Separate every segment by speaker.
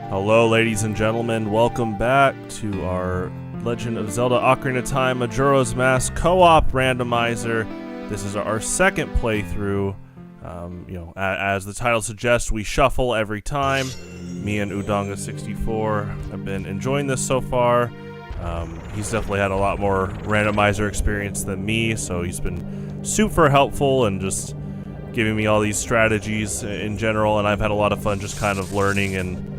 Speaker 1: Hello, ladies and gentlemen. Welcome back to our Legend of Zelda Ocarina of Time Majora's Mask co-op randomizer. This is our second playthrough. As the title suggests, we shuffle every time. Me and udonge64 have been enjoying this so far. He's definitely had a lot more randomizer experience than me, so he's been super helpful and just giving me all these strategies in general, and I've had a lot of fun just kind of learning and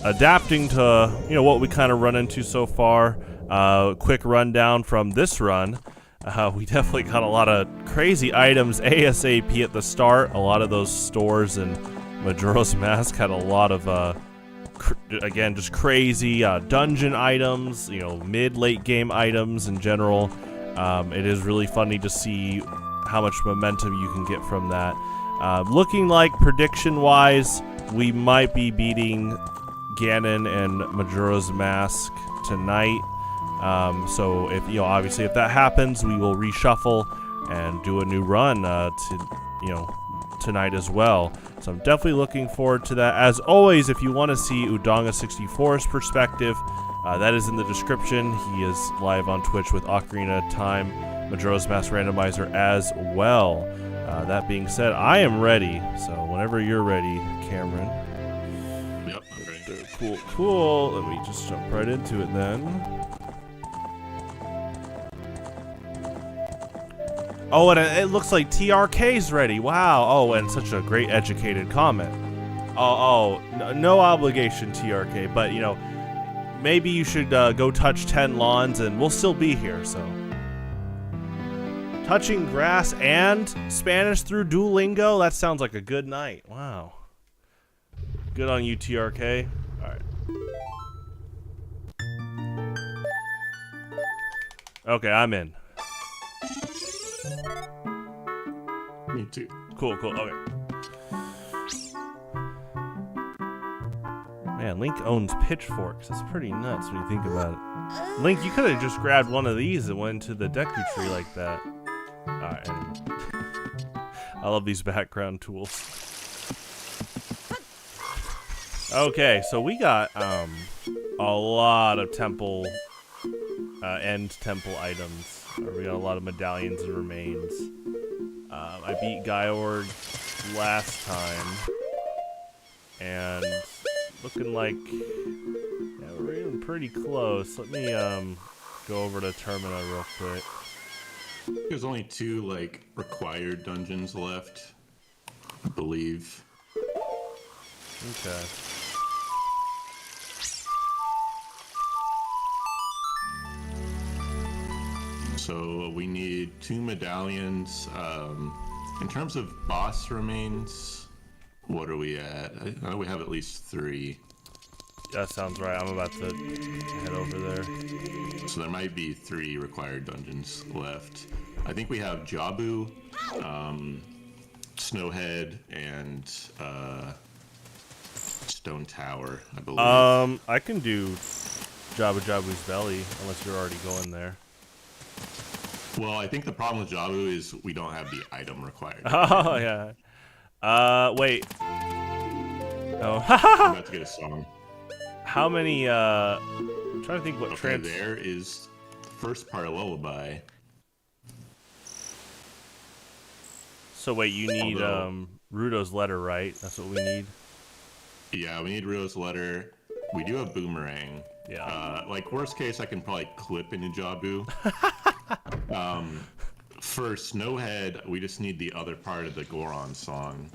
Speaker 1: adapting to what we kind of run into so far. Quick rundown from this run. We definitely got a lot of crazy items ASAP at the start. A lot of those stores in Majora's Mask had a lot of again, just crazy dungeon items, mid-late game items in general. It is really funny to see how much momentum you can get from that. Looking like prediction-wise, we might be beating Ganon and Majora's Mask tonight. So if obviously if that happens, we will reshuffle and do a new run tonight as well. So I'm definitely looking forward to that. As always, if you want to see udonge64's perspective, that is in the description. He is live on Twitch with Ocarina of Time Majora's Mask Randomizer as well. That being said, I am ready. So whenever you're ready, Cameron.
Speaker 2: Yep, I'm ready.
Speaker 1: Cool. Let me just jump right into it then. Oh, and it looks like TRK's ready. Wow. Oh, and such a great educated comment. No obligation, TRK, but maybe you should go touch 10 lawns and we'll still be here, so. Touching grass and Spanish through Duolingo? That sounds like a good night. Wow. Good on you, TRK. Alright. Okay, I'm in.
Speaker 2: Me too.
Speaker 1: Cool. Okay. Man, Link owns pitchforks. That's pretty nuts when you think about it. Link, you could have just grabbed one of these and went to the Deku Tree like that. Alright, anyway. I love these background tools. Okay, so we got a lot of temple, end temple items. We got a lot of medallions and remains. I beat Gaiorg last time, and looking like we're even pretty close. Let me go over to Termina real quick.
Speaker 2: There's only 2 required dungeons left, I believe.
Speaker 1: Okay.
Speaker 2: So we need 2 medallions. In terms of boss remains, what are we at? I know we have at least 3.
Speaker 1: That sounds right. I'm about to head over there.
Speaker 2: So there might be 3 required dungeons left. I think we have Jabu, Snowhead, and Stone Tower, I believe.
Speaker 1: I can do Jabu's belly, unless you're already going there.
Speaker 2: Well, I think the problem with Jabu is we don't have the item required.
Speaker 1: Oh, yeah. Wait. Oh,
Speaker 2: I'm about to get a song.
Speaker 1: How many, I'm trying to think what
Speaker 2: Okay, there is the first part of Lullaby.
Speaker 1: So wait, you need, Rudo's letter, right? That's what we need?
Speaker 2: Yeah, we need Rudo's letter. We do have Boomerang.
Speaker 1: Yeah.
Speaker 2: Worst case, I can probably clip into Jabu. For Snowhead, we just need the other part of the Goron song.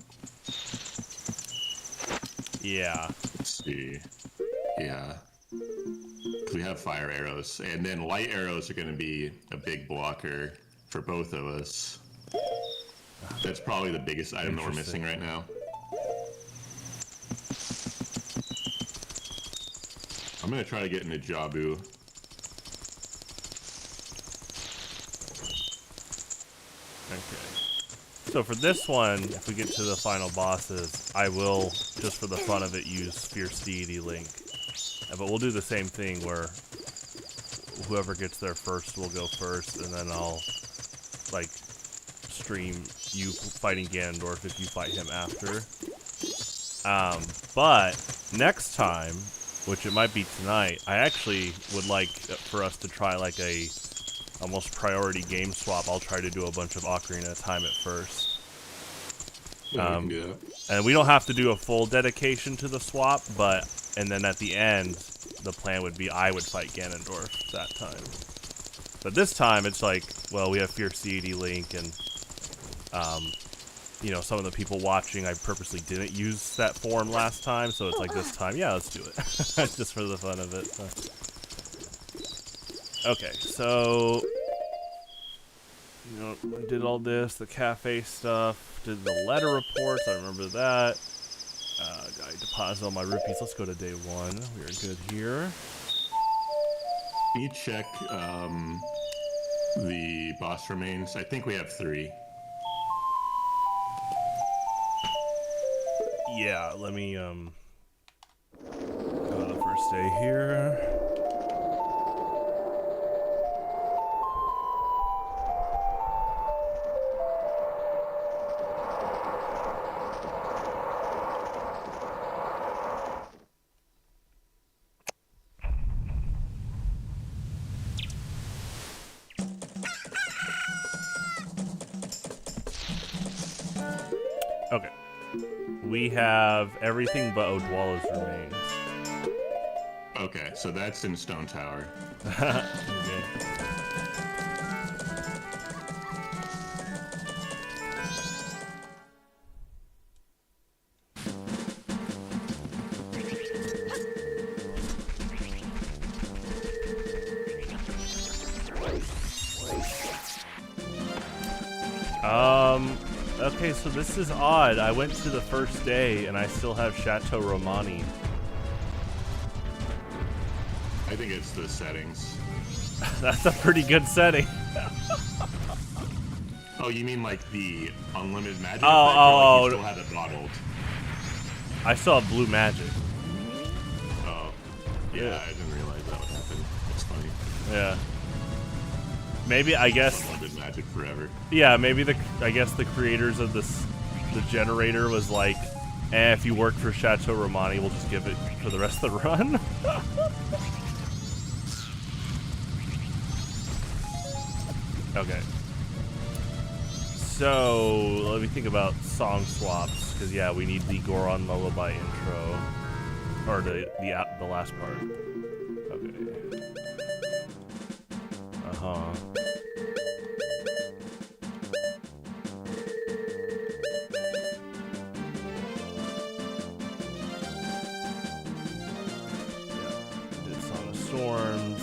Speaker 1: Yeah.
Speaker 2: Let's see. Yeah. We have fire arrows, and then light arrows are going to be a big blocker for both of us. That's probably the biggest item that we're missing right now. I'm going to try to get into Jabu.
Speaker 1: Okay. So for this one, if we get to the final bosses, I will, just for the fun of it, use Fierce Deity Link. But we'll do the same thing where whoever gets there first will go first, and then I'll, stream you fighting Ganondorf if you fight him after. But next time, which it might be tonight, I actually would like for us to try like a almost priority game swap. I'll try to do a bunch of Ocarina of Time at first.
Speaker 2: Yeah, we can do that.
Speaker 1: And we don't have to do a full dedication to the swap, and then at the end, the plan would be I would fight Ganondorf that time. But this time, it's like, well, we have Fierce Deity Link, and, you know, some of the people watching, I purposely didn't use that form last time, so it's like this time, yeah, let's do it. Just for the fun of it. So. Okay, so, you know, I did all this, the cafe stuff, did the letter reports, I remember that. I deposit all my rupees. Let's go to day 1. We are good here.
Speaker 2: Can you check the boss remains? I think we have 3.
Speaker 1: Yeah, let me go to the first day here. Okay. We have everything but Odwala's remains.
Speaker 2: Okay, so that's in Stone Tower.
Speaker 1: Okay. Okay, so this is odd. I went to the first day and I still have Chateau Romani.
Speaker 2: I think it's the settings.
Speaker 1: That's a pretty good setting.
Speaker 2: Oh, you mean like the unlimited magic?
Speaker 1: Oh,
Speaker 2: you still have it bottled.
Speaker 1: I still have blue magic.
Speaker 2: Oh, yeah, I didn't realize that would happen. That's funny.
Speaker 1: Yeah. Maybe, I guess.
Speaker 2: Unlimited magic forever.
Speaker 1: Yeah, maybe I guess the creators of the generator was like, if you work for Chateau Romani, we'll just give it for the rest of the run. Okay. So, let me think about song swaps, because yeah, we need the Goron Lullaby intro. Or the last part. Okay. Uh-huh. Storms.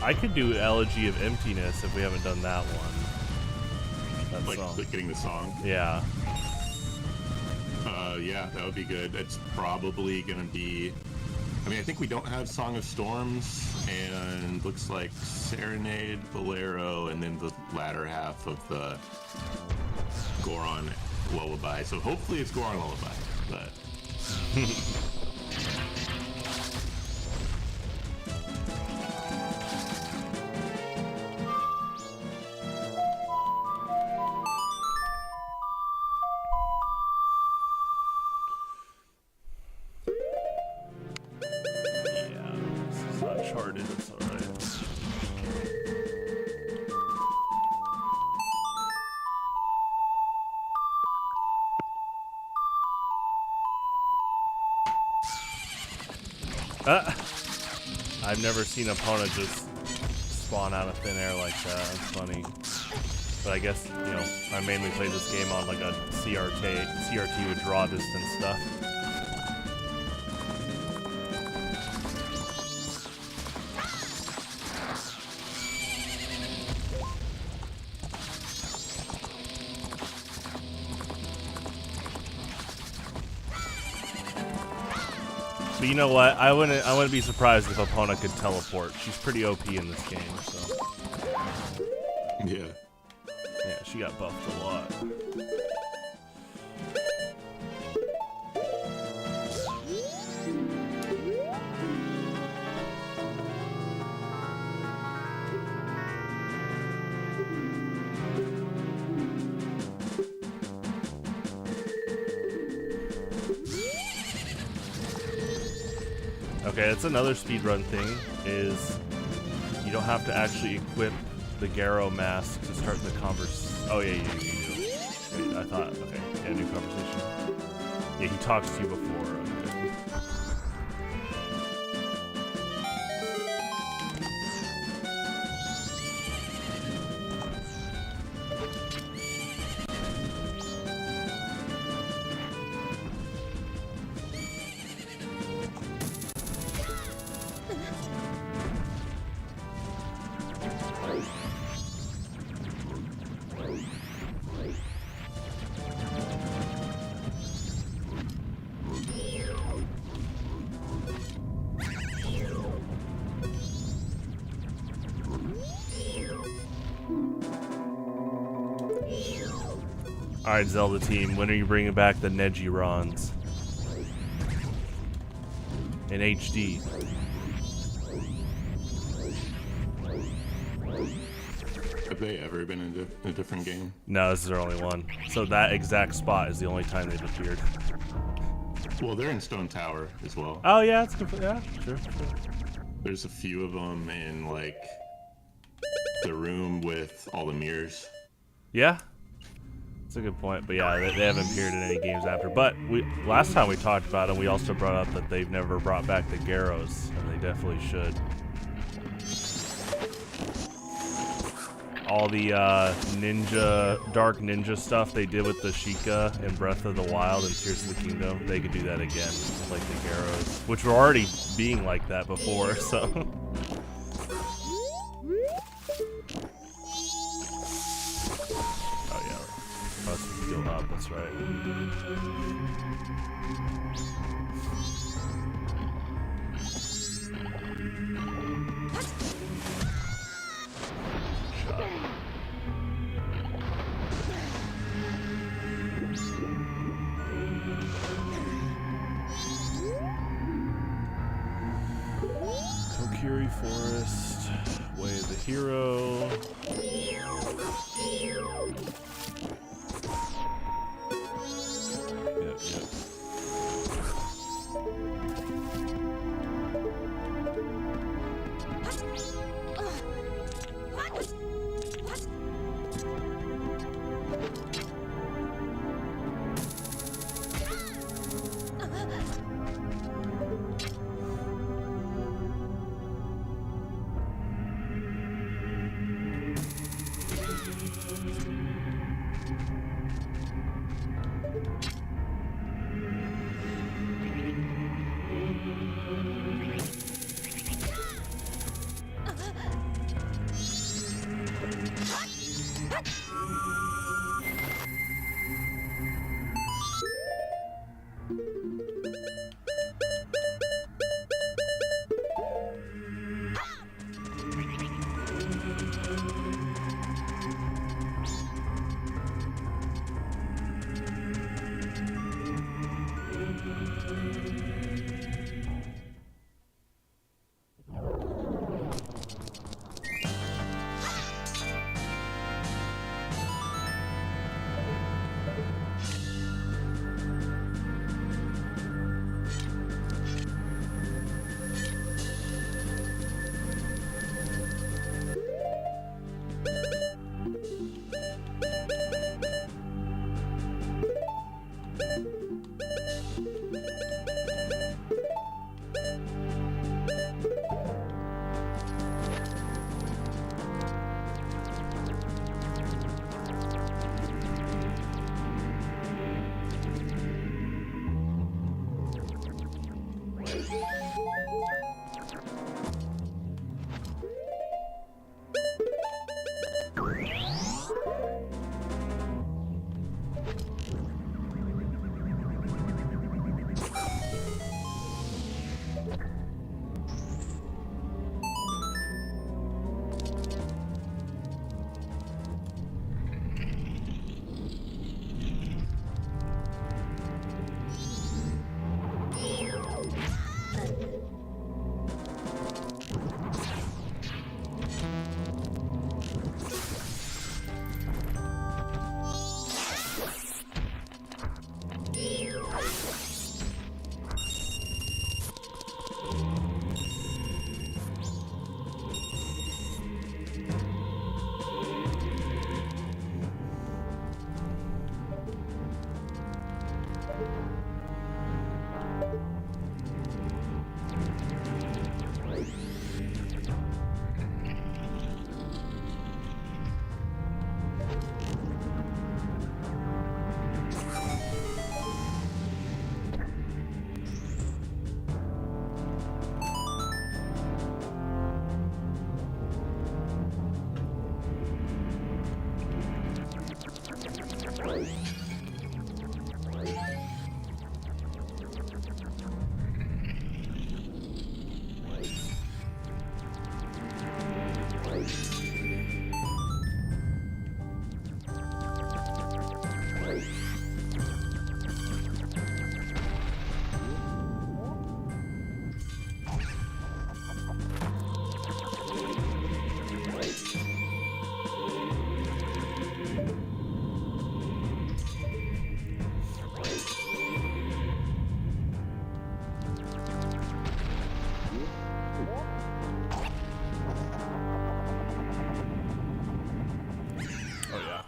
Speaker 1: I could do Elegy of Emptiness if we haven't done that one. That
Speaker 2: like
Speaker 1: song.
Speaker 2: getting the song?
Speaker 1: Yeah.
Speaker 2: Yeah, that would be good. It's probably gonna be... I mean, I think we don't have Song of Storms, and looks like Serenade, Bolero, and then the latter half of the Goron Lullaby. So hopefully it's Goron Lullaby, but...
Speaker 1: Yeah, this is not charted, it's alright. I've never seen Epona just spawn out of thin air like that. That's funny. But I guess, you know, I mainly play this game on like a CRT with draw distance stuff. But you know what? I wouldn't be surprised if Epona could teleport. She's pretty OP in this game, so.
Speaker 2: Yeah.
Speaker 1: Yeah, she got buffed a lot. Okay, that's another speedrun thing, is you don't have to actually equip the Garrow mask to start the conversation. Oh yeah, you do. Wait, I thought, okay, yeah, new conversation. Yeah, he talks to you before. Okay. Alright, Zelda team, when are you bringing back the Negirons? In HD.
Speaker 2: Have they ever been in a different game?
Speaker 1: No, this is their only one. So that exact spot is the only time they've appeared.
Speaker 2: Well, they're in Stone Tower as well.
Speaker 1: Oh yeah, it's good. Yeah, sure.
Speaker 2: There's a few of them in like the room with all the mirrors.
Speaker 1: Yeah, that's a good point. But yeah, they haven't appeared in any games after. But last time we talked about them, we also brought up that they've never brought back the Garrows, and they definitely should. All the dark ninja stuff they did with the Sheikah in Breath of the Wild and Tears of the Kingdom, they could do that again, like the Garrows, which were already being like that before, so. Oh yeah, that's still up, that's right. Kokiri Forest, Way of the Hero. Yep.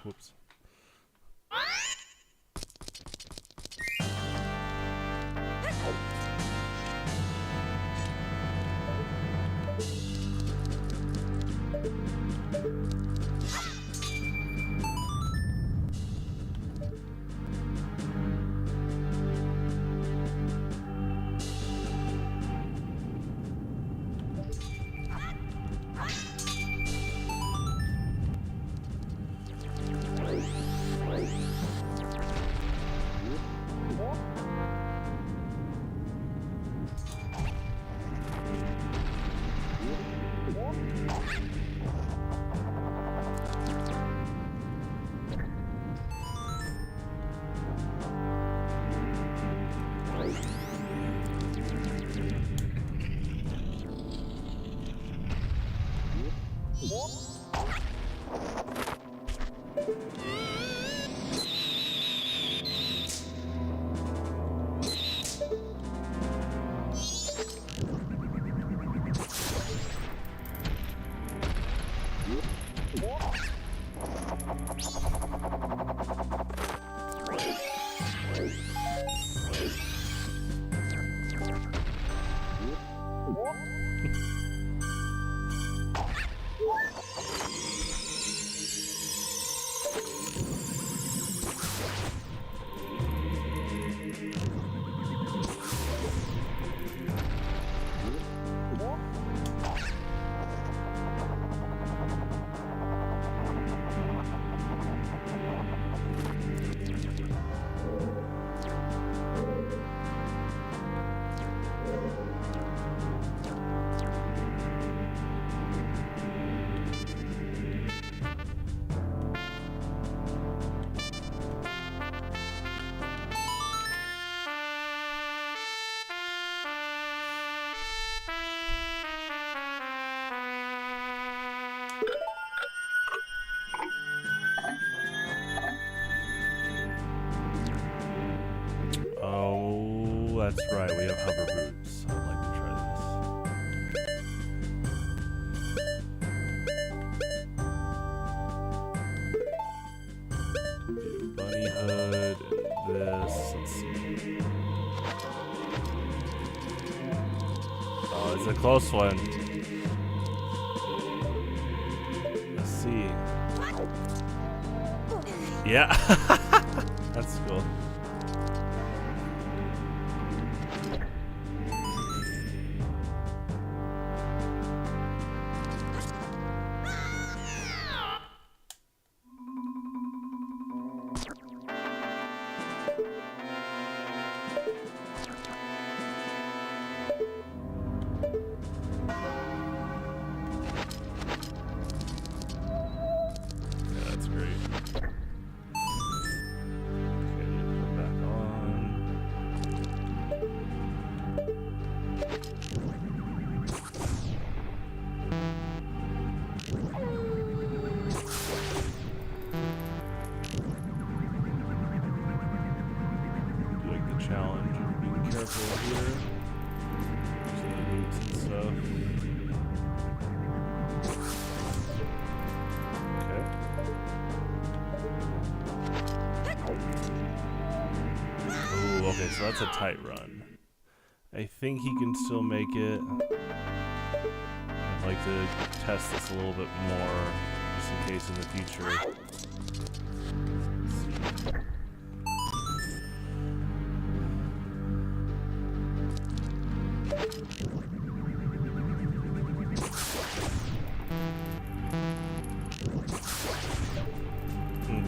Speaker 1: Whoops. Oh, that's right. We have hover boots. I'd like to try this. Do bunny hood and this. Let's see. Oh, it's a close one. Let's see. Yeah. That's cool. Challenge of being careful here. Using the boots and stuff. Okay. Ooh, okay, so that's a tight run. I think he can still make it. I'd like to test this a little bit more, just in case in the future.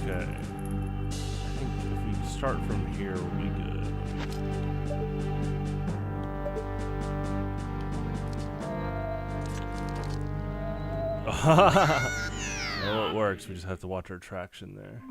Speaker 1: Okay. start from here will be good. Well, it works. We just have to watch our traction there.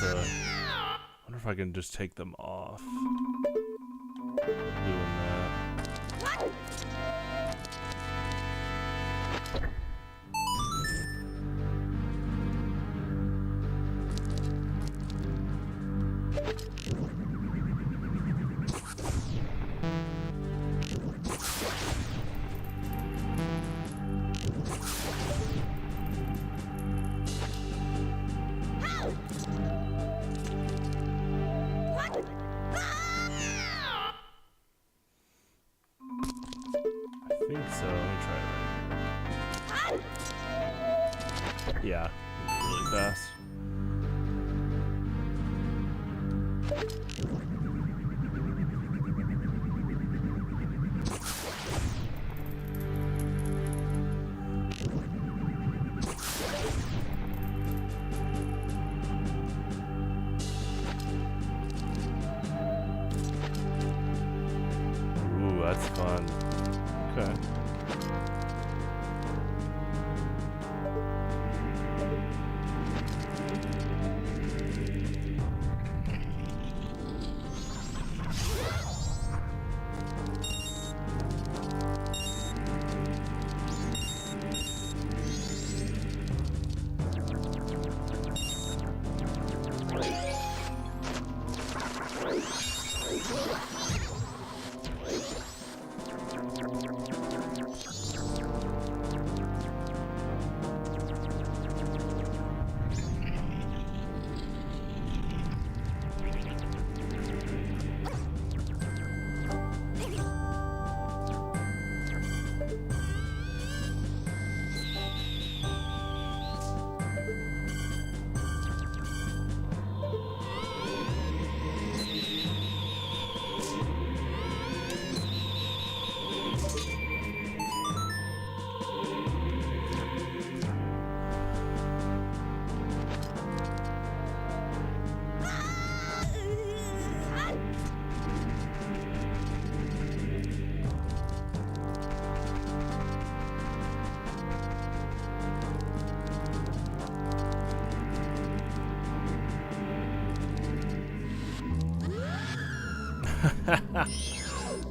Speaker 1: I wonder if I can just take them off. Doing that. I think so. Let me try it. Yeah, really fast. Ooh, that's fun. Okay.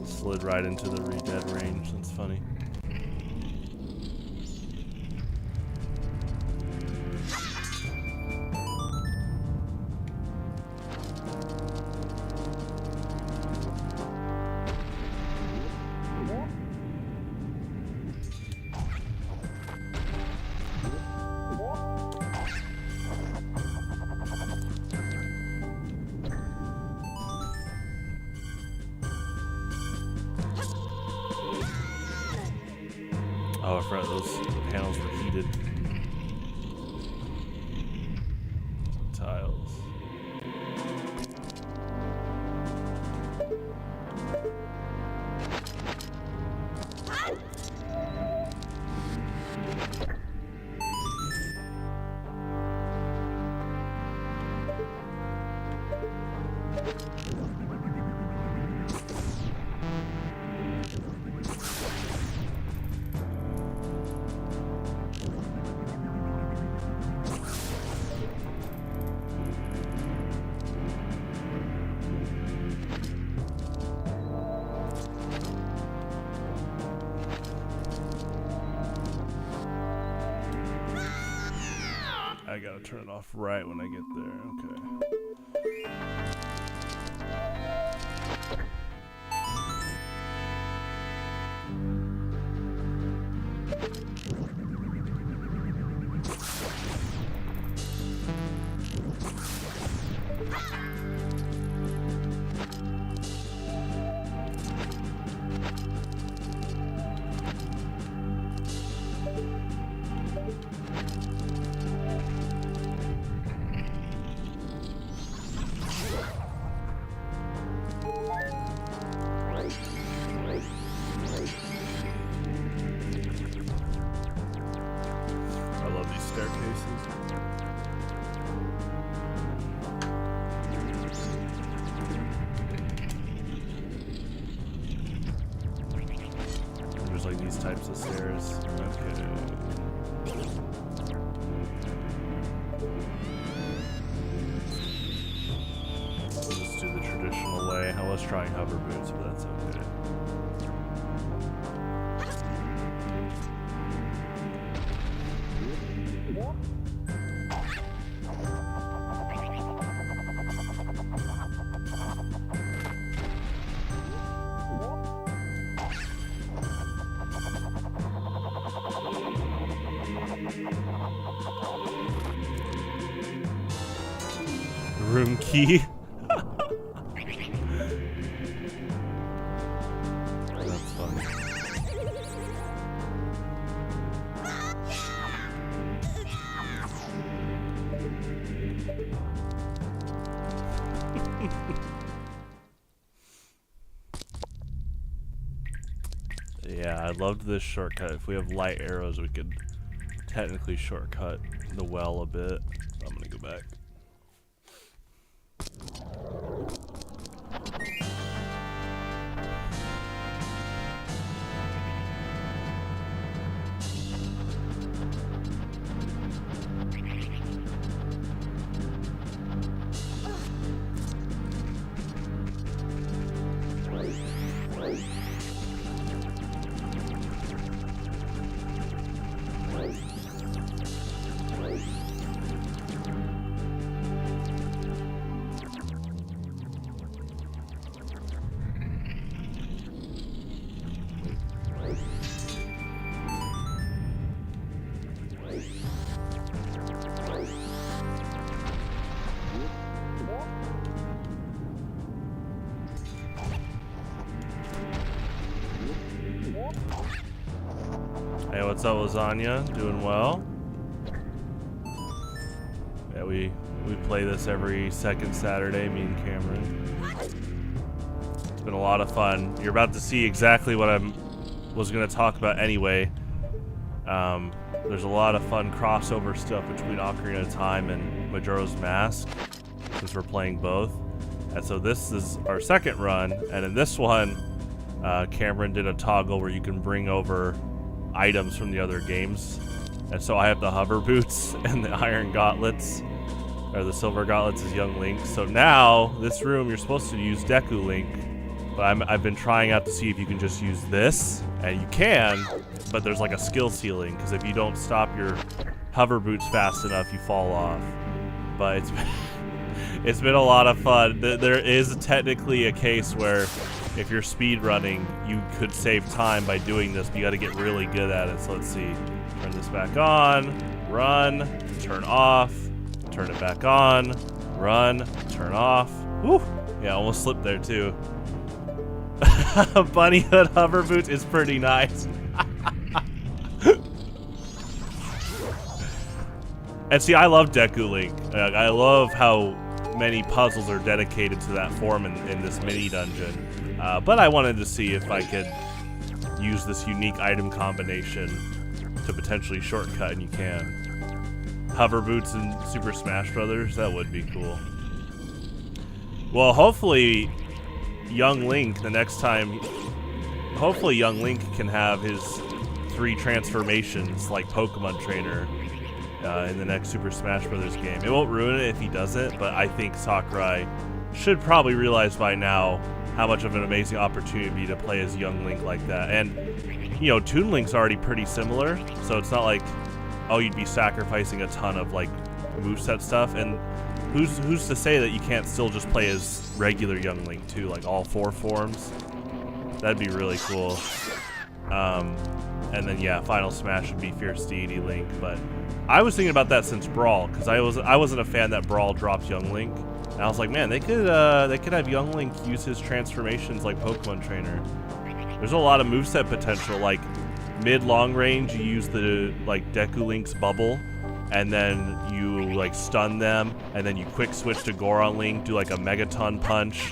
Speaker 1: Slid right into the re-dead range. That's funny. Oh, I forgot those panels were heated. Tiles. I gotta turn it off right when I get there. Okay. these types of stairs. Okay. We'll just do the traditional way. I was trying hover boots, but that's okay. Room key. That's funny. Yeah, I loved this shortcut. If we have light arrows, we could technically shortcut the well a bit. I'm gonna go back. Hey, what's up, Lasagna? Doing well? Yeah, we play this every second Saturday, me and Cameron. It's been a lot of fun. You're about to see exactly what I was going to talk about anyway. There's a lot of fun crossover stuff between Ocarina of Time and Majora's Mask, since we're playing both. And so this is our second run, and in this one, Cameron did a toggle where you can bring over items from the other games. And so I have the hover boots and the iron gauntlets, or the silver gauntlets as young Link. So now, this room, you're supposed to use Deku Link, but I've been trying out to see if you can just use this, and you can, but there's like a skill ceiling, because if you don't stop your hover boots fast enough, you fall off. But it's been a lot of fun. There is technically a case where if you're speed running, you could save time by doing this, but you got to get really good at it. So let's see. Turn this back on, run, turn off, turn it back on, run, turn off. Woo! Yeah, almost slipped there too. Bunny hood hover boots is pretty nice. And see, I love Deku Link. I love how many puzzles are dedicated to that form in this mini dungeon. But I wanted to see if I could use this unique item combination to potentially shortcut, and you can. Hover boots in Super Smash Brothers, that would be cool. Well, hopefully young Link, the next time, hopefully young Link can have his 3 transformations like Pokemon Trainer in the next Super Smash Brothers game. It won't ruin it if he doesn't, but I think Sakurai should probably realize by now how much of an amazing opportunity to play as young Link like that. And, you know, Toon Link's already pretty similar, so it's not like, oh, you'd be sacrificing a ton of, like, moveset stuff. And who's to say that you can't still just play as regular young Link, too, like all 4 forms? That'd be really cool. And then, yeah, Final Smash would be Fierce Deity Link, but I was thinking about that since Brawl, because I wasn't a fan that Brawl dropped young Link. And I was like, man, they could have young Link use his transformations like Pokemon Trainer. There's a lot of moveset potential, like mid-long range, you use the like Deku Link's bubble, and then you like stun them, and then you quick switch to Goron Link, do like a Megaton punch,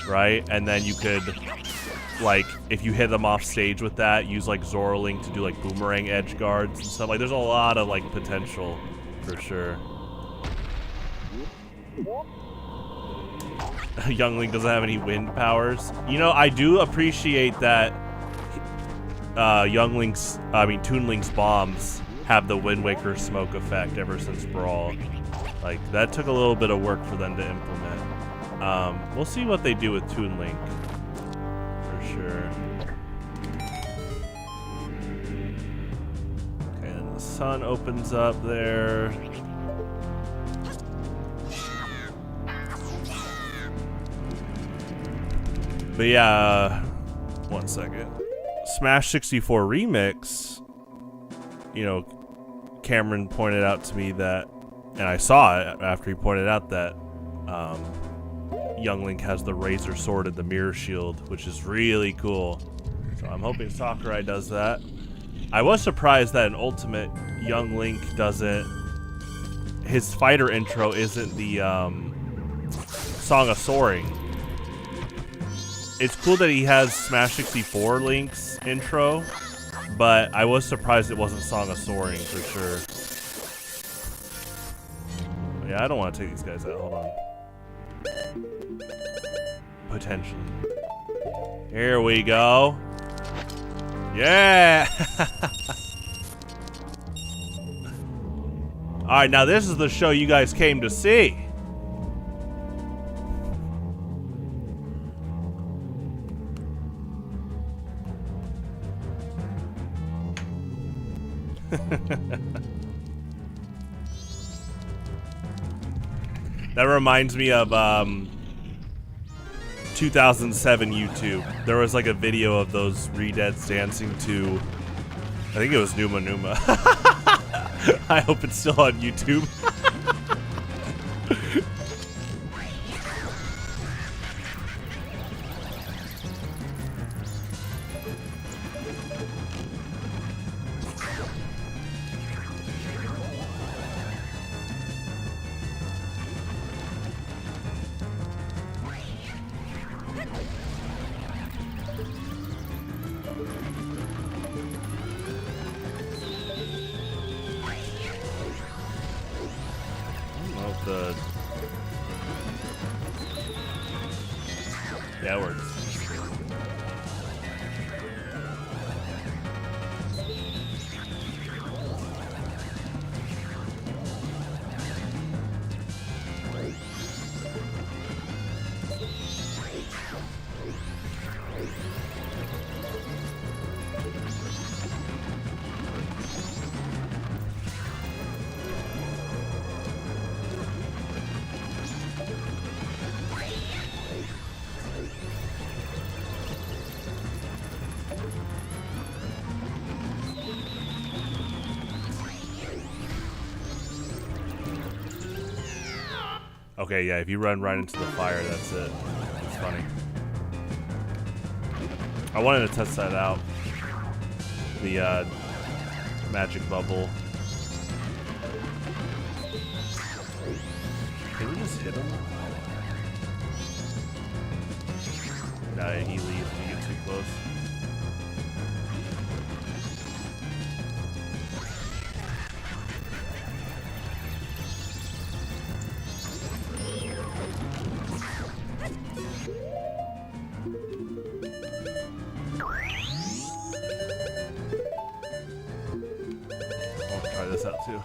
Speaker 1: right? And then you could, like, if you hit them off stage with that, use like Zoro Link to do like boomerang edge guards and stuff. Like, there's a lot of like potential for sure. Young Link doesn't have any wind powers. You know, I do appreciate that Toon Link's bombs have the Wind Waker smoke effect ever since Brawl. Like, that took a little bit of work for them to implement. We'll see what they do with Toon Link, for sure. Okay, and the sun opens up there. But yeah, one second. Smash 64 Remix, you know, Cameron pointed out to me that, and I saw it after he pointed out that Young Link has the Razor Sword and the Mirror Shield, which is really cool. So I'm hoping Sakurai does that. I was surprised that in Ultimate, Young Link doesn't, his fighter intro isn't the Song of Soaring. It's cool that he has Smash 64 Link's intro, but I was surprised it wasn't Song of Soaring for sure. But yeah, I don't want to take these guys out. Hold on. Potentially. Here we go. Yeah! Alright, now this is the show you guys came to see. That reminds me of 2007 YouTube. There was like a video of those Redeads dancing to, I think it was Numa Numa. I hope it's still on YouTube. Yeah, it works. Okay, yeah, if you run right into the fire, that's it. It's funny. I wanted to test that out. The magic bubble. Can we just hit him? Nah, he leaves when you get too close. This out too.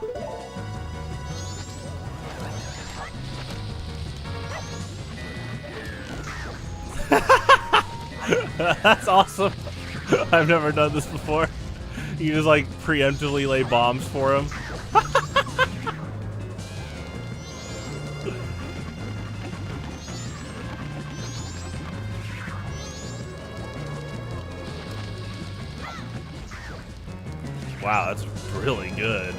Speaker 1: That's awesome. I've never done this before. You just like preemptively lay bombs for him. Wow, that's really good.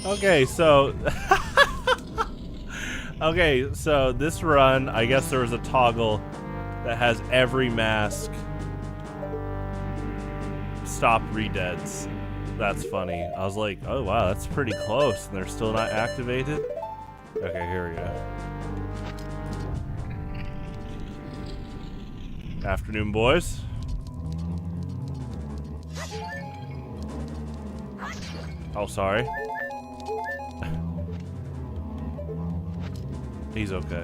Speaker 1: Okay, so okay, so this run, I guess there was a toggle that has every mask stop redeads. That's funny. I was like, oh wow, that's pretty close, and they're still not activated. Okay, here we go. Afternoon, boys. Oh, sorry. He's okay.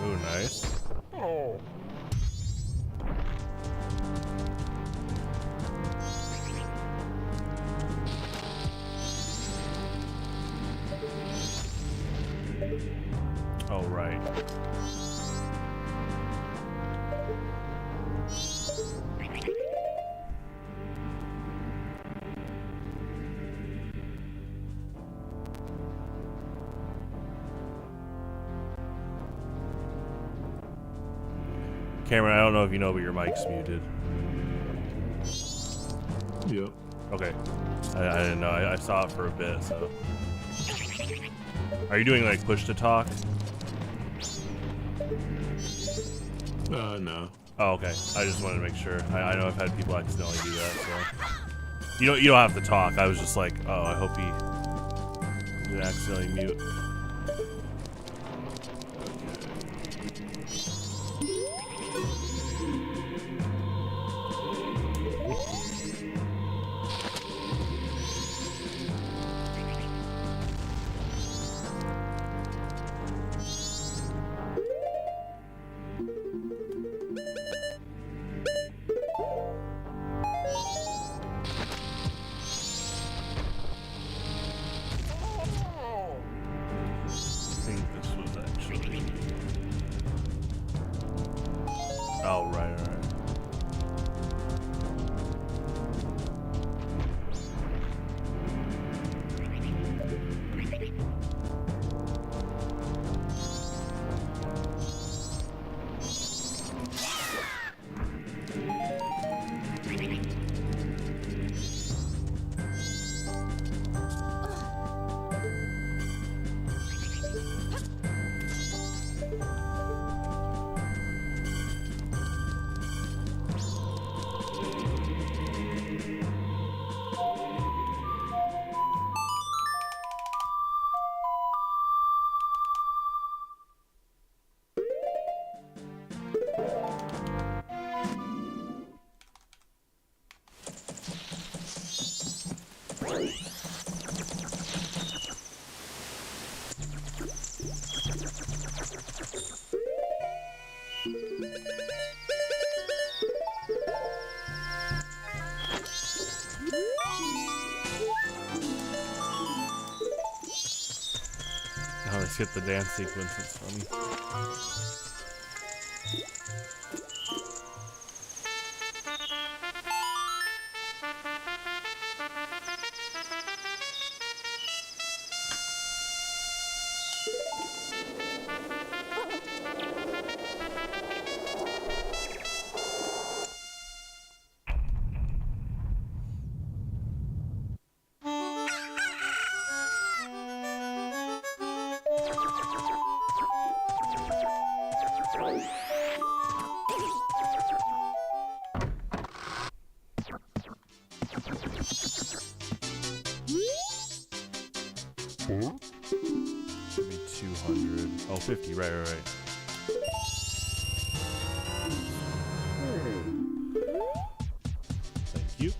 Speaker 1: Ooh, nice. Oh. Oh, right. Cameron, I don't know if you know, but your mic's muted.
Speaker 2: Yep.
Speaker 1: Okay. I didn't know. I saw it for a bit, so. Are you doing like push to talk?
Speaker 2: No.
Speaker 1: Oh, okay. I just wanted to make sure. I know I've had people accidentally do that, so. You don't have to talk. I was just like, oh, I hope he didn't accidentally mute. Oh, right. Oh, let's get the dance sequence. It's funny. Should be 200. Oh, 50. Right. Thank you.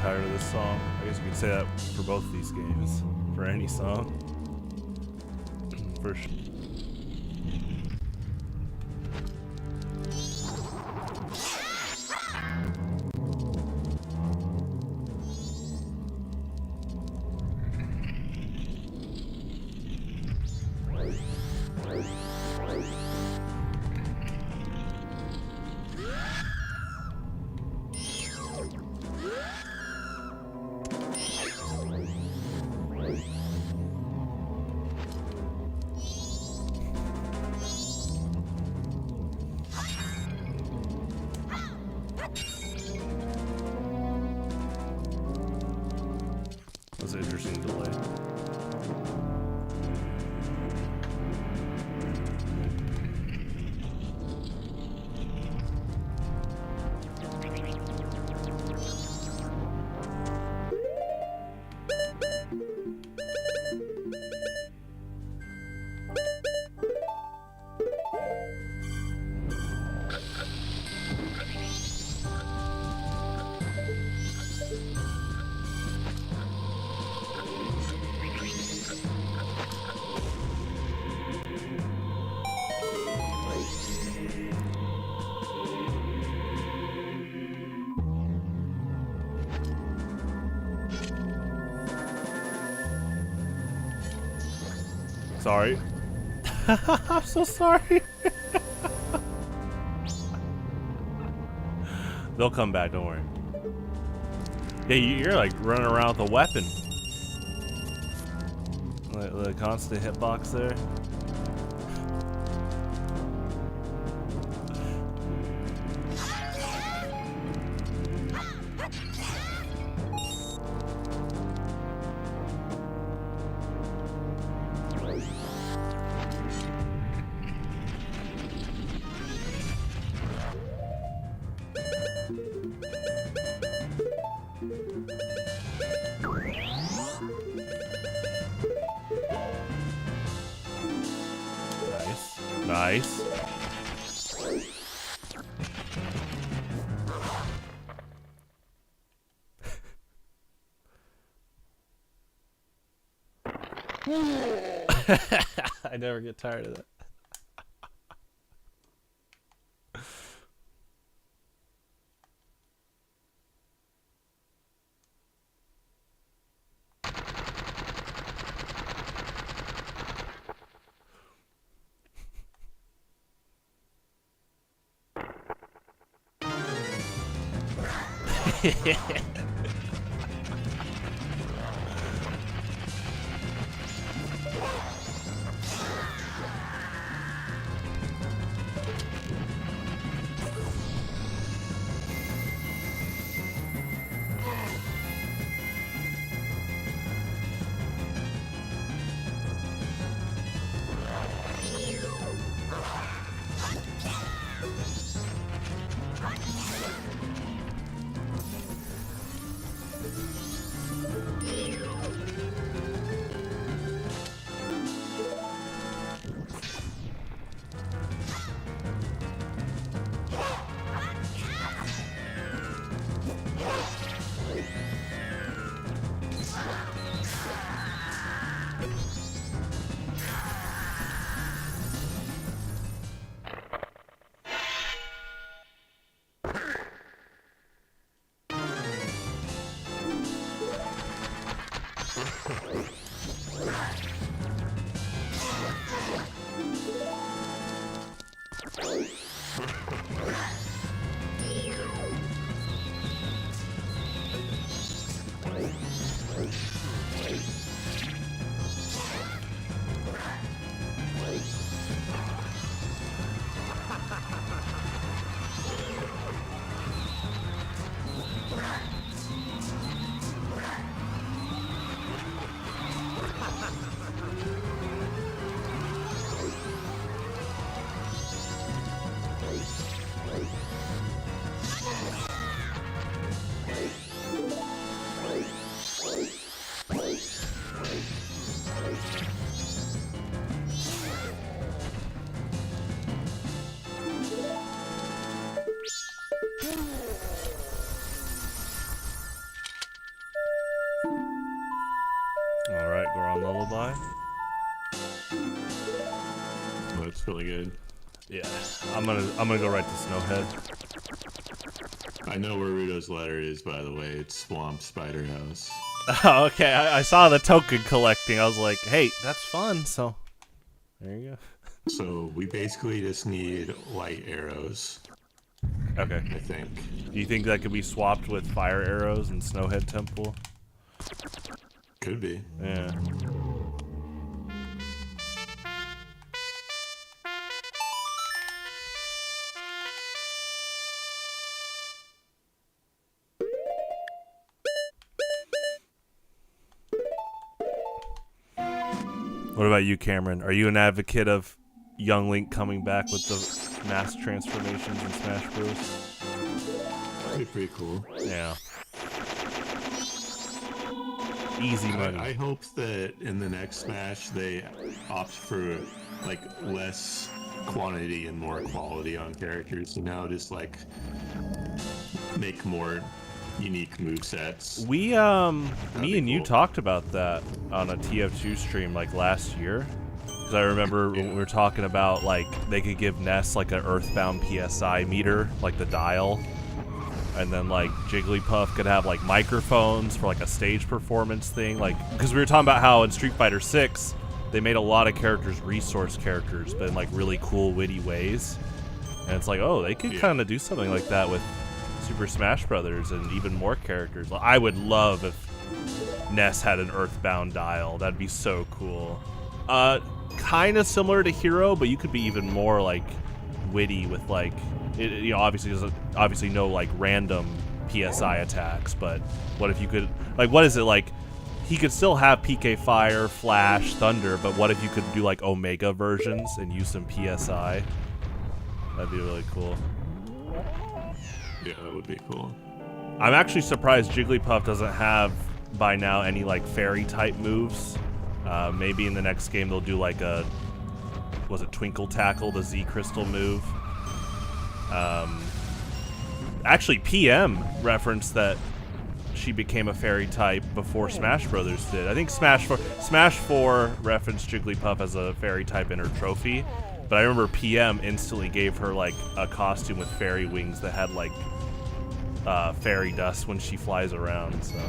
Speaker 1: tired of this song. I guess you could say that for both these games. For any song. For sure. That's an interesting delay. Sorry. I'm so sorry. They'll come back, don't worry. Yeah, you're like running around with a weapon. Like the constant hitbox there. Nice. I never get tired of that. Goron Lullaby.
Speaker 2: Oh, that's really good.
Speaker 1: Yeah, I'm gonna go right to Snowhead.
Speaker 2: I know where Rudo's letter is, by the way. It's Swamp Spider House.
Speaker 1: Oh, okay, I saw the token collecting. I was like, hey, that's fun. So there you go.
Speaker 2: So we basically just need light arrows.
Speaker 1: Okay.
Speaker 2: I think.
Speaker 1: Do you think that could be swapped with fire arrows in Snowhead Temple?
Speaker 2: Could be.
Speaker 1: Yeah. What about you, Cameron? Are you an advocate of young Link coming back with the mass transformations in Smash Bros?
Speaker 2: That'd be pretty cool.
Speaker 1: Yeah. Easy money.
Speaker 2: I hope that in the next Smash they opt for like less quantity and more quality on characters. You know, just like make more unique movesets.
Speaker 1: We me and you talked about that on a TF2 stream like last year. Because I remember when we were talking about like they could give Ness like an Earthbound PSI meter, like the dial. And then like Jigglypuff could have like microphones for like a stage performance thing, like because we were talking about how in Street Fighter 6 they made a lot of characters resource characters, but in like really cool, witty ways. And it's like, oh, they could kind of do something like that with Super Smash Brothers and even more characters. I would love if Ness had an Earthbound dial. That'd be so cool. Kind of similar to Hero, but you could be even more like witty with like. It, you know, obviously no like random PSI attacks, but what if you could like what is it like? He could still have PK Fire, Flash, Thunder, but what if you could do like Omega versions and use some PSI? That'd be really cool.
Speaker 2: Yeah, that would be cool.
Speaker 1: I'm actually surprised Jigglypuff doesn't have by now any like fairy type moves. Maybe in the next game they'll do like a Twinkle Tackle, the Z Crystal move. Actually, PM referenced that she became a fairy type before Smash Brothers did. I think Smash 4 referenced Jigglypuff as a fairy type in her trophy, but I remember PM instantly gave her like a costume with fairy wings that had like fairy dust when she flies around. So,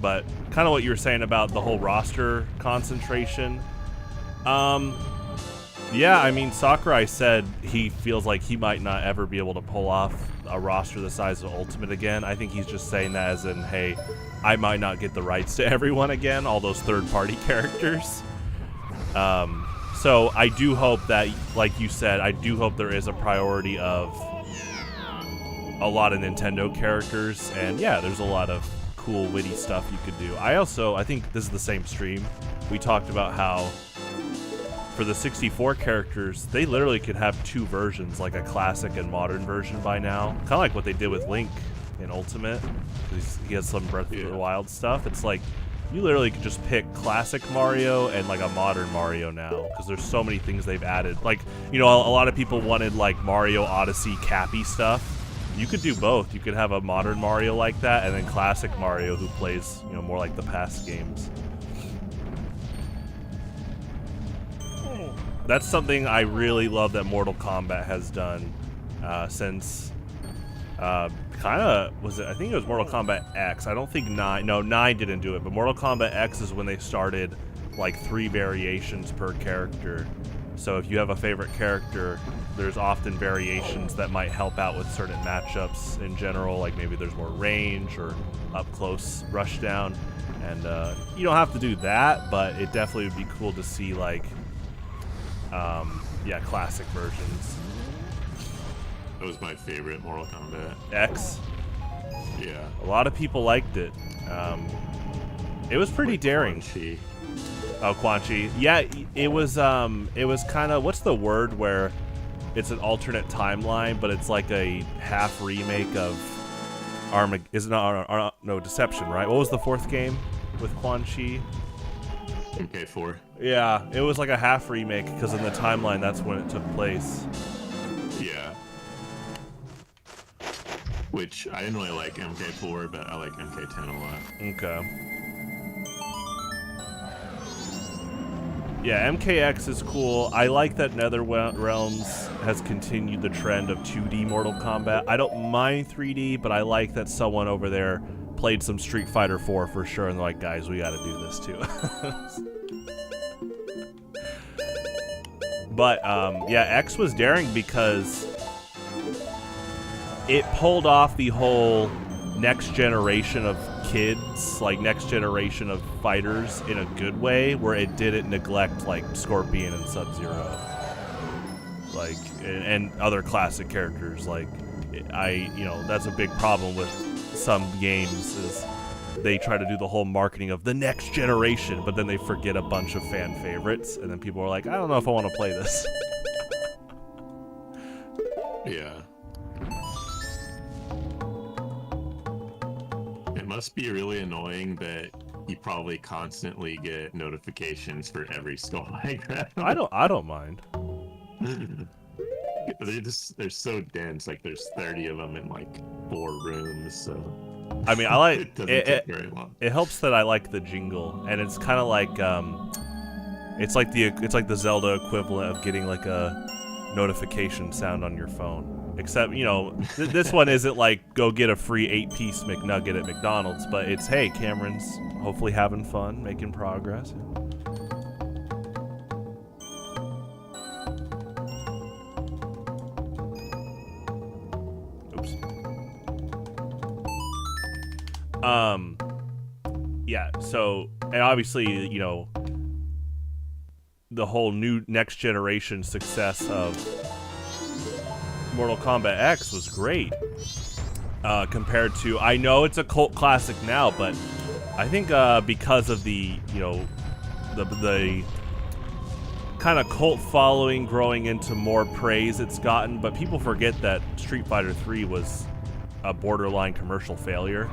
Speaker 1: but kind of what you were saying about the whole roster concentration. Yeah, I mean, Sakurai said he feels like he might not ever be able to pull off a roster the size of Ultimate again. I think he's just saying that as in, hey, I might not get the rights to everyone again, all those third-party characters. So I do hope that, like you said, I do hope there is a priority of a lot of Nintendo characters. And yeah, there's a lot of cool, witty stuff you could do. I think this is the same stream. We talked about how for the 64 characters, they literally could have two versions, like a classic and modern version by now. Kind of like what they did with Link in Ultimate. He has some Breath of the Wild stuff. It's like, you literally could just pick classic Mario and like a modern Mario now, because there's so many things they've added. Like, you know, a lot of people wanted like Mario Odyssey Cappy stuff. You could do both. You could have a modern Mario like that, and then classic Mario who plays, you know, more like the past games. That's something I really love that Mortal Kombat has done since kind of, was it, I think it was Mortal Kombat X. I don't think 9 didn't do it, but Mortal Kombat X is when they started like 3 variations per character. So if you have a favorite character, there's often variations that might help out with certain matchups in general, like maybe there's more range or up close rushdown. And you don't have to do that, but it definitely would be cool to see like yeah, classic versions.
Speaker 2: That was my favorite Mortal Kombat.
Speaker 1: X?
Speaker 2: Yeah.
Speaker 1: A lot of people liked it. It was pretty daring.
Speaker 2: Quan Chi.
Speaker 1: Oh, Quan Chi. Yeah, it was kind of, what's the word where it's an alternate timeline, but it's like a half remake of Deception, right? What was the 4th game with Quan Chi?
Speaker 2: MK4.
Speaker 1: Yeah, it was like a half remake because in the timeline that's when it took place.
Speaker 2: Yeah. Which I didn't really like MK4, but I like MK10 a lot.
Speaker 1: Okay. Yeah, MKX is cool. I like that NetherRealms has continued the trend of 2D Mortal Kombat. I don't mind 3D, but I like that someone over there played some Street Fighter 4 for sure, and they're like, guys, we gotta do this too. But, yeah, X was daring because it pulled off the whole next generation of kids, like next generation of fighters in a good way, where it didn't neglect like Scorpion and Sub-Zero, like and other classic characters. Like that's a big problem with some games is they try to do the whole marketing of the next generation, but then they forget a bunch of fan favorites, and then people are like, I don't know if I want to play this.
Speaker 2: Yeah. It must be really annoying that you probably constantly get notifications for every skull diagram.
Speaker 1: I don't mind.
Speaker 2: They're so dense. Like there's 30 of them in like 4 rooms. So
Speaker 1: I mean, I like
Speaker 2: it. Doesn't take very long.
Speaker 1: It helps that I like the jingle, and it's kind of like it's like the Zelda equivalent of getting like a notification sound on your phone. Except, this one isn't like, go get a free 8-piece McNugget at McDonald's, but it's, hey, Cameron's hopefully having fun, making progress. Oops. Yeah, so, and obviously, the whole new next generation success of Mortal Kombat X was great compared to, I know it's a cult classic now, but I think because of the kind of cult following growing into more praise it's gotten, but people forget that Street Fighter 3 was a borderline commercial failure,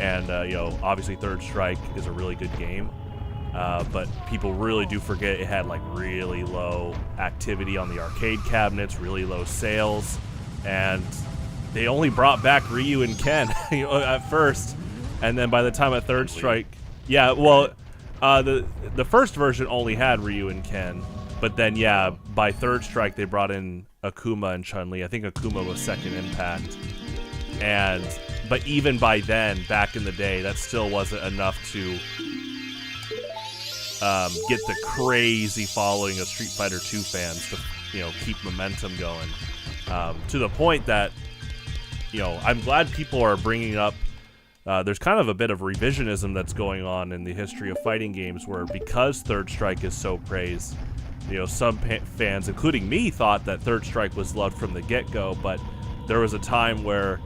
Speaker 1: and obviously Third Strike is a really good game. But people really do forget it had like really low activity on the arcade cabinets, really low sales, and they only brought back Ryu and Ken at first, and then by the time at Third Strike, yeah, well, the first version only had Ryu and Ken, but then yeah, by Third Strike they brought in Akuma and Chun-Li. I think Akuma was second impact, but even by then, back in the day, that still wasn't enough to get the crazy following of Street Fighter 2 fans to keep momentum going, to the point that I'm glad people are bringing up there's kind of a bit of revisionism that's going on in the history of fighting games, where because Third Strike is so praised, some fans, including me, thought that Third Strike was loved from the get-go, but there was a time where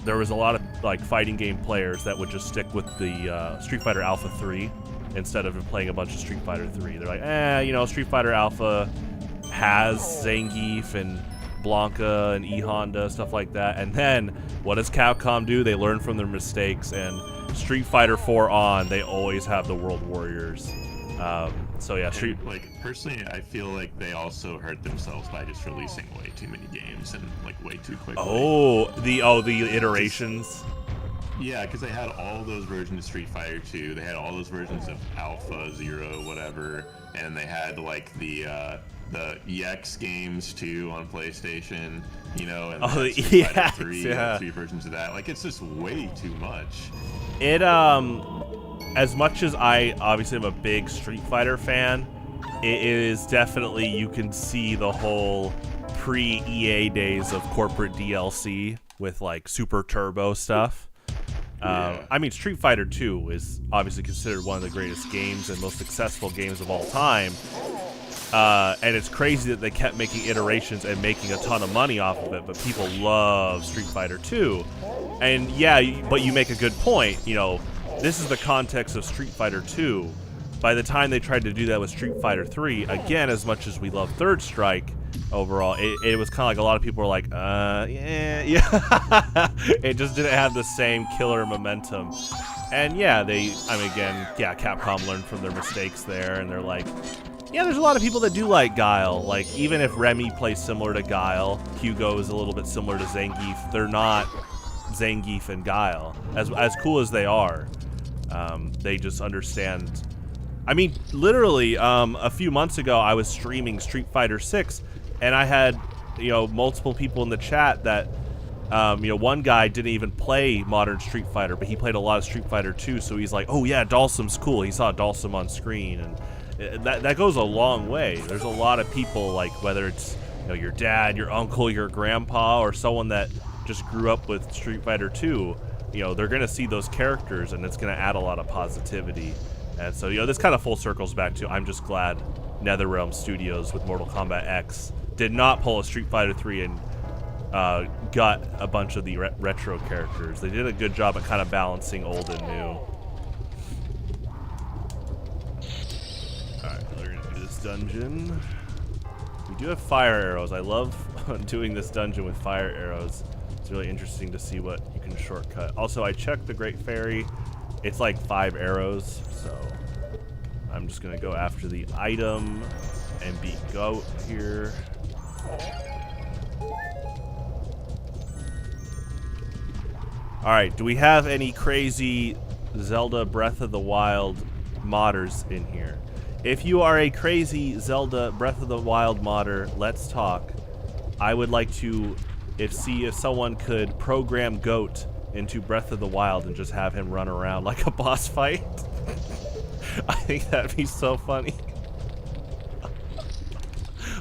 Speaker 1: there was a lot of like fighting game players that would just stick with the Street Fighter Alpha 3 instead of playing a bunch of Street Fighter 3. They're like, Street Fighter Alpha has Zangief and Blanca and E-Honda, stuff like that. And then, what does Capcom do? They learn from their mistakes, and Street Fighter 4 on, they always have the World Warriors. So yeah,
Speaker 2: personally, I feel like they also hurt themselves by just releasing way too many games and like way too quickly.
Speaker 1: The iterations.
Speaker 2: Yeah, because they had all those versions of Street Fighter 2, they had all those versions of Alpha, Zero, whatever, and they had like the EX games too on PlayStation, and Street Fighter 3,
Speaker 1: yeah.
Speaker 2: 3 versions of that. Like, it's just way too much.
Speaker 1: It as much as I obviously am a big Street Fighter fan, it is definitely, you can see the whole pre-EA days of corporate DLC with like super turbo stuff.
Speaker 2: Yeah.
Speaker 1: I mean, Street Fighter 2 is obviously considered one of the greatest games and most successful games of all time. And it's crazy that they kept making iterations and making a ton of money off of it, but people love Street Fighter 2. And yeah, but you make a good point. This is the context of Street Fighter 2. By the time they tried to do that with Street Fighter 3, again, as much as we love Third Strike, overall, it was kind of like a lot of people were like, yeah. It just didn't have the same killer momentum. And yeah, Capcom learned from their mistakes there, and they're like, yeah, there's a lot of people that do like Guile. Like, even if Remy plays similar to Guile, Hugo is a little bit similar to Zangief, they're not Zangief and Guile. As cool as they are, they just understand. I mean, literally, a few months ago, I was streaming Street Fighter 6, and I had, multiple people in the chat that, one guy didn't even play modern Street Fighter, but he played a lot of Street Fighter 2, so he's like, oh yeah, Dalsim's cool. He saw Dalsim on screen, and that goes a long way. There's a lot of people, like, whether it's, your dad, your uncle, your grandpa, or someone that just grew up with Street Fighter 2, they're going to see those characters, and it's going to add a lot of positivity. And so, this kind of full circles back to, I'm just glad NetherRealm Studios with Mortal Kombat X did not pull a Street Fighter 3 and got a bunch of the retro characters. They did a good job at kind of balancing old and new. Alright, we're going to do this dungeon. We do have fire arrows. I love doing this dungeon with fire arrows. It's really interesting to see what you can shortcut. Also, I checked the Great Fairy. It's like 5 arrows, so I'm just gonna go after the item and beat Goat here. Alright, do we have any crazy Zelda Breath of the Wild modders in here? If you are a crazy Zelda Breath of the Wild modder, let's talk. I would like to see if someone could program Goat into Breath of the Wild and just have him run around like a boss fight. I think that'd be so funny.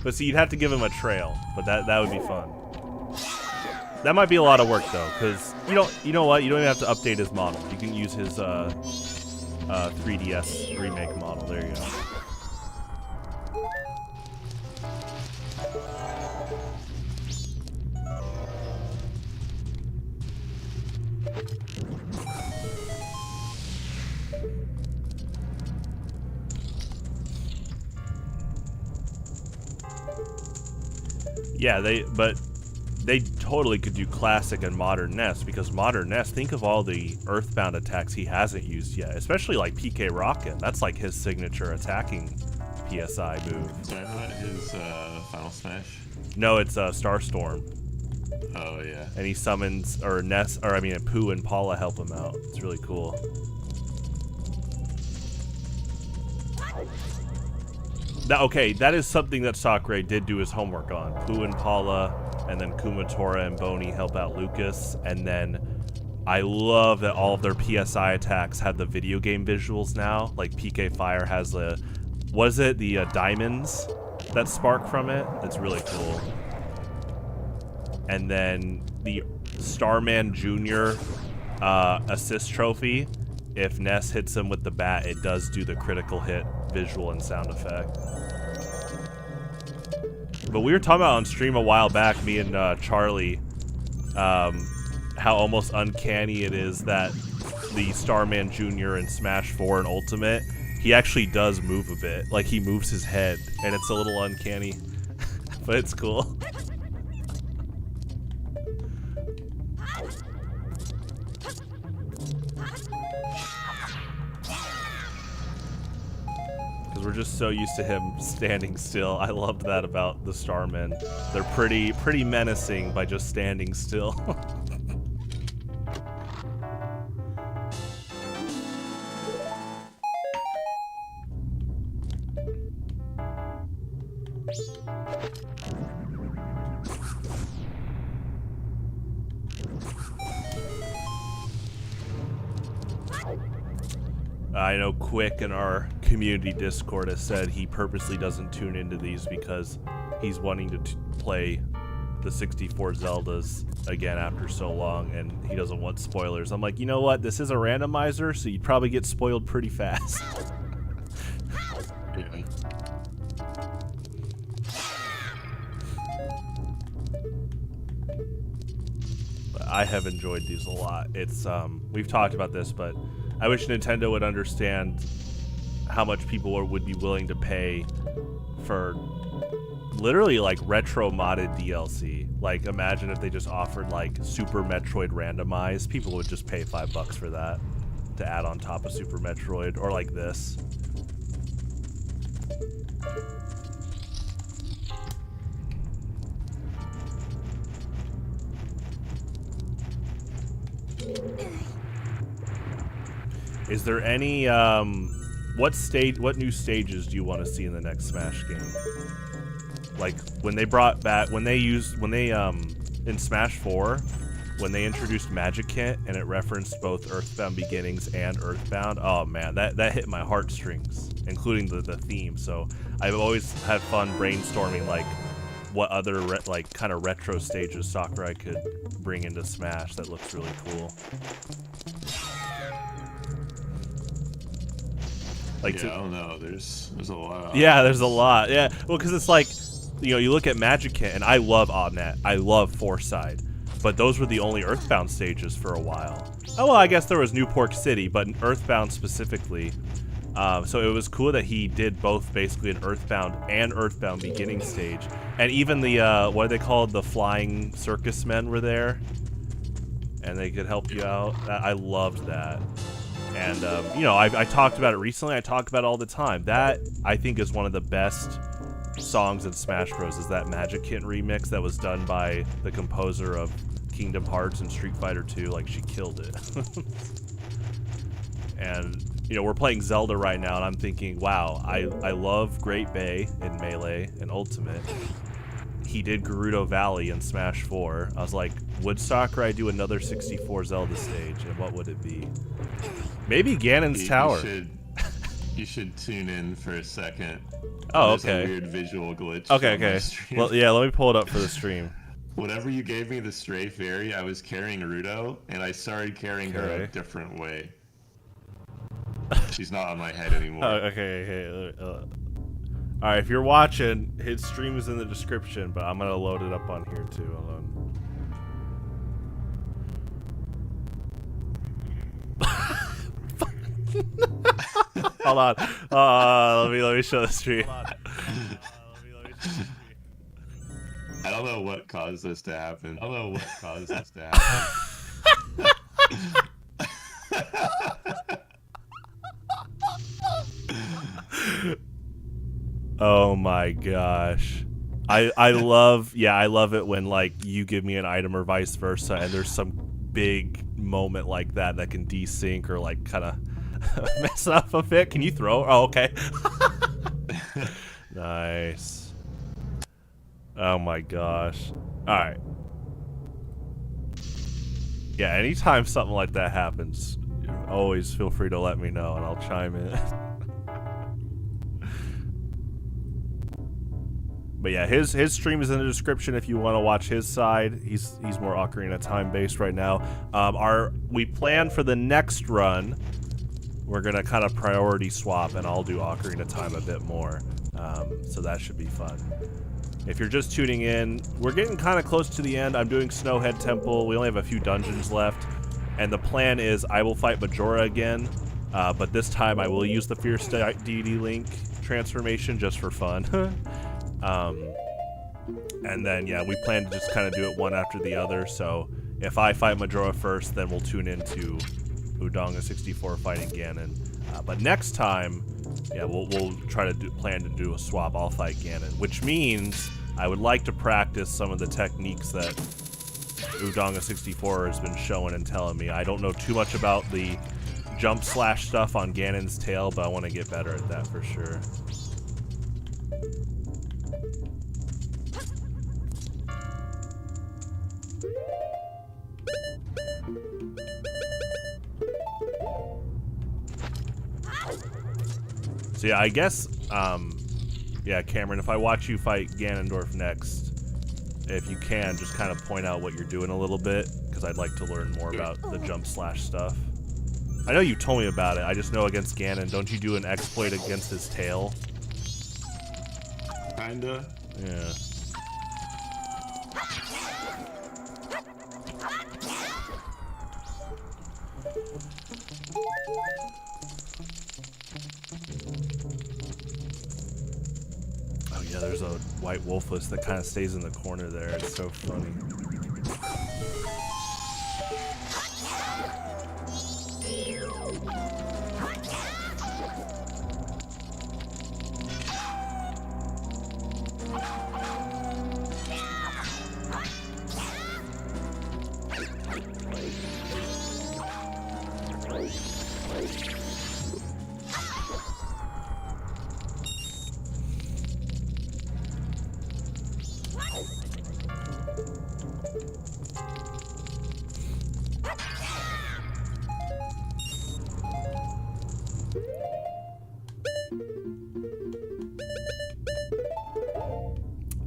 Speaker 1: But see, you'd have to give him a trail, but that would be fun. That might be a lot of work though, because you know what? You don't even have to update his model. You can use his 3DS remake model. There you go. Yeah, they totally could do classic and modern Ness, because modern Ness, think of all the earthbound attacks he hasn't used yet, especially like PK Rocket. That's like his signature attacking PSI move.
Speaker 2: Is that not his Final Smash?
Speaker 1: No, it's Starstorm.
Speaker 2: Oh yeah.
Speaker 1: And he summons, or Ness, or I mean Pooh and Paula help him out. It's really cool. Okay, that is something that Sakurai did do his homework on. Pooh and Paula, and then Kumatora and Boney help out Lucas, and then I love that all of their PSI attacks have the video game visuals now. Like PK Fire has the, what is it, the diamonds that spark from it? That's really cool. And then the Starman Jr. Assist trophy, if Ness hits him with the bat, it does do the critical hit visual and sound effect. But we were talking about on stream a while back, me and Charlie, how almost uncanny it is that the Starman Jr. in Smash 4 and Ultimate, he actually does move a bit. Like, he moves his head, and it's a little uncanny, but it's cool. We're just so used to him standing still. I loved that about the Starmen. They're pretty menacing by just standing still. I know Quick in our community Discord has said he purposely doesn't tune into these because he's wanting to play the 64 Zeldas again after so long, and he doesn't want spoilers. I'm like, you know what? This is a randomizer, so you'd probably get spoiled pretty fast.
Speaker 2: Yeah.
Speaker 1: But I have enjoyed these a lot. It's we've talked about this, but I wish Nintendo would understand how much people would be willing to pay for literally like retro modded DLC. Like, imagine if they just offered like Super Metroid randomized. People would just pay $5 for that to add on top of Super Metroid, or like this. Is there any what new stages do you want to see in the next Smash game? Like when they brought back in Smash 4, when they introduced Magic Kit and it referenced both Earthbound Beginnings and Earthbound. Oh man, that hit my heartstrings, including the theme. So I've always had fun brainstorming like what other kind of retro stages Sakurai could bring into Smash that looks really cool. Like
Speaker 2: I don't know. There's a lot.
Speaker 1: Yeah, there's a lot. Yeah, well, because it's like, you look at Magic Kit, and I love Omnet. I love Fourside, but those were the only Earthbound stages for a while. Oh well, I guess there was New Pork City, but in Earthbound specifically. So it was cool that he did both, basically an Earthbound and Earthbound Beginning stage, and even the what are they called? The flying circus men were there, and they could help you out. I loved that. And, I talked about it recently. I talk about it all the time. That, I think, is one of the best songs in Smash Bros. Is that Magic Kit remix that was done by the composer of Kingdom Hearts and Street Fighter 2. Like, she killed it. And, we're playing Zelda right now, and I'm thinking, wow, I love Great Bay in Melee and Ultimate. He did Gerudo Valley in Smash 4. I was like, would Sakurai do another 64 Zelda stage, and what would it be? Maybe Ganon's Tower.
Speaker 2: You should tune in for a second.
Speaker 1: Oh,
Speaker 2: There's
Speaker 1: okay.
Speaker 2: a weird visual glitch.
Speaker 1: Okay. Well, yeah, let me pull it up for the stream.
Speaker 2: Whenever you gave me the Stray Fairy, I was carrying Ruto, and I started carrying her a different way. She's not on my head anymore.
Speaker 1: Oh, okay. All right, if you're watching, his stream is in the description, but I'm gonna load it up on here too. Hold on. Hold on. Let me show the stream.
Speaker 2: I don't know what caused this to happen.
Speaker 1: Oh my gosh. I love it when like you give me an item or vice versa, and there's some big moment like that can desync or like kind of mess up a bit. Can you throw? Oh, okay. Nice. Oh my gosh. All right. Yeah, anytime something like that happens, always feel free to let me know and I'll chime in. But yeah, his stream is in the description if you want to watch his side. He's more Ocarina of Time based right now. We plan for the next run, we're gonna kind of priority swap, and I'll do Ocarina of Time a bit more. So that should be fun. If you're just tuning in, we're getting kind of close to the end. I'm doing Snowhead Temple. We only have a few dungeons left, and the plan is I will fight Majora again, but this time I will use the Fierce Deity Link transformation just for fun. And then, yeah, we plan to just kind of do it one after the other. So if I fight Majora first, then we'll tune into udonge64 fighting Ganon. But next time, yeah, we'll try to plan to do a swap. I'll fight Ganon, which means I would like to practice some of the techniques that udonge64 has been showing and telling me. I don't know too much about the jump slash stuff on Ganon's tail, but I want to get better at that for sure. So yeah, I guess, yeah, Cameron, if I watch you fight Ganondorf next, if you can, just kind of point out what you're doing a little bit, because I'd like to learn more about the jump slash stuff. I know you told me about it, I just know against Ganon, don't you do an exploit against his tail?
Speaker 2: Kinda.
Speaker 1: Yeah. Oh yeah, there's a white wolfless that kind of stays in the corner there. It's so funny.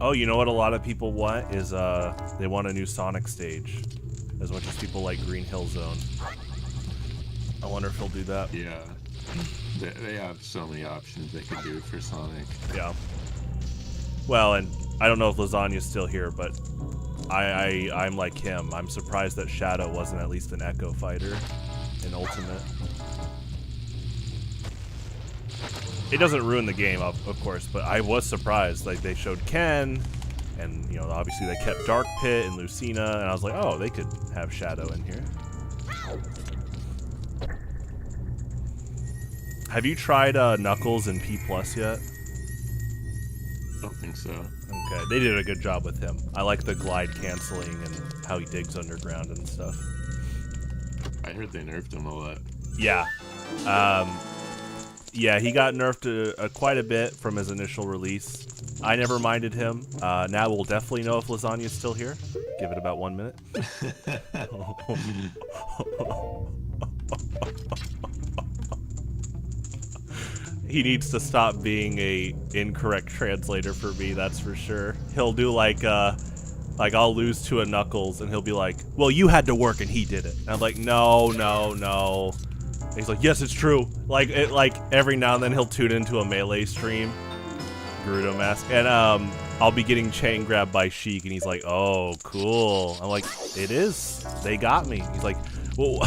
Speaker 1: Oh, you know what a lot of people want is they want a new Sonic stage, as much as people like Green Hill Zone. I wonder if he'll do that.
Speaker 2: Yeah, they have so many options they could do for Sonic.
Speaker 1: Yeah. Well, and I don't know if Lasagna's still here, but I'm like him. I'm surprised that Shadow wasn't at least an Echo Fighter in Ultimate. It doesn't ruin the game, of course, but I was surprised. Like, they showed Ken, and, you know, obviously they kept Dark Pit and Lucina, and I was like, oh, they could have Shadow in here. Have you tried Knuckles in P+ yet?
Speaker 2: I don't think so.
Speaker 1: Okay, they did a good job with him. I like the glide canceling and how he digs underground and stuff.
Speaker 2: I heard they nerfed him a lot.
Speaker 1: Yeah. Yeah, he got nerfed quite a bit from his initial release. I never minded him. Now we'll definitely know if Lasagna's still here. Give it about 1 minute. He needs to stop being a incorrect translator for me, that's for sure. He'll do like I'll lose to a Knuckles and he'll be like, well, you had to work and he did it. And I'm like, no. And he's like, yes, it's true. Like every now and then he'll tune into a Melee stream, Gerudo Mask, and I'll be getting chain grabbed by Sheik and he's like, oh, cool. I'm like, it is. They got me. He's like, well,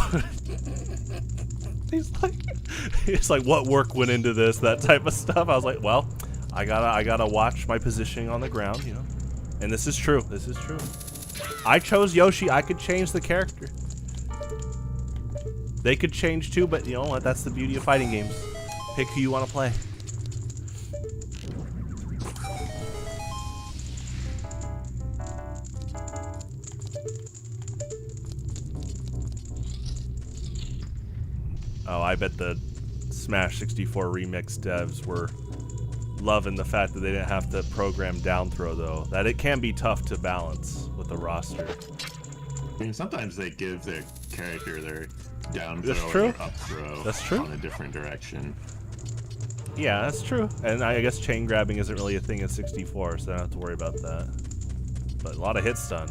Speaker 1: He's like, what work went into this, that type of stuff. I was like, well, I gotta watch my positioning on the ground, you know. And this is true. This is true. I chose Yoshi. I could change the character. They could change too, but you know what? That's the beauty of fighting games. Pick who you want to play. Oh, I bet the Smash 64 remix devs were loving the fact that they didn't have to program down throw, though. That it can be tough to balance with the roster.
Speaker 2: I mean, sometimes they give their character their down
Speaker 1: That's
Speaker 2: throw
Speaker 1: true.
Speaker 2: and their up throw
Speaker 1: That's true.
Speaker 2: on a different direction.
Speaker 1: Yeah, that's true. And I guess chain grabbing isn't really a thing in 64, so I don't have to worry about that. But a lot of hit stun.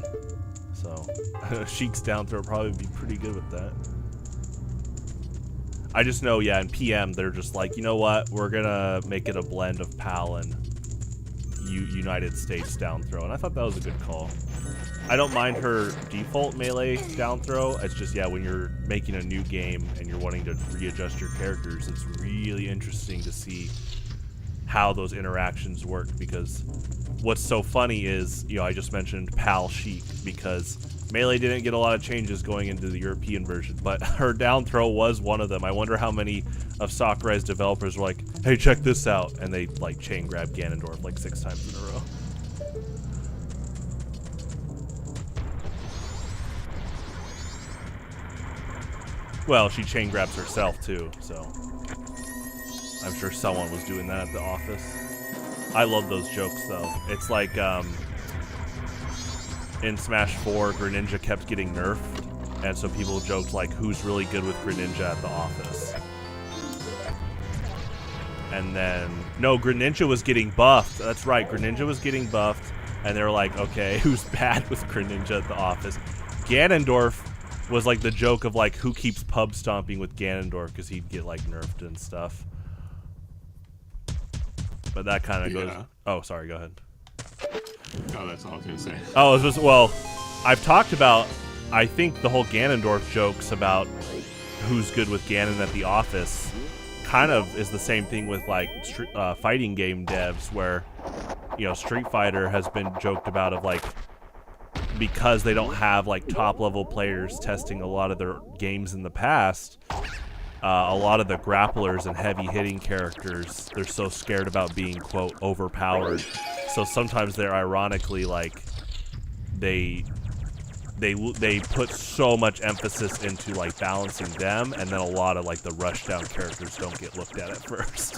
Speaker 1: So Sheik's down throw would probably be pretty good with that. I just know, yeah, in PM, they're just like, you know what? We're going to make it a blend of PAL and United States down throw. And I thought that was a good call. I don't mind her default Melee down throw. It's just, yeah, when you're making a new game and you're wanting to readjust your characters, it's really interesting to see how those interactions work. Because what's so funny is, you know, I just mentioned PAL Sheik because Melee didn't get a lot of changes going into the European version, but her down throw was one of them. I wonder how many of Sakurai's developers were like, hey, check this out, and they like chain grab Ganondorf like 6 times in a row. Well, she chain grabs herself too, so I'm sure someone was doing that at the office. I love those jokes though. It's like in Smash 4, Greninja kept getting nerfed, and so people joked like, who's really good with Greninja at the office? And then, no, Greninja was getting buffed. That's right, Greninja was getting buffed, and they were like, okay, who's bad with Greninja at the office? Ganondorf was like the joke of like, who keeps pub stomping with Ganondorf, because he'd get like nerfed and stuff. But that kind of goes... Oh, sorry, go ahead.
Speaker 2: Oh, that's all I was going to say.
Speaker 1: Oh, it was just, well, I've talked about, I think the whole Ganondorf jokes about who's good with Ganon at the office kind of is the same thing with like fighting game devs where, you know, Street Fighter has been joked about of like, because they don't have like top level players testing a lot of their games in the past, a lot of the grapplers and heavy hitting characters, they're so scared about being, quote, overpowered. So sometimes they're ironically like, they put so much emphasis into like balancing them, and then a lot of like the rushdown characters don't get looked at first.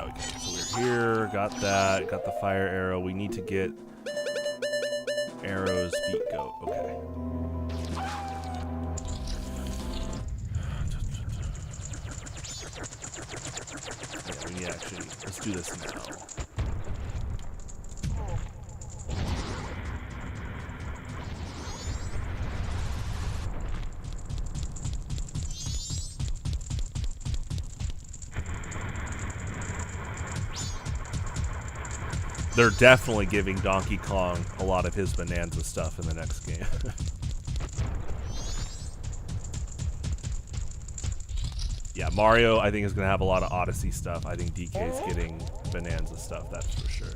Speaker 1: Okay, so we're here, got that, got the fire arrow. We need to get arrows, beat goat. Okay. Yeah, actually, let's do this now. They're definitely giving Donkey Kong a lot of his Bonanza stuff in the next game. Yeah, Mario, I think, is going to have a lot of Odyssey stuff. I think DK's getting Bonanza stuff, that's for sure.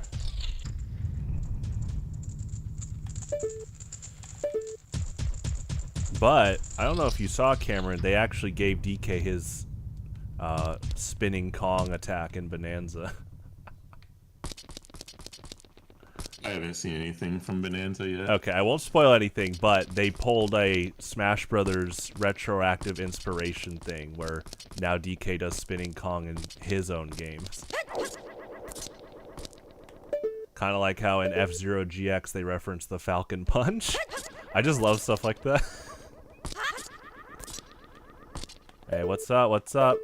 Speaker 1: But, I don't know if you saw, Cameron, they actually gave DK his spinning Kong attack in Bonanza.
Speaker 2: I haven't seen anything from Bonanza yet.
Speaker 1: Okay, I won't spoil anything, but they pulled a Smash Brothers retroactive inspiration thing where now DK does spinning Kong in his own games. Kind of like how in F-Zero GX they reference the Falcon Punch. I just love stuff like that. Hey, what's up? What's up?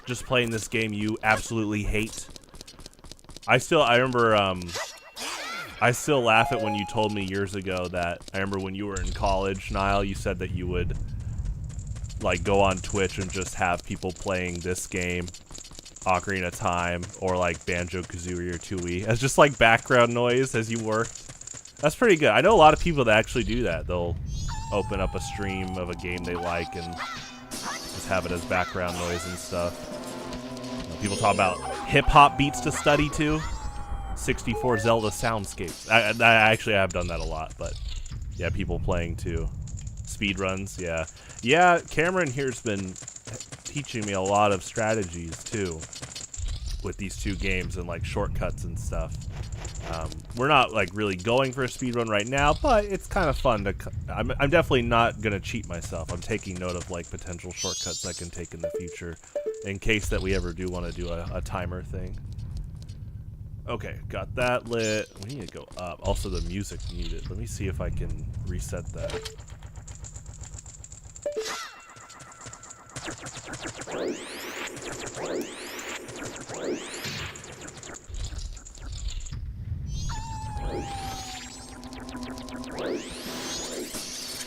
Speaker 1: Just playing this game you absolutely hate. I remember, I still laugh at when you told me years ago that, I remember when you were in college, Niall, you said that you would, like, go on Twitch and just have people playing this game, Ocarina of Time, or, like, Banjo-Kazooie or Tooie, as just, like, background noise as you worked. That's pretty good. I know a lot of people that actually do that. They'll open up a stream of a game they like and just have it as background noise and stuff. You know, people talk about hip-hop beats to study to. 64 Zelda soundscapes. I actually have done that a lot, but yeah, people playing too. Speedruns, yeah. Yeah, Cameron here's been teaching me a lot of strategies too with these two games and like shortcuts and stuff. We're not like really going for a speedrun right now, but it's kind of fun to... I'm definitely not going to cheat myself. I'm taking note of like potential shortcuts I can take in the future in case that we ever do want to do a timer thing. Okay, got that lit. We need to go up. Also, the music muted. Let me see if I can reset that.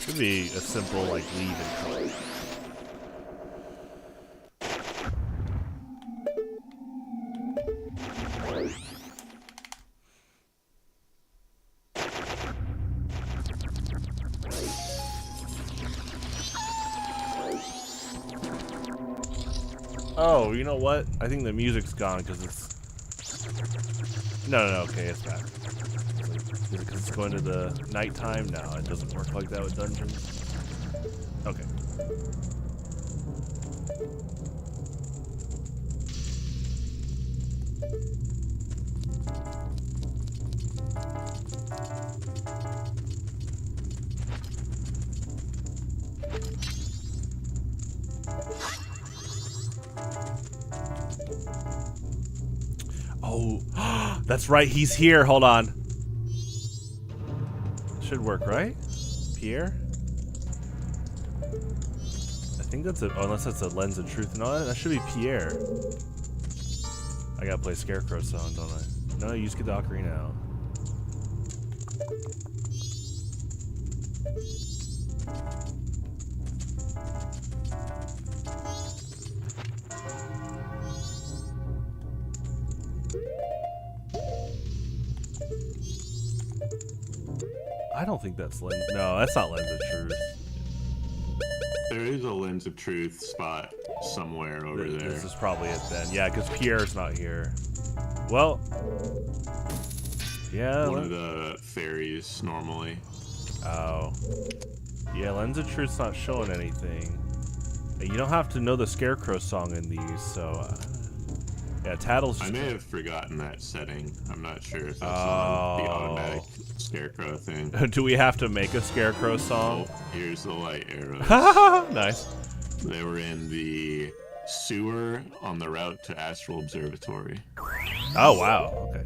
Speaker 1: Should be a simple, like, leave and come. Oh, you know what? I think the music's gone because it's... No, okay, it's back. Is it because it's going to the nighttime? No, it doesn't work like that with dungeons. Okay. Oh, that's right, he's here. Hold on. Should work, right? Pierre? I think that's a... Oh, unless that's a Lens of Truth. No, that should be Pierre. I gotta play Scarecrow song, don't I? No, you just get the ocarina out. I don't think that's Lens... No, that's not Lens of Truth.
Speaker 2: There is a Lens of Truth spot somewhere over there.
Speaker 1: This is probably it then. Yeah, because Pierre's not here. Well... Yeah...
Speaker 2: One of the fairies, normally.
Speaker 1: Oh. Yeah, Lens of Truth's not showing anything. You don't have to know the Scarecrow song in these, so... yeah, Tattle's...
Speaker 2: I may have forgotten that setting. I'm not sure if that's on the automatic Scarecrow thing.
Speaker 1: Do we have to make a Scarecrow song?
Speaker 2: Oh, here's the light arrows.
Speaker 1: Nice.
Speaker 2: They were in the sewer on the route to Astral Observatory.
Speaker 1: Oh, wow. Okay.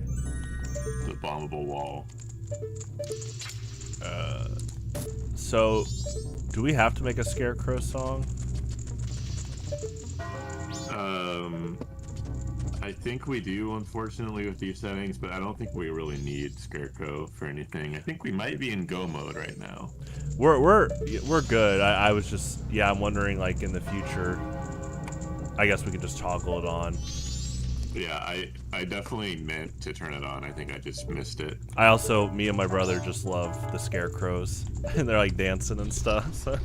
Speaker 2: The bombable wall.
Speaker 1: So, do we have to make a Scarecrow song?
Speaker 2: I think we do, unfortunately, with these settings, but I don't think we really need Scarecrow for anything. I think we might be in go mode right now.
Speaker 1: We're good. I was just, yeah, I'm wondering, like, in the future, I guess we could just toggle it on.
Speaker 2: Yeah, I definitely meant to turn it on. I think I just missed it.
Speaker 1: I also, me and my brother just love the Scarecrows, and they're like dancing and stuff. So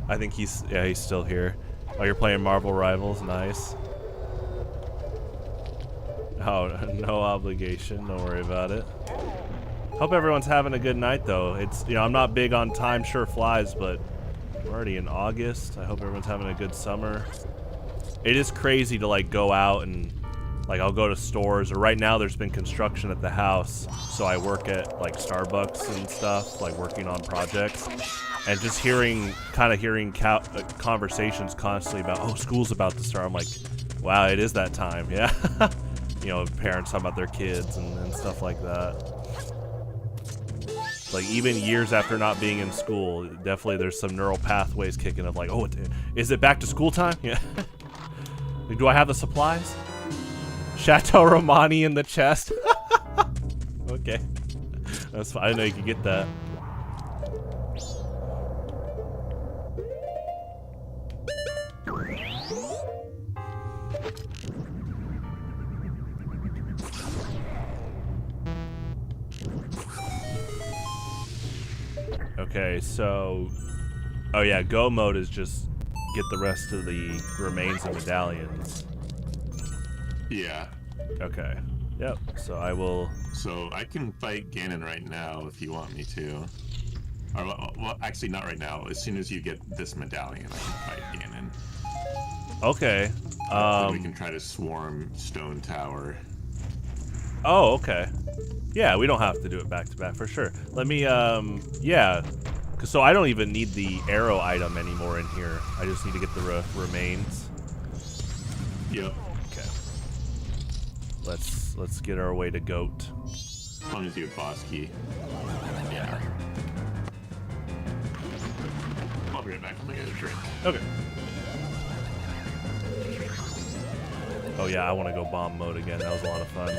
Speaker 1: I think he's still here. Oh, you're playing Marvel Rivals, nice. Oh, no obligation. Don't worry about it. Hope everyone's having a good night, though. It's, you know, I'm not big on time sure flies, but we're already in August. I hope everyone's having a good summer. It is crazy to like go out and like I'll go to stores, or right now there's been construction at the house, so I work at like Starbucks and stuff, like working on projects, and just hearing conversations constantly about, oh, school's about to start. I'm like, wow, it is that time, yeah. You know, parents talking about their kids and stuff like that. Like, even years after not being in school, definitely there's some neural pathways kicking of like, oh, is it back to school time? Yeah. Like, do I have the supplies? Chateau Romani in the chest. Okay. That's fine. I didn't know you could get that. Okay, so, oh yeah, go mode is just get the rest of the remains and medallions.
Speaker 2: Yeah.
Speaker 1: Okay. Yep. So I will.
Speaker 2: So I can fight Ganon right now if you want me to. Or, well, actually not right now. As soon as you get this medallion, I can fight Ganon.
Speaker 1: Okay.
Speaker 2: Then we can try to swarm Stone Tower.
Speaker 1: Oh, okay. Yeah, we don't have to do it back to back for sure. Let me, yeah. So I don't even need the arrow item anymore in here. I just need to get the remains.
Speaker 2: Yep.
Speaker 1: Okay. Let's get our way to Goat.
Speaker 2: As long as you have boss key. Yeah. I'll be right back. I'm gonna get a drink.
Speaker 1: Okay. Oh yeah, I want to go bomb mode again. That was a lot of fun.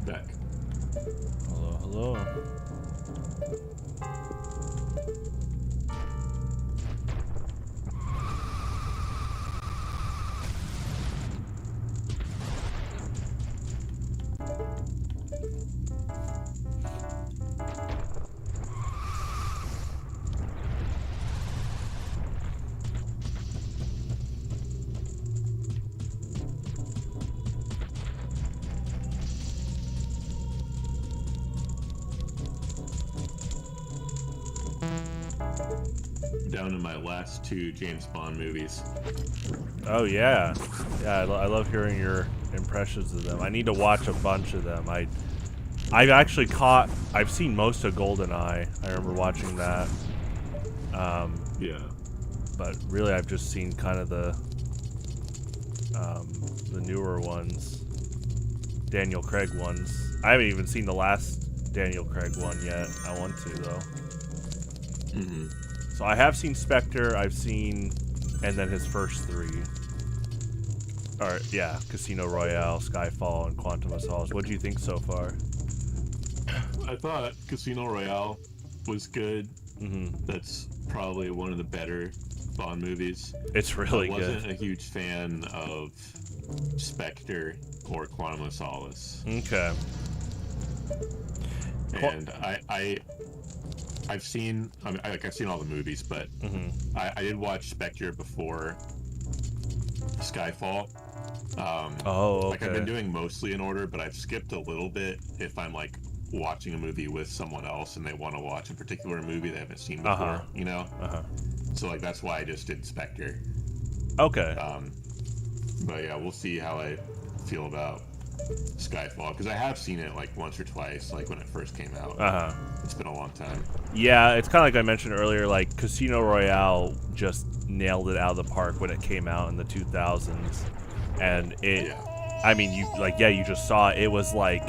Speaker 2: Back.
Speaker 1: Hello, hello.
Speaker 2: Down to my last two James Bond movies.
Speaker 1: Oh yeah, yeah. I love hearing your impressions of them. I need to watch a bunch of them. I've seen most of GoldenEye. I remember watching that.
Speaker 2: Yeah.
Speaker 1: But really, I've just seen kind of the newer ones, Daniel Craig ones. I haven't even seen the last Daniel Craig one yet. I want to though.
Speaker 2: Mm-hmm.
Speaker 1: So I have seen Spectre. I've seen, and then his first three. Or yeah, Casino Royale, Skyfall, and Quantum of Solace. What do you think so far?
Speaker 2: I thought Casino Royale was good.
Speaker 1: Mm-hmm.
Speaker 2: That's probably one of the better Bond movies.
Speaker 1: It's really good.
Speaker 2: I wasn't a huge fan of Spectre or Quantum of Solace.
Speaker 1: Okay.
Speaker 2: And I've seen I've seen all the movies, but
Speaker 1: Mm-hmm.
Speaker 2: I did watch Spectre before Skyfall.
Speaker 1: Oh, okay.
Speaker 2: Like I've been doing mostly in order, but I've skipped a little bit if I'm like watching a movie with someone else and they want to watch a particular movie they haven't seen before, you know? So like that's why I just did Spectre.
Speaker 1: Okay.
Speaker 2: But yeah, we'll see how I feel about Skyfall, because I have seen it like once or twice, like when it first came out. It's been a long time.
Speaker 1: Yeah, it's kind of like I mentioned earlier, like Casino Royale just nailed it out of the park when it came out in the 2000s. And I mean, you just saw it. It was like,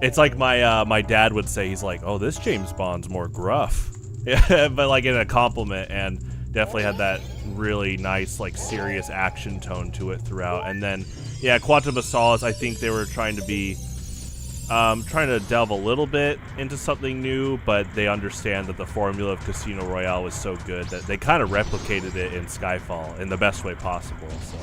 Speaker 1: it's like my dad would say, he's like, oh, this James Bond's more gruff. Yeah, but like in a compliment, and definitely had that really nice, like serious action tone to it throughout. And then, yeah, Quantum of Solace, I think they were trying to delve a little bit into something new, but they understand that the formula of Casino Royale was so good that they kind of replicated it in Skyfall in the best way possible. So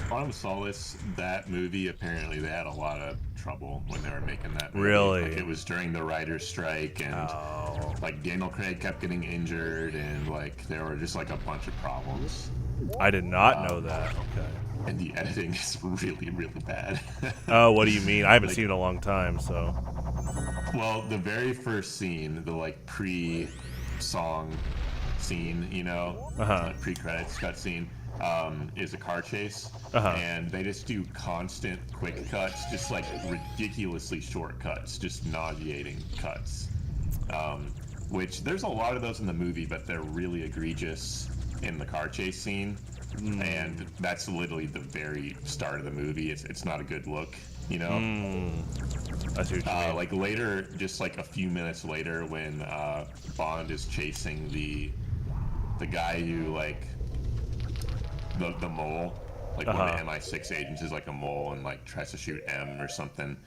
Speaker 2: Quantum of Solace, that movie, apparently they had a lot of trouble when they were making that movie.
Speaker 1: Really?
Speaker 2: Like, it was during the writer's strike, and like Daniel Craig kept getting injured, and like there were just like a bunch of problems.
Speaker 1: I did not know that. Okay.
Speaker 2: And the editing is really, really bad.
Speaker 1: Oh, what do you mean? I haven't seen it in a long time, so.
Speaker 2: Well, the very first scene, the like pre-song scene, you know, pre-credits cutscene, is a car chase, and they just do constant quick cuts, just like ridiculously short cuts, just nauseating cuts. Which there's a lot of those in the movie, but they're really egregious in the car chase scene. And that's literally the very start of the movie. It's not a good look, you know.
Speaker 1: I see what you mean.
Speaker 2: Like later, just like a few minutes later, when Bond is chasing the guy who like the mole, like one of the MI6 agents is like a mole and like tries to shoot M or something.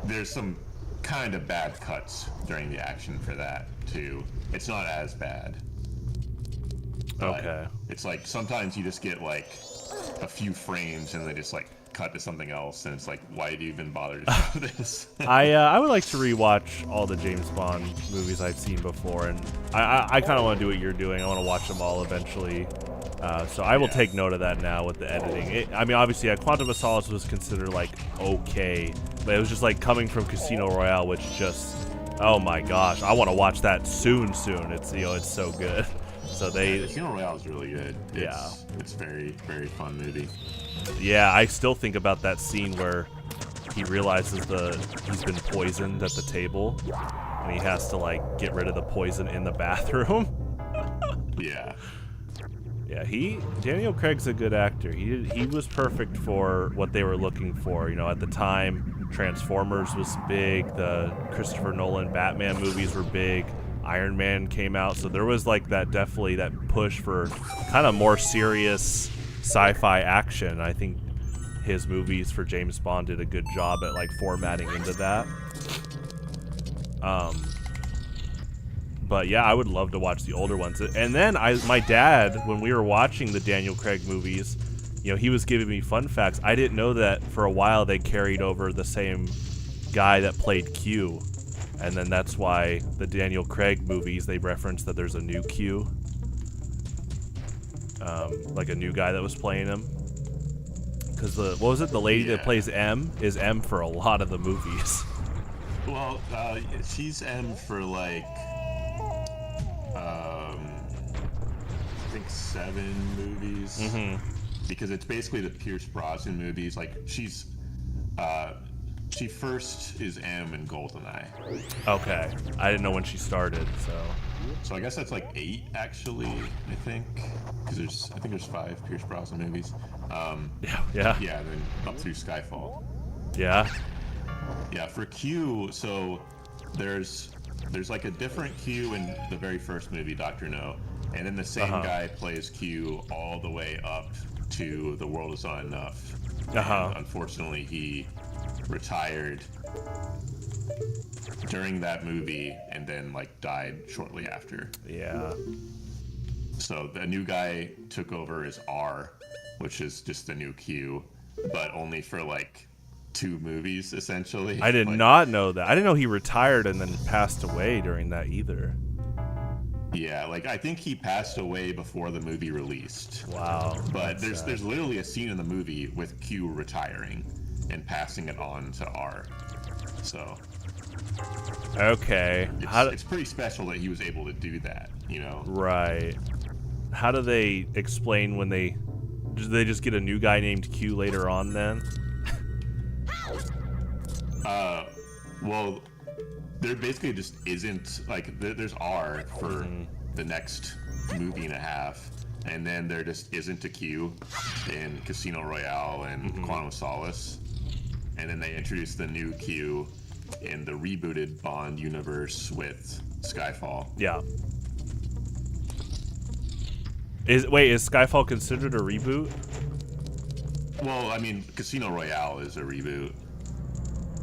Speaker 2: There's some kind of bad cuts during the action for that too. It's not as bad.
Speaker 1: Okay.
Speaker 2: It's like sometimes you just get like a few frames and they just like cut to something else, and it's like, why do you even bother to show this?
Speaker 1: I would like to rewatch all the James Bond movies I've seen before, and I kind of want to do what you're doing. I want to watch them all eventually. So I will take note of that now with the editing. I mean, obviously, Quantum of Solace was considered like okay, but it was just like coming from Casino Royale, which just, oh my gosh, I want to watch that soon. It's it's so good. So
Speaker 2: Casino Royale is really good. It's very, very fun movie.
Speaker 1: Yeah, I still think about that scene where he realizes he's been poisoned at the table, and he has to like get rid of the poison in the bathroom.
Speaker 2: Yeah.
Speaker 1: Yeah, Daniel Craig's a good actor. He was perfect for what they were looking for. You know, at the time, Transformers was big. The Christopher Nolan Batman movies were big. Iron Man came out, so there was like that push for kind of more serious sci-fi action. I think his movies for James Bond did a good job at like formatting into that. But yeah, I would love to watch the older ones. And then my dad, when we were watching the Daniel Craig movies, you know, he was giving me fun facts. I didn't know that for a while they carried over the same guy that played Q. And then that's why the Daniel Craig movies, they reference that there's a new Q. Like a new guy that was playing him. Because the lady that plays M is M for a lot of the movies.
Speaker 2: Well, she's M for like, I think like 7 movies. Because it's basically the Pierce Brosnan movies. Like she first is M in GoldenEye.
Speaker 1: Okay, I didn't know when she started,
Speaker 2: So I guess that's like 8 actually. I think because I think there's 5 Pierce Brosnan movies.
Speaker 1: Yeah.
Speaker 2: Yeah, and then up through Skyfall.
Speaker 1: Yeah.
Speaker 2: Yeah, for Q, so there's like a different Q in the very first movie, Dr. No, and then the same guy plays Q all the way up to The World Is Not Enough. And unfortunately, he retired during that movie and then like died shortly after.
Speaker 1: Yeah.
Speaker 2: So the new guy took over as R, which is just the new Q, but only for like 2 movies essentially.
Speaker 1: I did not know that. I didn't know he retired and then passed away during that either.
Speaker 2: Yeah, like I think he passed away before the movie released.
Speaker 1: Wow.
Speaker 2: But there's literally a scene in the movie with Q retiring and passing it on to R. So
Speaker 1: okay,
Speaker 2: it's pretty special that he was able to do that, you know?
Speaker 1: Right. How do they explain when do they just get a new guy named Q later on then?
Speaker 2: Well, there basically just isn't, like, there's R for the next movie and a half, and then there just isn't a Q in Casino Royale and Quantum of Solace, and then they introduced the new Q in the rebooted Bond universe with Skyfall.
Speaker 1: Yeah. Is Skyfall considered a reboot?
Speaker 2: Well, I mean, Casino Royale is a reboot.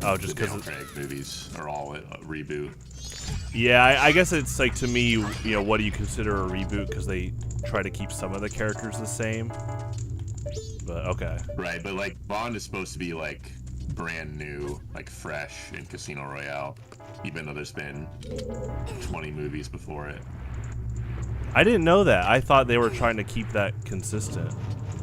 Speaker 1: Oh, just because
Speaker 2: Daniel Craig movies are all a reboot.
Speaker 1: Yeah, I guess it's like, to me, you know, what do you consider a reboot? Because they try to keep some of the characters the same. But okay.
Speaker 2: Right, but like Bond is supposed to be like brand new, like fresh in Casino Royale, even though there's been 20 movies before it.
Speaker 1: I didn't know that. I thought they were trying to keep that consistent.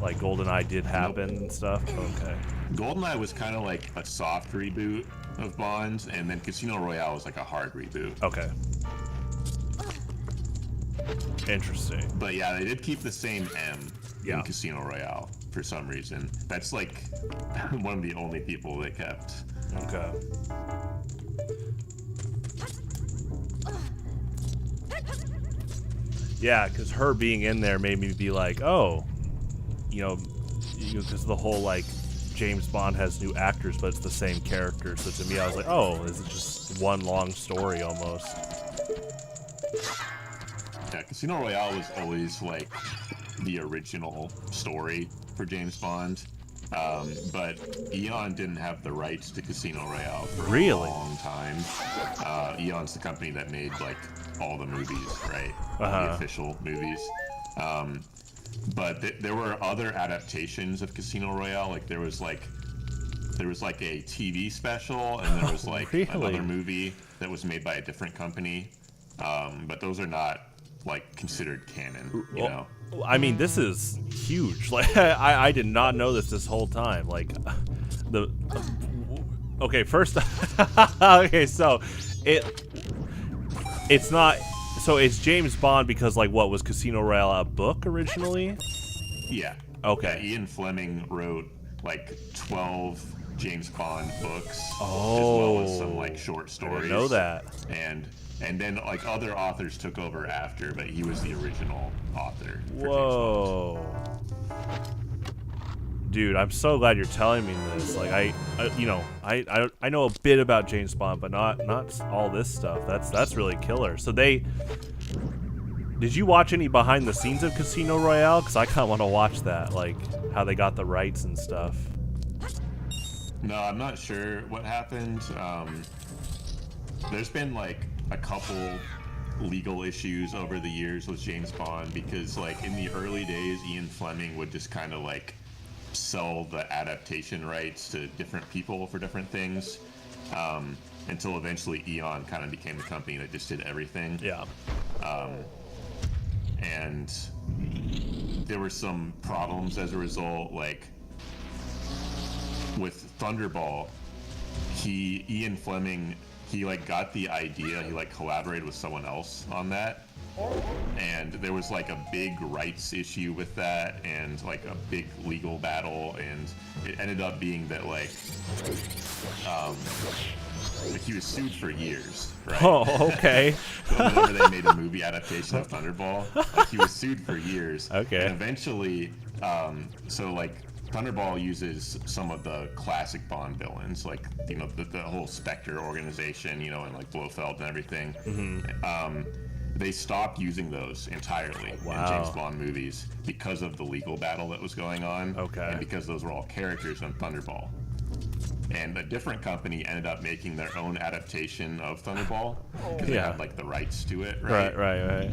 Speaker 1: Like GoldenEye did happen and stuff. Okay.
Speaker 2: GoldenEye was kind of like a soft reboot of Bond, and then Casino Royale was like a hard reboot.
Speaker 1: Okay. Interesting.
Speaker 2: But yeah, they did keep the same M
Speaker 1: Yeah.
Speaker 2: in Casino Royale for some reason. That's like one of the only people they kept.
Speaker 1: Okay. Yeah, because her being in there made me be like, oh, because the whole like James Bond has new actors, but it's the same character. So to me, I was like, oh, is it just one long story almost?
Speaker 2: Yeah, Casino Royale was always like the original story for James Bond. But Eon didn't have the rights to Casino Royale for a long time. Eon's the company that made like all the movies, right? All the official movies. But there were other adaptations of Casino Royale. Like there was like a TV special, and there was like another movie that was made by a different company. But those are not like considered canon, you know.
Speaker 1: I mean, this is huge. Like, I did not know this whole time. Like, okay, first, okay, so it's not. So it's James Bond because like what was Casino Royale a book originally?
Speaker 2: Yeah.
Speaker 1: Okay.
Speaker 2: Yeah, Ian Fleming wrote like 12 James Bond books, as
Speaker 1: Oh.
Speaker 2: well as some like short stories.
Speaker 1: I didn't know that.
Speaker 2: And then like other authors took over after, but he was the original author. For
Speaker 1: Whoa. Dude, I'm so glad you're telling me this. Like I know a bit about James Bond, but not all this stuff. That's really killer. So did you watch any behind the scenes of Casino Royale? Because I kind of want to watch that, like how they got the rights and stuff.
Speaker 2: No, I'm not sure what happened. There's been like a couple legal issues over the years with James Bond because like in the early days, Ian Fleming would just kind of like sell the adaptation rights to different people for different things, until eventually Eon kind of became the company that just did everything.
Speaker 1: Yeah.
Speaker 2: And there were some problems as a result, like with Thunderball, Ian Fleming, he like got the idea, he like collaborated with someone else on that, and there was like a big rights issue with that, and like a big legal battle, and it ended up being that like he was sued for years, right?
Speaker 1: Oh, okay.
Speaker 2: Whenever they made a movie adaptation of Thunderball, like, he was sued for years.
Speaker 1: Okay.
Speaker 2: And eventually, so like Thunderball uses some of the classic Bond villains, like the whole Spectre organization, and like Blofeld and everything. Mm-hmm. They stopped using those entirely in James Bond movies because of the legal battle that was going on.
Speaker 1: Okay.
Speaker 2: And because those were all characters on Thunderball. And a different company ended up making their own adaptation of Thunderball because they had like the rights to it, right?
Speaker 1: Right.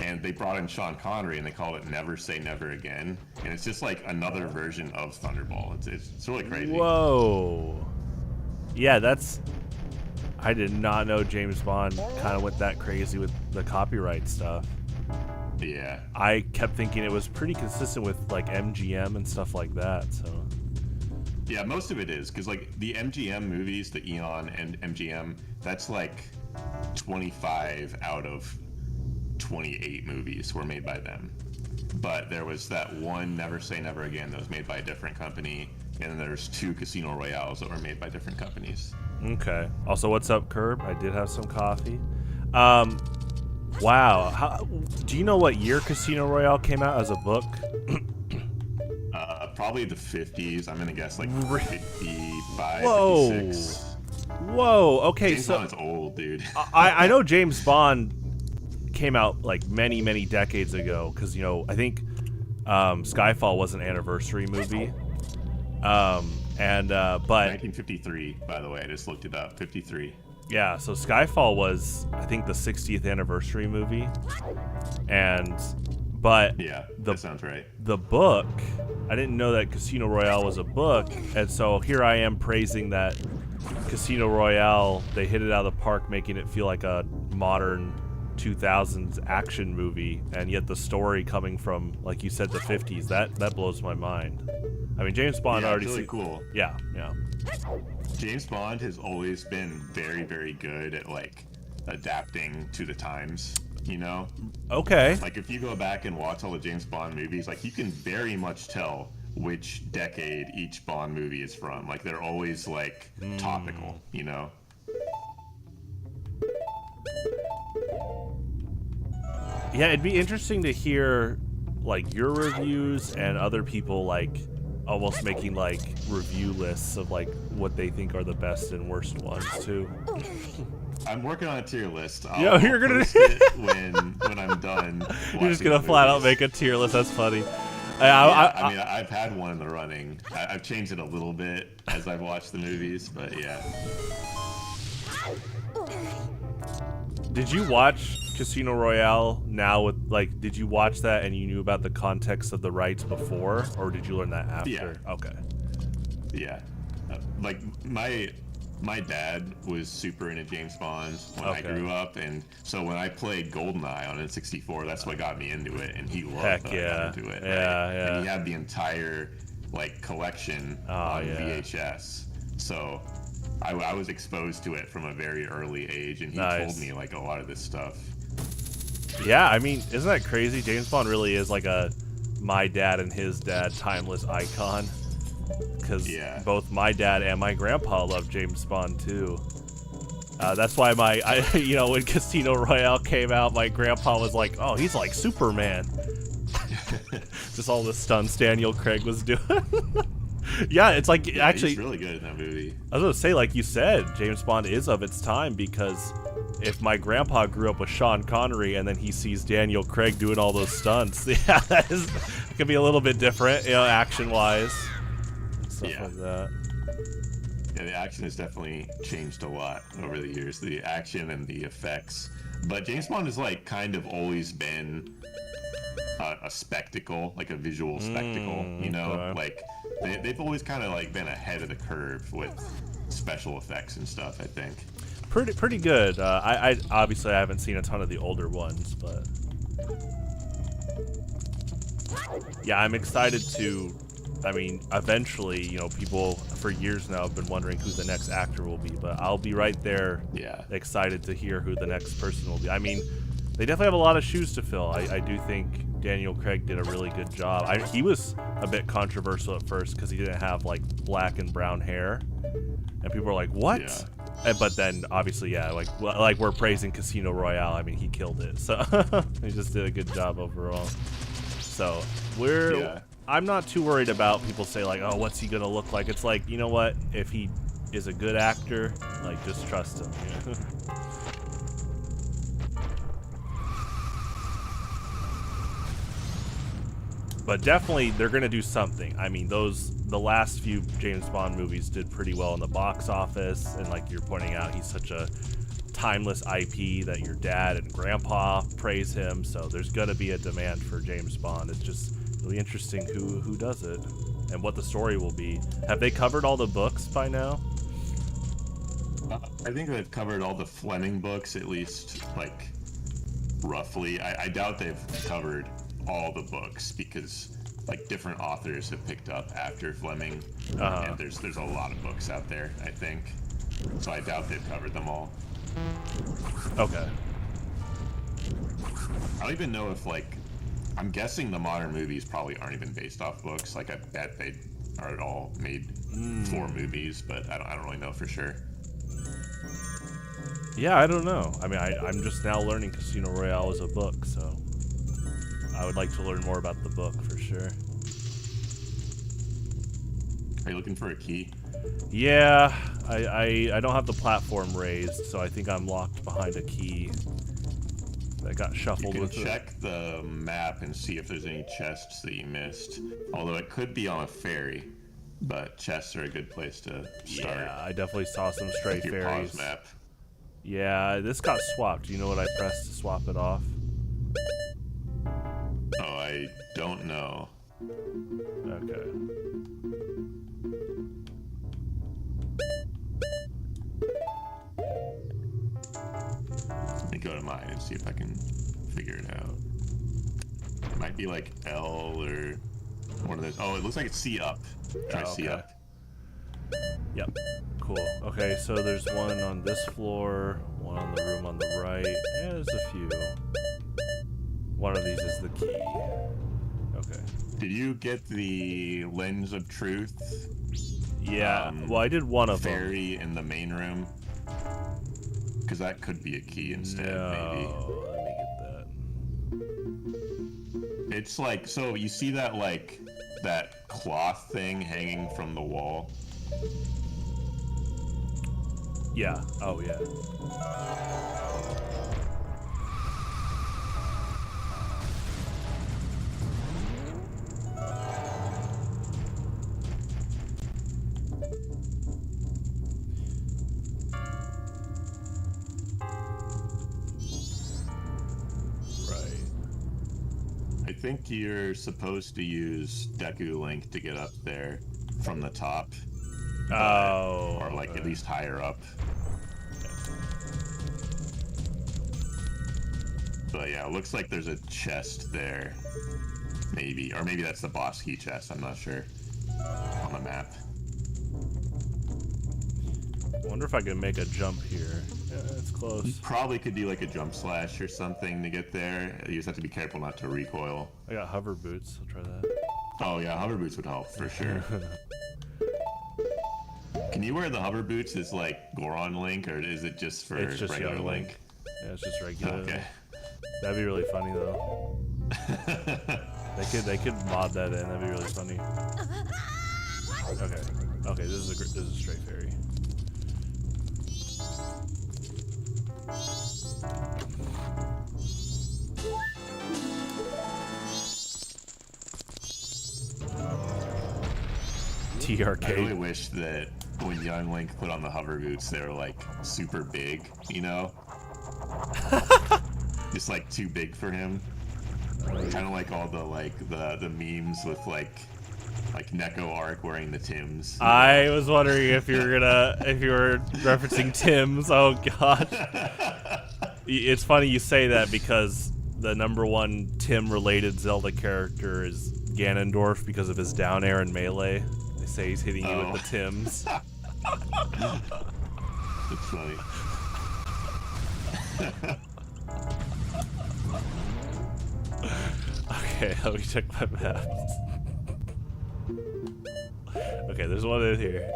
Speaker 2: And they brought in Sean Connery, and they called it Never Say Never Again, and it's just like another version of Thunderball. It's really crazy.
Speaker 1: Whoa. Yeah, I did not know James Bond kind of went that crazy with the copyright stuff.
Speaker 2: Yeah.
Speaker 1: I kept thinking it was pretty consistent with like MGM and stuff like that. So.
Speaker 2: Yeah, most of it is, because like the MGM movies, the Eon and MGM, that's like 25 out of 28 movies were made by them. But there was that one Never Say Never Again that was made by a different company, and then there's 2 Casino Royales that were made by different companies.
Speaker 1: Okay. Also, what's up, Curb? I did have some coffee. Wow. Do you know what year Casino Royale came out as a book?
Speaker 2: Probably the 50s. I'm gonna guess like 55,
Speaker 1: Whoa.
Speaker 2: 56.
Speaker 1: Whoa. Okay,
Speaker 2: James Bond is old, dude.
Speaker 1: I know James Bond came out like many decades ago because I think Skyfall was an anniversary movie. But
Speaker 2: 1953, by the way, I just looked it up. 53.
Speaker 1: Yeah, so Skyfall was I think the 60th anniversary movie, but
Speaker 2: yeah, that sounds right.
Speaker 1: The book, I didn't know that Casino Royale was a book, and so here I am praising that Casino Royale. They hit it out of the park, making it feel like a modern 2000s action movie, and yet the story coming from, like you said, the 50s. That blows my mind. I mean, James Bond already.
Speaker 2: It's really cool.
Speaker 1: Yeah.
Speaker 2: James Bond has always been very, very good at like adapting to the times.
Speaker 1: Okay.
Speaker 2: Like if you go back and watch all the James Bond movies, like you can very much tell which decade each Bond movie is from. Like they're always like topical,
Speaker 1: Yeah, it'd be interesting to hear like your reviews and other people like almost making like review lists of like what they think are the best and worst ones too.
Speaker 2: I'm working on a tier list.
Speaker 1: You're gonna
Speaker 2: post it when I'm done.
Speaker 1: You're just gonna flat out make a tier list. That's funny.
Speaker 2: I mean, I've had one in the running. I've changed it a little bit as I've watched the movies, but yeah.
Speaker 1: Did you watch Casino Royale now with like? Did you watch that and you knew about the context of the rights before, or did you learn that after?
Speaker 2: Yeah.
Speaker 1: Okay.
Speaker 2: Yeah. Like my dad was super into James Bond when I grew up, and so when I played GoldenEye on N64, that's what got me into it, and he loved that I got into it.
Speaker 1: Yeah.
Speaker 2: And he had the entire like collection on VHS, so I was exposed to it from a very early age, and he told me like a lot of this stuff.
Speaker 1: Yeah, I mean, isn't that crazy? James Bond really is like a my dad and his dad timeless icon. Because both my dad and my grandpa loved James Bond too. That's why when Casino Royale came out, my grandpa was like, "Oh, he's like Superman." Just all the stunts Daniel Craig was doing. Yeah, it's like actually
Speaker 2: he's really good in that movie.
Speaker 1: I was gonna say, like you said, James Bond is of its time because if my grandpa grew up with Sean Connery and then he sees Daniel Craig doing all those stunts, it could be a little bit different, action-wise. Stuff like that.
Speaker 2: Yeah, the action has definitely changed a lot over the years. The action and the effects. But James Bond has like kind of always been a spectacle, like a visual spectacle.
Speaker 1: Okay.
Speaker 2: Like they've always kind of like been ahead of the curve with special effects and stuff. I think.
Speaker 1: Pretty good. I obviously I haven't seen a ton of the older ones, but yeah, I'm excited to. I mean, eventually, people for years now have been wondering who the next actor will be, but I'll be right there, excited to hear who the next person will be. I mean, They definitely have a lot of shoes to fill. I do think Daniel Craig did a really good job. He was a bit controversial at first because he didn't have like black and brown hair, and people were like, "What?"
Speaker 2: Yeah.
Speaker 1: But then obviously, yeah, like we're praising Casino Royale. I mean, he killed it. So he just did a good job overall. So I'm not too worried about people say like, "Oh, what's he gonna look like?" It's like, you know what? If he is a good actor, like just trust him. Yeah. But definitely, they're gonna do something. I mean, the last few James Bond movies did pretty well in the box office, and like you're pointing out, he's such a timeless IP that your dad and grandpa praise him. So there's gonna be a demand for James Bond. It's just really interesting who does it and what the story will be. Have they covered all the books by now?
Speaker 2: I think they've covered all the Fleming books, at least like roughly. I doubt they've covered all the books because like different authors have picked up after Fleming, and there's a lot of books out there, I think. So I doubt they've covered them all.
Speaker 1: Okay.
Speaker 2: I don't even know if like, I'm guessing the modern movies probably aren't even based off books. Like I bet they are all made for movies, but I don't really know for sure.
Speaker 1: Yeah, I don't know. I mean, I'm just now learning Casino Royale is a book, so I would like to learn more about the book for sure.
Speaker 2: Are you looking for a key?
Speaker 1: Yeah, I don't have the platform raised, so I think I'm locked behind a key that got shuffled with it.
Speaker 2: You can check the map and see if there's any chests that you missed. Although it could be on a ferry, but chests are a good place to start.
Speaker 1: Yeah, I definitely saw some stray
Speaker 2: Your
Speaker 1: ferries.
Speaker 2: pause map.
Speaker 1: Yeah, this got swapped. Do you know what I pressed to swap it off?
Speaker 2: Oh, I don't know.
Speaker 1: Okay.
Speaker 2: Let me go to mine and see if I can figure it out. It might be like L or one of those. Oh, it looks like it's C up. Try C up.
Speaker 1: Yep. Cool. Okay, so there's one on this floor, one on the room on the right. Yeah, there's a few. One of these is the key. Okay.
Speaker 2: Did you get the Lens of Truth?
Speaker 1: Yeah. Well, I did one of them.
Speaker 2: Fairy in the main room? Because that could be a key instead, maybe.
Speaker 1: Let me get that.
Speaker 2: It's like, so you see that, like, that cloth thing hanging from the wall?
Speaker 1: Yeah. Oh, yeah.
Speaker 2: I think you're supposed to use Deku Link to get up there from the top.
Speaker 1: Oh.
Speaker 2: Or like at least higher up. But yeah, it looks like there's a chest there. Maybe. Or maybe that's the boss key chest, I'm not sure. On the map.
Speaker 1: I wonder if I can make a jump here. Yeah, it's close.
Speaker 2: You probably could do like a jump slash or something to get there. You just have to be careful not to recoil.
Speaker 1: I got hover boots. I'll try that.
Speaker 2: Oh yeah, hover boots would help for sure. Can you wear the hover boots as like Goron Link, or is it just for regular
Speaker 1: young
Speaker 2: Link?
Speaker 1: Yeah, it's just regular.
Speaker 2: Okay.
Speaker 1: That'd be really funny though. They could mod that in. That'd be really funny. Okay. Okay. This is a straight fairy. TRK.
Speaker 2: I really wish that when young Link put on the hover boots, they were like super big, you know? Just like too big for him. Kind of like all the memes with like Neko Arc wearing the Tims.
Speaker 1: I was wondering if you were referencing Tim's. Oh god. It's funny you say that because the #1 Tim related Zelda character is Ganondorf because of his down air in Melee. They say he's hitting you with the Tims.
Speaker 2: It's funny.
Speaker 1: Okay, let me check my maps. Okay, there's one in here.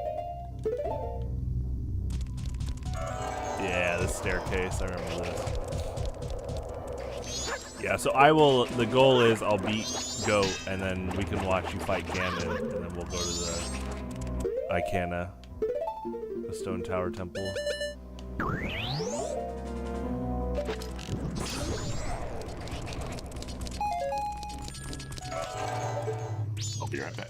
Speaker 1: Yeah, this staircase, I remember this. Yeah, so the goal is I'll beat Goat, and then we can watch you fight Ganon, and then we'll go to the Icana, the Stone Tower Temple.
Speaker 2: I'll be right back.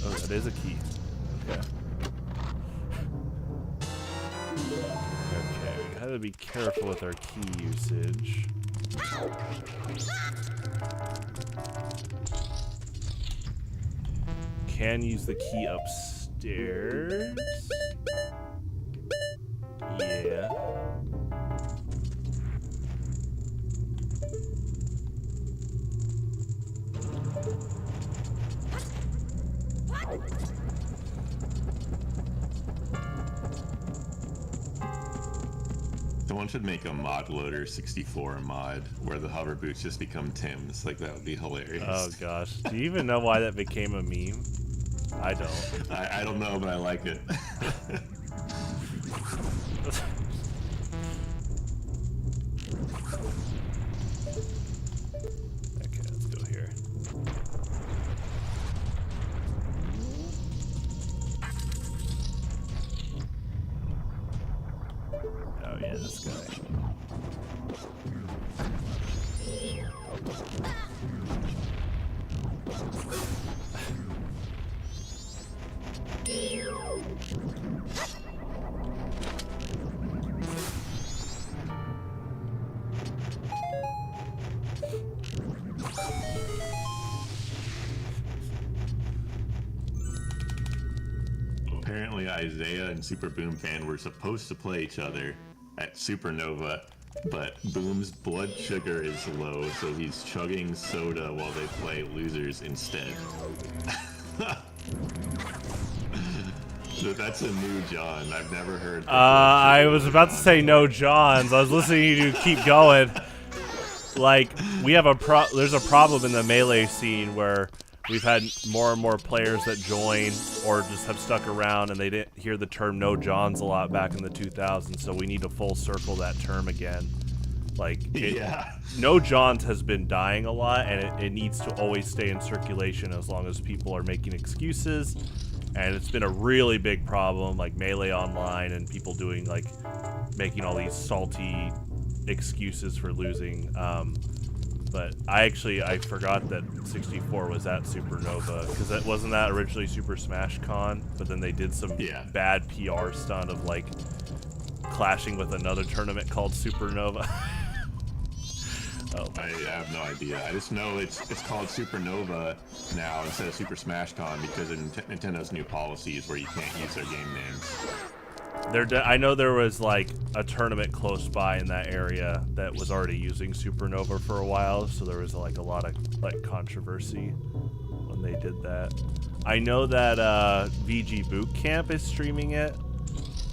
Speaker 1: Oh, that is a key. Okay. Okay, we gotta be careful with our key usage. Can use the key upstairs. Yeah.
Speaker 2: Someone should make a mod loader 64 mod where the hover boots just become Tim's. Like, that would be hilarious.
Speaker 1: Oh gosh. Do you even know why that became a meme? I don't.
Speaker 2: I don't know, but I like it.
Speaker 1: Okay, let's go here. Oh yeah, this guy.
Speaker 2: Apparently Isaiah and Super Boom Fan were supposed to play each other at Supernova, but Boom's blood sugar is low, so he's chugging soda while they play losers instead. So that's a new John. I've never heard.
Speaker 1: I was about to say no Johns. I was listening to you keep going. Like, we have there's a problem in the Melee scene where we've had more and more players that join or just have stuck around and they didn't hear the term no Johns a lot back in the 2000s, so we need to full circle that term again. Like, no Johns has been dying a lot, and it needs to always stay in circulation as long as people are making excuses. And it's been a really big problem, like Melee Online and people doing, like, making all these salty excuses for losing. But I forgot that 64 was at Supernova, because wasn't that originally Super Smash Con, but then they did some bad PR stunt of, like, clashing with another tournament called Supernova. Oh.
Speaker 2: I have no idea. I just know it's called Supernova now instead of Super Smash Con because of Nintendo's new policies where you can't use their game names.
Speaker 1: I know there was like a tournament close by in that area that was already using Supernova for a while, so there was like a lot of like controversy when they did that. I know that VG Boot Camp is streaming it.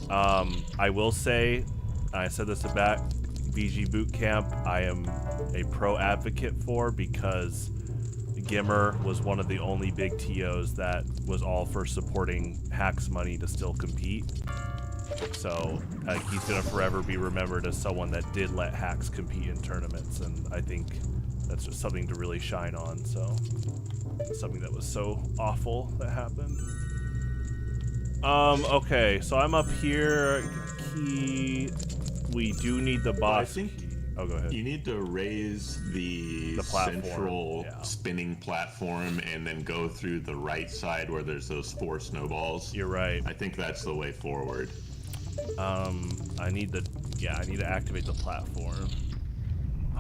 Speaker 1: I will say, I said this about VG Boot Camp, I am a pro advocate for, because Gimmer was one of the only big TOs that was all for supporting Hack's money to still compete. So he's gonna forever be remembered as someone that did let Hacks compete in tournaments, and I think that's just something to really shine on. So something that was so awful that happened. Okay, so I'm up here. Key. We do need the boss key. Oh, go ahead.
Speaker 2: You need to raise the central spinning platform and then go through the right side where there's those 4 snowballs.
Speaker 1: You're right.
Speaker 2: I think that's the way forward.
Speaker 1: I need to activate the platform.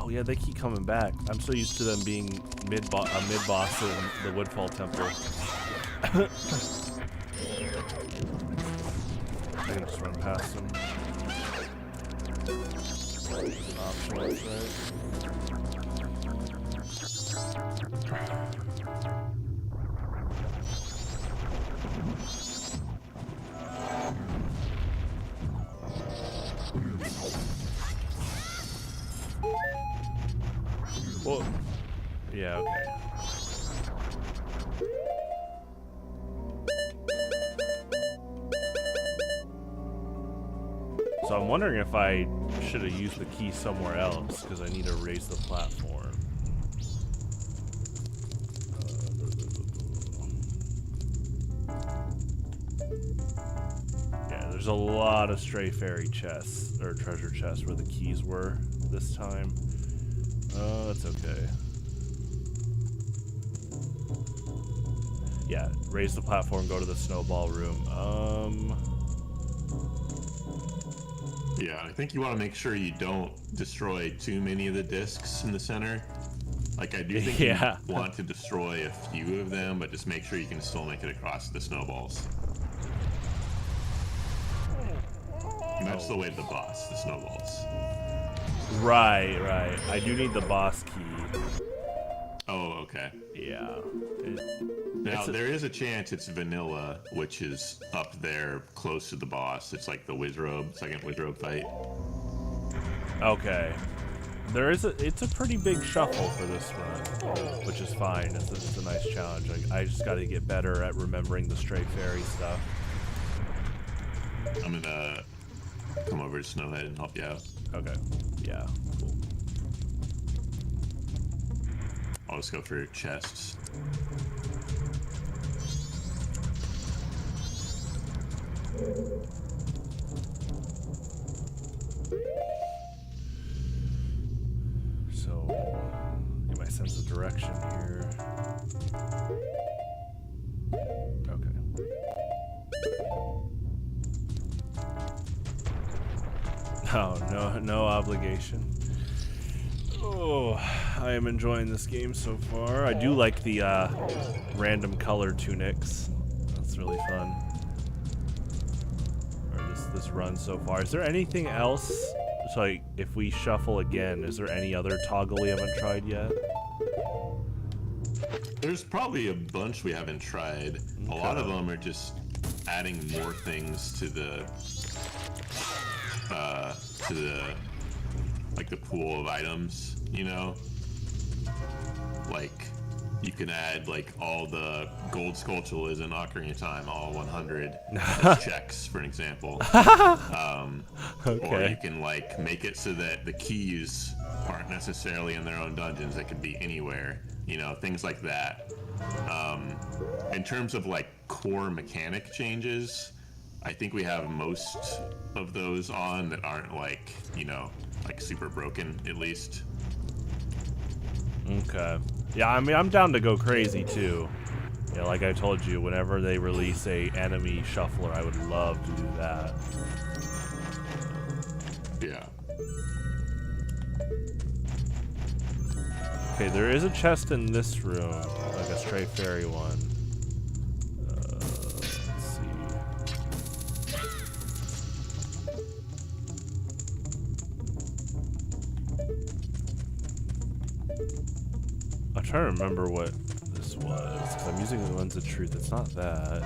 Speaker 1: Oh yeah, they keep coming back. I'm so used to them being a mid-boss in the Woodfall Temple. I can just run past them. Options, right? Well, yeah, okay. So I'm wondering if I should have used the key somewhere else, because I need to raise the platform. Yeah, there's a lot of stray fairy chests, or treasure chests, where the keys were this time. That's okay. Yeah, raise the platform, go to the snowball room.
Speaker 2: Yeah, I think you want to make sure you don't destroy too many of the discs in the center. Like, I do think you want to destroy a few of them, but just make sure you can still make it across the snowballs. And that's the way to the boss, the snowballs.
Speaker 1: Right, right. I do need the boss key.
Speaker 2: Oh, okay.
Speaker 1: Yeah.
Speaker 2: Now, there is a chance it's vanilla, which is up there close to the boss. It's like the Wizrobe, second Wizrobe fight.
Speaker 1: Okay. It's a pretty big shuffle for this run, which is fine. It's a nice challenge. I just got to get better at remembering the stray fairy stuff.
Speaker 2: I'm gonna come over to Snowhead and help you out.
Speaker 1: Okay. Yeah. Cool.
Speaker 2: I'll just go for chests.
Speaker 1: So, get my sense of direction here. Okay. Oh, no obligation. Oh, I am enjoying this game so far. I do like the random color tunics. That's really fun. Or this run so far. Is there anything else? So, like, if we shuffle again, is there any other toggle we haven't tried yet?
Speaker 2: There's probably a bunch we haven't tried. Okay. A lot of them are just adding more things to the like the pool of items, you know? Like, you can add like all the gold skulltulas in Ocarina of Time, all 100 checks, for an example.
Speaker 1: Okay.
Speaker 2: Or you can like make it so that the keys aren't necessarily in their own dungeons. They could be anywhere, you know, things like that. In terms of like core mechanic changes, I think we have most of those on that aren't like, you know, like super broken, at least.
Speaker 1: Okay. Yeah, I mean, I'm down to go crazy too. Yeah, like I told you, whenever they release a enemy shuffler, I would love to do that.
Speaker 2: Yeah.
Speaker 1: Okay, there is a chest in this room, like a stray fairy one. Let's see. I'm trying to remember what this was, because I'm using the lens of truth. It's not that.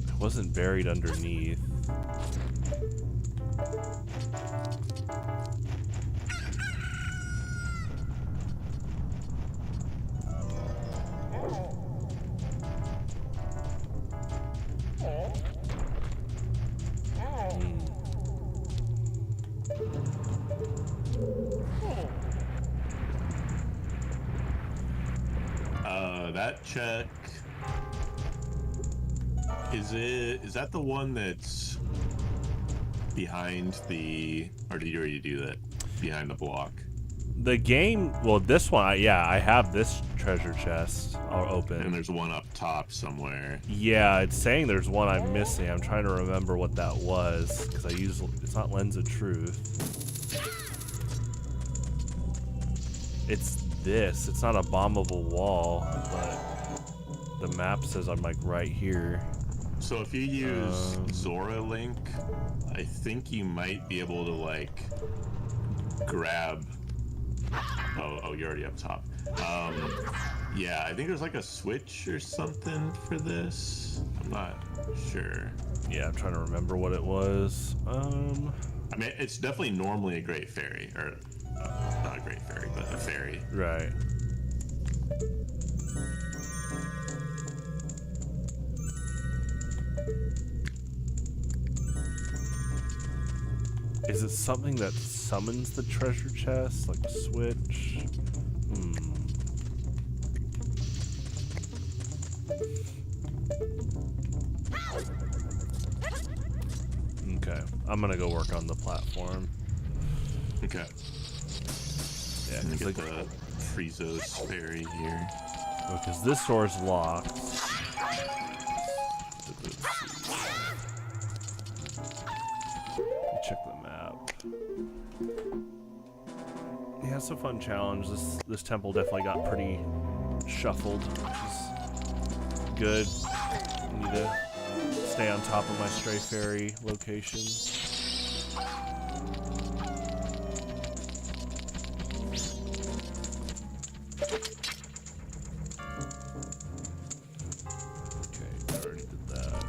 Speaker 1: It wasn't buried underneath.
Speaker 2: That check, is that the one that's behind the, or did you already do that? Behind the block?
Speaker 1: The game, well, this one, yeah, I have this treasure chest. I'll open.
Speaker 2: And there's one up top somewhere.
Speaker 1: Yeah, it's saying there's one I'm missing. I'm trying to remember what that was, because it's not Lens of Truth. It's this. It's not a bombable wall, but the map says I'm like right here.
Speaker 2: So if you use Zora Link, I think you might be able to like grab. Oh, you're already up top. Yeah, I think there's like a switch or something for this. I'm not sure.
Speaker 1: Yeah, I'm trying to remember what it was.
Speaker 2: I mean, it's definitely normally a great fairy, or not a great fairy, but a fairy.
Speaker 1: Right. Is it something that summons the treasure chest, like a switch? Okay, I'm gonna go work on the platform.
Speaker 2: Okay.
Speaker 1: Yeah,
Speaker 2: Let me get the Friezos fairy here.
Speaker 1: because this door's locked. Check the map. Yeah, it's a fun challenge. This temple definitely got pretty shuffled, which is good. I need to stay on top of my stray fairy location. Okay, I already did that.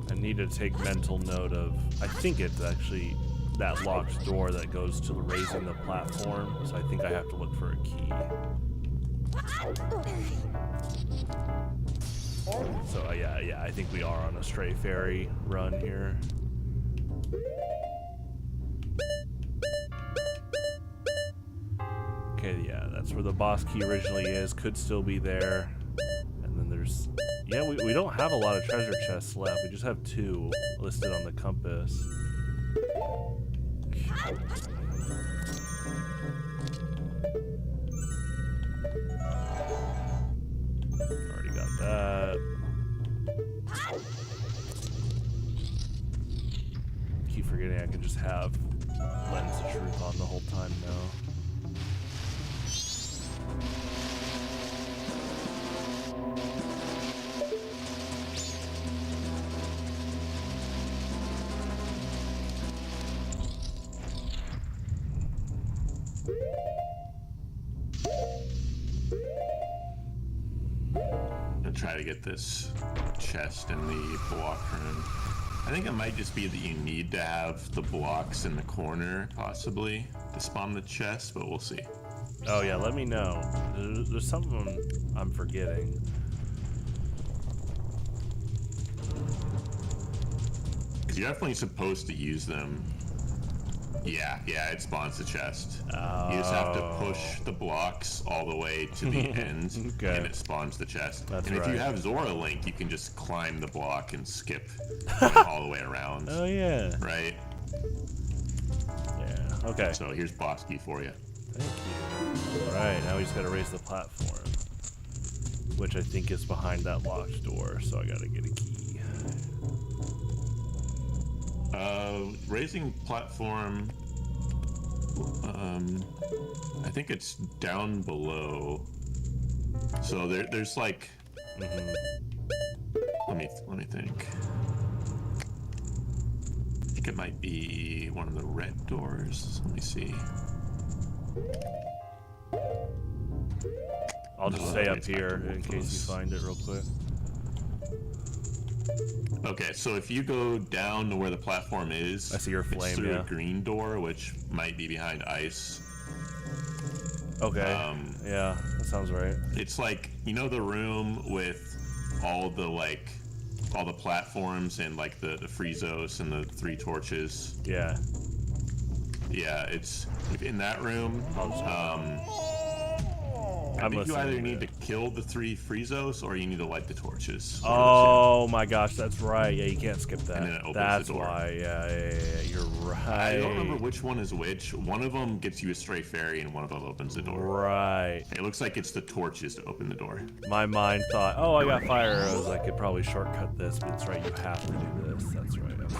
Speaker 1: I need to take mental note of, I think it's actually that locked door that goes to raising the platform, so I think I have to look for a key. So yeah, I think we are on a stray fairy run here. Okay, yeah, that's where the boss key originally is, could still be there. And then there's, yeah, we don't have a lot of treasure chests left, we just have 2 listed on the compass. Already got that. Keep forgetting I can just have Lens of Truth on the whole time now.
Speaker 2: Try to get this chest in the block room. I think it might just be that you need to have the blocks in the corner, possibly, to spawn the chest, but we'll see.
Speaker 1: Oh yeah, let me know. There's something I'm forgetting.
Speaker 2: Because you're definitely supposed to use them. Yeah, it spawns the chest.
Speaker 1: Oh.
Speaker 2: You just have to push the blocks all the way to the end,
Speaker 1: Okay.
Speaker 2: and it spawns the chest.
Speaker 1: That's
Speaker 2: and if
Speaker 1: right.
Speaker 2: you have Zora Link, you can just climb the block and skip all the way around.
Speaker 1: Oh yeah.
Speaker 2: Right?
Speaker 1: Yeah, okay.
Speaker 2: So here's boss key for you.
Speaker 1: Thank you. Alright, now we just gotta raise the platform. Which I think is behind that locked door, so I gotta get a key.
Speaker 2: Raising platform, I think it's down below. So there's like, let me think. I think it might be one of the red doors. Let me see.
Speaker 1: I'll just stay up here in case you find it real quick.
Speaker 2: Okay, so if you go down to where the platform is,
Speaker 1: I see your flame,
Speaker 2: it's through
Speaker 1: yeah.
Speaker 2: a green door, which might be behind ice.
Speaker 1: Okay, yeah, that sounds right.
Speaker 2: It's like, you know, the room with all the platforms and like the Friezos and the 3 torches.
Speaker 1: Yeah.
Speaker 2: Yeah, it's in that room. I think you either need to kill the 3 Friezos or you need to light the torches.
Speaker 1: Oh my gosh, that's right. Yeah, you can't skip that.
Speaker 2: And then it opens
Speaker 1: That's
Speaker 2: the door.
Speaker 1: why. Yeah, you're right.
Speaker 2: I don't remember which one is which. One of them gets you a stray fairy and one of them opens the door.
Speaker 1: Right.
Speaker 2: It looks like it's the torches to open the door.
Speaker 1: My mind thought, oh, I got fire arrows. I could probably shortcut this, but it's right. You have to do this. That's right. Okay.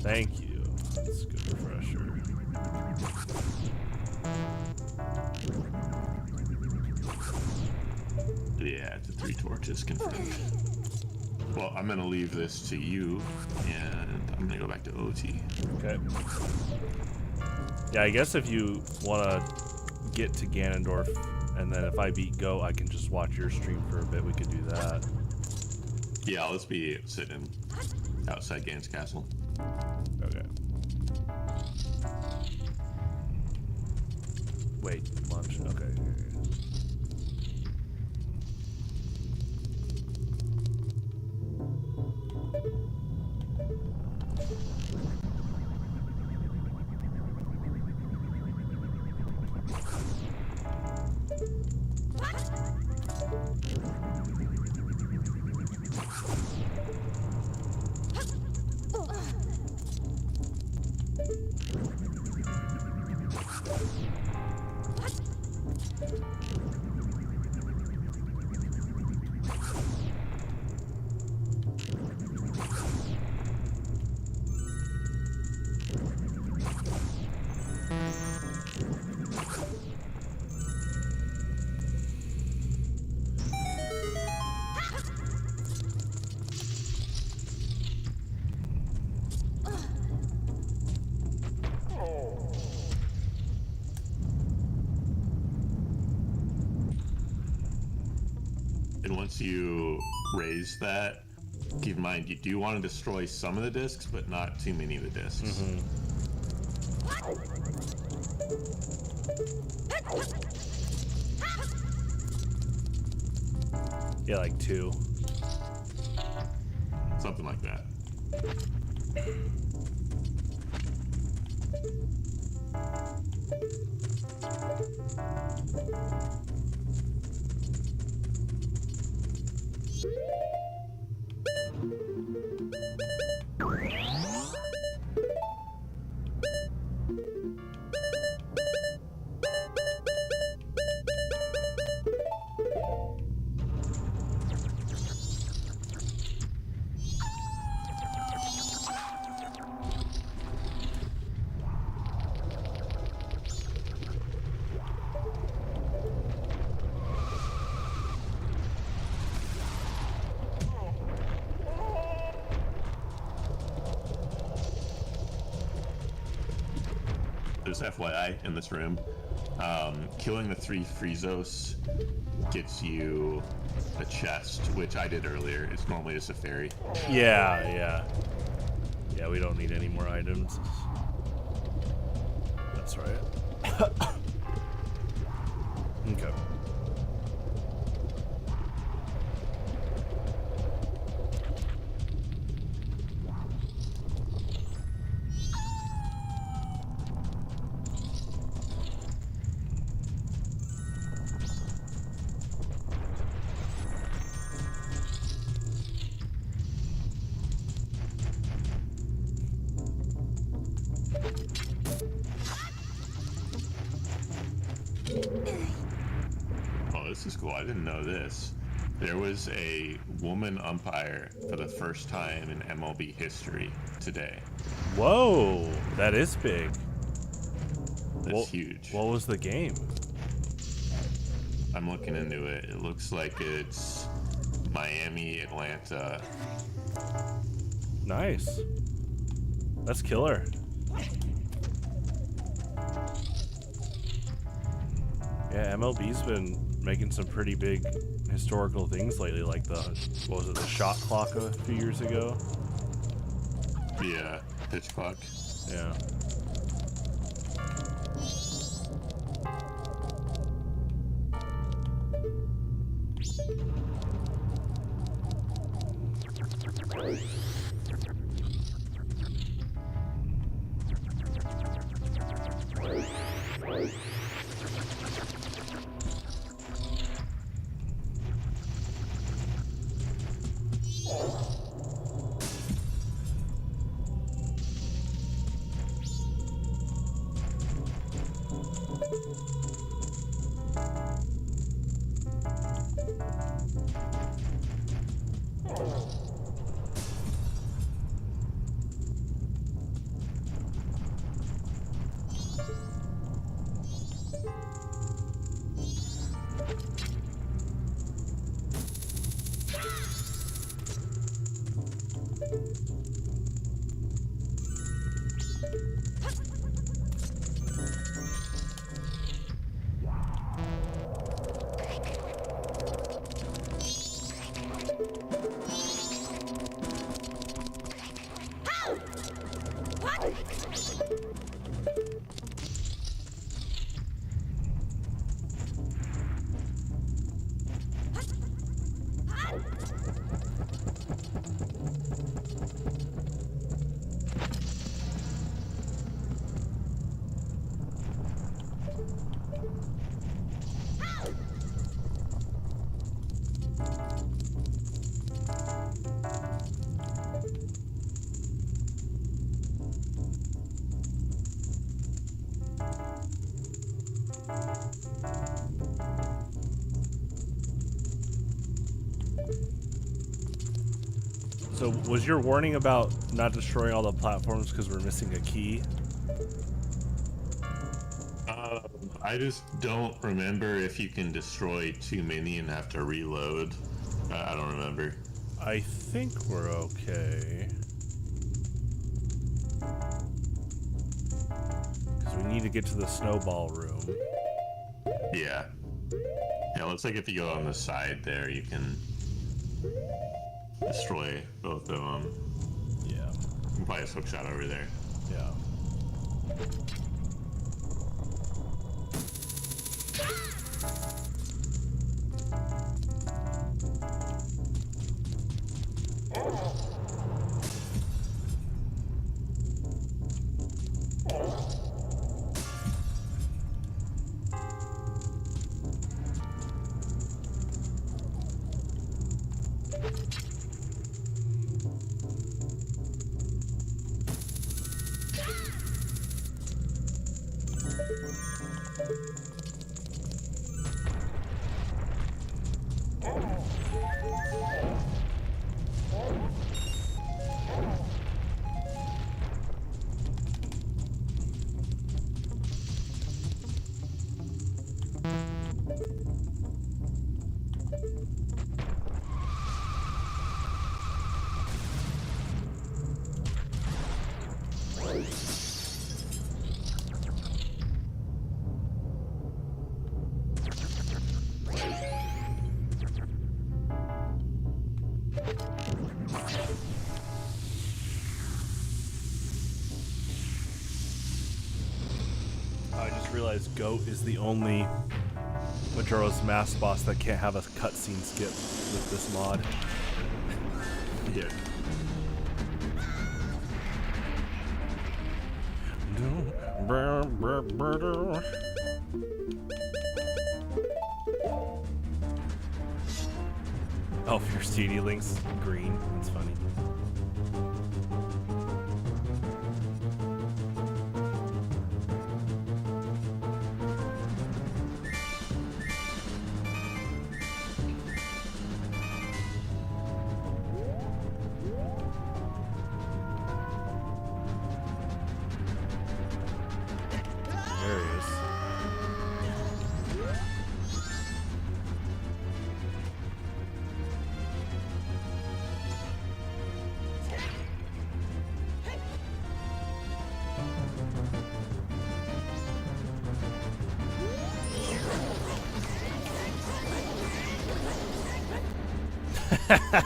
Speaker 1: Thank you. That's a good refresher.
Speaker 2: Yeah, the 3 torches confirmed. Well, I'm gonna leave this to you, and I'm gonna go back to OT.
Speaker 1: Okay. Yeah, I guess if you want to get to Ganondorf, and then if I beat Go, I can just watch your stream for a bit. We could do that.
Speaker 2: Yeah, let's be sitting outside Gan's castle.
Speaker 1: Okay. Wait, lunch. Okay.
Speaker 2: And once you raise that, keep in mind you do want to destroy some of the discs, but not too many of the discs.
Speaker 1: Yeah, like 2.
Speaker 2: Something like that. Just FYI, in this room, killing the 3 Friezos gets you a chest, which I did earlier. It's normally just a fairy.
Speaker 1: Yeah, we don't need any more items. That's right. Okay.
Speaker 2: Oh, this is cool. I didn't know this. There was a woman umpire for the first time in MLB history today.
Speaker 1: Whoa, that is big.
Speaker 2: That's huge.
Speaker 1: What was the game?
Speaker 2: I'm looking into it. It looks like it's Miami, Atlanta.
Speaker 1: Nice. That's killer. Yeah, MLB's been making some pretty big historical things lately, like the, what was it, the shot clock a few years ago?
Speaker 2: Yeah, pitch clock.
Speaker 1: Yeah. So was your warning about not destroying all the platforms because we're missing a key?
Speaker 2: I just don't remember if you can destroy too many and have to reload. I don't remember.
Speaker 1: I think we're okay. Because we need to get to the snowball room.
Speaker 2: Yeah. Yeah, it looks like if you go on the side there, you can destroy both of them.
Speaker 1: Yeah.
Speaker 2: You can probably just hook shot over there.
Speaker 1: Yeah. I just realized Goat is the only Majora's Mask boss that can't have a cutscene skip with this mod.
Speaker 2: Yeah.
Speaker 1: Oh, if your CD link's green, that's funny. There he is.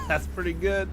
Speaker 1: That's pretty good.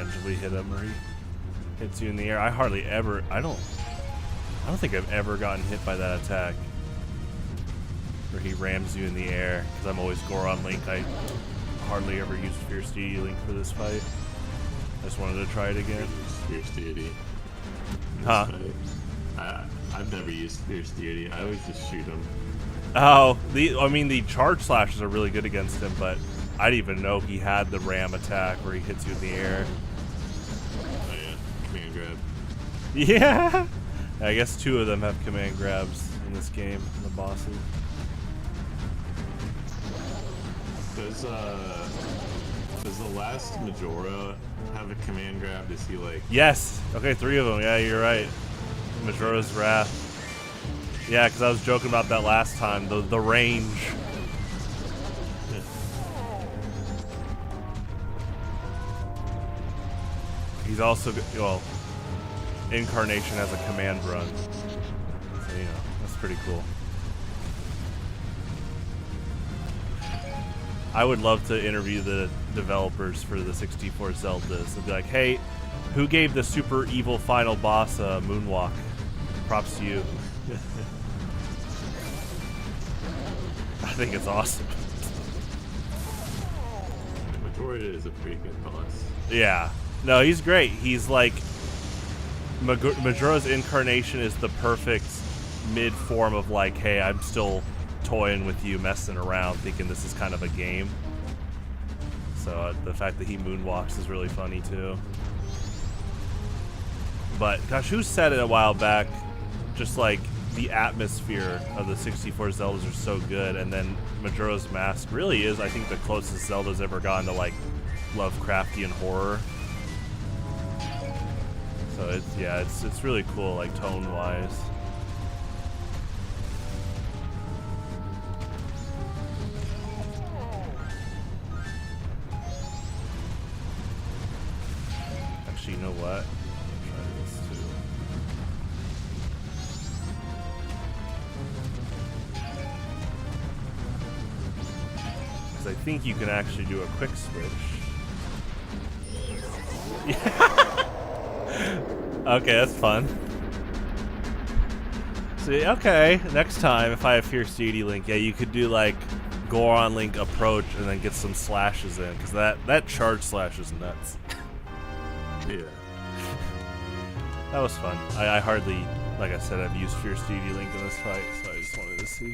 Speaker 1: tangibly hit him, or he hits you in the air. I hardly ever. I don't think I've ever gotten hit by that attack, where he rams you in the air. Because I'm always Goron Link. I hardly ever used Fierce Deity Link for this fight. I just wanted to try it again.
Speaker 2: Fierce Deity.
Speaker 1: Huh?
Speaker 2: I've never used Fierce Deity. I always just shoot him.
Speaker 1: Oh, the charge slashes are really good against him, but I didn't even know he had the ram attack where he hits you in the air.
Speaker 2: Oh yeah, command grab.
Speaker 1: Yeah! I guess 2 of them have command grabs in this game, the bosses.
Speaker 2: Does the last Majora have a command grab? Does he like...
Speaker 1: Yes! Okay, 3 of them. Yeah, you're right. Majora's Wrath. Yeah, because I was joking about that last time. The range. He's also, well, Incarnation has a command run. So, you know, that's pretty cool. I would love to interview the developers for the 64 Zeldas and be like, hey, who gave the super evil final boss a moonwalk? Props to you. I think it's awesome.
Speaker 2: Majora is a pretty good boss.
Speaker 1: Yeah. No, he's great. He's like... Majora's Incarnation is the perfect mid-form of like, hey, I'm still toying with you, messing around, thinking this is kind of a game. So the fact that he moonwalks is really funny too. But gosh, who said it a while back? Just like the atmosphere of the 64 Zeldas are so good, and then Majora's Mask really is, I think, the closest Zelda's ever gotten to like Lovecraftian horror. So it's really cool, like tone wise. Actually, you know what? I'll try this too. Because I think you can actually do a quick switch. Yeah. Okay, that's fun. See, okay, next time if I have Fierce Deity Link, yeah, you could do like Goron Link approach and then get some slashes in, because that charge slash is nuts.
Speaker 2: Yeah.
Speaker 1: That was fun. I hardly, like I said, I've used Fierce Deity Link in this fight, so I just wanted to see.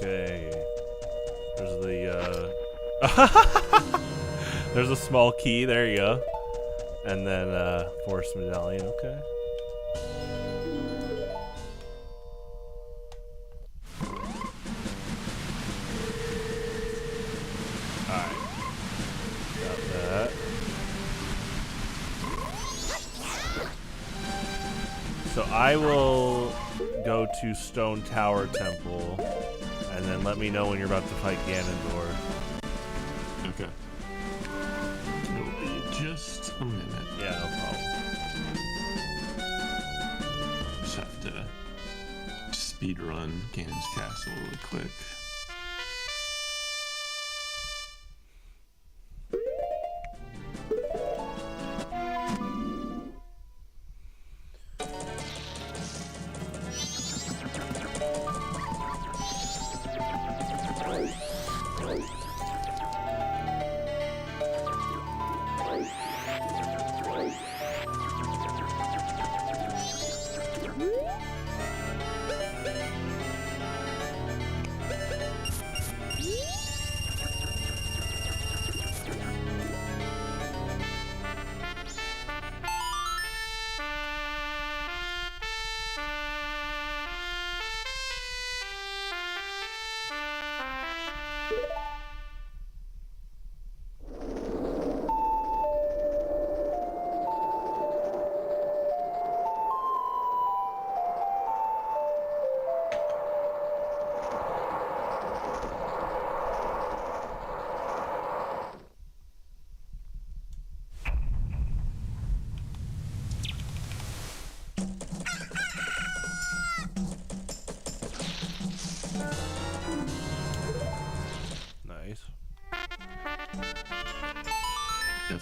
Speaker 1: Okay. There's the, there's a small key, there you go. And then, force medallion, okay. Alright. Got that. So I will go to Stone Tower Temple, and then let me know when you're about to fight Ganondorf.
Speaker 2: Okay. It'll be just a minute.
Speaker 1: Yeah, no problem.
Speaker 2: Just have to speed run Ganon's castle really quick.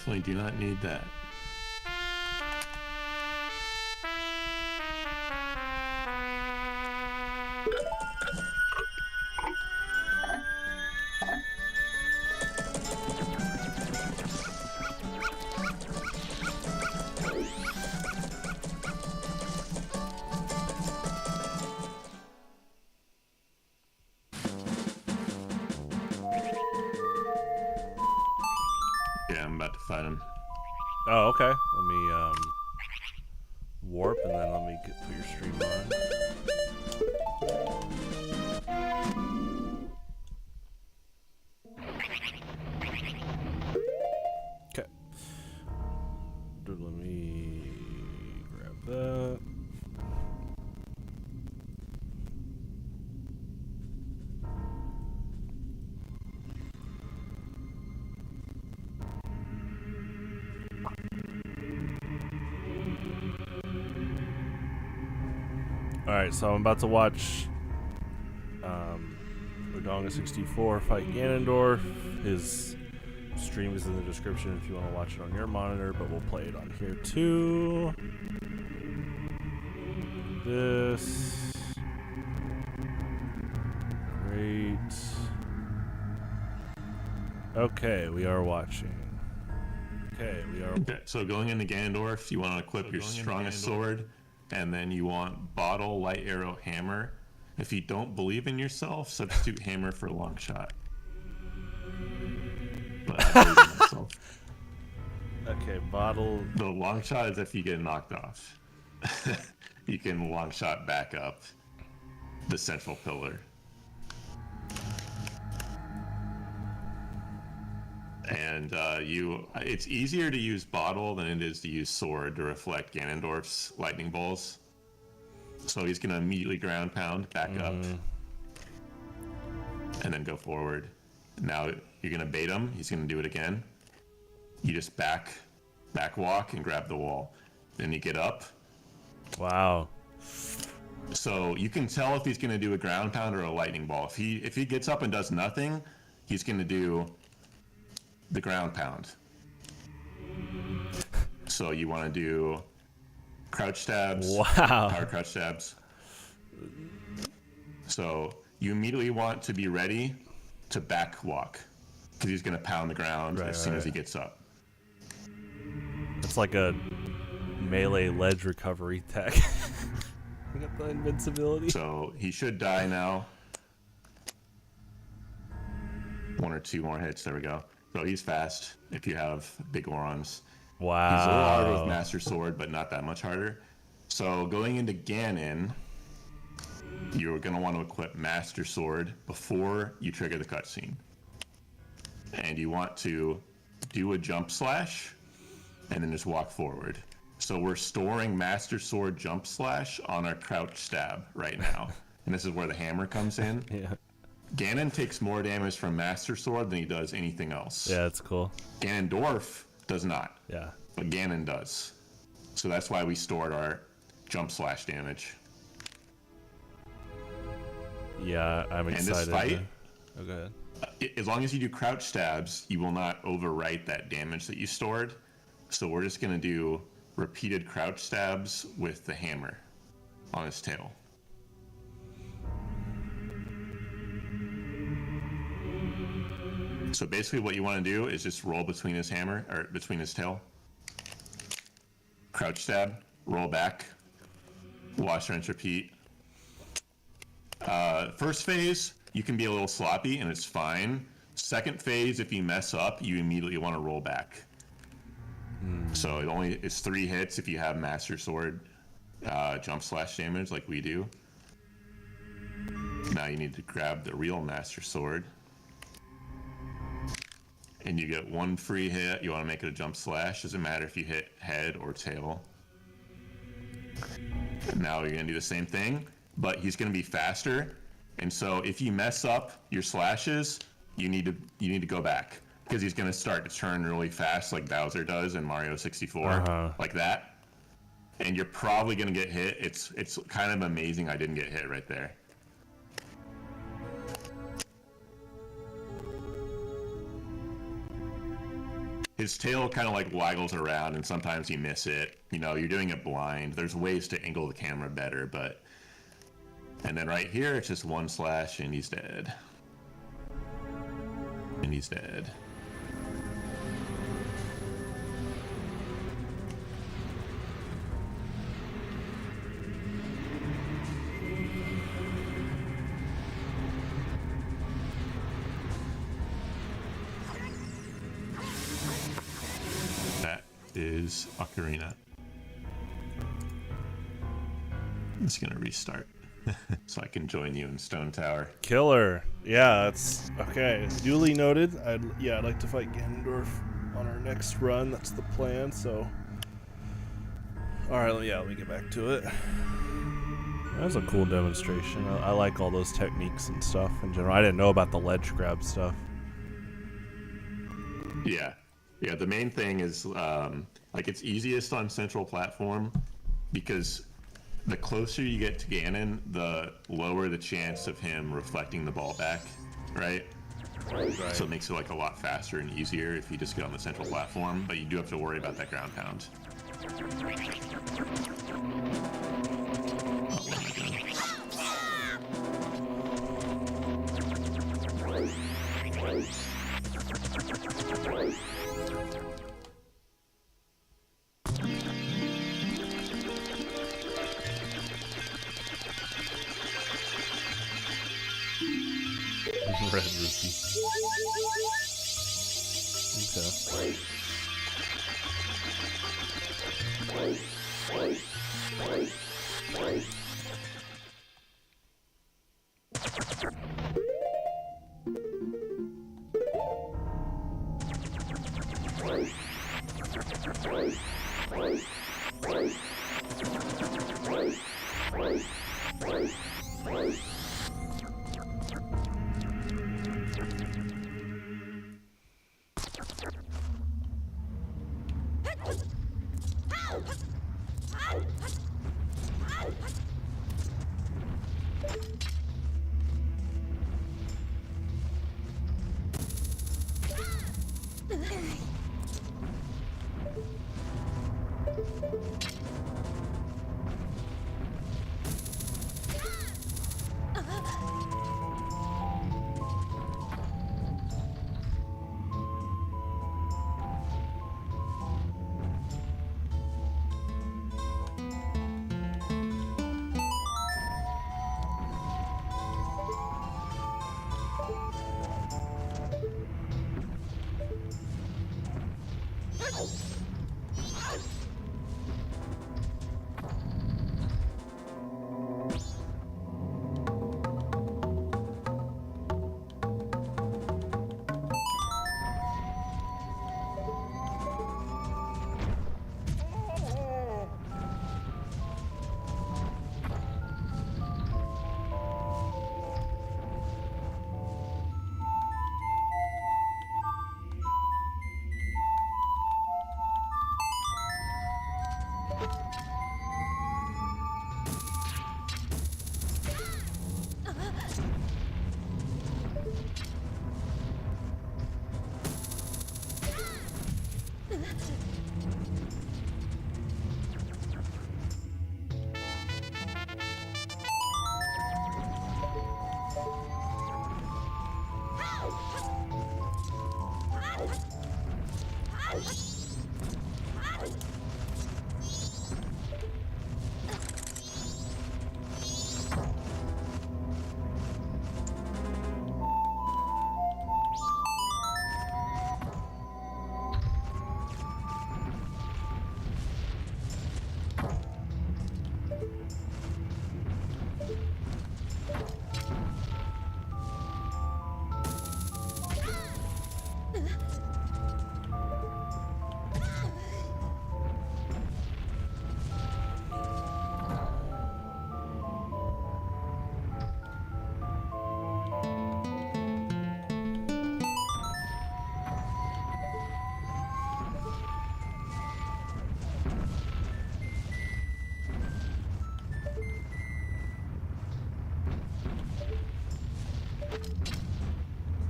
Speaker 2: definitely do not need that. Yeah, I'm about to fight him.
Speaker 1: Oh, okay. Let me warp and then let me put your stream on. Okay. Let me grab that. Alright, so I'm about to watch udonge64 fight Ganondorf. His stream is in the description if you want to watch it on your monitor, but we'll play it on here too. This. Great. Okay, we are watching. Okay, we are.
Speaker 2: Okay, so going into Ganondorf, you want to equip your strongest sword, and then you want bottle, light arrow, hammer. If you don't believe in yourself, substitute hammer for long shot. But I believe in myself.
Speaker 1: Okay, bottle.
Speaker 2: The long shot is if you get knocked off. You can long shot back up the central pillar. And it's easier to use bottle than it is to use sword to reflect Ganondorf's lightning bolts. So he's going to immediately ground pound back up and then go forward. Now you're going to bait him. He's going to do it again. You just back walk and grab the wall. Then you get up.
Speaker 1: Wow.
Speaker 2: So you can tell if he's going to do a ground pound or a lightning ball. If he gets up and does nothing, he's going to do the ground pound. So you want to do crouch stabs.
Speaker 1: Wow.
Speaker 2: Power crouch stabs. So you immediately want to be ready to back walk because he's going to pound the ground as soon as he gets up.
Speaker 1: It's like a melee ledge recovery tech. You got the invincibility.
Speaker 2: So he should die now. 1 or 2 more hits. There we go. So he's fast if you have big Orons.
Speaker 1: Wow.
Speaker 2: He's a little harder with Master Sword, but not that much harder. So going into Ganon, you're going to want to equip Master Sword before you trigger the cutscene. And you want to do a jump slash and then just walk forward. So we're storing Master Sword jump slash on our crouch stab right now. And this is where the hammer comes in.
Speaker 1: Yeah.
Speaker 2: Ganon takes more damage from Master Sword than he does anything else.
Speaker 1: Yeah, that's cool.
Speaker 2: Ganondorf does not.
Speaker 1: Yeah.
Speaker 2: But Ganon does. So that's why we stored our jump slash damage.
Speaker 1: Yeah, I'm excited.
Speaker 2: And this fight,
Speaker 1: oh, go ahead.
Speaker 2: As long as you do crouch stabs, you will not overwrite that damage that you stored. So we're just going to do repeated crouch stabs with the hammer on his tail. So basically what you want to do is just roll between his hammer, or between his tail. Crouch stab, roll back, wash, rinse, repeat. First phase, you can be a little sloppy and it's fine. Second phase, if you mess up, you immediately want to roll back. So it's 3 hits if you have Master Sword jump slash damage like we do. Now you need to grab the real Master Sword. And you get 1 free hit. You want to make it a jump slash. Doesn't matter if you hit head or tail. And now you're going to do the same thing, but he's going to be faster. And so if you mess up your slashes, you need to go back because he's going to start to turn really fast like Bowser does in Mario 64, like that. And you're probably going to get hit. It's kind of amazing I didn't get hit right there. his tail kind of like waggles around, and sometimes you miss it. You know, you're doing it blind. There's ways to angle the camera better, but... And then right here, it's just one slash, and he's dead. And he's dead. That is Ocarina. I'm just gonna restart. So I can join you in Stone Tower.
Speaker 1: Killer. Yeah, that's okay. Duly noted. I'd like to fight Ganondorf on our next run. That's the plan. So, all right, let me get back to it. That was a cool demonstration. I like all those techniques and stuff in general. I didn't know about the ledge grab stuff.
Speaker 2: Yeah, the main thing is like it's easiest on central platform because the closer you get to Ganon, the lower the chance of him reflecting the ball back, right? So it makes it like a lot faster and easier if you just get on the central platform, but you do have to worry about that ground pound. Oh my God.
Speaker 1: Red rupee.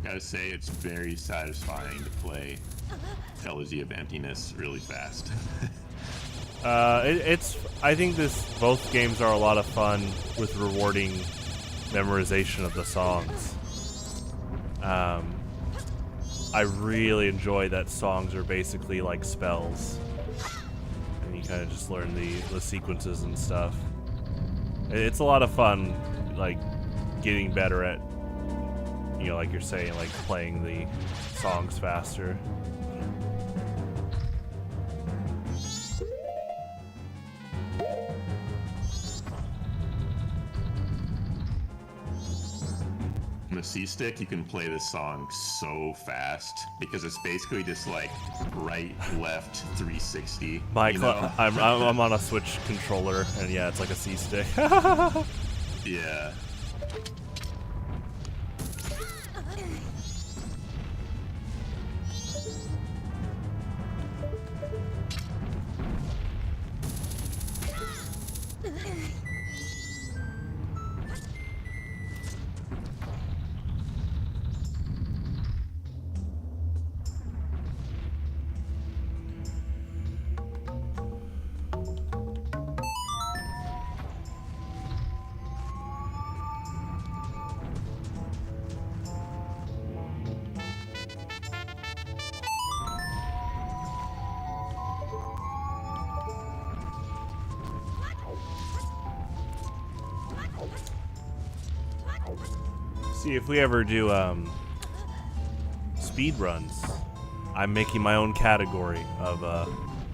Speaker 2: Gotta say, it's very satisfying to play Elegy of Emptiness really fast.
Speaker 1: I think both games are a lot of fun with rewarding memorization of the songs. I really enjoy that songs are basically like spells, and you kind of just learn the sequences and stuff. It's a lot of fun, like getting better at, like you're saying, like playing the songs faster.
Speaker 2: On the C-Stick, you can play this song so fast because it's basically just like right, left, 360.
Speaker 1: I'm on a Switch controller, and yeah, it's like a C-Stick.
Speaker 2: Yeah.
Speaker 1: See, if we ever do speed runs, I'm making my own category of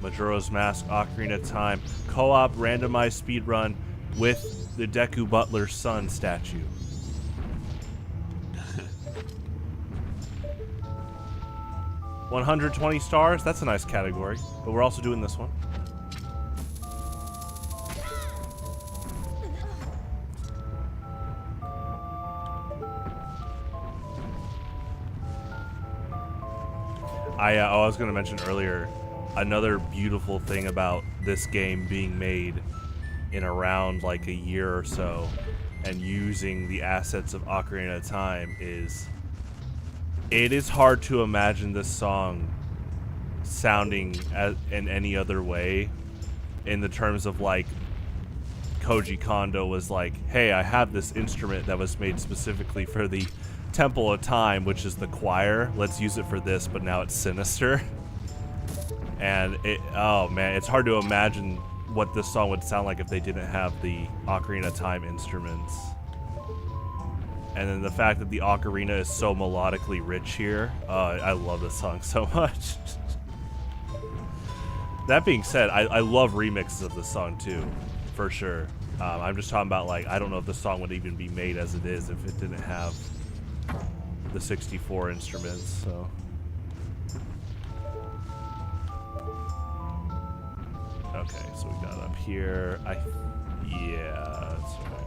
Speaker 1: Majora's Mask Ocarina of Time co-op randomized speed run with the Deku Butler's son statue. $120 stars. That's a nice category, but we're also doing this one. I was going to mention earlier, another beautiful thing about this game being made in around like a year or so and using the assets of Ocarina of Time is it is hard to imagine this song sounding in any other way, in the terms of like Koji Kondo was like, hey, I have this instrument that was made specifically for the Temple of Time, which is the choir. Let's use it for this, but now it's sinister. And oh man, it's hard to imagine what this song would sound like if they didn't have the Ocarina of Time instruments. And then the fact that the ocarina is so melodically rich here, I love this song so much. That being said, I love remixes of this song too, for sure. I'm just talking about, like, I don't know if the song would even be made as it is if it didn't have the 64 instruments, so. Okay, so we got up here. Yeah, that's right.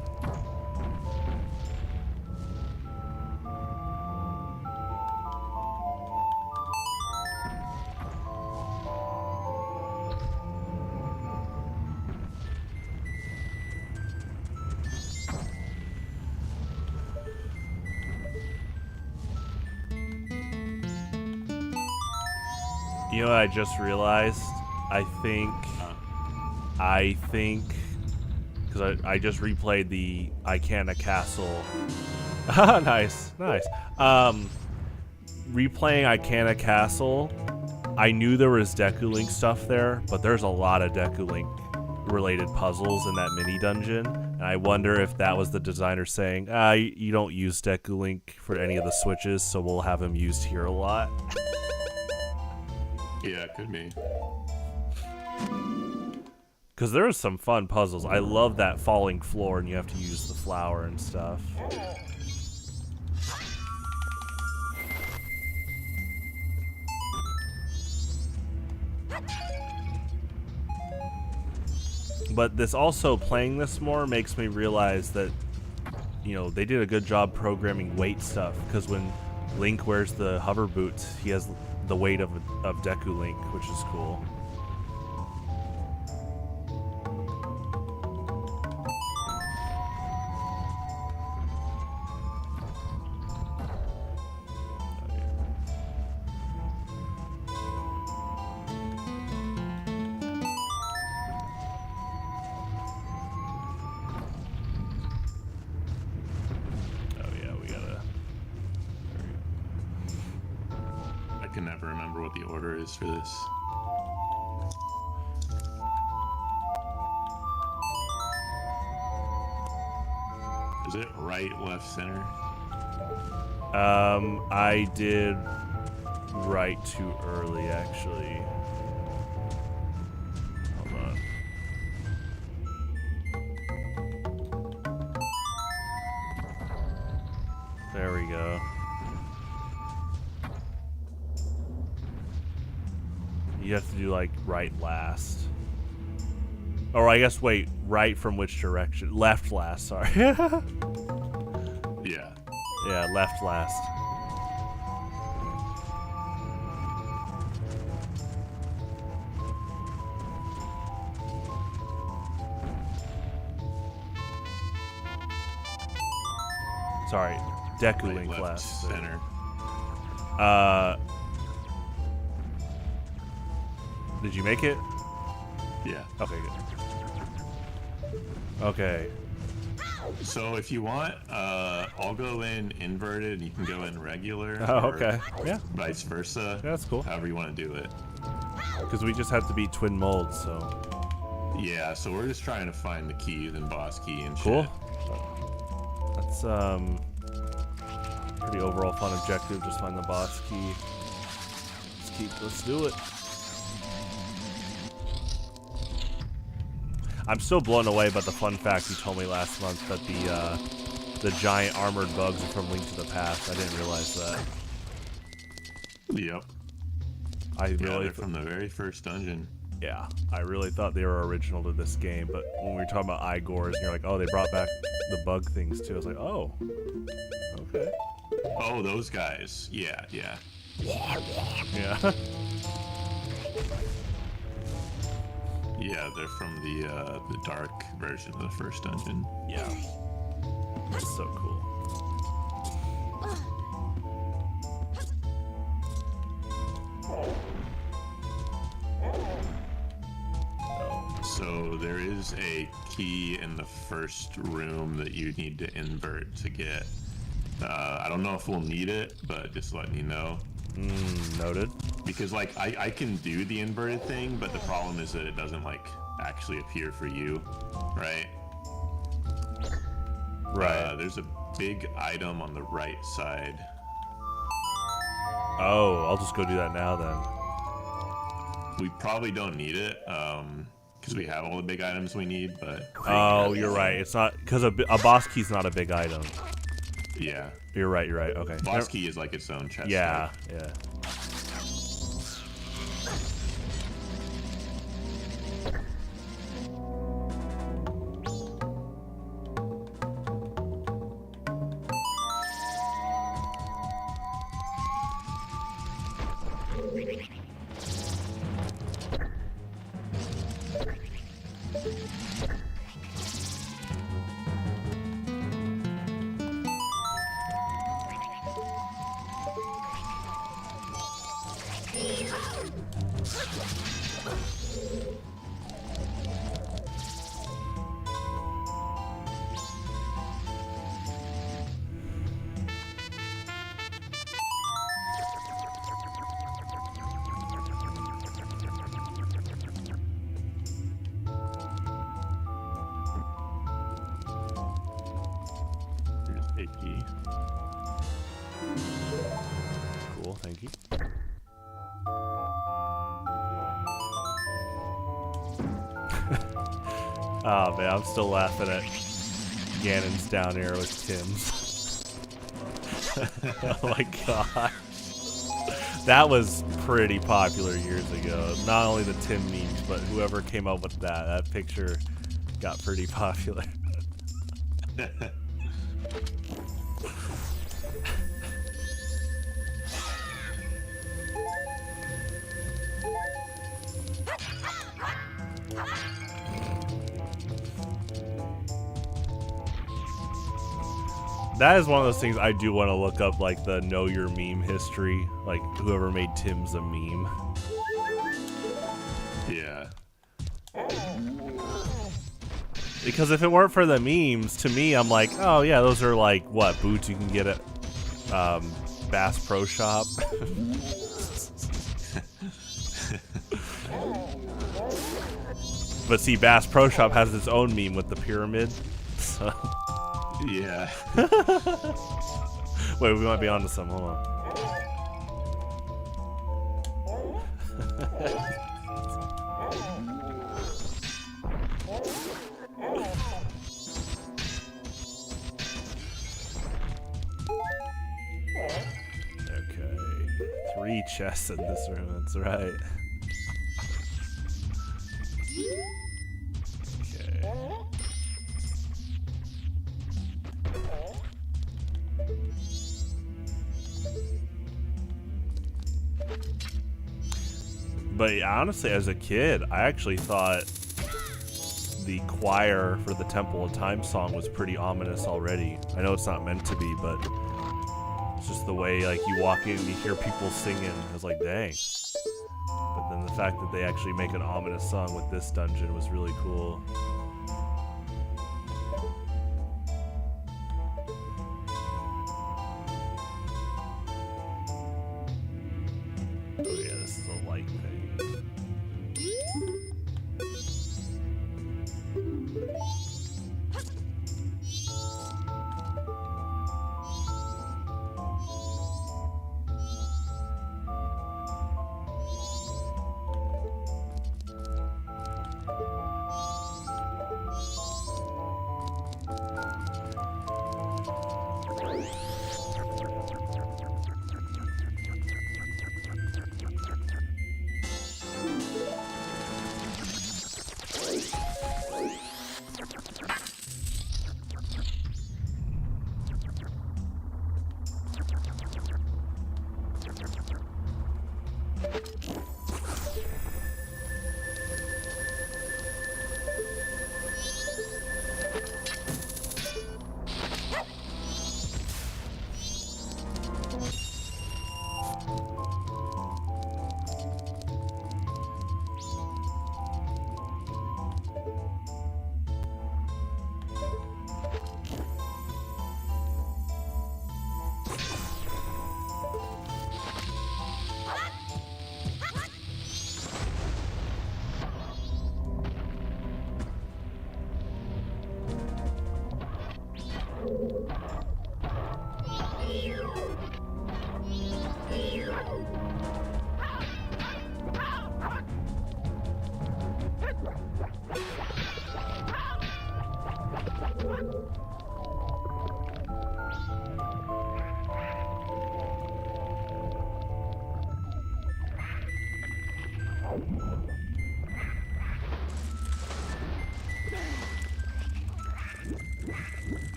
Speaker 1: You know what I just realized? I think, because I just replayed the Icana Castle. Nice. Replaying Icana Castle, I knew there was Deku Link stuff there, but there's a lot of Deku Link related puzzles in that mini dungeon. And I wonder if that was the designer saying, you don't use Deku Link for any of the switches, so we'll have him used here a lot.
Speaker 2: Yeah, it could be.
Speaker 1: Because there are some fun puzzles. I love that falling floor and you have to use the flower and stuff. But this also, playing this more, makes me realize that, they did a good job programming weight stuff. Because when Link wears the hover boots, he has the weight of Deku Link, which is cool.
Speaker 2: remember what the order is for this. Is it right, left, center?
Speaker 1: I did right too early, actually. Hold on. There we go. You have to do like right last. Or I guess wait, right from which direction? Left last, sorry.
Speaker 2: Yeah.
Speaker 1: Yeah, left last. Sorry, Deku
Speaker 2: Right,
Speaker 1: Link
Speaker 2: left,
Speaker 1: last.
Speaker 2: center.
Speaker 1: Did you make it?
Speaker 2: Yeah.
Speaker 1: Okay, good. Okay.
Speaker 2: So if you want, I'll go in inverted and you can go in regular.
Speaker 1: Oh,
Speaker 2: or
Speaker 1: okay. Yeah,
Speaker 2: Vice versa.
Speaker 1: that's cool.
Speaker 2: However you want to do it.
Speaker 1: Because we just have to be twin molds, so.
Speaker 2: Yeah, so we're just trying to find the key, then boss key and
Speaker 1: Cool.
Speaker 2: shit.
Speaker 1: That's, pretty overall fun objective. Just find the boss key. Let's do it. I'm still blown away by the fun fact you told me last month that the giant armored bugs are from Link to the Past. I didn't realize that.
Speaker 2: Yep.
Speaker 1: I
Speaker 2: Yeah,
Speaker 1: really
Speaker 2: they're from the very first dungeon.
Speaker 1: Yeah, I really thought they were original to this game, but when we were talking about Igors and you're like, oh, they brought back the bug things too, I was like, oh, okay.
Speaker 2: Oh, those guys. Yeah, yeah.
Speaker 1: Yeah.
Speaker 2: Yeah, they're from the dark version of the first dungeon.
Speaker 1: Yeah. That's so cool.
Speaker 2: So there is a key in the first room that you need to invert to get. I don't know if we'll need it, but just letting you know.
Speaker 1: Noted.
Speaker 2: Because like I can do the inverted thing, but the problem is that it doesn't like actually appear for you, right?
Speaker 1: Right.
Speaker 2: There's a big item on the right side.
Speaker 1: Oh, I'll just go do that now then.
Speaker 2: We probably don't need it, because we have all the big items we need, but...
Speaker 1: Oh, you're right. It's not... Because a boss key's not a big item.
Speaker 2: Yeah.
Speaker 1: You're right, okay.
Speaker 2: Boss key is like its own chest.
Speaker 1: Yeah,
Speaker 2: type.
Speaker 1: yeah.
Speaker 2: Here's a key.
Speaker 1: Cool, thank you. Oh man, I'm still laughing at Ganon's down arrow with Tim's. Oh my god. That was pretty popular years ago. Not only the Tim memes, but whoever came up with that picture got pretty popular. That is one of those things I do want to look up, like the know your meme history, like whoever made Tim's a meme.
Speaker 2: Yeah.
Speaker 1: Because if it weren't for the memes, to me, I'm like, oh yeah, those are like, what, boots you can get at Bass Pro Shop? But see, Bass Pro Shop has its own meme with the pyramid. So.
Speaker 2: Yeah.
Speaker 1: Wait, we might be onto some. Hold on. Okay. 3 chests in this room, that's right. Okay. But honestly, as a kid, I actually thought the choir for the Temple of Time song was pretty ominous already. I know it's not meant to be, but it's just the way, like, you walk in and you hear people singing. I was like, dang. But then the fact that they actually make an ominous song with this dungeon was really cool. Oh yeah, this is a light thing.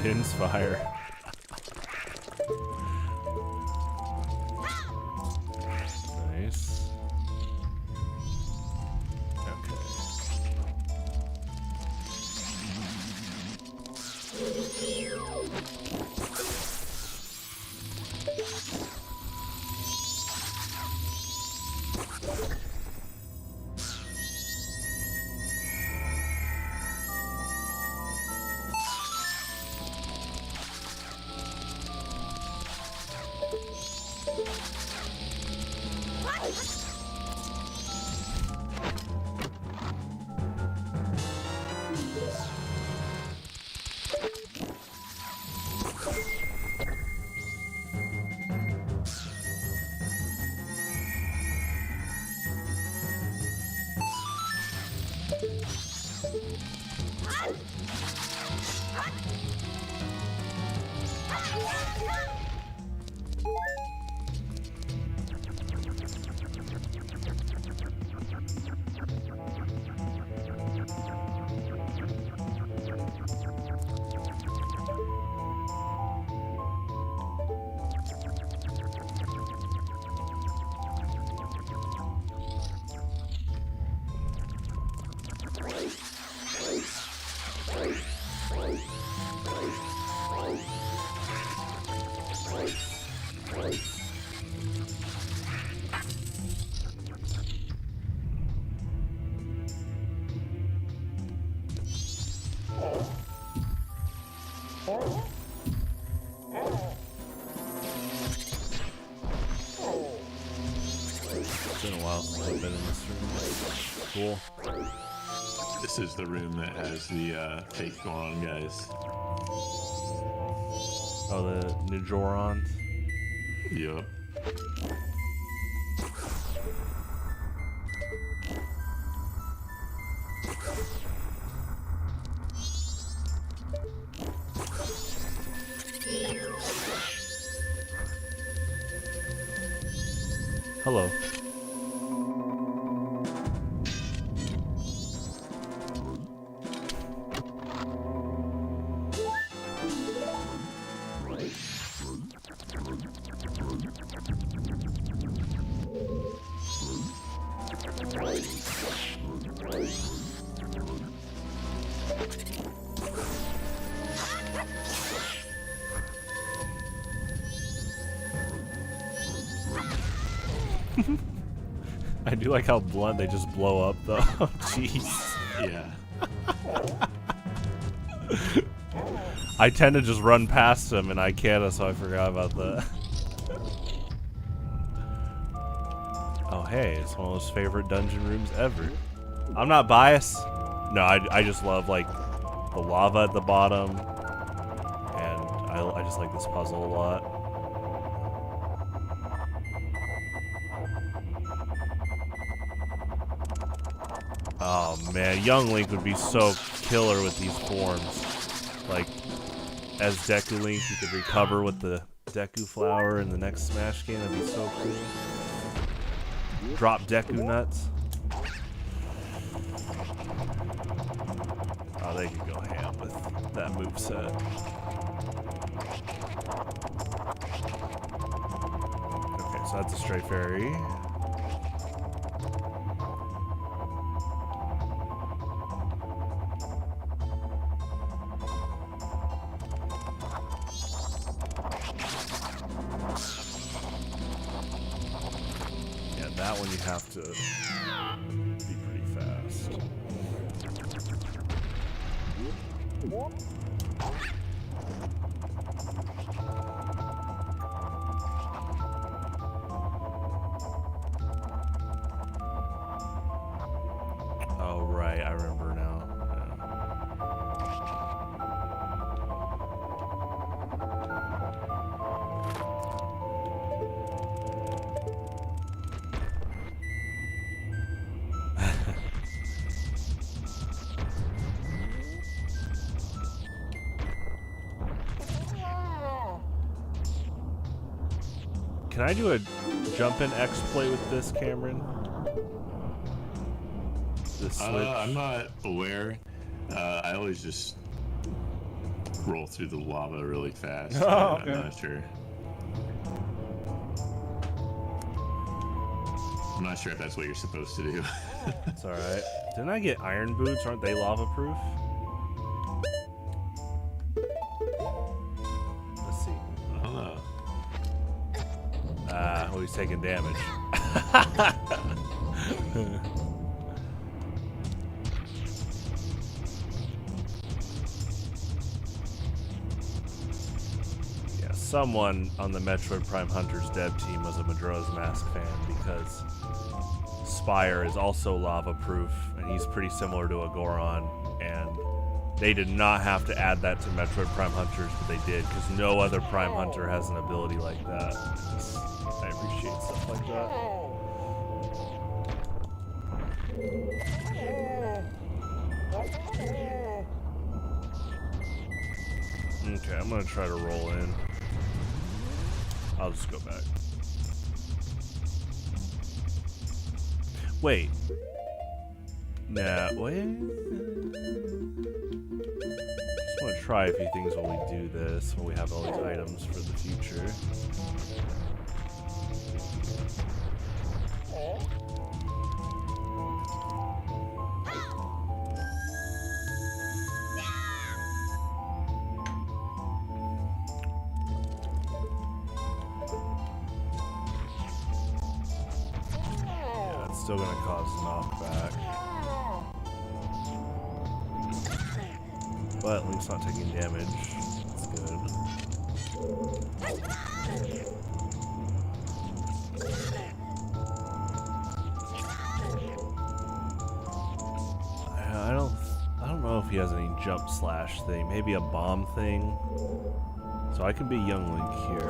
Speaker 1: Pin's fire. Nice. Okay. It's been a while since I've been in this room. Cool.
Speaker 2: This is the room that has the fake Goron guys.
Speaker 1: Oh, the Nijorons?
Speaker 2: Yup.
Speaker 1: Hello. I do like how blunt they just blow up though. Jeez.
Speaker 2: Yeah.
Speaker 1: I tend to just run past them and I can't, so I forgot about that. Oh hey, it's one of those favorite dungeon rooms ever. I'm not biased. No, I just love like the lava at the bottom, and I just like this puzzle a lot. Oh man, young Link would be so killer with these forms. Like, as Deku Link, you could recover with the Deku Flower in the next Smash game. That'd be so cool. Drop Deku Nuts. Oh, they could go ham with that moveset. Okay, so that's a stray fairy. That one you have to be pretty fast. Oh right, I remember now. Can I do a jump in exploit with this, Cameron? This switch?
Speaker 2: I'm not aware. I always just roll through the lava really fast.
Speaker 1: Oh, okay.
Speaker 2: I'm not sure. I'm not sure if that's what you're supposed to do.
Speaker 1: It's alright. Didn't I get iron boots? Aren't they lava proof? Let's see.
Speaker 2: I don't know.
Speaker 1: Oh, he's taking damage. Yeah, someone on the Metroid Prime Hunters dev team was a Majora's Mask fan because Spire is also lava proof and he's pretty similar to a Goron, and they did not have to add that to Metroid Prime Hunters, but they did because no other Prime Hunter has an ability like that. I appreciate stuff like that. Okay, I'm gonna try to roll in. I'll just go back. Wait. Nah, wait. Just want to try a few things while we do this, while we have all these items for the future. still gonna cause knockback. But Link's not taking damage. That's good. I don't know if he has any jump slash thing. Maybe a bomb thing. So I can be young Link here.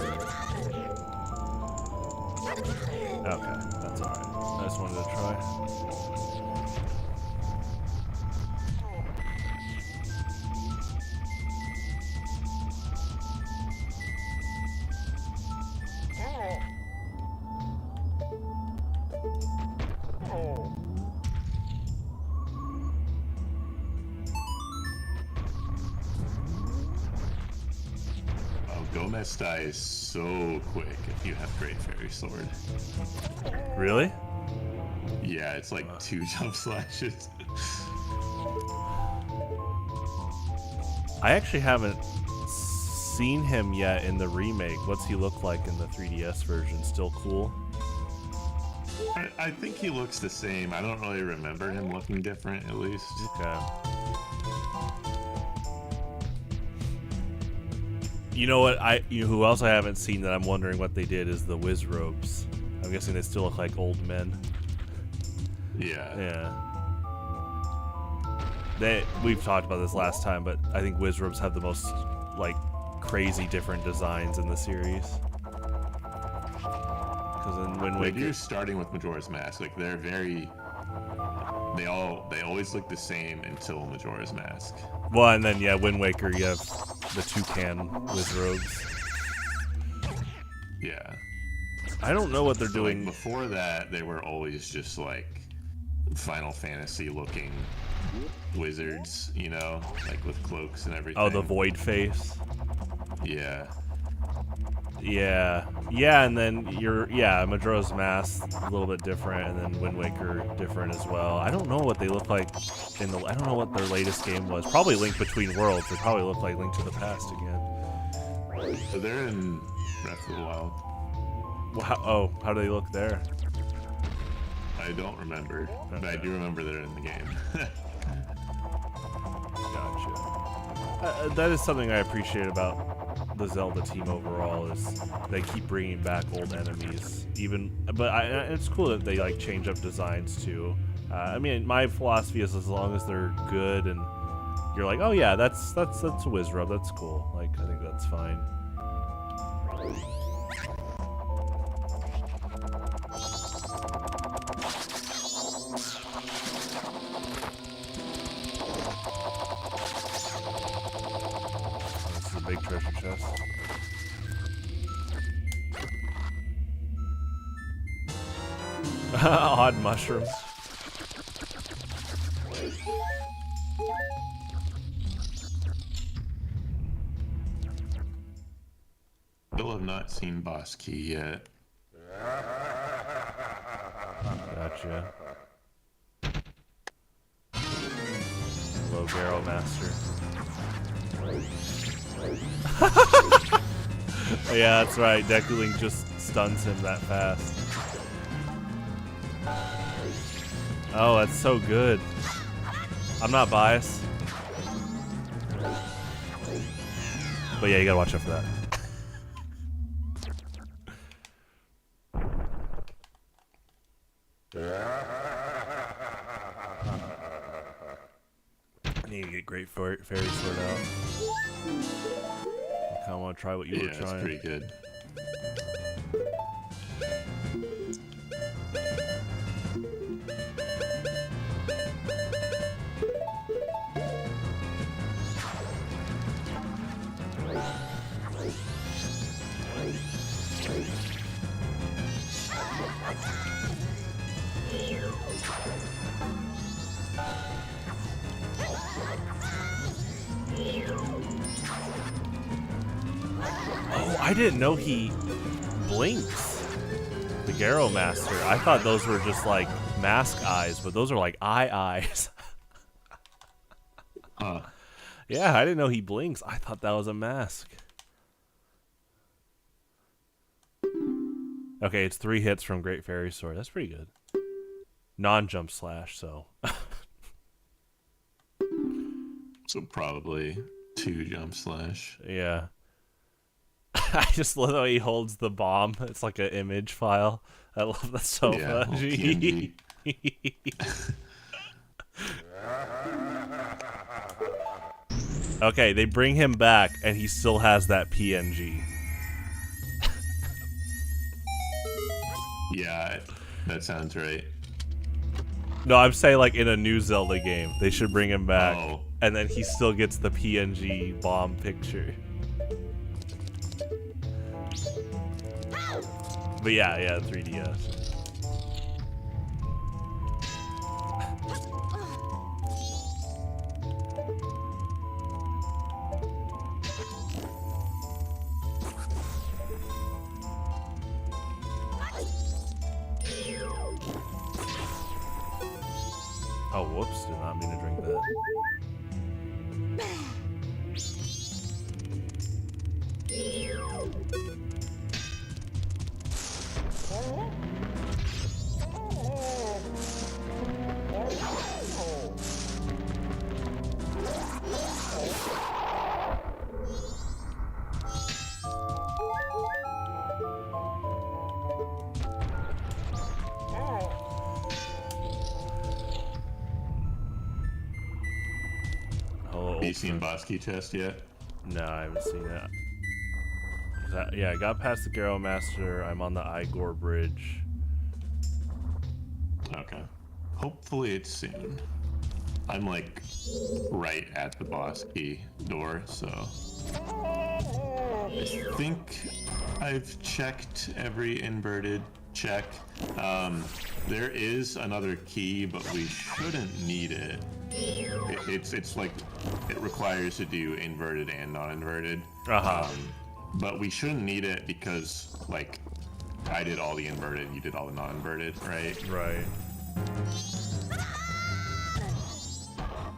Speaker 1: Okay, that's alright. I just wanted to try.
Speaker 2: Gomez dies so quick if you have Great Fairy Sword.
Speaker 1: Really?
Speaker 2: Yeah, it's like 2 jump slashes.
Speaker 1: I actually haven't seen him yet in the remake. What's he look like in the 3DS version? Still cool?
Speaker 2: I think he looks the same. I don't really remember him looking different, at least.
Speaker 1: Okay. You know what? Who else I haven't seen that I'm wondering what they did is the Wiz robes. I'm guessing they still look like old men.
Speaker 2: Yeah.
Speaker 1: Yeah. We've talked about this last time, but I think Wiz robes have the most like crazy different designs in the series. Because in Wind Waker,
Speaker 2: You're starting with Majora's Mask. Like they're very. They always look the same until Majora's Mask.
Speaker 1: well, and then Wind Waker, you have the toucan Wiz robes.
Speaker 2: Yeah.
Speaker 1: I don't know what they're
Speaker 2: So,
Speaker 1: doing.
Speaker 2: like, before that, they were always just like Final Fantasy looking wizards, you know, like with cloaks and everything.
Speaker 1: Oh, the void face.
Speaker 2: Yeah.
Speaker 1: Yeah, and then Majora's Mask a little bit different, and then Wind Waker different as well. I don't know what they look like I don't know what their latest game was. Probably Link Between Worlds. They probably look like Link to the Past again.
Speaker 2: So they're in Breath of the Wild.
Speaker 1: Well, how do they look there?
Speaker 2: I don't remember, but I do remember they're in the game.
Speaker 1: Gotcha. That is something I appreciate about the Zelda team overall, is they keep bringing back old enemies. But it's cool that they like change up designs too. I mean, my philosophy is as long as they're good and you're like, oh yeah, that's a Wizrub, that's cool. Like, I think that's fine. Big treasure chest. Odd mushrooms.
Speaker 2: Still have not seen Boss Key yet.
Speaker 1: Gotcha. Hello, Barrel Master. Oh, yeah, that's right. Deku Link just stuns him that fast. Oh, that's so good. I'm not biased. But yeah, you gotta watch out for that. I need to get Great Fairy Sword out. I kind of want to try what you were trying.
Speaker 2: Yeah, it's pretty good.
Speaker 1: Oh, I didn't know he blinks. The Garo Master. I thought those were just like mask eyes, but those are like eyes. Yeah, I didn't know he blinks. I thought that was a mask. Okay, it's 3 hits from Great Fairy Sword. That's pretty good. non-jump slash, so.
Speaker 2: So probably 2 jump slash.
Speaker 1: Yeah. I just love how he holds the bomb. It's like an image file. I love that so
Speaker 2: Yeah,
Speaker 1: much.
Speaker 2: PNG.
Speaker 1: Okay, they bring him back, and he still has that PNG.
Speaker 2: Yeah, that sounds right.
Speaker 1: No, I'm saying like in a new Zelda game, they should bring him back,
Speaker 2: Oh.
Speaker 1: and then he still gets the PNG bomb picture. But yeah, 3DS. Oh, whoops, did not mean to drink that.
Speaker 2: Have you seen Bosky Chest yet?
Speaker 1: No, I haven't seen that. Yeah, I got past the Garrow Master. I'm on the Igor Bridge.
Speaker 2: Okay. Hopefully it's soon. I'm like right at the Bosky door, so I think I've checked every inverted check. There is another key, but we shouldn't need it. It's like it requires to do inverted and non-inverted. But we shouldn't need it because like I did all the inverted, you did all the non-inverted, right?
Speaker 1: Right.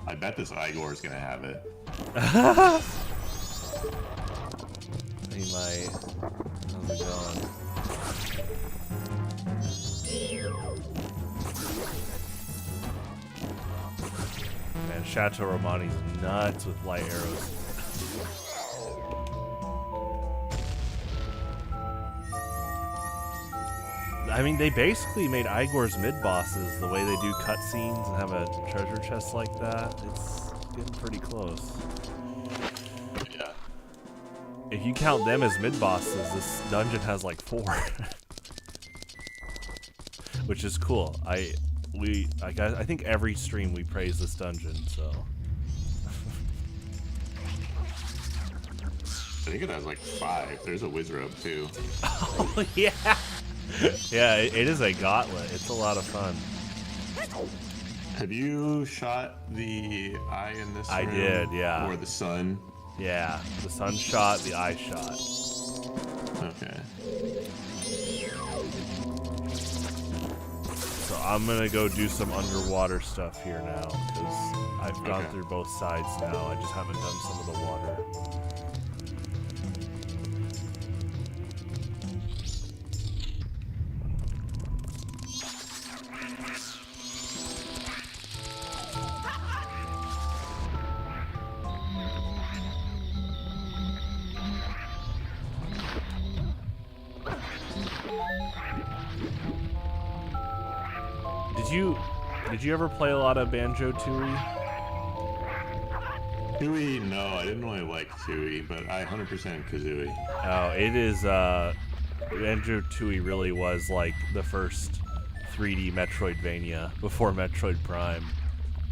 Speaker 2: I bet this Igor is gonna have it.
Speaker 1: He might. How's it going? Man, Chateau Romani's nuts with light arrows. I mean, they basically made Igor's mid-bosses the way they do cutscenes and have a treasure chest like that. It's getting pretty close.
Speaker 2: Yeah.
Speaker 1: If you count them as mid-bosses, this dungeon has like 4. Which is cool. I think every stream we praise this dungeon, so.
Speaker 2: I think it has like 5. There's a Wizrobe too.
Speaker 1: Oh, yeah. Yeah, it is a gauntlet. It's a lot of fun.
Speaker 2: Have you shot the eye in this
Speaker 1: I
Speaker 2: room?
Speaker 1: did, yeah.
Speaker 2: Or the sun?
Speaker 1: Yeah, the sun shot, the eye shot.
Speaker 2: Okay.
Speaker 1: So I'm gonna go do some underwater stuff here now, because I've gone through both sides now. I just haven't done some of the water. Did you ever play a lot of Banjo-Tooie?
Speaker 2: Tooie, no, I didn't really like Tooie, but I 100% Kazooie.
Speaker 1: Oh, it is, Banjo-Tooie really was like the first 3D Metroidvania before Metroid Prime.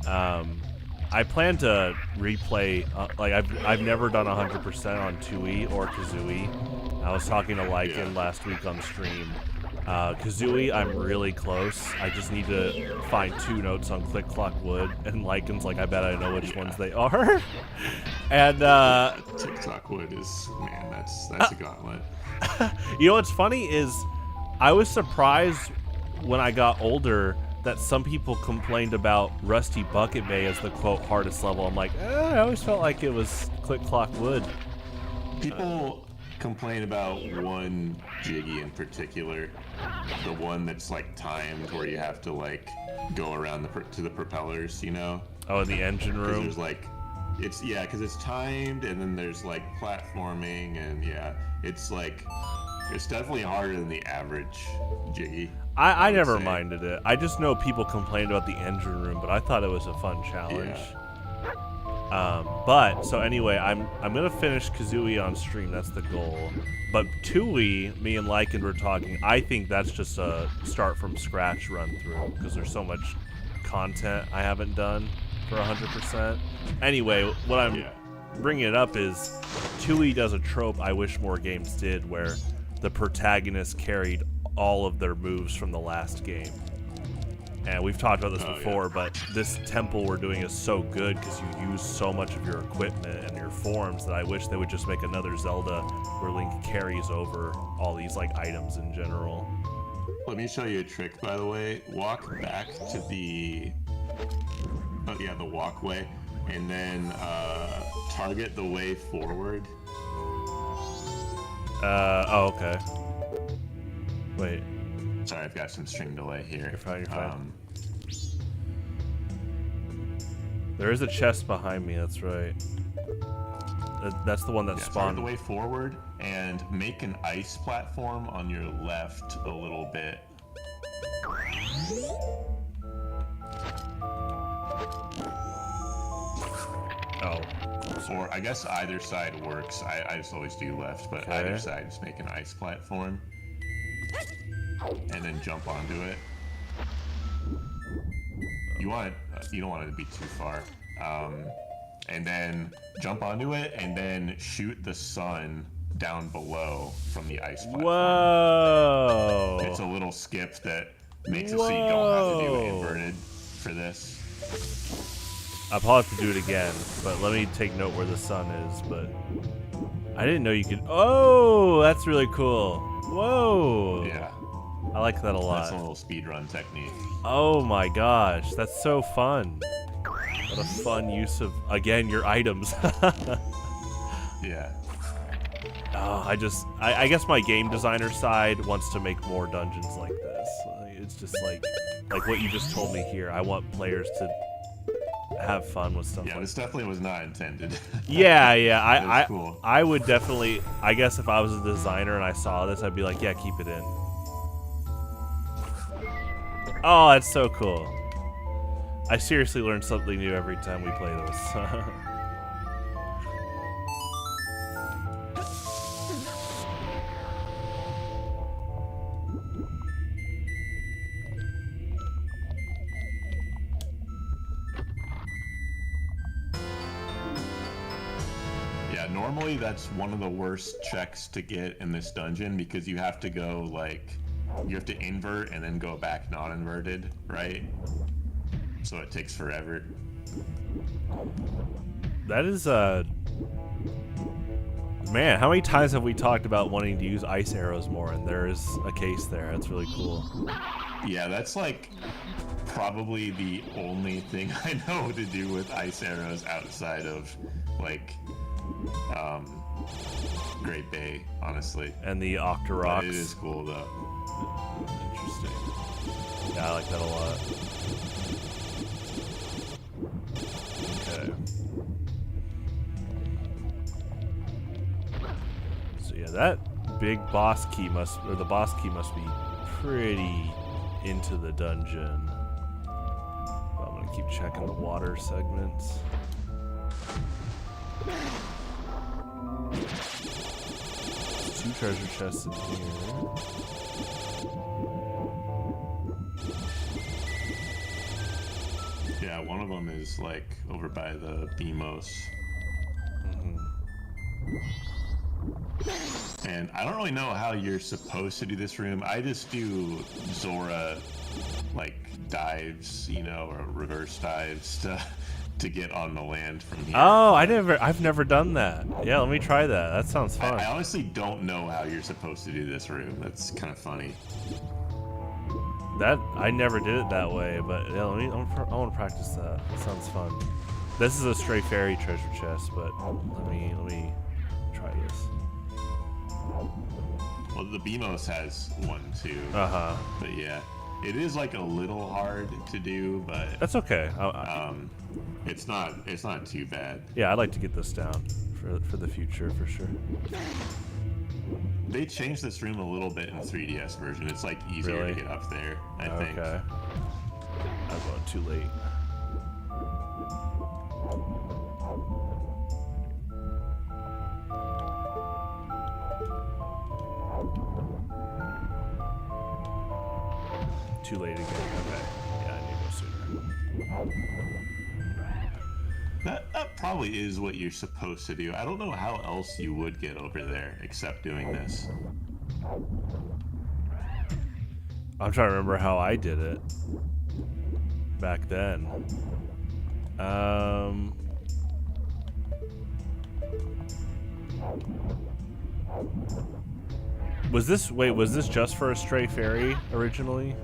Speaker 1: I plan to replay, like I've never done 100% on Tooie or Kazooie. I was talking to Lycan last week on stream. Kazooie, I'm really close. I just need to find 2 notes on Click Clock Wood, and Lycan's like, I bet I know which ones they are. And
Speaker 2: TikTok Wood is, man, that's a gauntlet.
Speaker 1: You know what's funny is, I was surprised when I got older that some people complained about Rusty Bucket Bay as the quote hardest level. I'm like, I always felt like it was Click Clock Wood.
Speaker 2: People complain about one Jiggy in particular. The one that's like timed where you have to like go around to the propellers, you know?
Speaker 1: Oh, in the engine room?
Speaker 2: There's like, because it's timed, and then there's like platforming, and it's like, it's definitely harder than the average Jiggy.
Speaker 1: I never minded it. I just know people complained about the engine room, but I thought it was a fun challenge.
Speaker 2: Yeah.
Speaker 1: So anyway, I'm gonna finish Kazooie on stream. That's the goal. But Tui, me and Lycan were talking. I think that's just a start from scratch run through because there's so much content I haven't done for 100%. Anyway, what I'm bringing it up is Tui does a trope I wish more games did, where the protagonist carried all of their moves from the last game. And we've talked about this before, but this temple we're doing is so good because you use so much of your equipment and your forms that I wish they would just make another Zelda where Link carries over all these like items in general.
Speaker 2: Let me show you a trick, by the way. Walk back to the the walkway, and then target the way forward.
Speaker 1: Okay. Wait.
Speaker 2: Sorry, I've got some string delay here.
Speaker 1: You're fine. There is a chest behind me, that's right. That's the one that spawned.
Speaker 2: Target the way forward, and make an ice platform on your left a little bit.
Speaker 1: Oh.
Speaker 2: Or I guess either side works. I just always do left, but either side, just make an ice platform. And then jump onto it. You don't want it to be too far. And then jump onto it, and then shoot the sun down below from the ice platform.
Speaker 1: Whoa!
Speaker 2: It's a little skip that makes it so you don't have to do it inverted for this.
Speaker 1: I'll probably have to do it again, but let me take note where the sun is. But I didn't know you could. Oh, that's really cool. Whoa!
Speaker 2: Yeah.
Speaker 1: I like that a lot.
Speaker 2: That's a little speedrun technique.
Speaker 1: Oh my gosh, that's so fun. What a fun use of, again, your items.
Speaker 2: Yeah.
Speaker 1: Oh, I guess my game designer side wants to make more dungeons like this. It's just like what you just told me here. I want players to have fun with stuff.
Speaker 2: Yeah, this definitely was not intended.
Speaker 1: Yeah.
Speaker 2: Cool.
Speaker 1: I would definitely, I guess if I was a designer and I saw this, I'd be like, yeah, keep it in. Oh, that's so cool. I seriously learn something new every time we play this.
Speaker 2: Yeah, normally that's one of the worst checks to get in this dungeon because you have to go you have to invert and then go back not inverted, right? So it takes forever.
Speaker 1: That is man, how many times have we talked about wanting to use ice arrows more, and there is a case there. That's really cool.
Speaker 2: Yeah, that's like probably the only thing I know to do with ice arrows outside of Great Bay, honestly.
Speaker 1: And the Octoroks.
Speaker 2: But it is cool though.
Speaker 1: Interesting. Yeah, I like that a lot. Okay. So yeah, that big boss key the boss key must be pretty into the dungeon. I'm gonna keep checking the water segments. There's 2 treasure chests in here.
Speaker 2: Yeah, one of them is over by the Beamos. And I don't really know how you're supposed to do this room. I just do Zora dives, or reverse dives to get on the land from here.
Speaker 1: Oh, I've never done that. Yeah, let me try that. That sounds fun.
Speaker 2: I honestly don't know how you're supposed to do this room. That's kind of funny.
Speaker 1: That I never did it that way, but yeah, I want to practice that. That sounds fun. This is a stray fairy treasure chest, but let me try this.
Speaker 2: Well, the BMOS has one too.
Speaker 1: Uh-huh.
Speaker 2: But yeah, it is like a little hard to do, but
Speaker 1: That's okay.
Speaker 2: it's not too bad.
Speaker 1: Yeah, I'd like to get this down for the future for sure.
Speaker 2: They changed this room a little bit in the 3DS version. It's like easier
Speaker 1: Really?
Speaker 2: to get up there, I think.
Speaker 1: Okay. I'm going too late. Too late again. Okay. Yeah, I need to go sooner.
Speaker 2: That probably is what you're supposed to do. I don't know how else you would get over there except doing this.
Speaker 1: I'm trying to remember how I did it back then. Was this just for a stray fairy originally?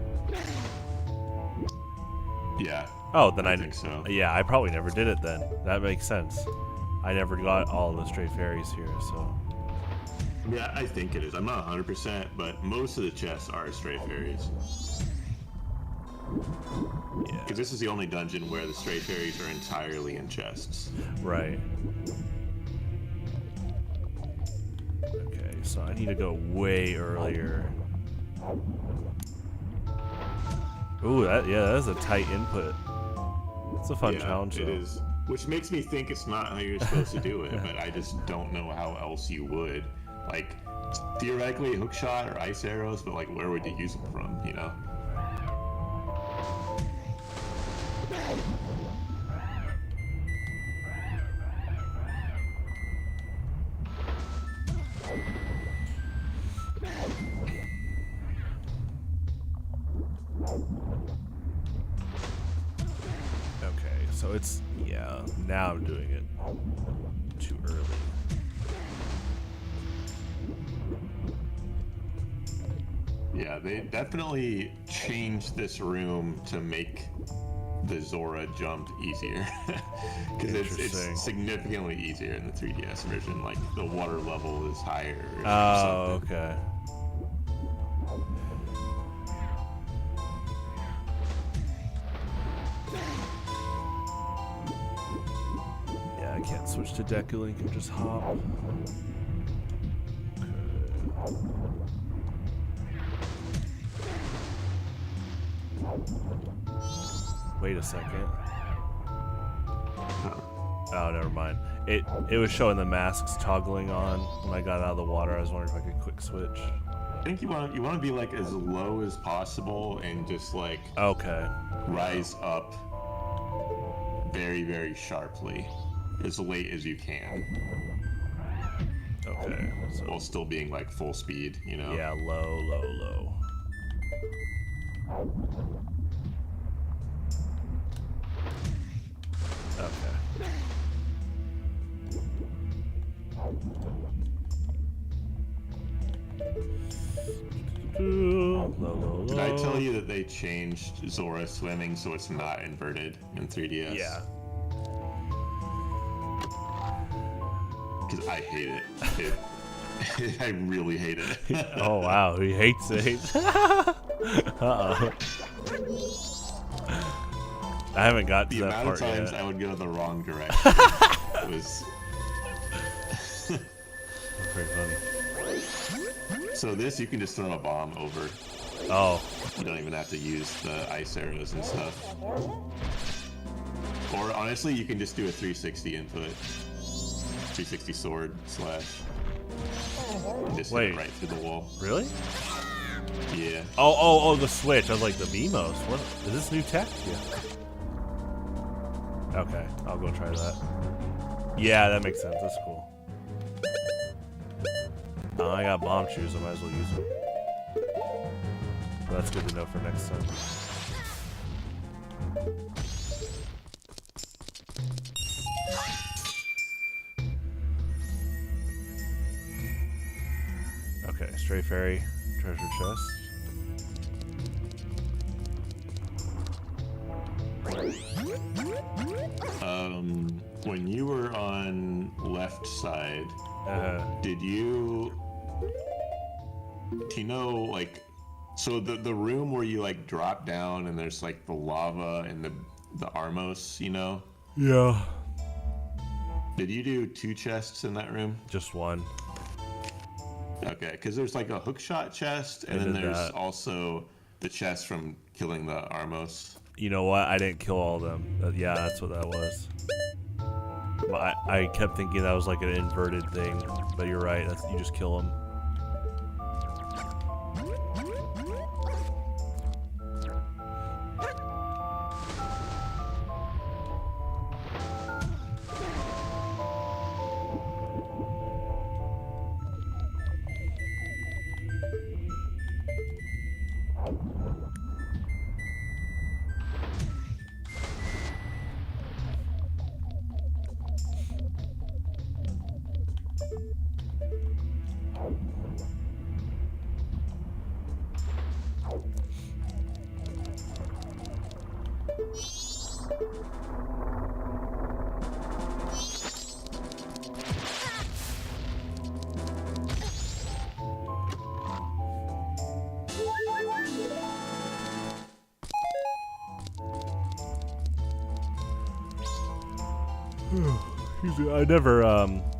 Speaker 2: Yeah.
Speaker 1: Oh, then I
Speaker 2: think so.
Speaker 1: Yeah, I probably never did it then. That makes sense. I never got all the stray fairies here, so.
Speaker 2: Yeah, I think it is. I'm not 100%, but most of the chests are stray fairies.
Speaker 1: Yeah.
Speaker 2: Because this is the only dungeon where the stray fairies are entirely in chests.
Speaker 1: Right. Okay, so I need to go way earlier. Ooh, that is a tight input. It's a fun challenge, though.
Speaker 2: It is. Which makes me think it's not how you're supposed to do it, but I just don't know how else you would. Like, theoretically, hook shot or ice arrows, but like, where would you use them from, you know?
Speaker 1: Okay, so it's, yeah, now I'm doing it too early.
Speaker 2: Yeah, they definitely changed this room to make the Zora jump easier. Because it's significantly easier in the 3DS version. Like, the water level is higher or
Speaker 1: Oh,
Speaker 2: something.
Speaker 1: okay. Yeah, I can't switch to Deku Link and just hop. Okay. Wait a second. Oh, never mind. It was showing the masks toggling on when I got out of the water. I was wondering if I could quick switch.
Speaker 2: I think you want to be like as low as possible and just like
Speaker 1: Okay.
Speaker 2: rise up very, very sharply as late as you can.
Speaker 1: Okay. So
Speaker 2: While still being like full speed, you know?
Speaker 1: yeah, low, low, low. Okay. Low, low, low.
Speaker 2: Did I tell you that they changed Zora swimming so it's not inverted in 3DS?
Speaker 1: Yeah.
Speaker 2: Because I hate it. I really hate it.
Speaker 1: Oh wow, he hates it. Uh-oh. I haven't got to
Speaker 2: The
Speaker 1: that
Speaker 2: amount
Speaker 1: part
Speaker 2: of times
Speaker 1: yet.
Speaker 2: I would go the wrong direction was...
Speaker 1: Pretty funny.
Speaker 2: So this, you can just throw a bomb over.
Speaker 1: Oh.
Speaker 2: You don't even have to use the ice arrows and stuff. Or honestly, you can just do a 360 input. 360 sword slash. And just hit it right through the wall.
Speaker 1: Really?
Speaker 2: Yeah.
Speaker 1: Oh, the switch. I was like, the BMOS. What? Is this new tech? Yeah. Okay, I'll go try that. Yeah, that makes sense. That's cool. I got bomb shoes. I might as well use them. But that's good to know for next time. Okay, stray fairy, treasure chest.
Speaker 2: When you were on left side, did you Do you know, like, so the room where you like drop down and there's like the lava and the Armos, you know?
Speaker 1: Yeah.
Speaker 2: Did you do 2 chests in that room?
Speaker 1: Just one.
Speaker 2: Okay, because there's like a hookshot chest, and then there's also the chest from killing the Armos.
Speaker 1: You know what? I didn't kill all of them. Yeah, that's what that was. But I kept thinking that was like an inverted thing, but you're right. You just kill them.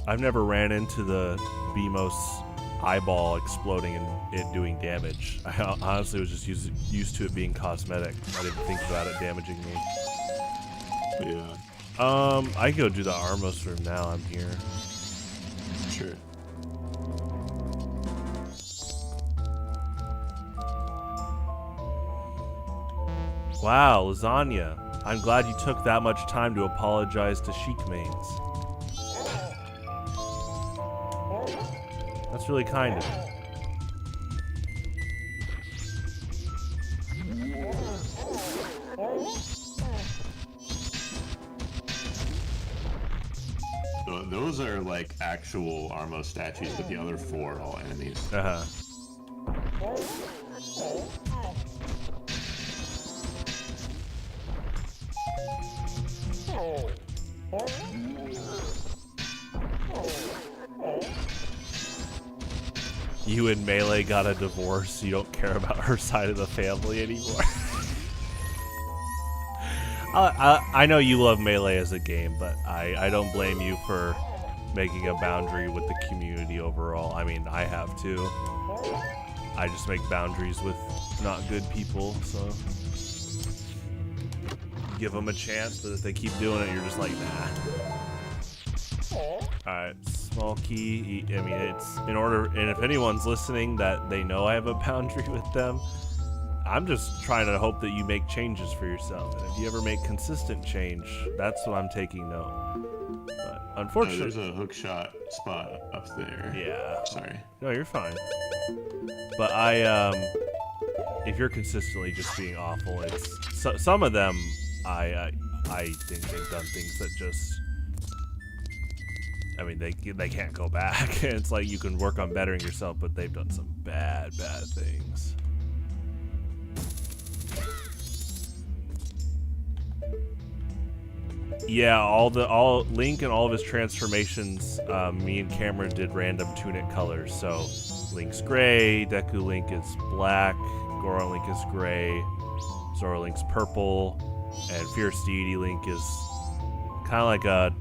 Speaker 1: I've never ran into the BMOS eyeball exploding and it doing damage. I honestly was just used to it being cosmetic. I didn't think about it damaging me.
Speaker 2: Yeah.
Speaker 1: I can go do the Armos room now. I'm here.
Speaker 2: Sure.
Speaker 1: Wow, lasagna. I'm glad you took that much time to apologize to Chic Mains. That's really kind of you.
Speaker 2: So those are like actual Armos statues, but the other 4 are all enemies.
Speaker 1: Uh-huh. You and Melee got a divorce. You don't care about her side of the family anymore. I know you love Melee as a game, but I don't blame you for making a boundary with the community overall. I mean, I have too. I just make boundaries with not good people, so give them a chance, but if they keep doing it, you're just like, nah. Alright, small key. I mean, it's in order, and if anyone's listening that they know I have a boundary with them, I'm just trying to hope that you make changes for yourself. And if you ever make consistent change, that's what I'm taking note. But unfortunately,
Speaker 2: there's a hookshot spot up there.
Speaker 1: Yeah.
Speaker 2: Sorry.
Speaker 1: No, you're fine. But if you're consistently just being awful, it's some of them. I think they've done things that just. I mean, they can't go back. It's like you can work on bettering yourself, but they've done some bad things. Yeah, all Link and all of his transformations, me and Cameron did random tunic colors. So Link's gray, Deku Link is black, Goron Link is gray, Zora Link's purple, and Fierce Deity Link is kind of like a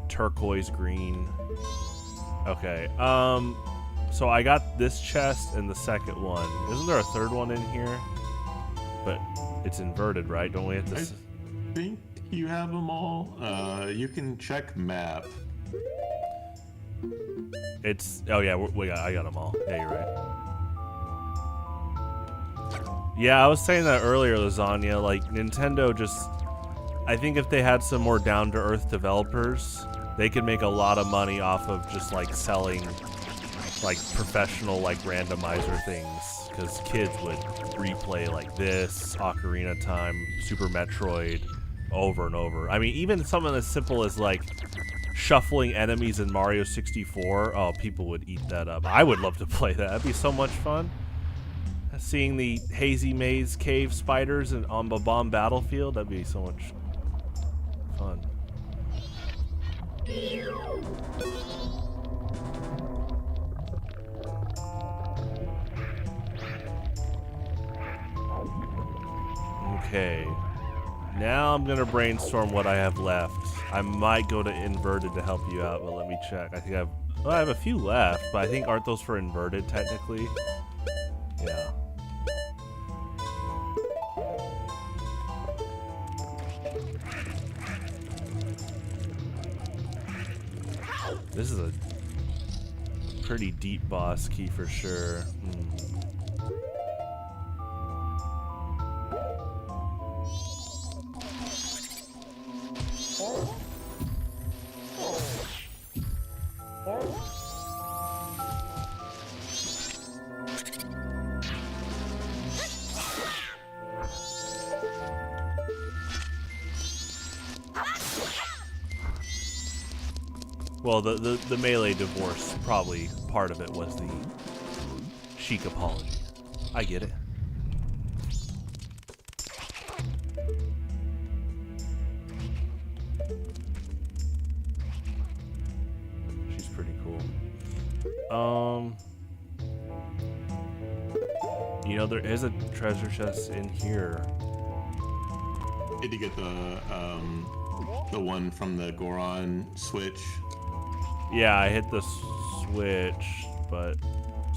Speaker 1: turquoise green. Okay, so I got this chest and the second one. Isn't there a third one in here? But it's inverted, right? Don't we have to...
Speaker 2: I think you have them all. You can check map.
Speaker 1: It's... Oh yeah, I got them all. Yeah, you're right. Yeah, I was saying that earlier, Lasagna. Like, Nintendo just... I think if they had some more down-to-earth developers, they could make a lot of money off of just, like, selling, like, professional, like, randomizer things. Because kids would replay, like, this, Ocarina of Time, Super Metroid, over and over. I mean, even something as simple as, like, shuffling enemies in Mario 64, oh, people would eat that up. I would love to play that. That'd be so much fun. Seeing the Hazy Maze Cave spiders on the bomb battlefield, that'd be so much fun. Okay. Now I'm gonna brainstorm what I have left. I might go to inverted to help you out, but let me check. I think I have a few left, but I think aren't those for inverted technically? Yeah. This is a pretty deep boss key for sure. Well, the melee divorce, probably part of it was the chic apology. I get it. She's pretty cool. You know, there is a treasure chest in here.
Speaker 2: Did you get the one from the Goron switch?
Speaker 1: Yeah, I hit the switch, but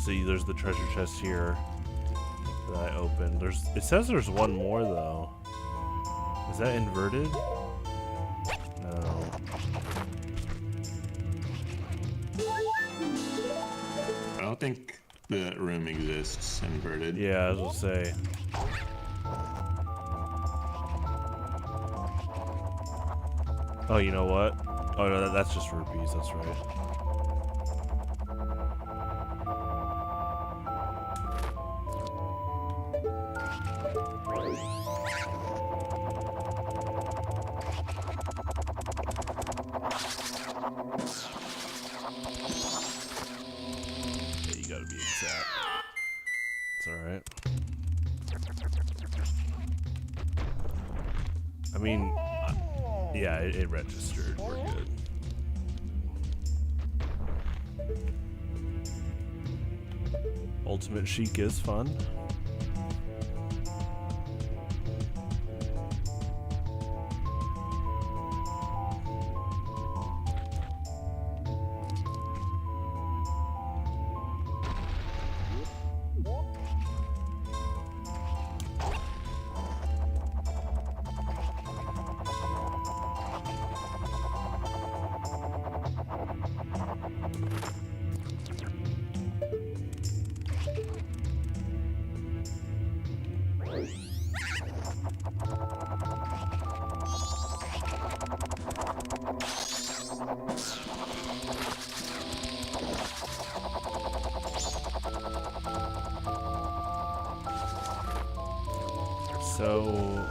Speaker 1: see, there's the treasure chest here that I opened. It says there's one more though. Is that inverted? No.
Speaker 2: I don't think the room exists inverted.
Speaker 1: Yeah, I was gonna say. Oh, you know what? Oh no, that's just rupees. That's right. Yeah, you gotta be exact. It's all right. I mean, yeah, it registered. We're good. Ultimate Chic is fun. So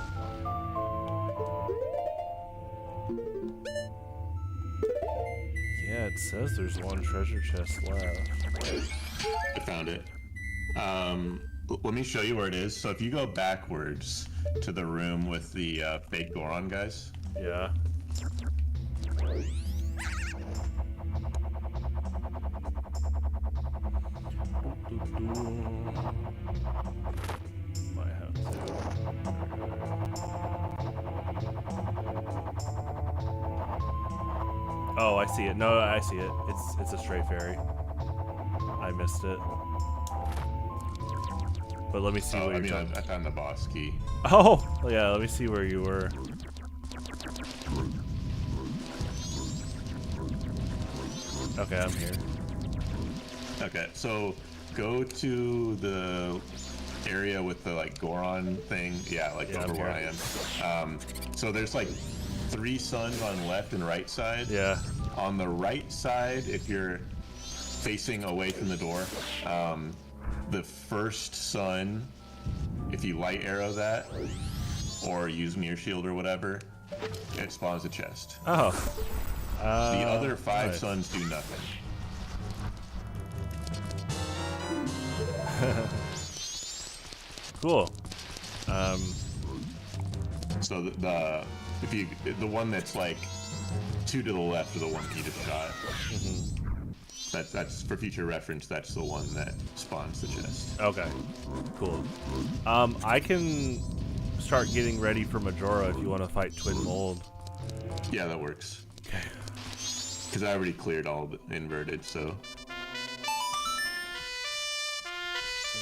Speaker 1: yeah, it says there's one treasure chest left.
Speaker 2: I found it. Let me show you where it is. So if you go backwards to the room with the fake Goron guys.
Speaker 1: Yeah. Might have to. Oh, I see it. No, I see it. It's a stray fairy. I missed it. But let me see where you're
Speaker 2: I found the boss key.
Speaker 1: Oh, yeah, let me see where you were. Okay, I'm here.
Speaker 2: Okay, so go to the area with the like Goron thing. Yeah, like over where I am. So there's like 3 suns on left and right side.
Speaker 1: Yeah.
Speaker 2: On the right side, if you're facing away from the door, the first sun, if you light arrow that or use mirror shield or whatever, it spawns a chest.
Speaker 1: Oh.
Speaker 2: The other 5
Speaker 1: nice.
Speaker 2: suns do nothing.
Speaker 1: Cool.
Speaker 2: So the one that's like 2 to the left of the one you just shot.
Speaker 1: Mm-hmm.
Speaker 2: That's for future reference. That's the one that spawns the chest.
Speaker 1: Okay. Cool. I can start getting ready for Majora if you want to fight Twin Mold.
Speaker 2: Yeah, that works.
Speaker 1: Okay.
Speaker 2: Because I already cleared all the inverted, so.
Speaker 1: And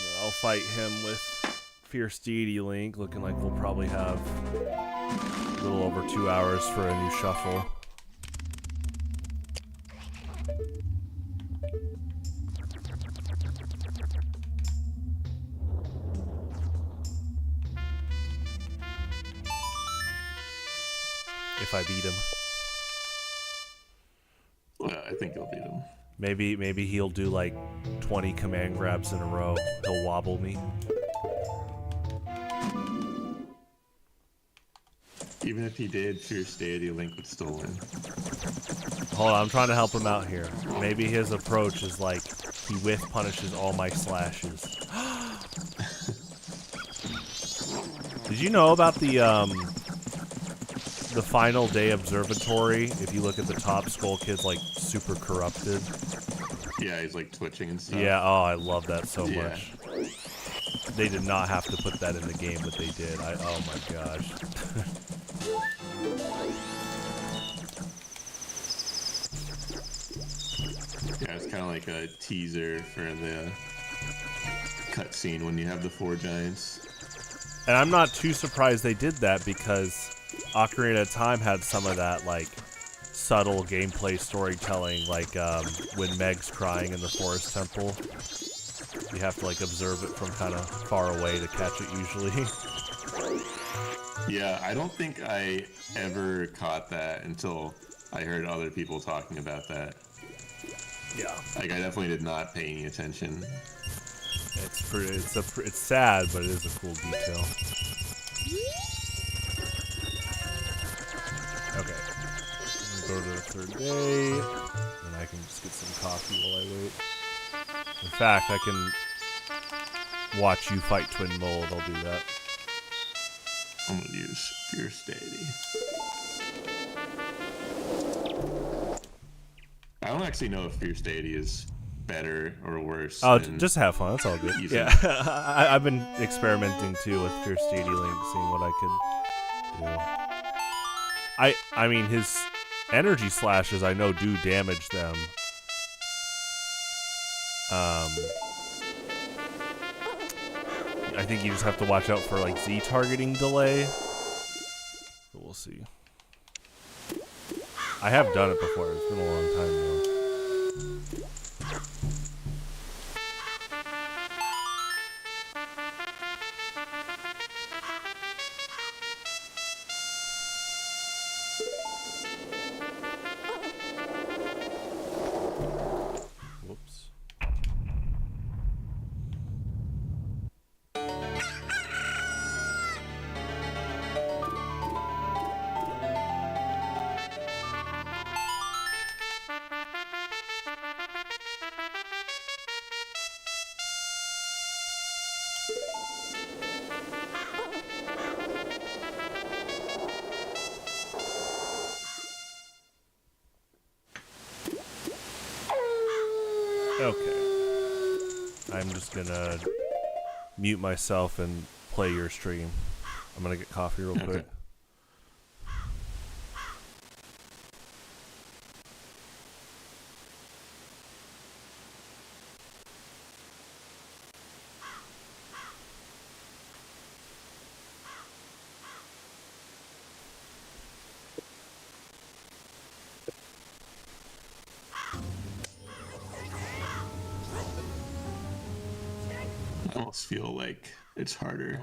Speaker 1: then I'll fight him with Fierce Deity Link, looking like we'll probably have a little over 2 hours for a new shuffle. If I beat him.
Speaker 2: Well, I think you'll beat him.
Speaker 1: Maybe he'll do like 20 command grabs in a row. He'll wobble me.
Speaker 2: Even if he did, Fierce Deity Link would still win.
Speaker 1: Hold on, I'm trying to help him out here. Maybe his approach is like he whiff punishes all my slashes. Did you know about the final day observatory? If you look at the top, Skull Kid's like super corrupted.
Speaker 2: Yeah, he's like twitching and stuff.
Speaker 1: Yeah, oh, I love that so much. They did not have to put that in the game, but they did. Oh my gosh.
Speaker 2: Yeah, it's kind of like a teaser for the cutscene when you have the 4 giants.
Speaker 1: And I'm not too surprised they did that because Ocarina of Time had some of that like subtle gameplay storytelling, like when Meg's crying in the forest temple. You have to like observe it from kind of far away to catch it usually.
Speaker 2: Yeah, I don't think I ever caught that until I heard other people talking about that.
Speaker 1: Yeah,
Speaker 2: Like, I definitely did not pay any attention.
Speaker 1: it's sad, but it is a cool detail. Okay, I'm gonna go to the 3rd day, and I can just get some coffee while I wait. In fact, I can watch you fight Twin Mold. I'll do that.
Speaker 2: I'm gonna use Fierce Deity. I don't actually know if Fierce Deity is better or worse.
Speaker 1: Oh,
Speaker 2: than
Speaker 1: just have fun. That's all good.
Speaker 2: easy.
Speaker 1: Yeah, I've been experimenting too with Fierce Deity Link, seeing what I could do. I mean, his energy slashes I know do damage them. I think you just have to watch out for like Z targeting delay. But we'll see. I have done it before. It's been a long time though. Whoops. Okay. I'm just gonna mute myself and play your stream. I'm gonna get coffee real quick.
Speaker 2: I almost feel like it's harder.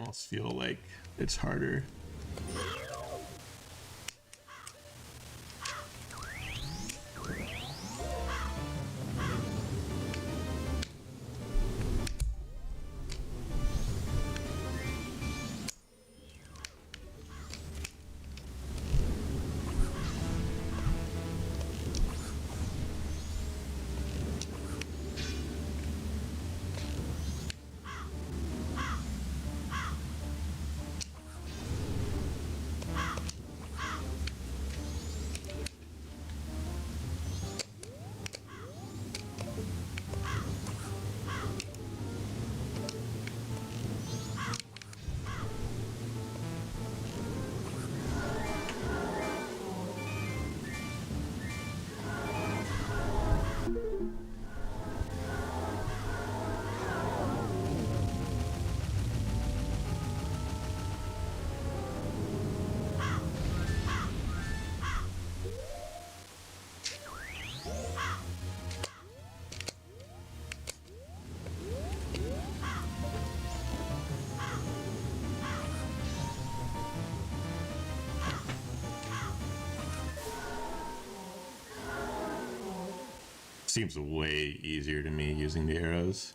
Speaker 2: Seems way easier to me using the arrows.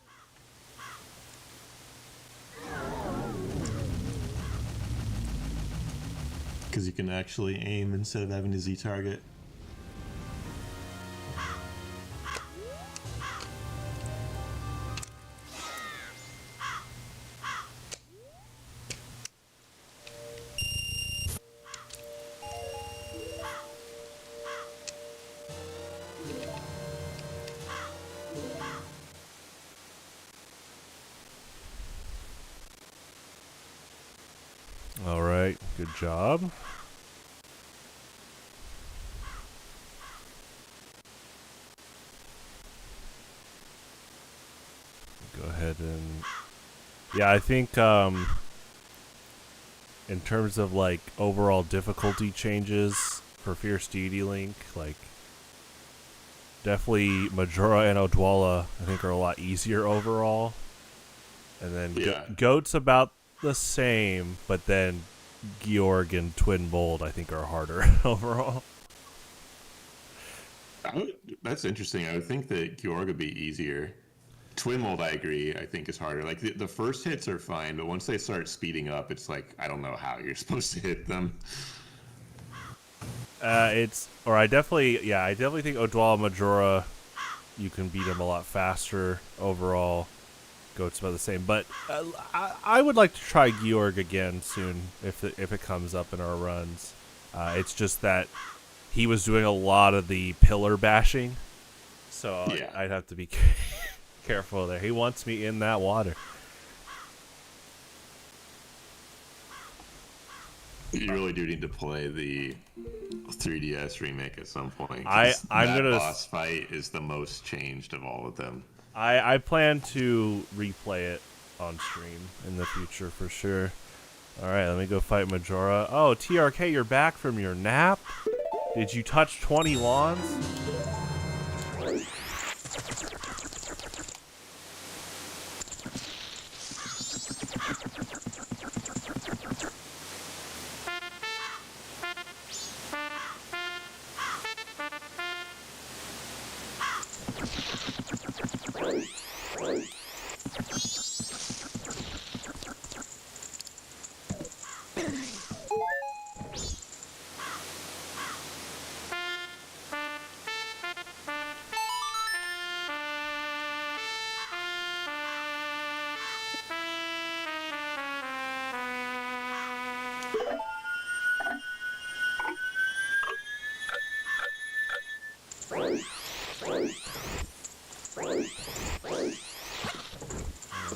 Speaker 2: Because you can actually aim instead of having to Z-target.
Speaker 1: All right, good job. Go ahead and yeah, I think in terms of like overall difficulty changes for Fierce Deity Link, like definitely Majora and Odwalla I think are a lot easier overall. And then Goat's about the same, but then Georg and Twin Mold I think are harder overall.
Speaker 2: That's interesting. I would think that Georg would be easier. Twin Mold, I agree, I think is harder. Like the first hits are fine, but once they start speeding up, it's like I don't know how you're supposed to hit them.
Speaker 1: I definitely think Odwalla Majora you can beat him a lot faster overall. Goat's about the same, but I would like to try Georg again soon if it comes up in our runs. It's just that he was doing a lot of the pillar bashing, so yeah. I'd have to be careful there. He wants me in that water.
Speaker 2: You really do need to play the 3DS remake at some point.
Speaker 1: I'm gonna
Speaker 2: boss fight is the most changed of all of them.
Speaker 1: I plan to replay it on stream in the future for sure. Alright, let me go fight Majora. Oh, TRK, you're back from your nap? Did you touch 20 lawns?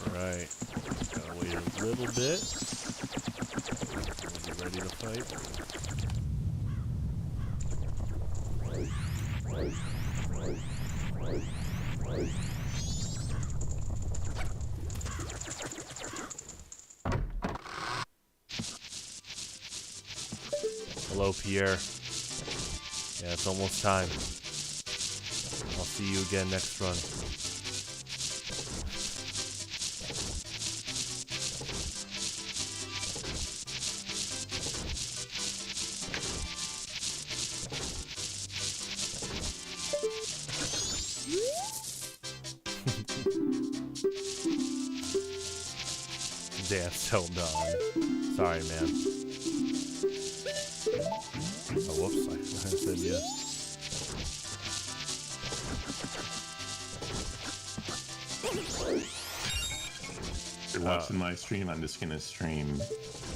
Speaker 1: Alright, gotta wait a little bit. We'll be ready to fight. Hello, Pierre. Yeah, it's almost time. I'll see you again next run. Dance till dawn. Sorry, man. Oh, whoops. I said yes.
Speaker 2: If you're watching my stream, I'm just going to stream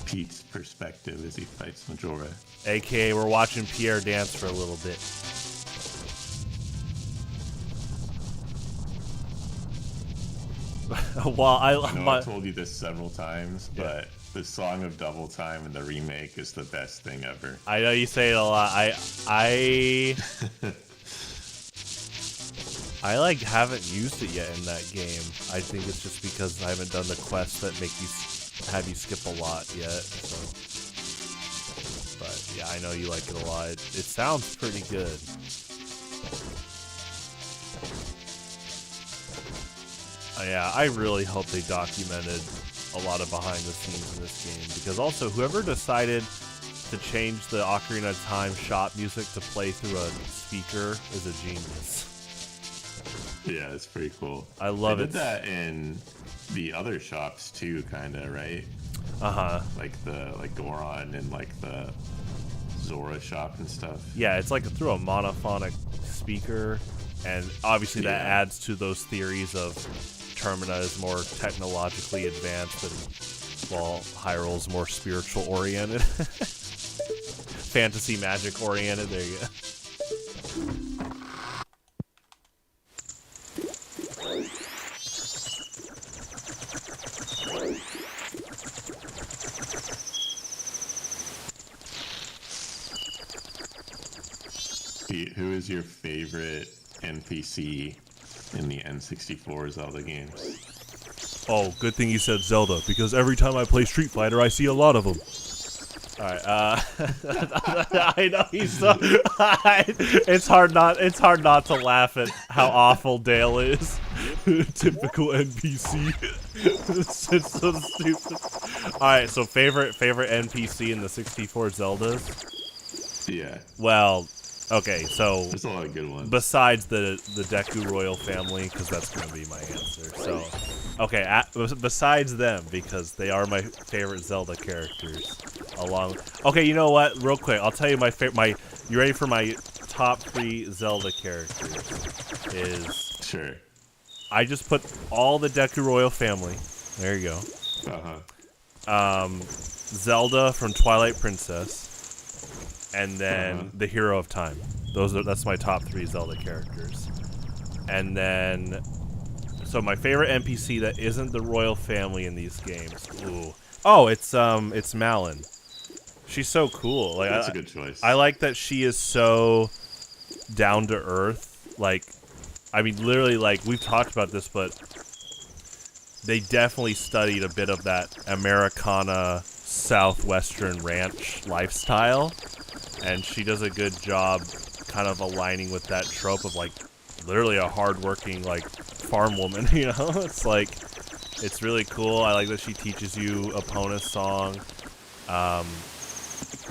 Speaker 2: Pete's perspective as he fights Majora.
Speaker 1: AKA, we're watching Pierre dance for a little bit. Well,
Speaker 2: I know I've told you this several times, but the Song of Double Time in the remake is the best thing ever.
Speaker 1: I know you say it a lot. I like haven't used it yet in that game. I think it's just because I haven't done the quests that make you have you skip a lot yet. So. But yeah, I know you like it a lot. It sounds pretty good. Yeah, I really hope they documented a lot of behind the scenes in this game, because also whoever decided to change the Ocarina of Time shop music to play through a speaker is a genius.
Speaker 2: Yeah, it's pretty cool.
Speaker 1: I love
Speaker 2: they
Speaker 1: it.
Speaker 2: Did that in the other shops too, kind of, right? Like the Goron and like the Zora shop and stuff.
Speaker 1: Yeah, it's like through a monophonic speaker, and obviously that adds to those theories of Termina is more technologically advanced and while Hyrule's more spiritual oriented. Fantasy magic oriented, there you go.
Speaker 2: Who is your favorite NPC in the N64 Zelda games?
Speaker 1: Oh, good thing you said Zelda, because every time I play Street Fighter, I see a lot of them. Alright, I know he's so... it's hard not to laugh at how awful Dale is. Typical NPC. It's so stupid. Alright, so favorite NPC in the 64 Zeldas?
Speaker 2: Yeah.
Speaker 1: Well, okay, so
Speaker 2: there's a lot of good ones.
Speaker 1: Besides the Deku royal family, because that's gonna be my answer. So, okay, besides them, because they are my favorite Zelda characters. Okay, you know what? Real quick, I'll tell you you ready for my top 3 Zelda characters?
Speaker 2: Sure.
Speaker 1: I just put all the Deku royal family. There you go. Zelda from Twilight Princess. And then the Hero of Time. That's my top 3 Zelda characters. And then, so my favorite NPC that isn't the royal family in these games. Ooh. Oh, it's Malon. She's so cool. Like,
Speaker 2: that's a good choice.
Speaker 1: I like that she is so down to earth. Like, I mean, literally, like, we've talked about this, but they definitely studied a bit of that Americana Southwestern ranch lifestyle. And she does a good job kind of aligning with that trope of, like, literally a hardworking, like, farm woman, you know? It's like, it's really cool. I like that she teaches you Epona's song.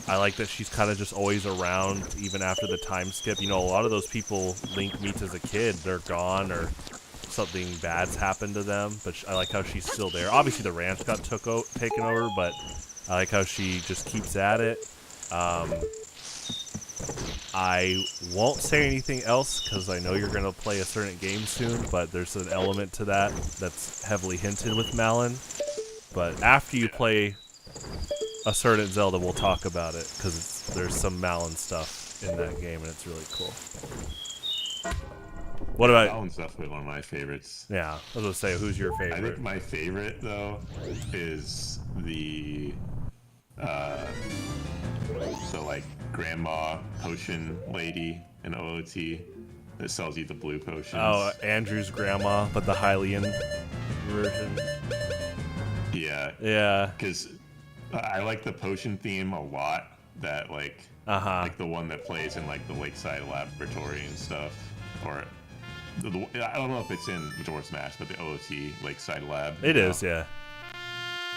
Speaker 1: I like that she's kind of just always around, even after the time skip. You know, a lot of those people Link meets as a kid, they're gone or something bad's happened to them. But I like how she's still there. Obviously, the ranch got taken over, but I like how she just keeps at it. I won't say anything else because I know you're going to play a certain game soon, but there's an element to that that's heavily hinted with Malon. But after you play a certain Zelda, we'll talk about it because there's some Malon stuff in that game and it's really cool. What about...
Speaker 2: Malon's definitely one of my favorites.
Speaker 1: Yeah, I was going to say, who's your favorite?
Speaker 2: I think my favorite, though, is the like grandma potion lady in OOT that sells you the blue potions.
Speaker 1: Oh, Andrew's grandma, but the Hylian version.
Speaker 2: Yeah.
Speaker 1: Yeah.
Speaker 2: Because I like the potion theme a lot. That like the one that plays in like the Lakeside Laboratory and stuff. Or I don't know if it's in Majora's Smash, but the OOT Lakeside Lab.
Speaker 1: It is, yeah.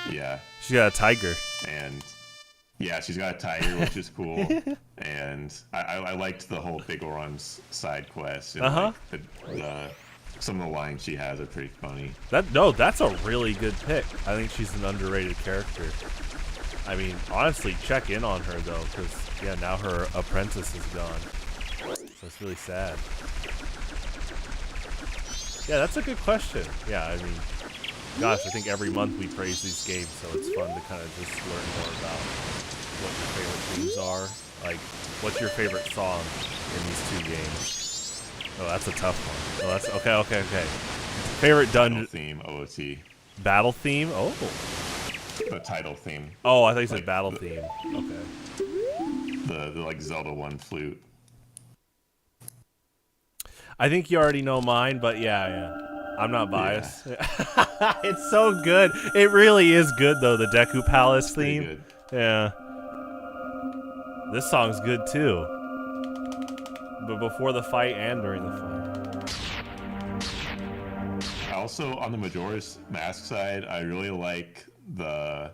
Speaker 2: Yeah.
Speaker 1: She got a tiger.
Speaker 2: And yeah, she's got a tiger, which is cool. And I liked the whole Big Oron's side quest. And like some of the lines she has are pretty funny.
Speaker 1: That's a really good pick. I think she's an underrated character. I mean, honestly, check in on her though, because yeah, now her apprentice is gone. So it's really sad. Yeah, that's a good question. Yeah, I mean, gosh, I think every month we praise these games, so it's fun to kind of just learn more about what your favorite themes are. Like, what's your favorite song in these 2 games? Oh, that's a tough one. Oh, that's okay. Favorite dungeon
Speaker 2: theme, OOT.
Speaker 1: Battle theme? Oh.
Speaker 2: The title theme.
Speaker 1: Oh, I thought you said battle theme. Okay.
Speaker 2: The like Zelda 1 flute.
Speaker 1: I think you already know mine, but yeah. I'm not biased. Yeah. It's so good. It really is good, though, the Deku Palace theme.
Speaker 2: Good.
Speaker 1: Yeah. This song's good, too. But before the fight and during the fight.
Speaker 2: Also, on the Majora's Mask side, I really like the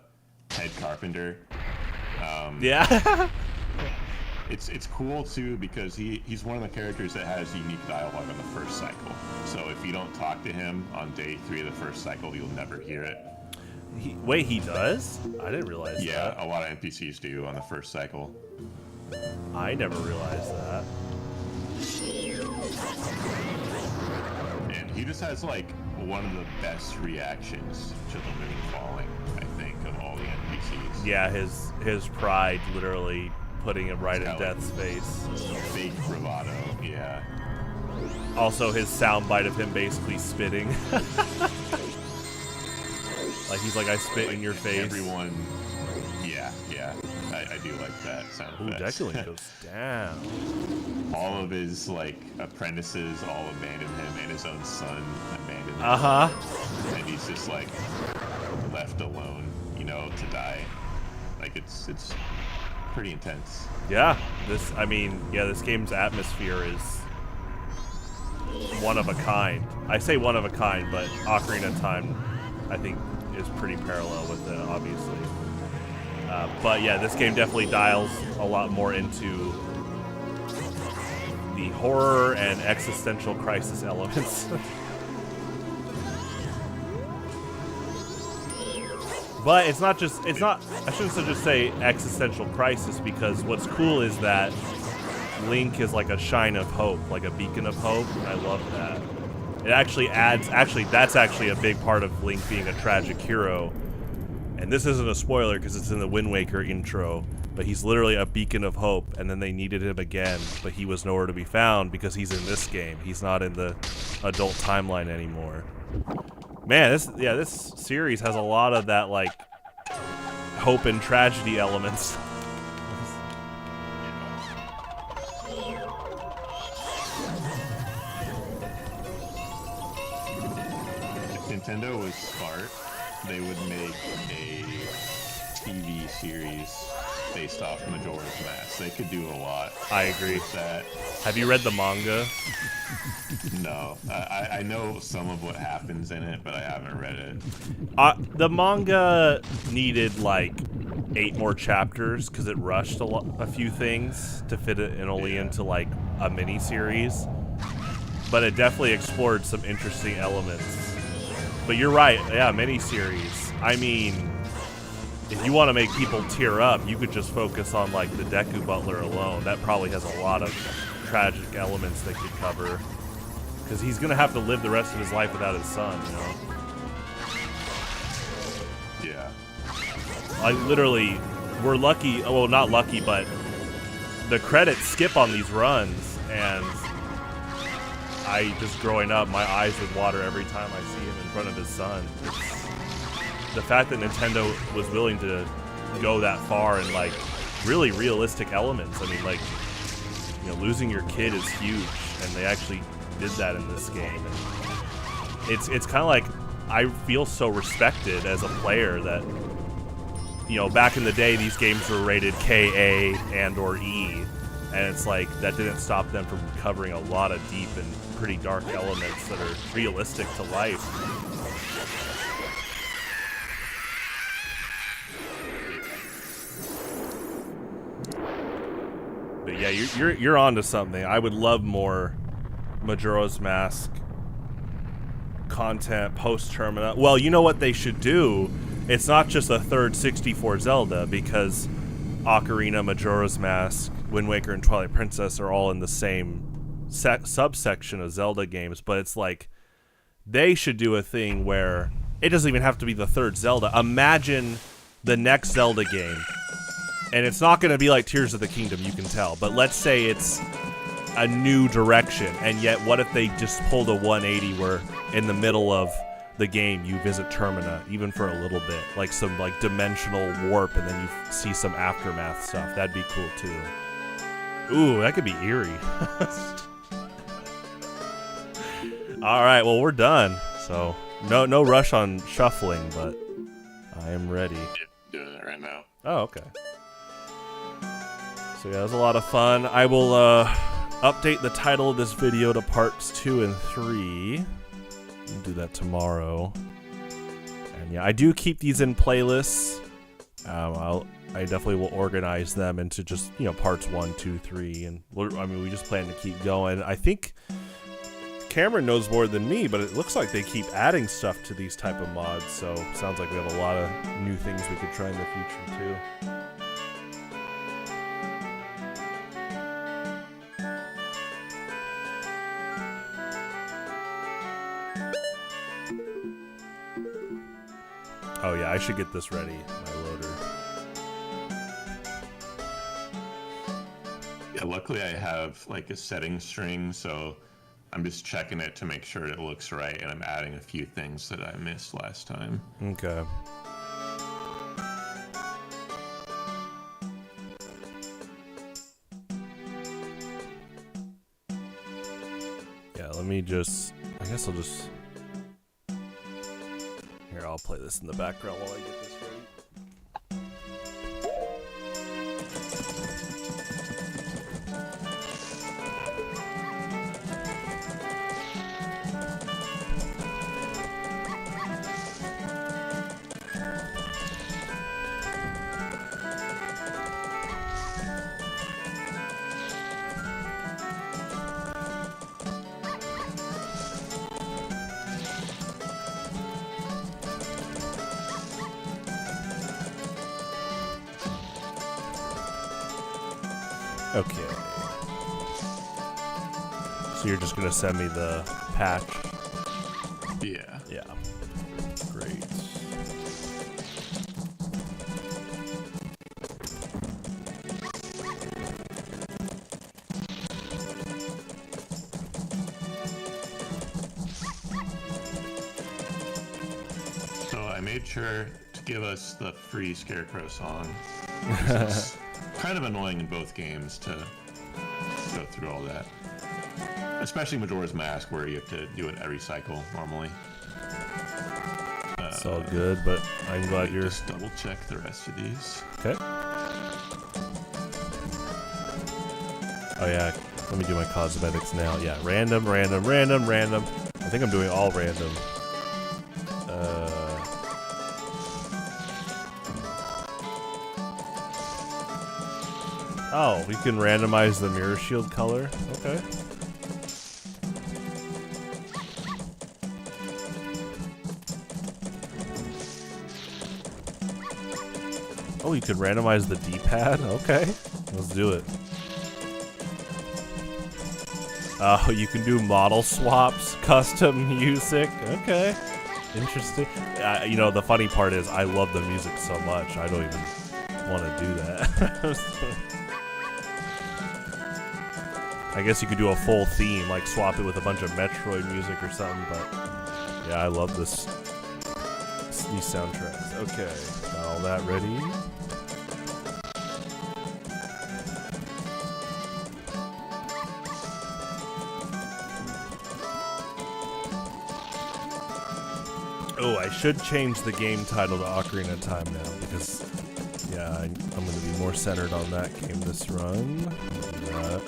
Speaker 2: head carpenter.
Speaker 1: Yeah.
Speaker 2: It's cool too because he's one of the characters that has unique dialogue on the first cycle. So if you don't talk to him on day 3 of the first cycle, you'll never hear it.
Speaker 1: Wait, he does? I didn't realize that.
Speaker 2: Yeah, a lot of NPCs do on the first cycle.
Speaker 1: I never realized that.
Speaker 2: And he just has like one of the best reactions to the moon falling, I think, of all the NPCs.
Speaker 1: Yeah, his pride literally putting him right in Death's face.
Speaker 2: Fake bravado, yeah.
Speaker 1: Also, his soundbite of him basically spitting. Like he's like, I spit in your face.
Speaker 2: Everyone, yeah. I do like that sound effect.
Speaker 1: Ooh, Deculin goes down.
Speaker 2: All of his like apprentices all abandoned him, and his own son abandoned him. And he's just like left alone, you know, to die. Like it's pretty intense.
Speaker 1: Yeah, this game's atmosphere is one of a kind. I say one of a kind, but Ocarina of Time, I think, is pretty parallel with it, obviously. But yeah, this game definitely dials a lot more into the horror and existential crisis elements. But I shouldn't just say existential crisis, because what's cool is that Link is like a shine of hope, like a beacon of hope, and I love that. It actually that's actually a big part of Link being a tragic hero. And this isn't a spoiler because it's in the Wind Waker intro, but he's literally a beacon of hope, and then they needed him again, but he was nowhere to be found because he's in this game. He's not in the adult timeline anymore. Man, this series has a lot of that, like, hope and tragedy elements.
Speaker 2: If Nintendo was smart, they would make a TV series based off Majora's Mask. They could do a lot.
Speaker 1: I agree
Speaker 2: with that.
Speaker 1: Have you read the manga?
Speaker 2: No. I know some of what happens in it, but I haven't read it.
Speaker 1: The manga needed like 8 more chapters because it rushed a few things to fit it into like a mini series. But it definitely explored some interesting elements. But you're right, yeah, miniseries. I mean, if you want to make people tear up, you could just focus on like the Deku Butler alone. That probably has a lot of tragic elements they could cover, because he's gonna have to live the rest of his life without his son, you know.
Speaker 2: Yeah.
Speaker 1: Like literally, we're lucky. Well, not lucky, but the credits skip on these runs, and growing up, my eyes would water every time I see him in front of his son. The fact that Nintendo was willing to go that far and like really realistic elements. I mean, like, you know, losing your kid is huge, and they actually did that in this game. And it's kind of like, I feel so respected as a player that, you know, back in the day, these games were rated KA and or E, and it's like that didn't stop them from covering a lot of deep and pretty dark elements that are realistic to life. But yeah, you're onto something. I would love more Majora's Mask content post-Termina. Well, you know what they should do? It's not just a third 64 Zelda, because Ocarina, Majora's Mask, Wind Waker, and Twilight Princess are all in the same subsection of Zelda games, but it's like they should do a thing where it doesn't even have to be the third Zelda. Imagine the next Zelda game, and it's not going to be like Tears of the Kingdom, you can tell, but let's say it's a new direction, and yet what if they just pulled a 180 where in the middle of the game you visit Termina, even for a little bit, like some like dimensional warp, and then you see some aftermath stuff. That'd be cool too. Ooh, that could be eerie. All right, well, we're done. So no rush on shuffling, but I am ready.
Speaker 2: Doing it right now.
Speaker 1: Oh, okay. So yeah, that was a lot of fun. I will update the title of this video to parts 2 and 3. We'll do that tomorrow. And yeah, I do keep these in playlists. I I definitely will organize them into just, parts 1, 2, 3, and we just plan to keep going. I think Cameron knows more than me, but it looks like they keep adding stuff to these type of mods, so sounds like we have a lot of new things we could try in the future too. Oh yeah, I should get this ready, my loader.
Speaker 2: Yeah, luckily I have like a setting string, so I'm just checking it to make sure it looks right, and I'm adding a few things that I missed last time.
Speaker 1: Okay. Yeah, let me just, I guess I'll just, here, I'll play this in the background while I get this ready. Okay. So you're just gonna send me the patch?
Speaker 2: Yeah.
Speaker 1: Yeah. Great.
Speaker 2: So I made sure to give us the free Scarecrow song. It's kind of annoying in both games to go through all that. Especially Majora's Mask, where you have to do it every cycle normally.
Speaker 1: It's all good, but I'm glad you're...
Speaker 2: Just double check the rest of these.
Speaker 1: Okay. Oh yeah, let me do my cosmetics now. Yeah, random. I think I'm doing all random. Oh, we can randomize the mirror shield color. Okay. Oh, you can randomize the D-pad? Okay. Let's do it. Oh, you can do model swaps, custom music. Okay. Interesting. The funny part is I love the music so much, I don't even want to do that. I guess you could do a full theme, like swap it with a bunch of Metroid music or something, but yeah, I love these soundtracks. Okay, got all that ready. Oh, I should change the game title to Ocarina of Time now, because yeah, I'm going to be more centered on that game this run. Do that.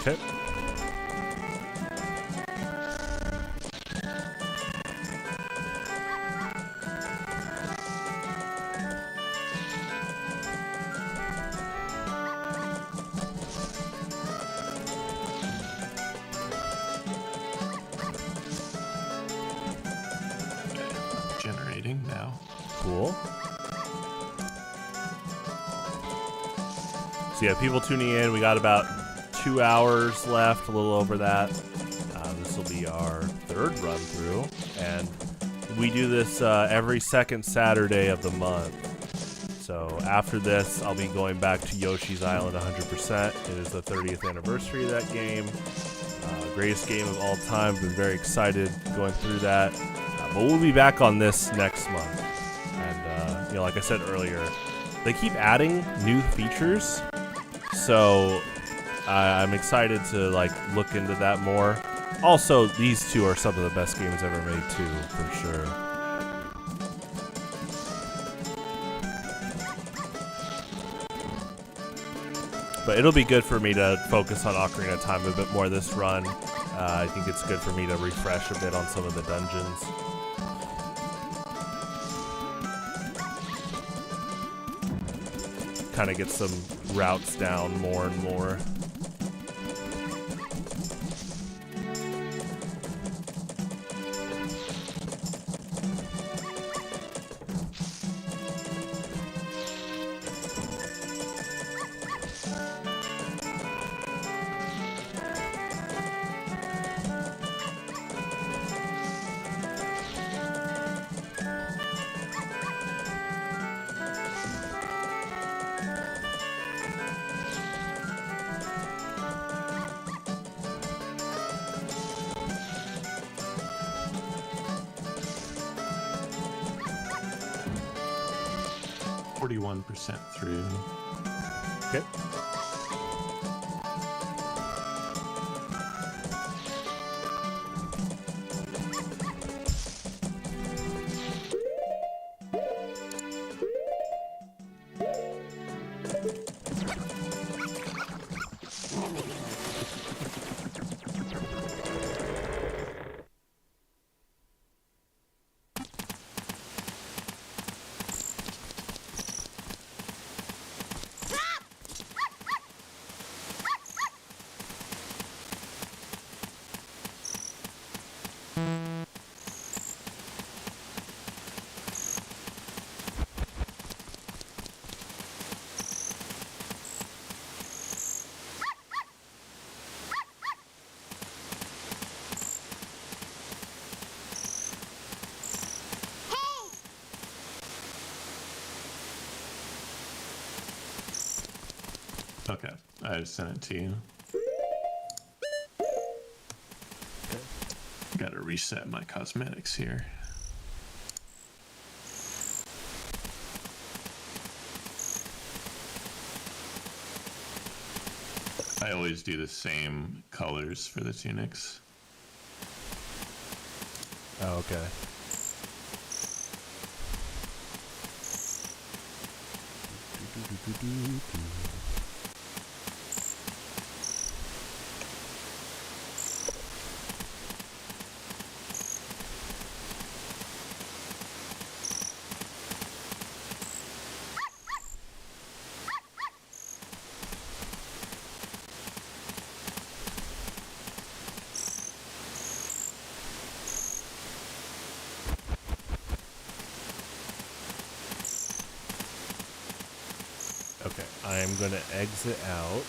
Speaker 1: Okay.
Speaker 2: Generating now.
Speaker 1: Cool. So yeah, people tuning in, we got about 2 hours left, a little over that. This will be our third run through, and we do this every second Saturday of the month. So after this, I'll be going back to Yoshi's Island 100%. It is the 30th anniversary of that game. Greatest game of all time. Been very excited going through that. But we'll be back on this next month. And like I said earlier, they keep adding new features. So I'm excited to look into that more. Also, these two are some of the best games ever made too, for sure. But it'll be good for me to focus on Ocarina of Time a bit more this run. I think it's good for me to refresh a bit on some of the dungeons. Kind of get some routes down more and more.
Speaker 2: Through.
Speaker 1: Okay.
Speaker 2: Okay, I just sent it to you.
Speaker 1: Okay.
Speaker 2: Got to reset my cosmetics here. I always do the same colors for the tunics.
Speaker 1: Oh, okay. Okay, I am going to exit out.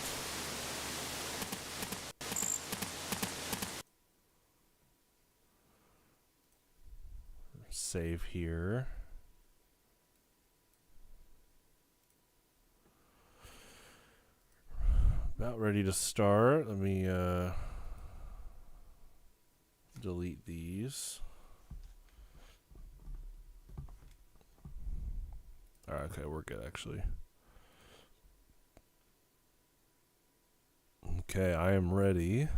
Speaker 1: Save here. About ready to start. Let me delete these. Alright, okay, we're good actually. Okay, I am ready.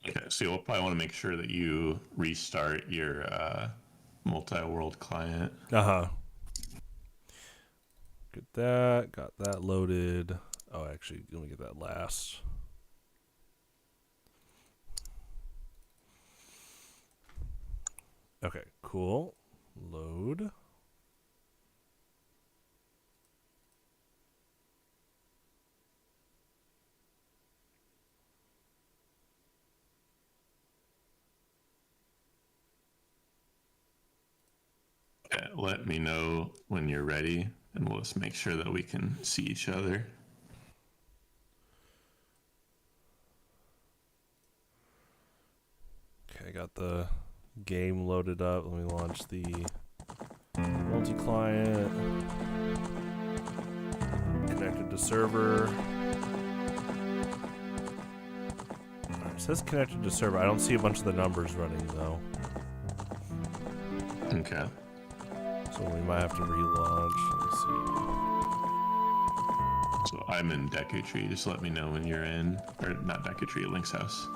Speaker 2: Okay, so you'll probably want to make sure that you restart your multi-world client.
Speaker 1: Uh-huh. Get that. Got that loaded. Oh, actually, let me get that last. Okay, cool. Load.
Speaker 2: Okay, let me know when you're ready, and we'll just make sure that we can see each other.
Speaker 1: Okay, I got the game loaded up. Let me launch the multi-client. Connected to server. Alright, it says connected to server. I don't see a bunch of the numbers running though.
Speaker 2: Okay.
Speaker 1: So we might have to relaunch. Let's see.
Speaker 2: So I'm in Deku Tree. Just let me know when you're in, or not Deku Tree, Link's house.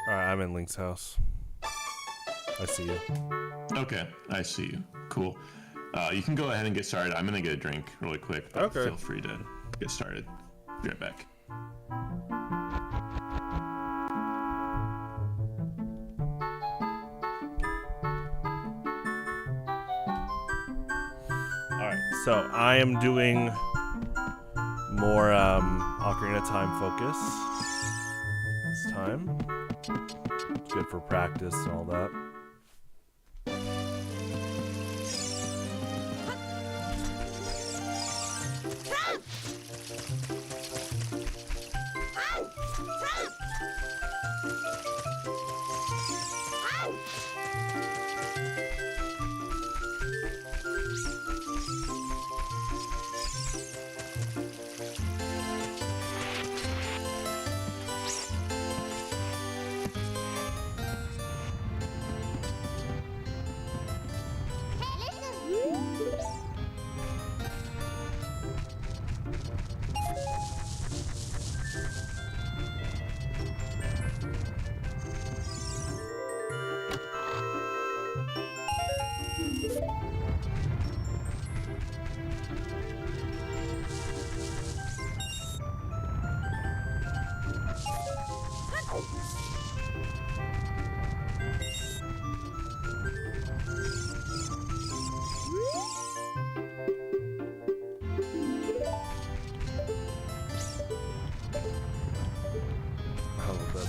Speaker 1: Alright, I'm in Link's house. I see you.
Speaker 2: Okay, I see you. Cool. You can go ahead and get started. I'm gonna get a drink really quick, but
Speaker 1: Okay.
Speaker 2: feel free to get started. Be right back.
Speaker 1: Alright, so I am doing more Ocarina of Time focus this time. It's good for practice and all that.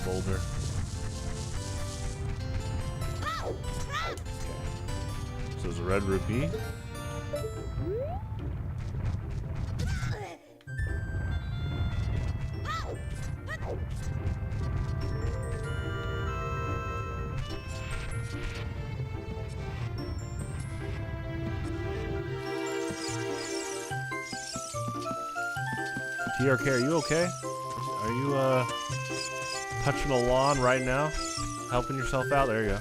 Speaker 1: Boulder. Okay. So there's a red rupee. TRK, are you okay? Are you touching a lawn right now? Helping yourself out? There you go.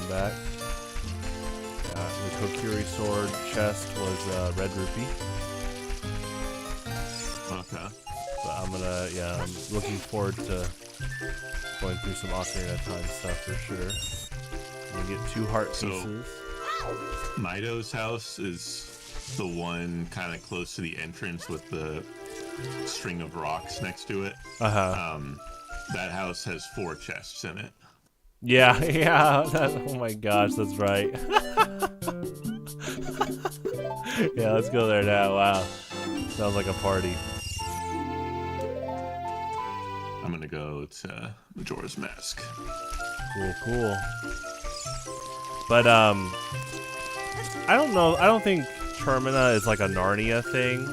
Speaker 1: Back. The Kokiri sword chest was red rupee.
Speaker 2: Okay.
Speaker 1: But I'm looking forward to going through some Ocarina of Time stuff for sure. I'm gonna get 2 heart pieces.
Speaker 2: Mido's house is the one kind of close to the entrance with the string of rocks next to it. That house has 4 chests in it.
Speaker 1: Yeah. Oh my gosh, that's right. Yeah, let's go there now. Wow. Sounds like a party.
Speaker 2: I'm gonna go to Majora's Mask.
Speaker 1: Cool. But I don't know. I don't think Termina is like a Narnia thing,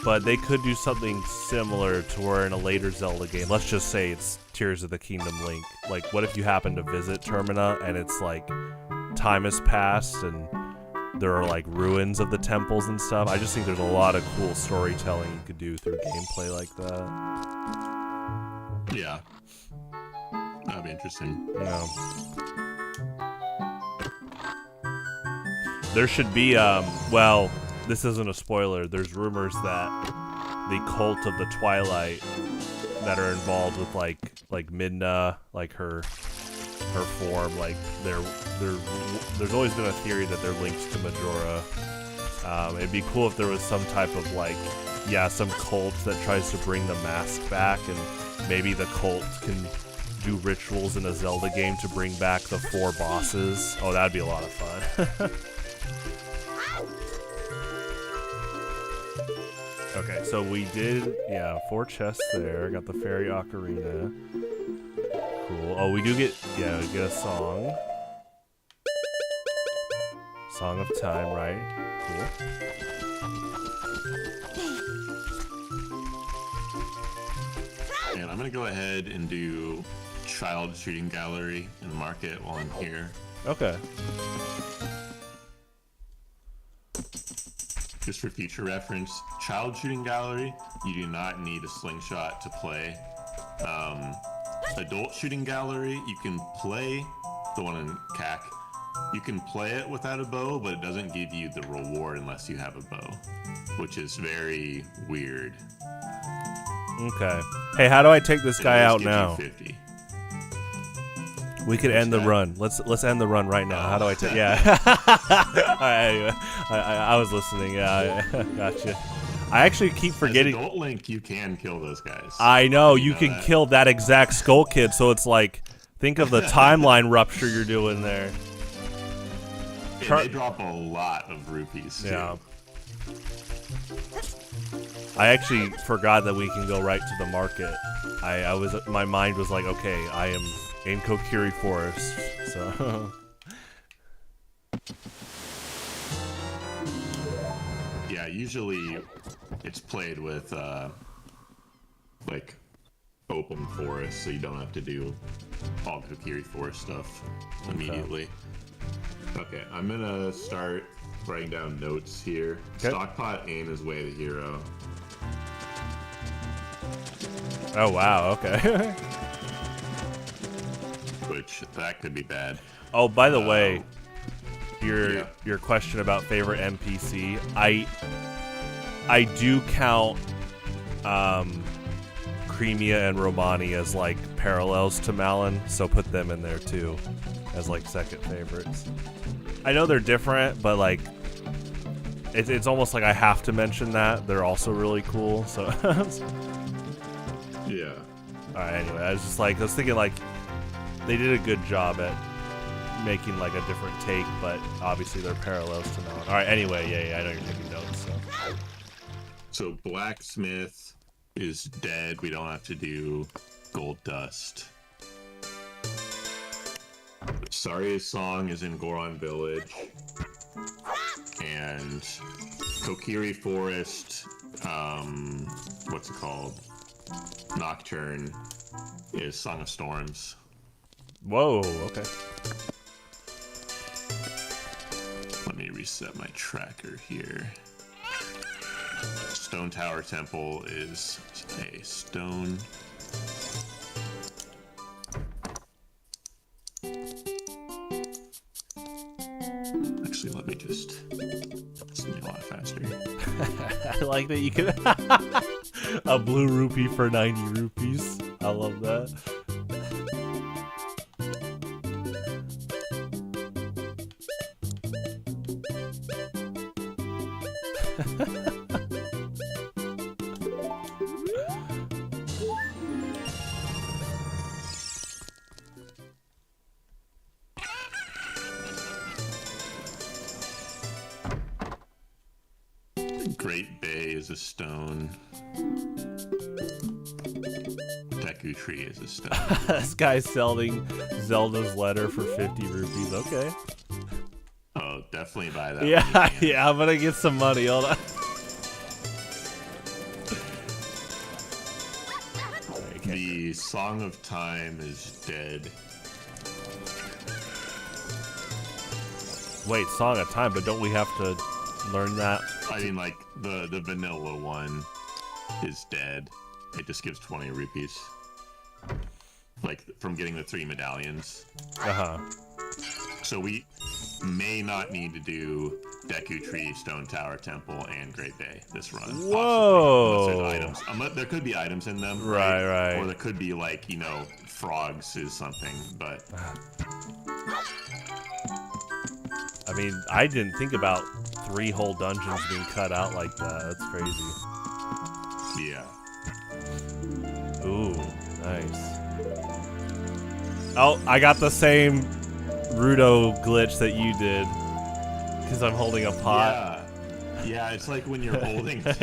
Speaker 1: but they could do something similar to where in a later Zelda game, let's just say it's Tears of the Kingdom Link. Like, what if you happen to visit Termina and it's like time has passed and there are like ruins of the temples and stuff? I just think there's a lot of cool storytelling you could do through gameplay like that.
Speaker 2: Yeah. That'd be interesting.
Speaker 1: Yeah. There should be, well, this isn't a spoiler. There's rumors that the Cult of the Twilight that are involved with like Midna, like her form. Like there's always been a theory that they're linked to Majora. It'd be cool if there was some type of like, yeah, some cult that tries to bring the mask back, and maybe the cult can do rituals in a Zelda game to bring back the 4 bosses. Oh, that'd be a lot of fun. Okay, so we did, yeah, 4 chests there. Got the fairy ocarina. Cool. Oh, we do get, yeah, we get a song. Song of Time, right? Cool.
Speaker 2: And I'm gonna go ahead and do child shooting gallery in the market while I'm here.
Speaker 1: Okay.
Speaker 2: Just for future reference, child shooting gallery, you do not need a slingshot to play. Adult shooting gallery, you can play the one in CAC. You can play it without a bow, but it doesn't give you the reward unless you have a bow, which is very weird.
Speaker 1: Okay. Hey, how do I take this guy out now?
Speaker 2: 50.
Speaker 1: We could end the run. Let's end the run right now. How do I take? Yeah. All right, anyway, I was listening. Yeah, gotcha. I actually keep forgetting.
Speaker 2: As Adult Link, you can kill those guys.
Speaker 1: I know you can kill that exact Skull Kid. So it's like, think of the timeline rupture you're doing there.
Speaker 2: And they drop a lot of rupees too.
Speaker 1: Yeah. I actually forgot that we can go right to the market. My mind was like, okay, I am in Kokiri Forest, so.
Speaker 2: Yeah, usually it's played with like open forest, so you don't have to do all the Kokiri Forest stuff immediately. Okay, I'm gonna start writing down notes here.
Speaker 1: Okay.
Speaker 2: Stockpot Aim is Way the Hero.
Speaker 1: Oh wow, okay.
Speaker 2: Which that could be bad.
Speaker 1: Oh, by the way, your question about favorite NPC, I do count Cremia and Romani as like parallels to Malin, so put them in there too as like second favorites. I know they're different, but like it's almost like I have to mention that they're also really cool. So
Speaker 2: yeah.
Speaker 1: All right. Anyway, I was thinking like they did a good job at making like a different take, but obviously they're parallels to Malin. All right. Anyway, yeah, I know you're taking notes.
Speaker 2: So Blacksmith is dead. We don't have to do Gold Dust. Saria's Song is in Goron Village. And Kokiri Forest, what's it called? Nocturne is Song of Storms.
Speaker 1: Whoa, okay.
Speaker 2: Let me reset my tracker here. Stone Tower Temple is a stone. Actually, let me just... It's gonna be a lot faster.
Speaker 1: I like that you can... A blue rupee for 90 rupees. I love that.
Speaker 2: Great Bay is a stone. Deku Tree is a stone.
Speaker 1: This guy's selling Zelda's letter for 50 rupees. Okay.
Speaker 2: Oh, definitely buy that.
Speaker 1: Yeah, yeah, I'm gonna get some money. Hold on.
Speaker 2: The Song of Time is dead.
Speaker 1: Wait, Song of Time, but don't we have to learn that?
Speaker 2: I mean, like, the vanilla one is dead. It just gives 20 rupees. Like, from getting the 3 medallions.
Speaker 1: Uh-huh.
Speaker 2: So we may not need to do Deku Tree, Stone Tower, Temple, and Great Bay this run.
Speaker 1: Whoa!
Speaker 2: Unless there's items. There could be items in them.
Speaker 1: Right.
Speaker 2: Or there could be like, frogs is something, but...
Speaker 1: I mean, I didn't think about 3 whole dungeons being cut out like that. That's crazy.
Speaker 2: Yeah.
Speaker 1: Ooh, nice. Oh, I got the same Rudo glitch that you did. Because I'm holding a pot.
Speaker 2: Yeah, it's like when you're holding
Speaker 1: That's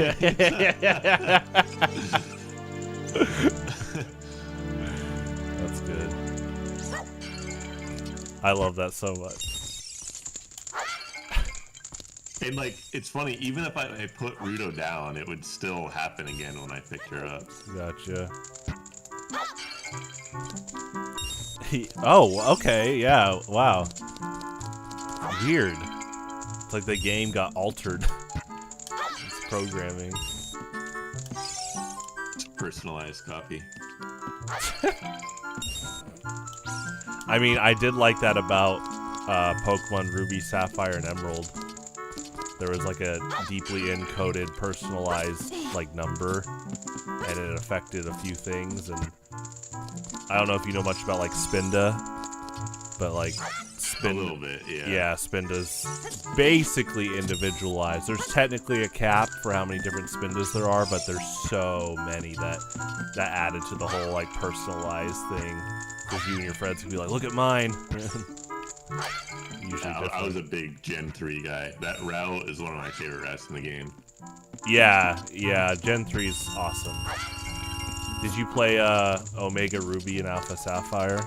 Speaker 1: good. I love that so much.
Speaker 2: And like, it's funny, even if I put Rudo down, it would still happen again when I picked her up.
Speaker 1: Gotcha. Oh, okay, yeah, wow. Weird. It's like the game got altered. It's programming.
Speaker 2: It's a personalized copy.
Speaker 1: I mean, I did like that about Pokemon Ruby, Sapphire, and Emerald. There was like a deeply encoded, personalized like number, and it affected a few things. And I don't know if you know much about like Spinda, but like
Speaker 2: A little bit, yeah.
Speaker 1: Yeah, Spinda's basically individualized. There's technically a cap for how many different Spindas there are, but there's so many that added to the whole like personalized thing. Because you and your friends could be like, look at mine. Usually
Speaker 2: I was a big Gen 3 guy. That route is one of my favorite routes in the game.
Speaker 1: Yeah, Gen 3 is awesome. Did you play Omega Ruby and Alpha Sapphire?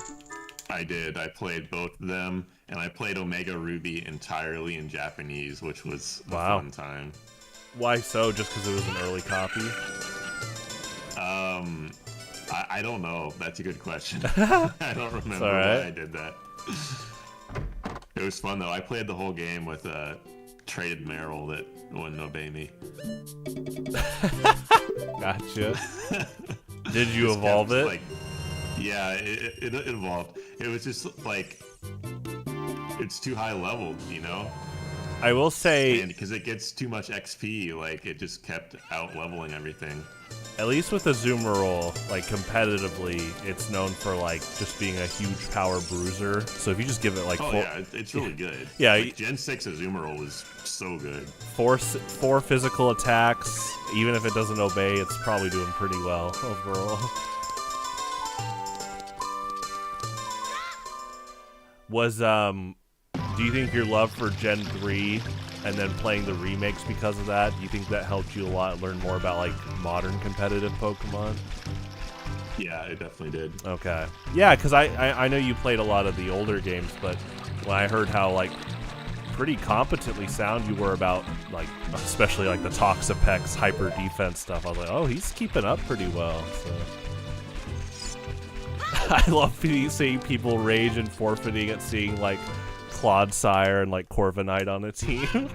Speaker 2: I did. I played both of them, and I played Omega Ruby entirely in Japanese, which was a fun time.
Speaker 1: Why so? Just because it was an early copy?
Speaker 2: I don't know. That's a good question. I don't remember why I did that. It was fun, though. I played the whole game with a traded Meryl that wouldn't obey me.
Speaker 1: Gotcha. Did you evolve it?
Speaker 2: Like, yeah, it evolved. It was just like, it's too high leveled, you know?
Speaker 1: I will say,
Speaker 2: and because it gets too much XP, like it just kept out leveling everything.
Speaker 1: At least with the Azumarill, like competitively, it's known for like just being a huge power bruiser. So if you just give it like
Speaker 2: yeah, it's really good.
Speaker 1: Yeah,
Speaker 2: like, Gen 6 Azumarill was so good.
Speaker 1: Four physical attacks, even if it doesn't obey, it's probably doing pretty well overall. Do you think your love for Gen 3 and then playing the remakes because of that, do you think that helped you a lot learn more about like modern competitive Pokemon?
Speaker 2: Yeah, it definitely did.
Speaker 1: Okay. Yeah, because I know you played a lot of the older games, but when I heard how like pretty competently sound you were about like especially like the Toxapex hyper defense stuff, I was like, oh, he's keeping up pretty well. So I love seeing people rage and forfeiting at seeing like Clodsire and like Corviknight on a team.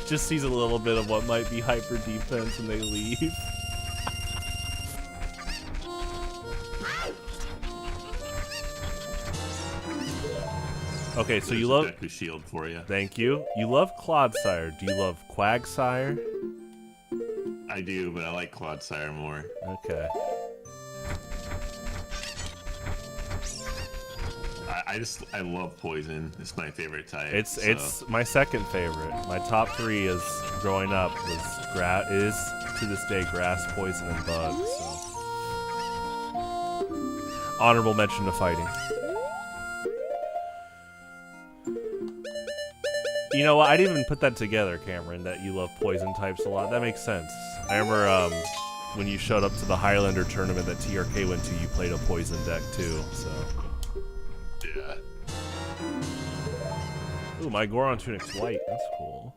Speaker 1: Just sees a little bit of what might be hyper defense and they leave. Okay, so you love
Speaker 2: Deku Shield for you.
Speaker 1: Thank you. You love Clodsire. Do you love Quagsire?
Speaker 2: I do, but I like Clodsire more.
Speaker 1: Okay.
Speaker 2: I love poison. It's my favorite type.
Speaker 1: It's my second favorite. My top 3 is growing up is to this day grass, poison, and bugs. So. Honorable mention to fighting. You know what? I didn't even put that together, Cameron, that you love poison types a lot. That makes sense. I remember when you showed up to the Highlander tournament that TRK went to, you played a poison deck too, so.
Speaker 2: Yeah.
Speaker 1: Ooh, my Goron Tunic's white. That's cool.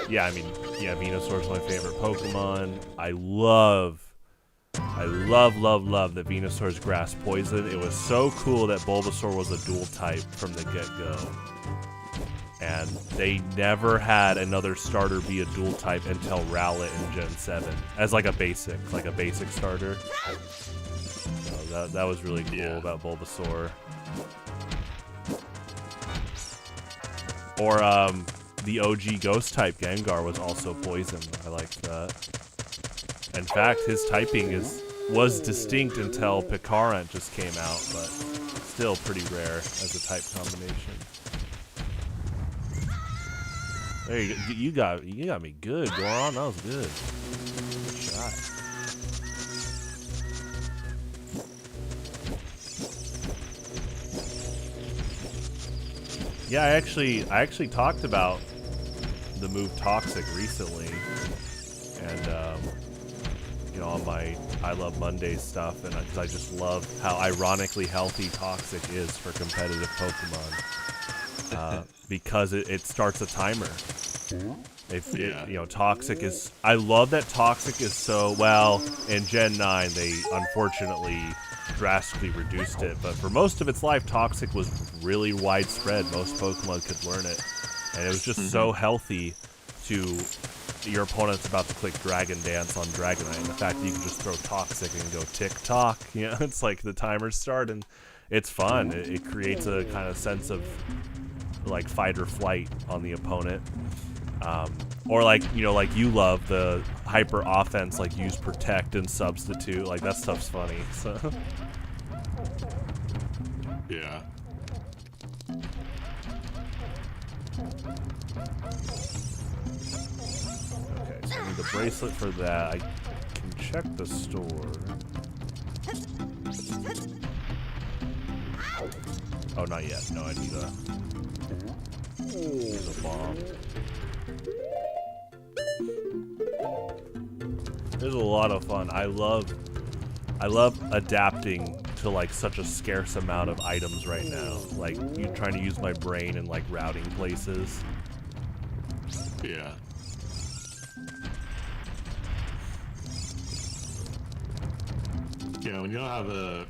Speaker 1: Yeah, I mean, yeah, Venusaur's my favorite Pokemon. I love that Venusaur's grass poison. It was so cool that Bulbasaur was a dual type from the get-go. and they never had another starter be a dual type until Rowlet in Gen 7 as like a basic starter. So that was really cool about Bulbasaur. Or the OG Ghost type Gengar was also poison. I liked that. In fact, his typing was distinct until Picarant just came out, but still pretty rare as a type combination. There you go. You got me good, Goron. That was good. Good shot. Yeah, I actually talked about the move Toxic recently, and you know, on my I Love Mondays stuff, and because I just love how ironically healthy Toxic is for competitive Pokemon, because it starts a timer. You know, Toxic is. I love that Toxic is so well. In Gen 9, they unfortunately drastically reduced it, but for most of its life, Toxic was really widespread. Most Pokemon could learn it, and it was just so healthy to your opponent's about to click Dragon Dance on Dragonite, and the fact that you can just throw Toxic and go tick-tock, you know, it's like the timers start, and it's fun. It creates a kind of sense of like fight or flight on the opponent. Or like, you know, like you love the hyper offense, like use Protect and Substitute, like that stuff's funny, so.
Speaker 2: Yeah.
Speaker 1: Okay, so I need the bracelet for that. I can check the store. Oh, not yet. No, I need a bomb. This is a lot of fun. I love adapting to like such a scarce amount of items right now. Like you trying to use my brain and like routing places.
Speaker 2: Yeah. Yeah, when you don't have a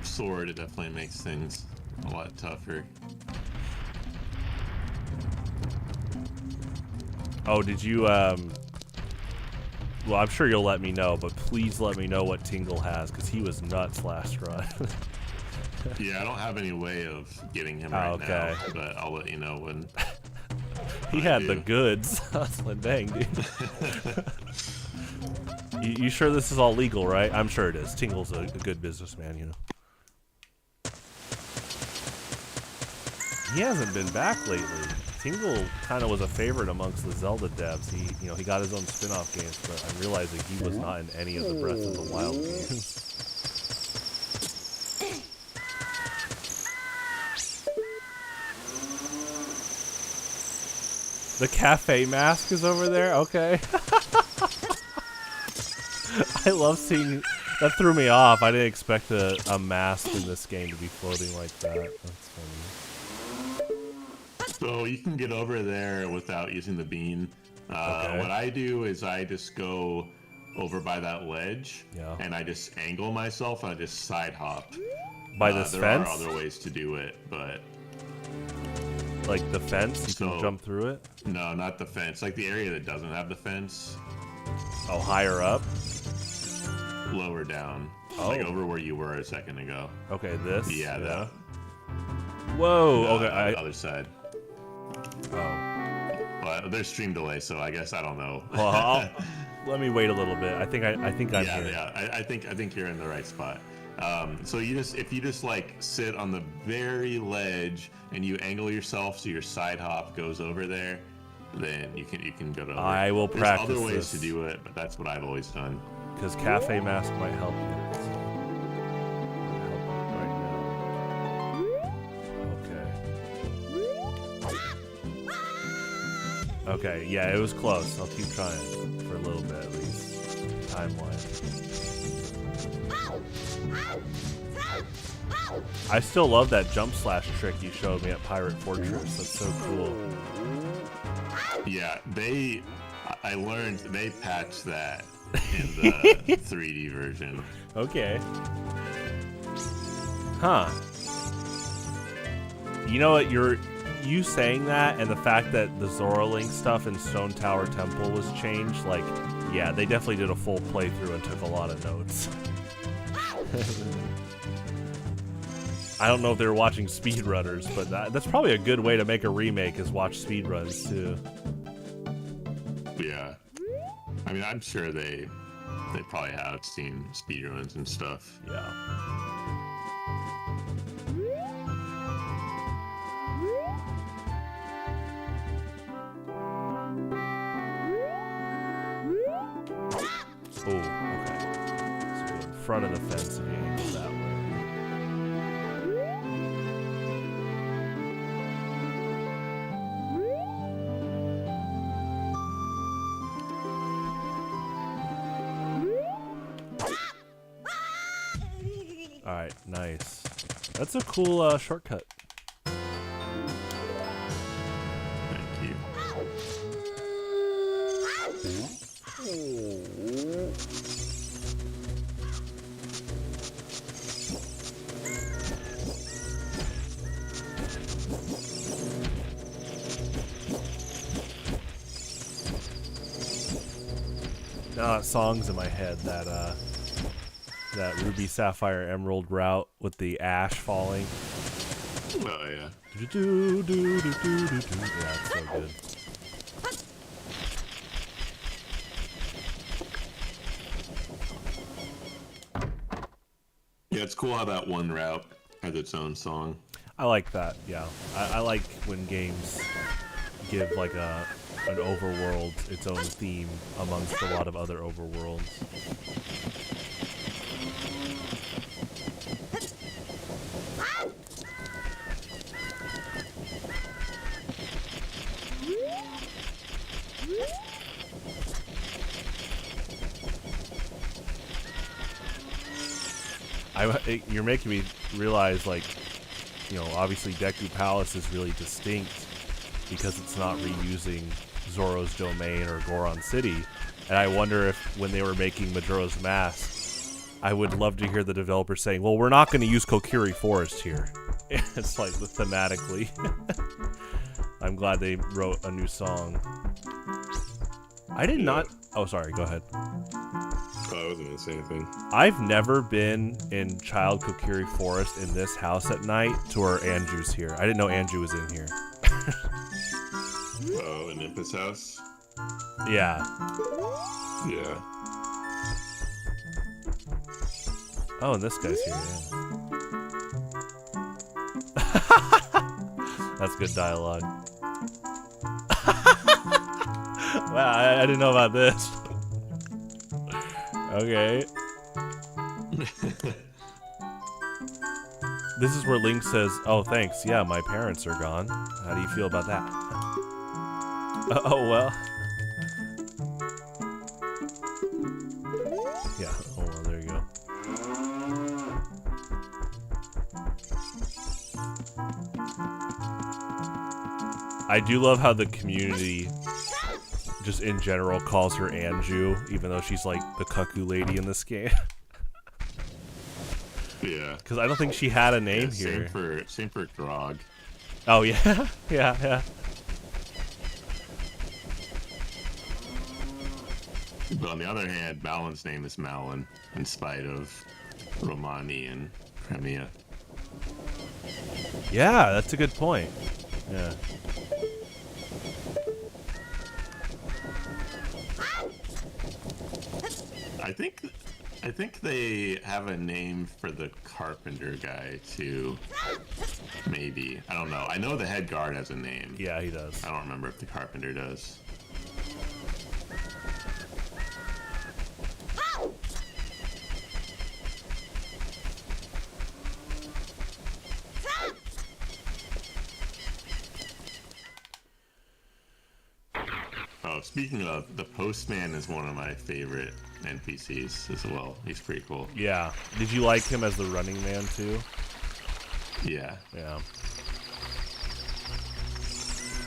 Speaker 2: sword, it definitely makes things a lot tougher.
Speaker 1: Oh, did you well, I'm sure you'll let me know, but please let me know what Tingle has, because he was nuts last run.
Speaker 2: Yeah, I don't have any way of getting him right now, but I'll let you know when.
Speaker 1: He had the goods. I was like, dang, dude. You sure this is all legal, right? I'm sure it is. Tingle's a good businessman, you know. He hasn't been back lately. Tingle kind of was a favorite amongst the Zelda devs. He got his own spin-off games, but I'm realizing he was not in any of the Breath of the Wild games. The cafe mask is over there? Okay. I love seeing... That threw me off. I didn't expect a mask in this game to be floating like that. That's funny.
Speaker 2: So you can get over there without using the bean. What I do is I just go over by that ledge, and I just angle myself, and I just side hop.
Speaker 1: By this
Speaker 2: there
Speaker 1: fence?
Speaker 2: There are other ways to do it, but...
Speaker 1: Like the fence? You can jump through it?
Speaker 2: No, not the fence. Like the area that doesn't have the fence.
Speaker 1: Oh, higher up?
Speaker 2: Lower down.
Speaker 1: Oh.
Speaker 2: Like over where you were a second ago.
Speaker 1: Okay, this?
Speaker 2: Yeah, that.
Speaker 1: Whoa,
Speaker 2: No,
Speaker 1: okay.
Speaker 2: on the other side.
Speaker 1: Oh.
Speaker 2: But there's stream delay, so I guess I don't know.
Speaker 1: Well, let me wait a little bit. I think I'm here.
Speaker 2: Yeah. I think you're in the right spot. So if you just like sit on the very ledge and you angle yourself so your side hop goes over there, then you can go to.
Speaker 1: I will practice.
Speaker 2: There's other ways to do it, but that's what I've always done.
Speaker 1: Because Cafe Mask might help you. So. Right now. Okay, yeah, it was close. I'll keep trying for a little bit at least, time-wise. I still love that jump slash trick you showed me at Pirate Fortress. That's so cool.
Speaker 2: Yeah, I learned they patched that in the 3D version.
Speaker 1: Okay. Huh. You know what? you saying that and the fact that the Zoralink stuff in Stone Tower Temple was changed, like, yeah, they definitely did a full playthrough and took a lot of notes. I don't know if they were watching speedrunners, but that's probably a good way to make a remake is watch speedruns too.
Speaker 2: Yeah. I mean, I'm sure they probably have seen speedruns and stuff.
Speaker 1: Yeah. Oh, okay. So go in front of the fence if you angle that way. Alright, nice. That's a cool shortcut.
Speaker 2: Thank you.
Speaker 1: Now that song's in my head, that Ruby, Sapphire, Emerald route with the ash falling.
Speaker 2: Oh, yeah.
Speaker 1: Yeah, it's so good.
Speaker 2: Yeah, it's cool how that one route has its own song.
Speaker 1: I like that, yeah. I like when games give like an overworld its own theme amongst a lot of other overworlds. You're making me realize, like, you know, obviously Deku Palace is really distinct because it's not reusing Zoro's domain or Goron City. And I wonder if when they were making Majora's Mask, I would love to hear the developer saying, well, we're not going to use Kokiri Forest here. It's like thematically. I'm glad they wrote a new song. I did not... Oh, sorry, go ahead.
Speaker 2: Oh, I wasn't going to say anything.
Speaker 1: I've never been in Child Kokiri Forest in this house at night to where Anju's here. I didn't know Anju was in here.
Speaker 2: Oh, in Impi's house?
Speaker 1: Yeah.
Speaker 2: Yeah.
Speaker 1: Oh, and this guy's here, yeah. That's good dialogue. Wow, I didn't know about this. Okay. This is where Link says, oh, thanks. Yeah, my parents are gone. How do you feel about that? Oh, well. Yeah, oh, well, there you go. I do love how the community, just in general, calls her Anju, even though she's like the cuckoo lady in this game.
Speaker 2: Yeah.
Speaker 1: Because I don't think she had a name here.
Speaker 2: Same for Grog.
Speaker 1: Oh, yeah? Yeah.
Speaker 2: But on the other hand, Balin's name is Malin, in spite of Romani and Crimea.
Speaker 1: Yeah, that's a good point. Yeah.
Speaker 2: I think they have a name for the carpenter guy too. Maybe. I don't know. I know the head guard has a name.
Speaker 1: Yeah, he does.
Speaker 2: I don't remember if the carpenter does. Oh, speaking of, the postman is one of my favorite NPCs as well. He's pretty cool.
Speaker 1: Yeah. Did you like him as the running man too?
Speaker 2: Yeah.
Speaker 1: Yeah.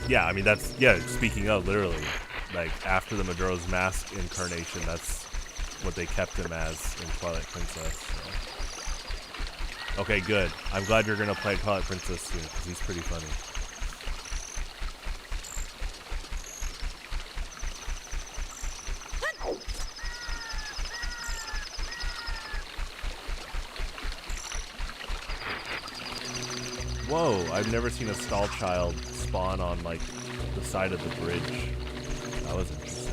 Speaker 1: Yeah, I mean, that's, yeah, speaking of, literally, like, after the Majora's Mask incarnation, that's what they kept him as in Twilight Princess. So. Okay, good. I'm glad you're going to play Twilight Princess soon, because he's pretty funny. Whoa, I've never seen a stall child spawn on, like, the side of the bridge. That was interesting.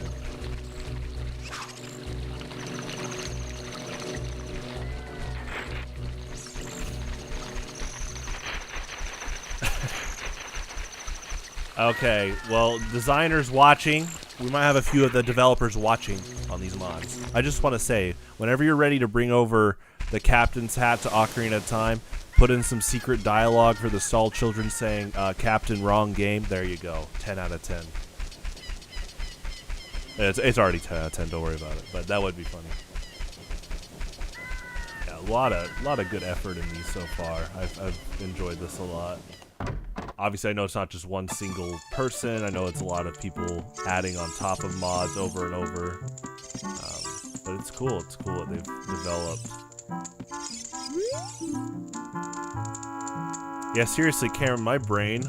Speaker 1: Okay, well, designers watching, we might have a few of the developers watching on these mods. I just want to say, whenever you're ready to bring over the captain's hat to Ocarina of Time, put in some secret dialogue for the stall children saying, Captain, wrong game. There you go. 10 out of 10. It's already 10 out of 10, don't worry about it, but that would be funny. Yeah, a lot of good effort in these so far. I've enjoyed this a lot. Obviously, I know it's not just one single person. I know it's a lot of people adding on top of mods over and over. But it's cool. It's cool what they've developed. Yeah, seriously, Cameron, my brain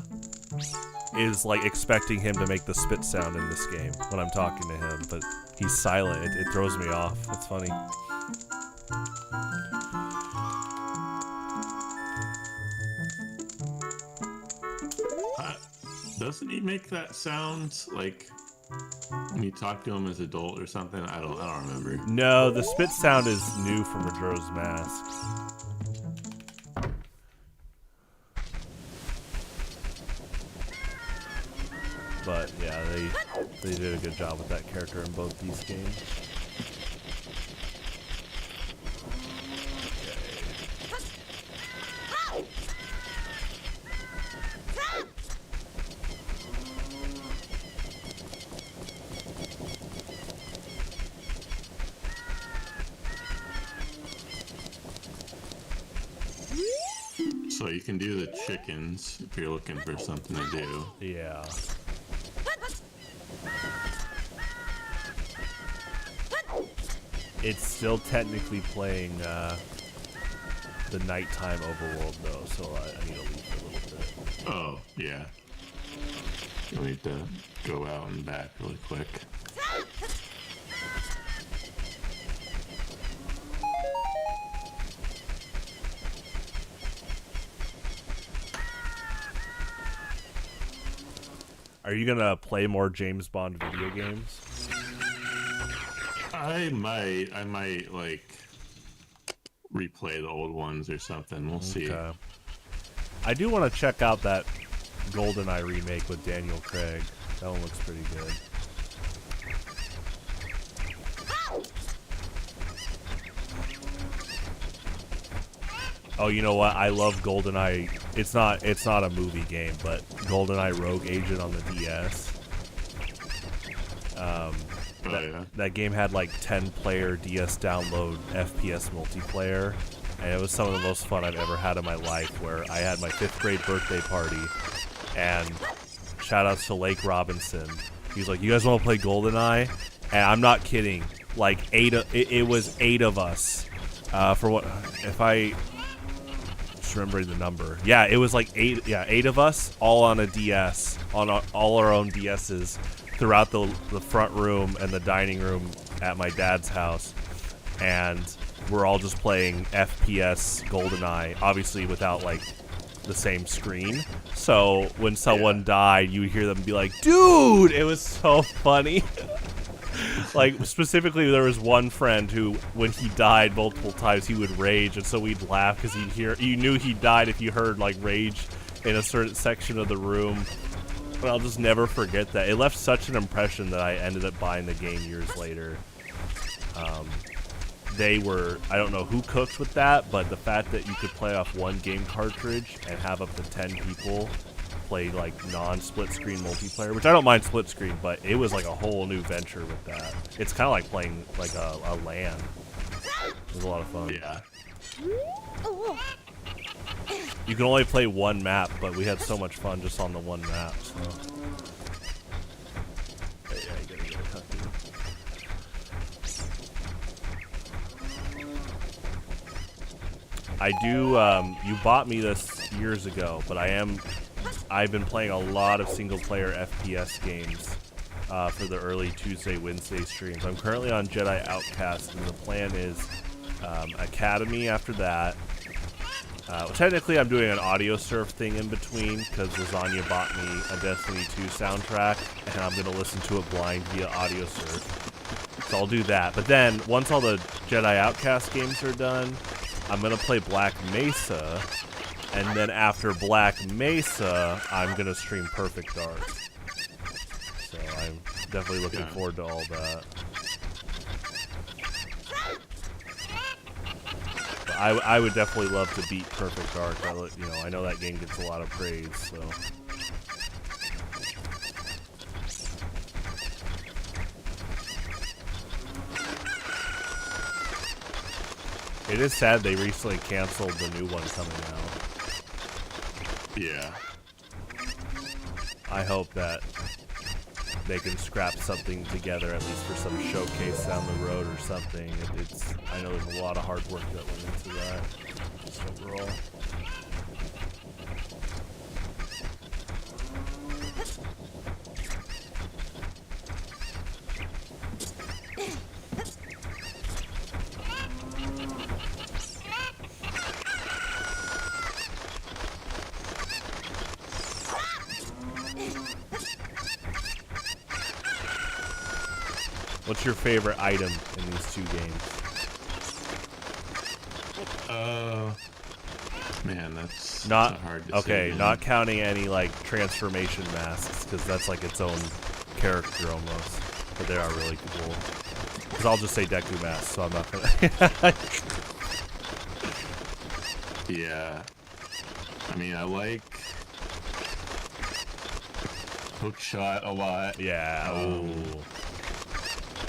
Speaker 1: is like expecting him to make the spit sound in this game when I'm talking to him, but he's silent. It throws me off. It's funny.
Speaker 2: Doesn't he make that sound like when you talk to him as an adult or something? I don't remember.
Speaker 1: No, the spit sound is new from Majora's Mask. But yeah, they did a good job with that character in both these games.
Speaker 2: So you can do the chickens if you're looking for something to do.
Speaker 1: Yeah. It's still technically playing the nighttime overworld though, so I need to leave for a little bit.
Speaker 2: Oh, yeah. You'll need to go out and back really quick.
Speaker 1: Are you gonna play more James Bond video games?
Speaker 2: I might like replay the old ones or something. We'll see.
Speaker 1: I do want to check out that GoldenEye remake with Daniel Craig. That one looks pretty good. Oh, you know what? I love GoldenEye. It's not a movie game, but GoldenEye Rogue Agent on the DS. That game had like 10-player DS download FPS multiplayer, and it was some of the most fun I've ever had in my life, where I had my 5th grade birthday party, and shout outs to Lake Robinson. He's like, you guys want to play GoldenEye? And I'm not kidding. Like it was 8 of us. For what, if I just remembering the number. Yeah, it was like 8 of us, all on a DS, on all our own DSs, throughout the front room and the dining room at my dad's house, and we're all just playing FPS GoldenEye, obviously without like the same screen. So when someone died, you would hear them be like, "Dude!" It was so funny. Like specifically, there was one friend who, when he died multiple times, he would rage, and so we'd laugh because you knew he died if you heard like rage in a certain section of the room. But I'll just never forget that. It left such an impression that I ended up buying the game years later. I don't know who cooked with that, but the fact that you could play off one game cartridge and have up to 10 people play like non-split screen multiplayer, which I don't mind split screen, but it was like a whole new venture with that. It's kind of like playing like a LAN. It was a lot of fun.
Speaker 2: Yeah.
Speaker 1: You can only play one map, but we had so much fun just on the one map. So. Yeah, you gotta get a cookie. I do. You bought me this years ago, but I've been playing a lot of single-player FPS games for the early Tuesday, Wednesday streams. I'm currently on Jedi Outcast, and the plan is Academy after that. Technically, I'm doing an audio surf thing in between because Lasagna bought me a Destiny 2 soundtrack, and I'm going to listen to it blind via audio surf. So I'll do that. But then, once all the Jedi Outcast games are done, I'm going to play Black Mesa, and then after Black Mesa, I'm going to stream Perfect Dark. So I'm definitely looking forward to all that. I would definitely love to beat Perfect Dark. I know that game gets a lot of praise. So it is sad they recently canceled the new one coming out.
Speaker 2: Yeah.
Speaker 1: I hope that they can scrap something together, at least for some showcase down the road or something. I know there's a lot of hard work that went into that, just overall. What's your favorite item in these two games?
Speaker 2: Man, that's
Speaker 1: not
Speaker 2: a hard decision.
Speaker 1: Okay. Not counting any like transformation masks, because that's like its own character almost. But they are really cool. Because I'll just say Deku mask, so I'm not gonna.
Speaker 2: Yeah. I mean, I like Hookshot a lot.
Speaker 1: Yeah. Ooh.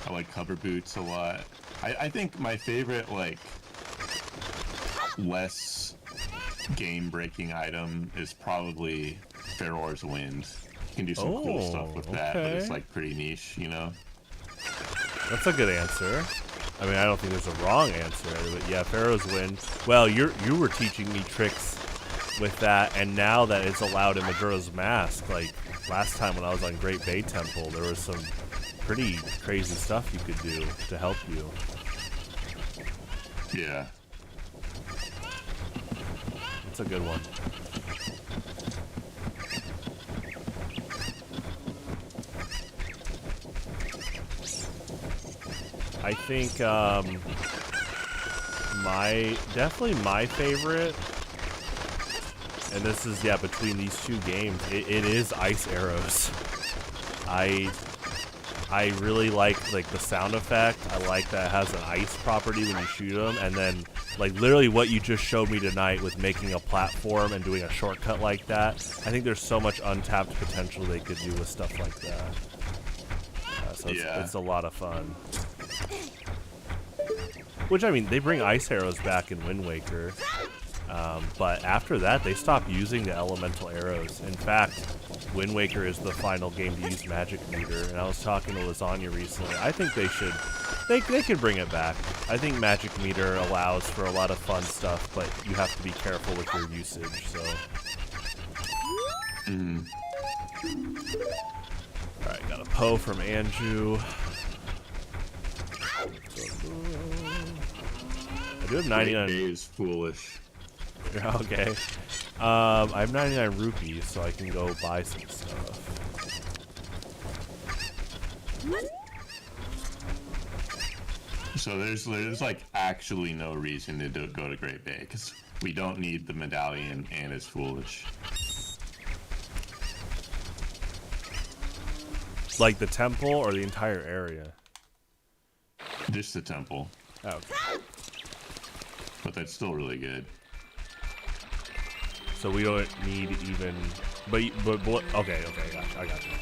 Speaker 2: I like cover boots a lot. I think my favorite, like, less game-breaking item is probably Feror's Wind. You can do some cool stuff with that, but it's, like, pretty niche, you know?
Speaker 1: That's a good answer. I mean, I don't think there's a wrong answer, but yeah, Pharaoh's Wind. Well, you were teaching me tricks with that, and now that it's allowed in Majora's Mask, like, last time when I was on Great Bay Temple, there was some pretty crazy stuff you could do to help you.
Speaker 2: Yeah.
Speaker 1: It's a good one. I think definitely my favorite, and this is between these two games, it is ice arrows. I really like the sound effect. I like that it has an ice property when you shoot them, and then like literally what you just showed me tonight with making a platform and doing a shortcut like that. I think there's so much untapped potential they could do with stuff like that. So it's a lot of fun. Which, I mean, they bring ice arrows back in Wind Waker, but after that they stop using the elemental arrows. In fact, Wind Waker is the final game to use Magic Meter, and I was talking to Lasagna recently. I think they could bring it back. I think Magic Meter allows for a lot of fun stuff, but you have to be careful with your usage, so. Alright, got a Poe from Anju. I do have 99.
Speaker 2: Is foolish.
Speaker 1: Okay. I have 99 rupees, so I can go buy some stuff.
Speaker 2: So there's like actually no reason to go to Great Bay, because we don't need the medallion, and it's foolish.
Speaker 1: Like the temple or the entire area?
Speaker 2: Just the temple.
Speaker 1: Oh, okay.
Speaker 2: But that's still really good.
Speaker 1: So we don't need even, but okay, I got you.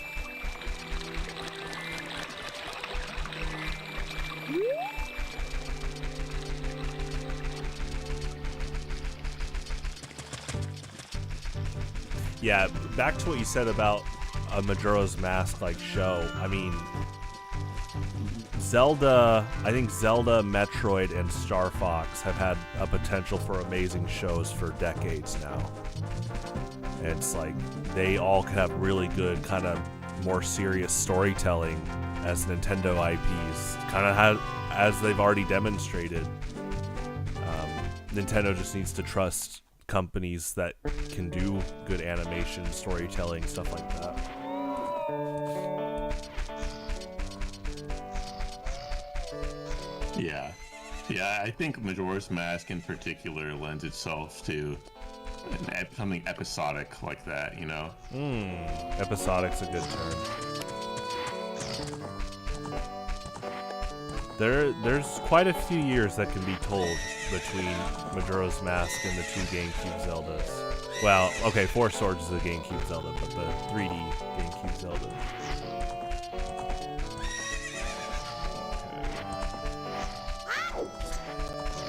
Speaker 1: Yeah, back to what you said about a Majora's Mask like show. I mean, Zelda, I think Zelda, Metroid, and Star Fox have had a potential for amazing shows for decades now. And it's like they all could have really good, kind of more serious storytelling as Nintendo IPs, kind of as they've already demonstrated. Nintendo just needs to trust companies that can do good animation, storytelling, stuff like that.
Speaker 2: Yeah. Yeah, I think Majora's Mask in particular lends itself to something episodic like that, you know?
Speaker 1: Episodic's a good term. There's quite a few years that can be told between Majora's Mask and the 2 GameCube Zeldas. Well, okay, Four Swords is a GameCube Zelda, but the 3D GameCube Zelda.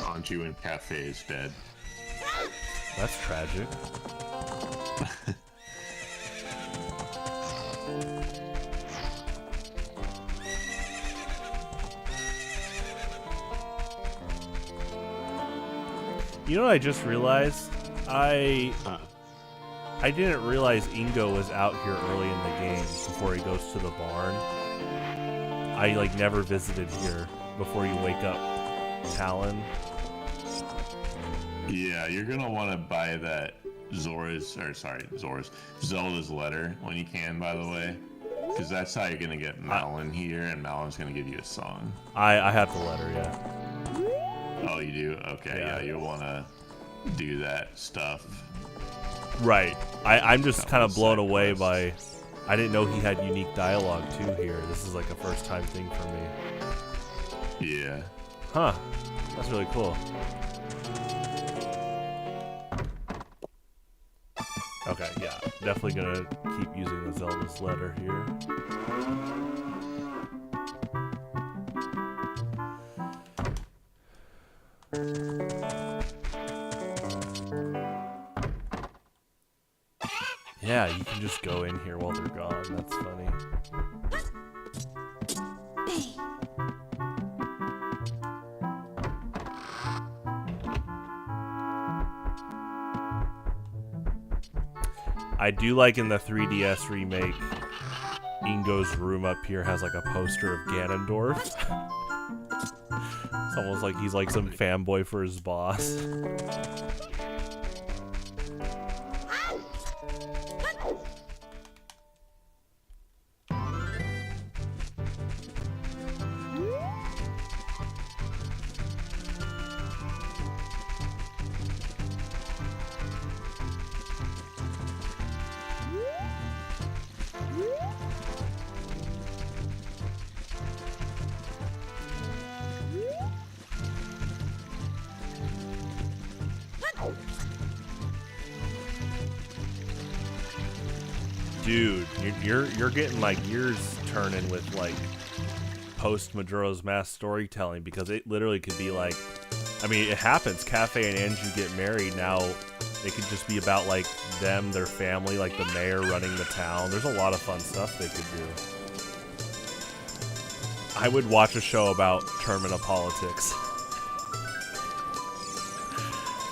Speaker 2: Anju in Cafe is dead.
Speaker 1: That's tragic. You know what I just realized? I didn't realize Ingo was out here early in the game before he goes to the barn. I like never visited here before you wake up Talon.
Speaker 2: Yeah, you're gonna want to buy that Zelda's letter when you can, by the way, because that's how you're gonna get Malin here, and Malin's gonna give you a song.
Speaker 1: I have the letter, yeah.
Speaker 2: Oh, you do? Okay, yeah, you'll want to do that stuff.
Speaker 1: Right. I'm just kind of blown away by... I didn't know he had unique dialogue, too, here. This is like a first-time thing for me.
Speaker 2: Yeah.
Speaker 1: Huh. That's really cool. Okay, yeah. Definitely gonna keep using the Zelda's letter here. Yeah, you can just go in here while they're gone. That's funny. I do like in the 3DS remake, Ingo's room up here has like a poster of Ganondorf. It's almost like he's like some fanboy for his boss. Dude, you're getting my gears turning with like post Majora's Mask storytelling, because it literally could be like, I mean, it happens. Cafe and Anju get married. Now it could just be about like them, their family, like the mayor running the town. There's a lot of fun stuff they could do. I would watch a show about Termina politics.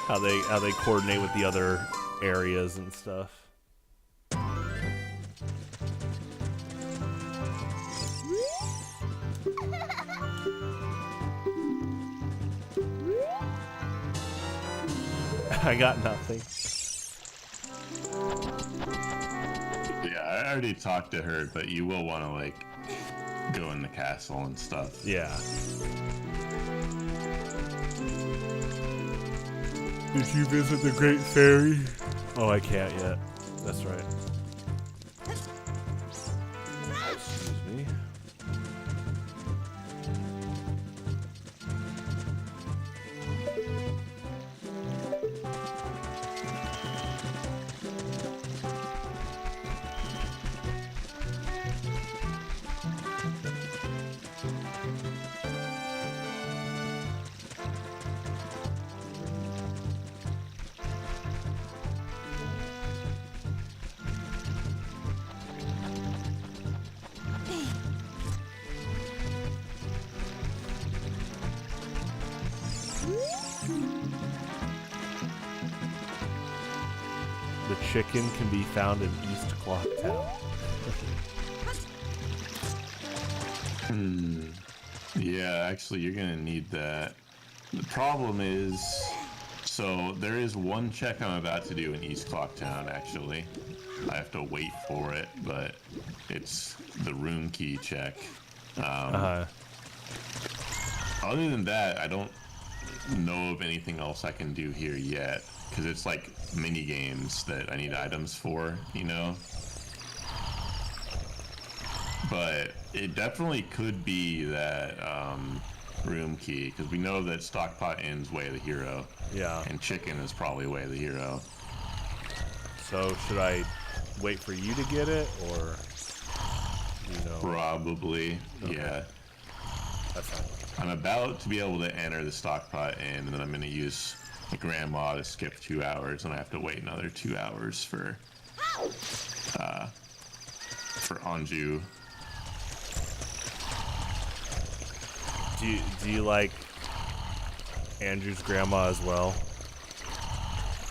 Speaker 1: How they coordinate with the other areas and stuff. I got nothing.
Speaker 2: Yeah, I already talked to her, but you will want to like go in the castle and stuff.
Speaker 1: Yeah. Did you visit the Great Fairy? Oh, I can't yet. That's right. Excuse me. The chicken can be found in East Clock Town.
Speaker 2: Yeah, actually, you're gonna need that. The problem is, So there is one check I'm about to do in East Clocktown, actually. I have to wait for it, but it's the room key check. Other than that, I don't know of anything else I can do here yet, because it's like mini games that I need items for, you know? But it definitely could be that room key, because we know that Stockpot Inn's Way of the Hero.
Speaker 1: Yeah.
Speaker 2: And Chicken is probably Way of the Hero.
Speaker 1: So should I wait for you to get it, or you know?
Speaker 2: Probably,
Speaker 1: okay.
Speaker 2: Yeah.
Speaker 1: That's fine.
Speaker 2: I'm about to be able to enter the Stockpot Inn, and then I'm going to use the Grandma to skip 2 hours, and I have to wait another 2 hours for Anju.
Speaker 1: Do you like Andrew's grandma as well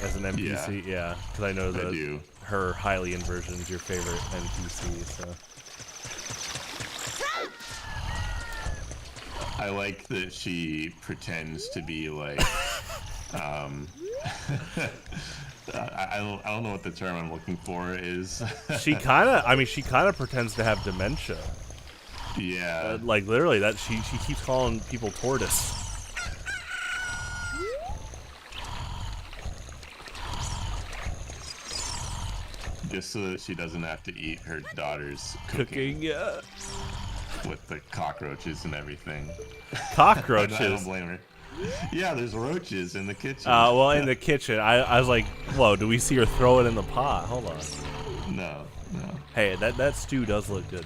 Speaker 1: as an NPC? Yeah, because I know that
Speaker 2: I do.
Speaker 1: Her Hylian version is your favorite NPC. So
Speaker 2: I like that she pretends to be like I don't know what the term I'm looking for is.
Speaker 1: she kind of pretends to have dementia.
Speaker 2: Yeah.
Speaker 1: Like literally, that she keeps calling people tortoise.
Speaker 2: Just so that she doesn't have to eat her daughter's cooking
Speaker 1: Yeah.
Speaker 2: with the cockroaches and everything.
Speaker 1: Cockroaches.
Speaker 2: I don't blame her. Yeah, there's roaches in the kitchen.
Speaker 1: Well, in the kitchen, I was like, whoa, do we see her throw it in the pot? Hold on.
Speaker 2: No.
Speaker 1: Hey, that stew does look good.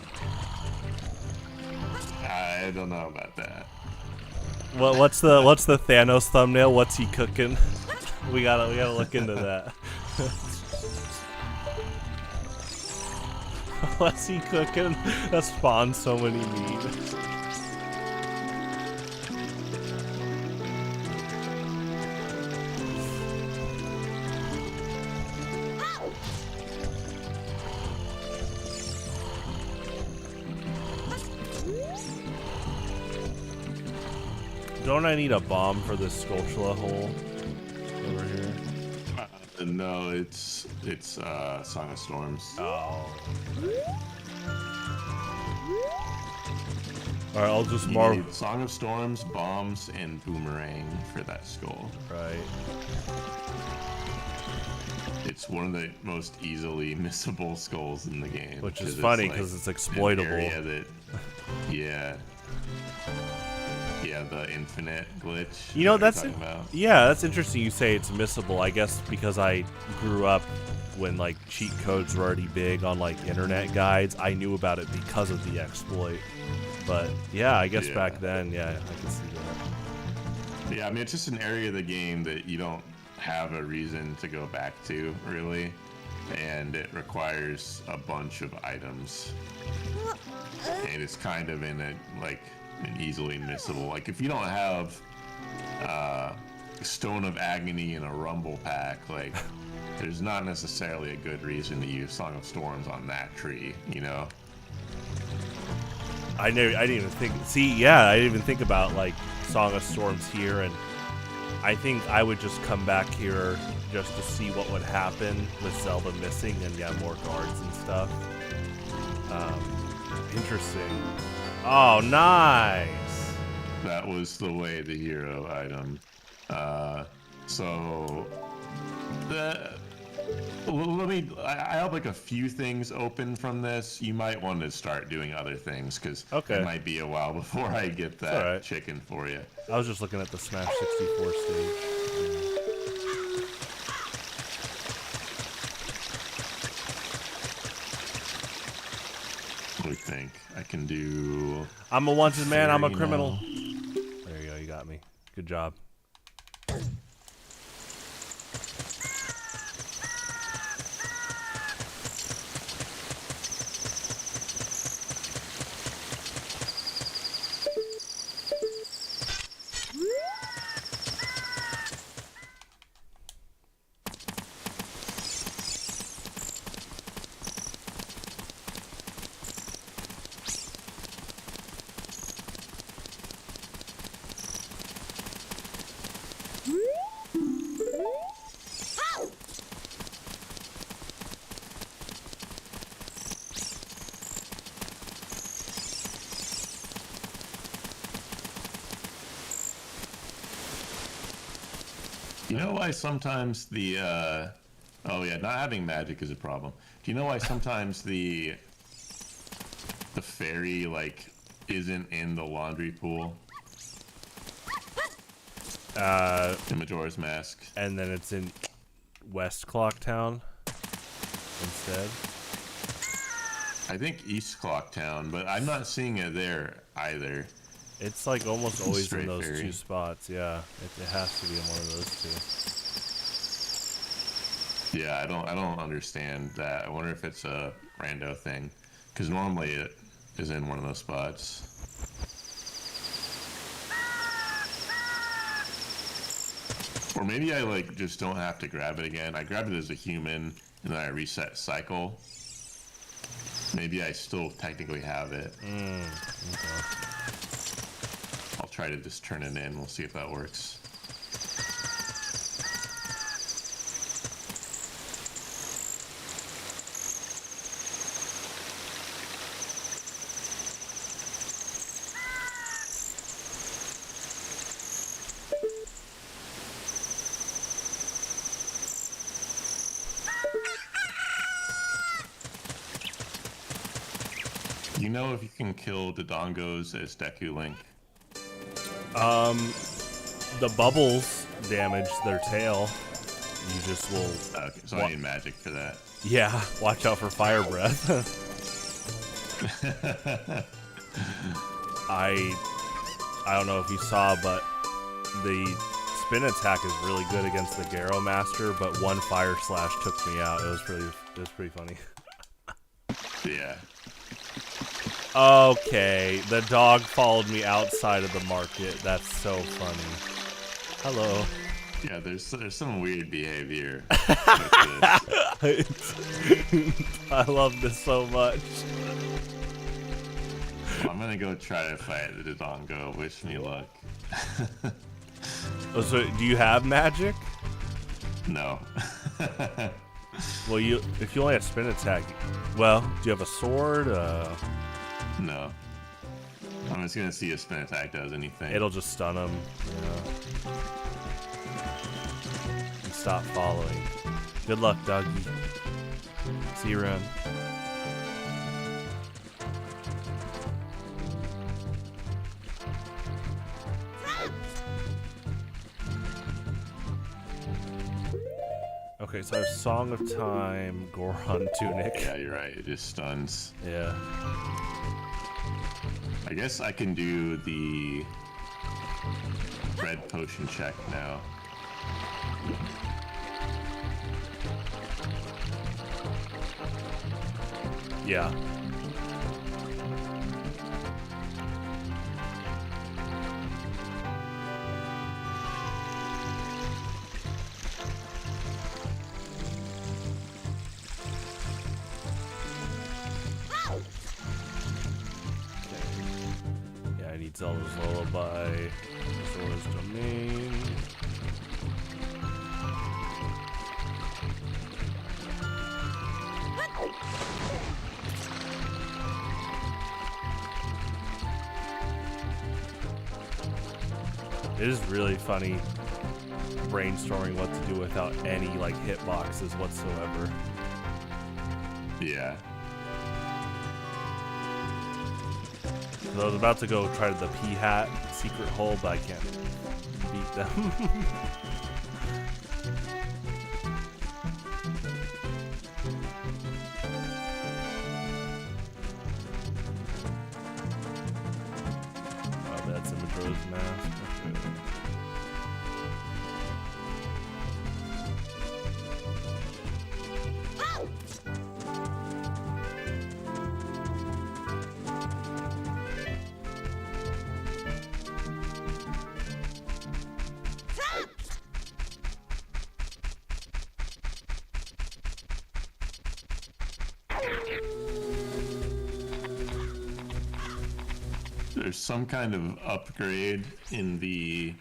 Speaker 2: I don't know about that.
Speaker 1: Well, what's the Thanos thumbnail? What's he cooking? we gotta look into that. What's he cooking? That spawns so many memes. Don't I need a bomb for this Sculptula hole over here?
Speaker 2: No, it's Song of Storms.
Speaker 1: Oh. Alright, I'll just mark.
Speaker 2: You need Song of Storms, bombs, and boomerang for that skull.
Speaker 1: Right.
Speaker 2: It's one of the most easily missable skulls in the game.
Speaker 1: Which is funny because it's exploitable.
Speaker 2: Yeah, the infinite glitch.
Speaker 1: You know,
Speaker 2: that's
Speaker 1: that's interesting you say it's missable. I guess because I grew up when like cheat codes were already big on like internet guides. I knew about it because of the exploit. But yeah, I guess back then, I can see that.
Speaker 2: Yeah, I mean, it's just an area of the game that you don't have a reason to go back to, really. And it requires a bunch of items. And it's kind of in an easily missable. Like, if you don't have Stone of Agony and a Rumble Pack, like, there's not necessarily a good reason to use Song of Storms on that tree, you know?
Speaker 1: I didn't even think. I didn't even think about like Song of Storms here, and I think I would just come back here just to see what would happen with Zelda missing and more guards and stuff. Interesting. Oh, nice.
Speaker 2: That was the Way the Hero item. I have like a few things open from this. You might want to start doing other things because it might be a while before I get that chicken for you.
Speaker 1: I was just looking at the Smash 64 stage.
Speaker 2: What do we think? I can do...
Speaker 1: I'm a wanted man, I'm a criminal. There you go, you got me. Good job.
Speaker 2: You know why sometimes the oh yeah, not having magic is a problem. Do you know why sometimes the fairy like isn't in the laundry pool? In Majora's Mask.
Speaker 1: And then it's in West Clocktown instead.
Speaker 2: I think East Clocktown, but I'm not seeing it there either.
Speaker 1: It's like almost always
Speaker 2: Stray
Speaker 1: in those
Speaker 2: fairy.
Speaker 1: 2 spots. Yeah, it has to be in one of those 2.
Speaker 2: Yeah, I don't understand that. I wonder if it's a rando thing, because normally it is in one of those spots. Or maybe I like just don't have to grab it again. I grabbed it as a human and then I reset cycle. Maybe I still technically have it.
Speaker 1: Okay.
Speaker 2: I'll try to just turn it in. We'll see if that works. You know if you can kill Dodongos as Deku Link?
Speaker 1: The bubbles damage their tail. You just will.
Speaker 2: Okay, so I need magic for that.
Speaker 1: Yeah, watch out for fire breath. I don't know if you saw, but the spin attack is really good against the Garo Master, but one fire slash took me out. It was pretty funny.
Speaker 2: Yeah.
Speaker 1: Okay, the dog followed me outside of the market. That's so funny. Hello.
Speaker 2: Yeah, there's some weird behavior.
Speaker 1: I love this so much.
Speaker 2: Well, I'm gonna go try to fight the Dodongo. Wish me luck.
Speaker 1: Oh, so do you have magic?
Speaker 2: No.
Speaker 1: Well, if you only have spin attack, well, do you have a sword?
Speaker 2: No. I'm just gonna see if spin attack does anything.
Speaker 1: It'll just stun him. Yeah. And stop following. Good luck, doggy. See you around. Okay, so I have Song of Time, Goron Tunic.
Speaker 2: Yeah, you're right. It just stuns.
Speaker 1: Yeah.
Speaker 2: I guess I can do the red potion check now.
Speaker 1: Yeah. Yeah, I need Zelda's Lullaby, Zora's Domain. It is really funny brainstorming what to do without any like hitboxes whatsoever.
Speaker 2: Yeah.
Speaker 1: So I was about to go try the P-Hat secret hole, but I can't beat them. Oh, that's in Majora's Mask. Okay.
Speaker 2: There's some kind of upgrade in the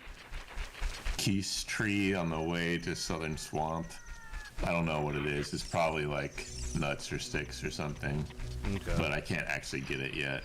Speaker 2: Keys tree on the way to Southern Swamp. I don't know what it is. It's probably like nuts or sticks or something.
Speaker 1: Okay.
Speaker 2: But I can't actually get it yet.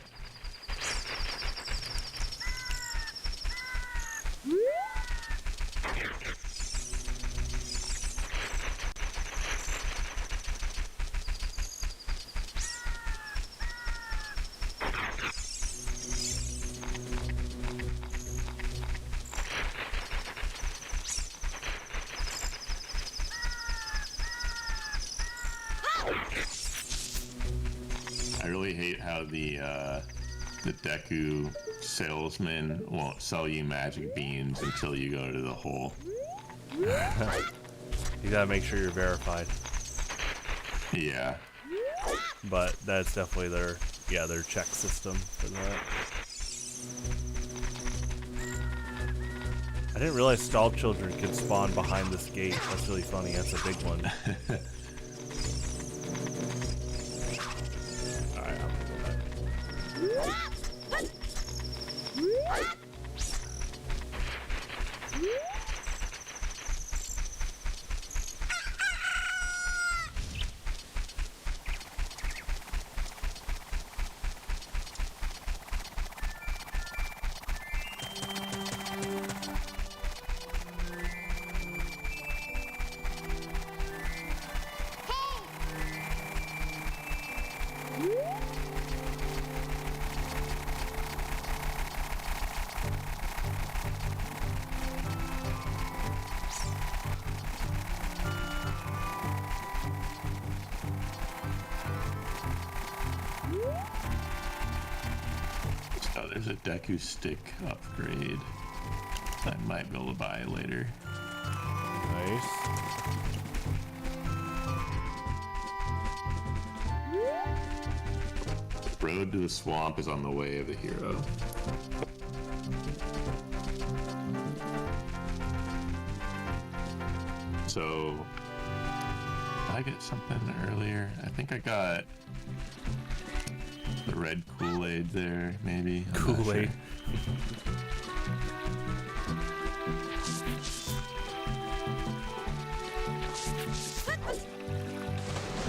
Speaker 2: hate how the Deku salesman won't sell you magic beans until you go to the hole.
Speaker 1: You gotta make sure you're verified.
Speaker 2: Yeah.
Speaker 1: But that's definitely their check system for that. I didn't realize stall children could spawn behind this gate. That's really funny. That's a big one. Alright, I'm gonna go back.
Speaker 2: Oh, there's a Deku stick upgrade I might be able to buy later.
Speaker 1: Nice.
Speaker 2: Road to the swamp is on the way of the hero. So, did I get something earlier? I think I got the red Kool-Aid there, maybe.
Speaker 1: Kool-Aid.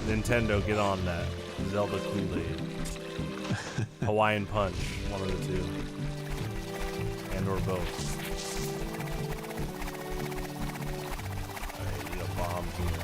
Speaker 1: Nintendo, get on that. Zelda Kool-Aid. Hawaiian Punch, one of the two. And or both. I need a bomb here.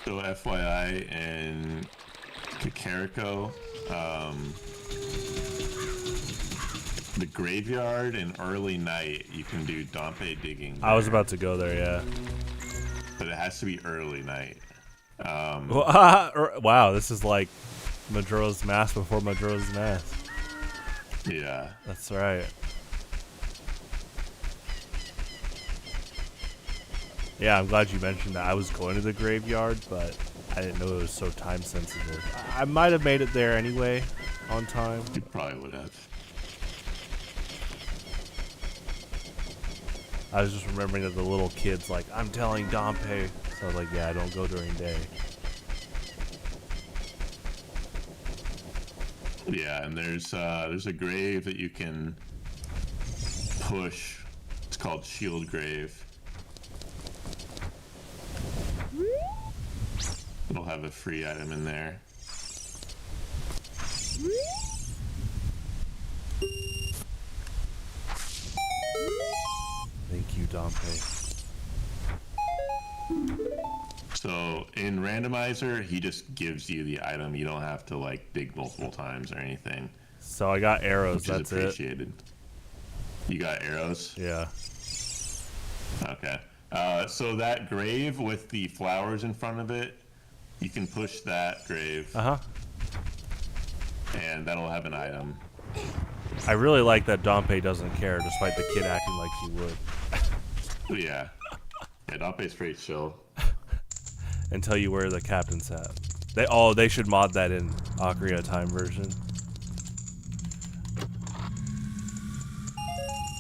Speaker 2: So FYI, in Kakariko, the graveyard and early night, you can do Dompe digging there.
Speaker 1: I was about to go there, yeah.
Speaker 2: But it has to be early night.
Speaker 1: Wow, this is like Majora's Mask before Majora's Mask.
Speaker 2: Yeah.
Speaker 1: That's right. Yeah, I'm glad you mentioned that. I was going to the graveyard, but I didn't know it was so time sensitive. I might have made it there anyway, on time.
Speaker 2: You probably would have.
Speaker 1: I was just remembering that the little kid's like, I'm telling Dompe. So I was like, yeah, don't go during day.
Speaker 2: Yeah, and there's a grave that you can push. It's called Shield Grave. It'll have a free item in there.
Speaker 1: Thank you, Dompe.
Speaker 2: So in Randomizer, he just gives you the item. You don't have to like dig multiple times or anything.
Speaker 1: So I got arrows,
Speaker 2: Which
Speaker 1: that's
Speaker 2: is appreciated. You got arrows?
Speaker 1: it. Yeah.
Speaker 2: Okay. So that grave with the flowers in front of it, you can push that grave.
Speaker 1: Uh-huh.
Speaker 2: And that'll have an item.
Speaker 1: I really like that Dompe doesn't care, despite the kid acting like he would.
Speaker 2: Yeah. Yeah, Dompe's pretty chill.
Speaker 1: Until you wear the captain's hat. They should mod that in Ocarina of Time version.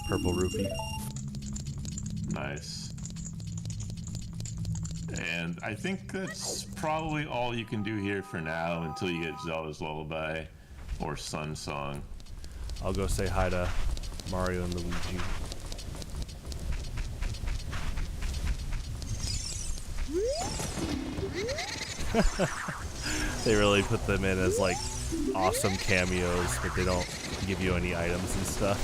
Speaker 1: Purple rupee.
Speaker 2: Nice. And I think that's probably all you can do here for now until you get Zelda's Lullaby or Sun Song.
Speaker 1: I'll go say hi to Mario and Luigi. They really put them in as like awesome cameos, but they don't give you any items and stuff.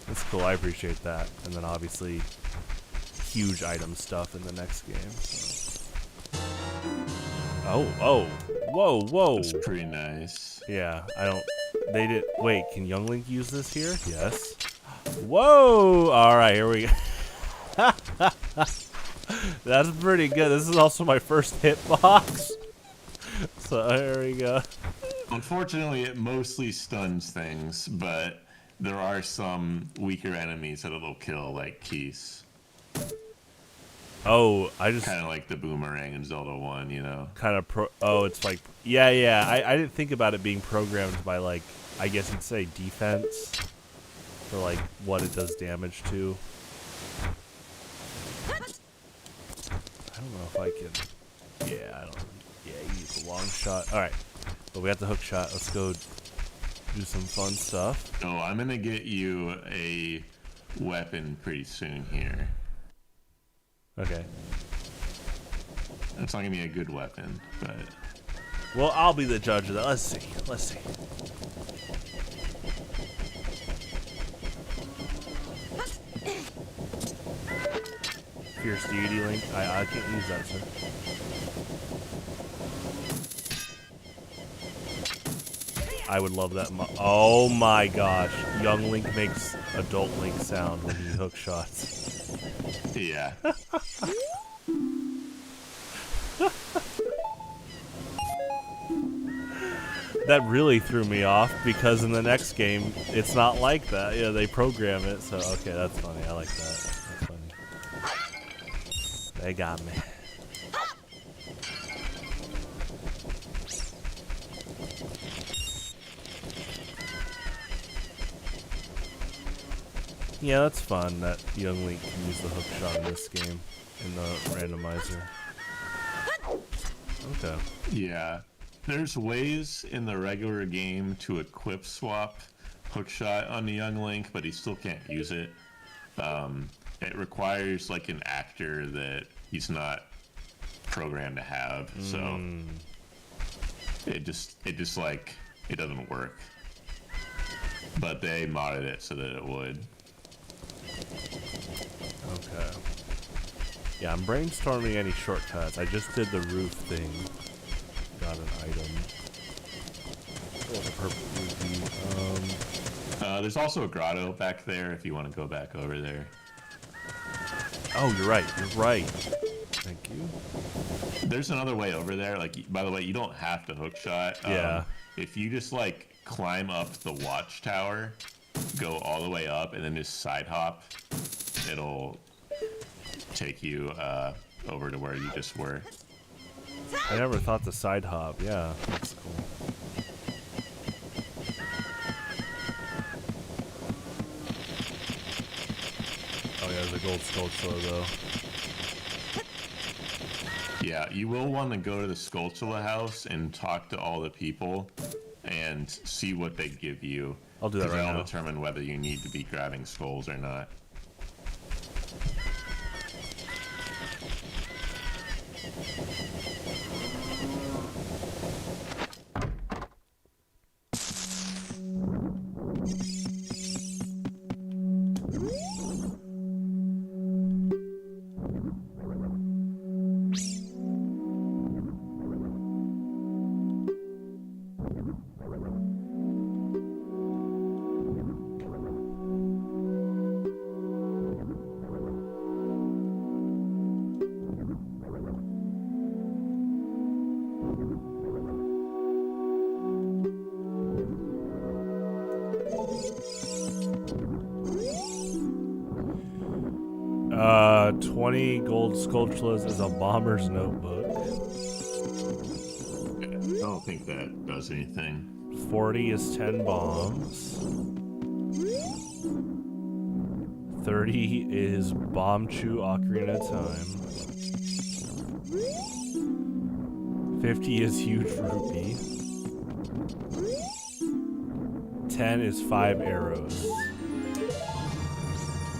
Speaker 1: That's cool, I appreciate that. And then obviously huge item stuff in the next game. So. Whoa.
Speaker 2: That's pretty nice.
Speaker 1: Yeah, they did, wait, can Young Link use this here? Yes. Whoa! Alright, here we go. That's pretty good. This is also my first hitbox. So here we go.
Speaker 2: Unfortunately, it mostly stuns things, but there are some weaker enemies that it'll kill, like Keese.
Speaker 1: Oh, I just
Speaker 2: kind of like the boomerang in Zelda 1, you know?
Speaker 1: Kind of oh, it's like, yeah. I didn't think about it being programmed by, like, I guess you'd say defense. For, like, what it does damage to. I don't know if I can. Yeah, you use a long shot. Alright. But we got the hook shot. Let's go do some fun stuff.
Speaker 2: Oh, I'm gonna get you a weapon pretty soon here.
Speaker 1: Okay.
Speaker 2: It's not gonna be a good weapon, but...
Speaker 1: Well, I'll be the judge of that. Let's see. Fierce Deity Link. I can't use that, sir. I would love that. Oh my gosh. Young Link makes adult Link sound when he hook shots.
Speaker 2: Yeah.
Speaker 1: That really threw me off because in the next game, it's not like that. Yeah, they program it, so okay, that's funny. I like that. That's funny. They got me. Yeah, that's fun that Young Link can use the hook shot in this game, in the randomizer. Okay.
Speaker 2: Yeah. There's ways in the regular game to equip swap hookshot on the Young Link, but he still can't use it. It requires like an actor that he's not programmed to have, so it just like it doesn't work. But they modded it so that it would.
Speaker 1: Okay. Yeah, I'm brainstorming any shortcuts. I just did the roof thing. Got an item. Oh, the purple rupee.
Speaker 2: There's also a grotto back there if you want to go back over there.
Speaker 1: Oh, you're right. Thank you.
Speaker 2: There's another way over there. Like, by the way, you don't have to hookshot.
Speaker 1: Yeah.
Speaker 2: If you just like climb up the watchtower, go all the way up and then just side hop, it'll take you over to where you just were.
Speaker 1: I never thought the side hop. Yeah, that's cool. Oh yeah, there's a gold Skulltula though.
Speaker 2: Yeah, you will want to go to the Skulltula house and talk to all the people and see what they give you.
Speaker 1: I'll do that right now.
Speaker 2: That'll determine whether you need to be grabbing skulls or not. Yeah.
Speaker 1: 20 gold Skulltulas is a bomber's notebook.
Speaker 2: I don't think that does anything.
Speaker 1: 40 is 10 bombs. 30 is Bomb Chew Ocarina of Time. 50 is Huge Rupee. 10 is 5 arrows.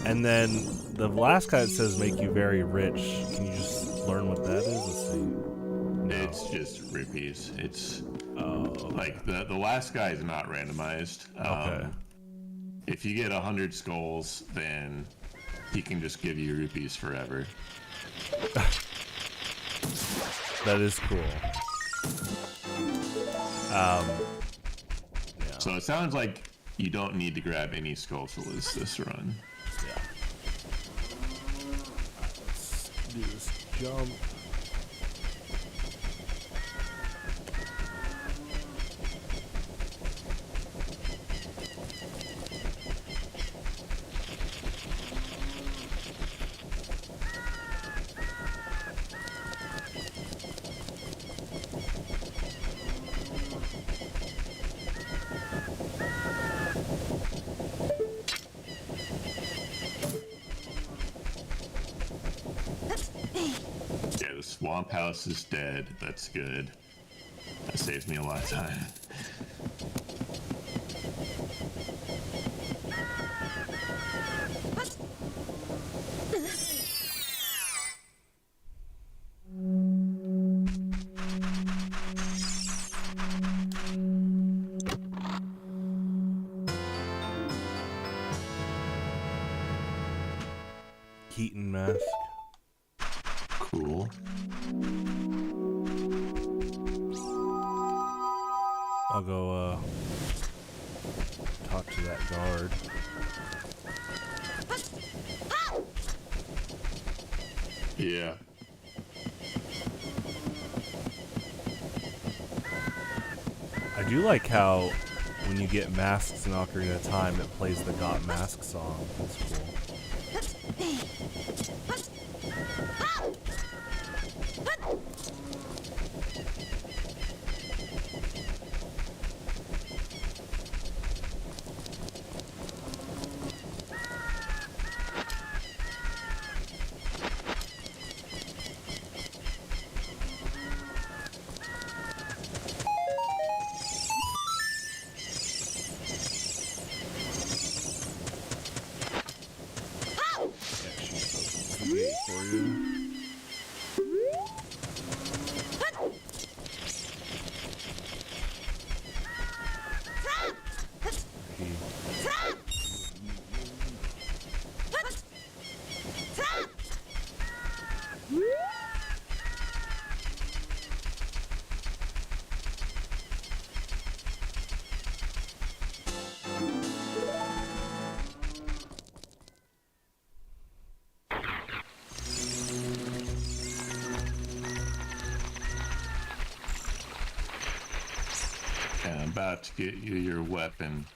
Speaker 1: And then the last guy that says make you very rich. Can you just learn what that is? Let's see. No.
Speaker 2: It's just rupees. It's
Speaker 1: okay.
Speaker 2: like the last guy is not randomized.
Speaker 1: Okay.
Speaker 2: If you get 100 skulls, then he can just give you rupees forever.
Speaker 1: That is cool. Yeah.
Speaker 2: So it sounds like you don't need to grab any Skulltulas this run.
Speaker 1: Yeah. Let's do this jump.
Speaker 2: Swamp house is dead. That's good. That saves me a lot of time.
Speaker 1: Keaton mask.
Speaker 2: Cool.
Speaker 1: I'll go talk to that guard.
Speaker 2: Yeah.
Speaker 1: I do like how when you get masks in Ocarina of Time, it plays the Got Mask song. That's cool. For you.
Speaker 2: And I'm about to get you your weapon.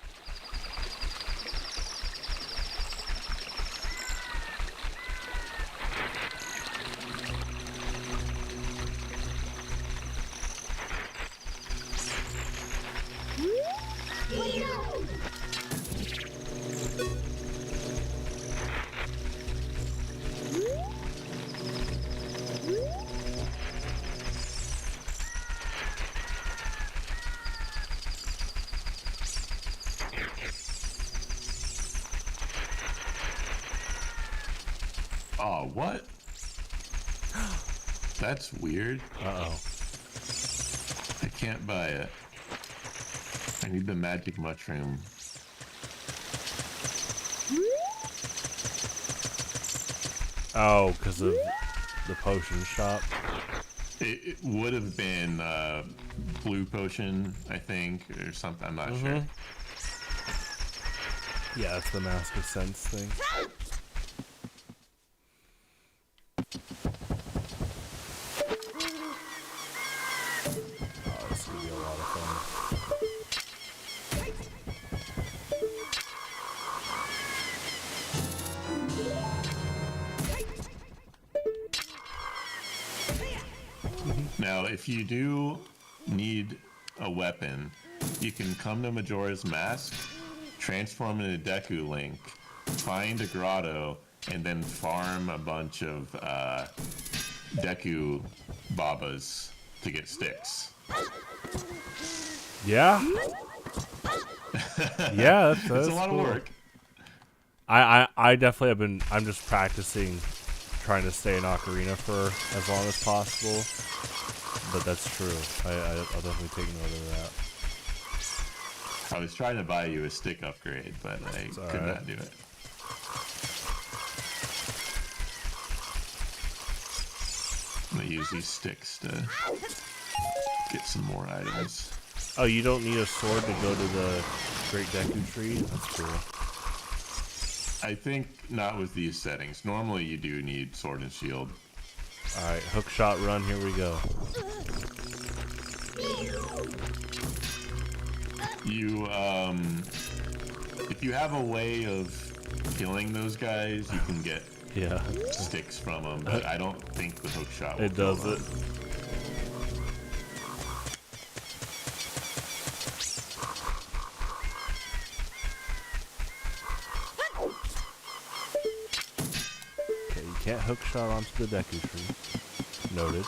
Speaker 2: Oh, what? That's weird.
Speaker 1: Uh-oh.
Speaker 2: I can't buy it. I need the magic mushroom.
Speaker 1: Oh, because of the potion shop.
Speaker 2: It would have been blue potion, I think, or something. I'm not sure.
Speaker 1: Yeah, that's the Mask of Sense thing. Oh, this is gonna be a lot of fun.
Speaker 2: Now, if you do need a weapon, you can come to Majora's Mask, transform into Deku Link, find a grotto, and then farm a bunch of Deku Babas to get sticks.
Speaker 1: Yeah? Yeah, that's
Speaker 2: It's a lot
Speaker 1: cool.
Speaker 2: of work.
Speaker 1: I definitely have been, I'm just practicing trying to stay in Ocarina for as long as possible. But that's true. I'll definitely take note of that.
Speaker 2: I was trying to buy you a stick upgrade, but I could not do it. I'm gonna use these sticks to get some more items.
Speaker 1: Oh, you don't need a sword to go to the Great Deku Tree? That's cool.
Speaker 2: I think not with these settings. Normally you do need sword and shield.
Speaker 1: Alright, hook shot run, here we go.
Speaker 2: You, if you have a way of killing those guys, you can get sticks from them, but I don't think the hook shot will
Speaker 1: It does it. Okay, you can't hook shot onto the Deku Tree. Noted.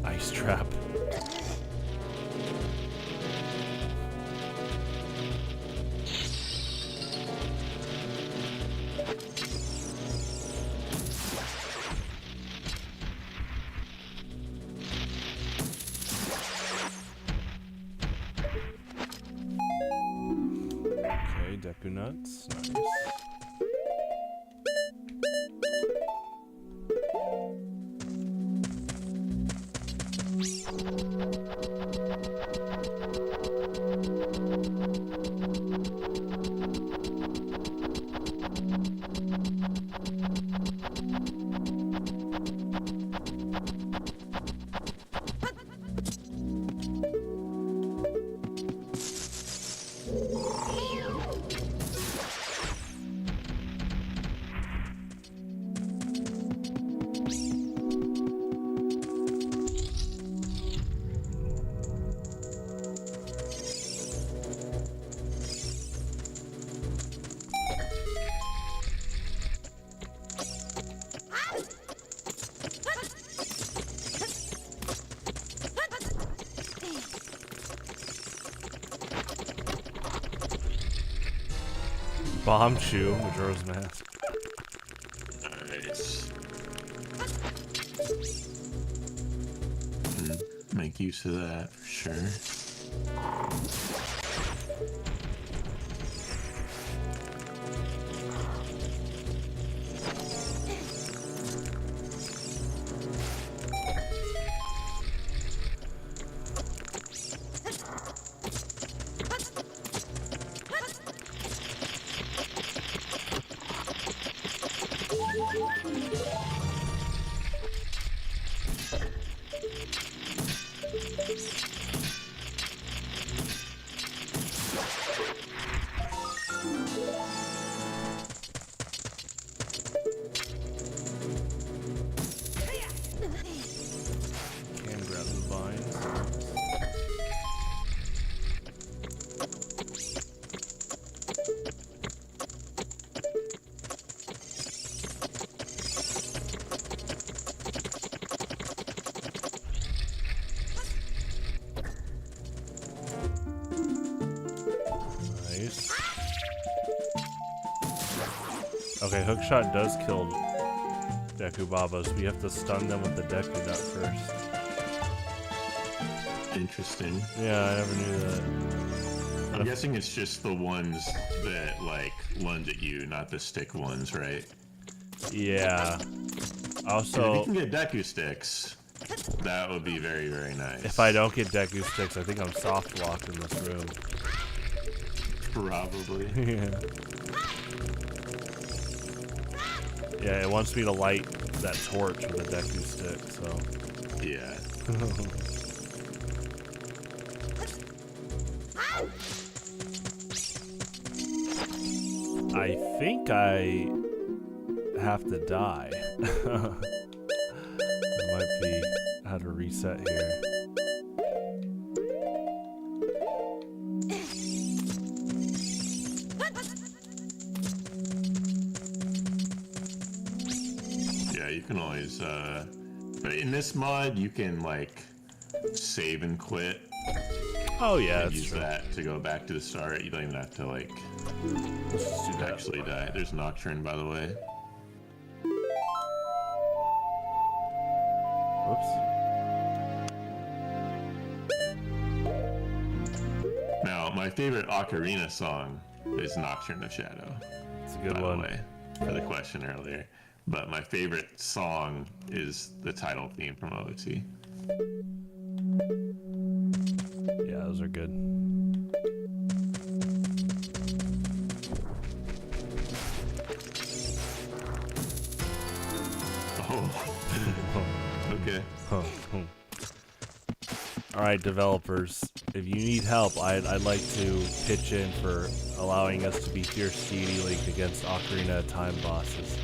Speaker 1: Ice trap. Okay, Deku Nuts. Nice. Bomb Chew, Majora's Mask.
Speaker 2: Nice. Make use of that for sure.
Speaker 1: Okay, hookshot does kill Deku Babas. We have to stun them with the Deku Nut first.
Speaker 2: Interesting.
Speaker 1: Yeah, I never knew that.
Speaker 2: I'm guessing it's just the ones that like lunge at you, not the stick ones, right?
Speaker 1: Yeah. Also,
Speaker 2: if you can get Deku sticks, that would be very, very nice.
Speaker 1: if I don't get Deku sticks, I think I'm soft locked in this room.
Speaker 2: Probably.
Speaker 1: Yeah. Yeah, it wants me to light that torch with a Deku stick, so.
Speaker 2: Yeah.
Speaker 1: I think I have to die. It might be how to reset here.
Speaker 2: Yeah, you can always, but in this mod, you can, like, save and quit.
Speaker 1: Oh, yeah,
Speaker 2: And
Speaker 1: that's
Speaker 2: use
Speaker 1: true.
Speaker 2: that to go back to the start. You don't even have to, like,
Speaker 1: Let's just do that.
Speaker 2: actually die. There's Nocturne, by the way.
Speaker 1: Whoops.
Speaker 2: Now, my favorite Ocarina song is Nocturne of Shadow.
Speaker 1: It's a good
Speaker 2: By
Speaker 1: one.
Speaker 2: the way, for the question earlier. But my favorite song is the title theme from OOT.
Speaker 1: Yeah, those are good.
Speaker 2: Oh, okay.
Speaker 1: Alright, developers, if you need help, I'd like to pitch in for allowing us to be Fierce CD Link against Ocarina of Time bosses.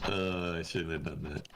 Speaker 2: I shouldn't have done that.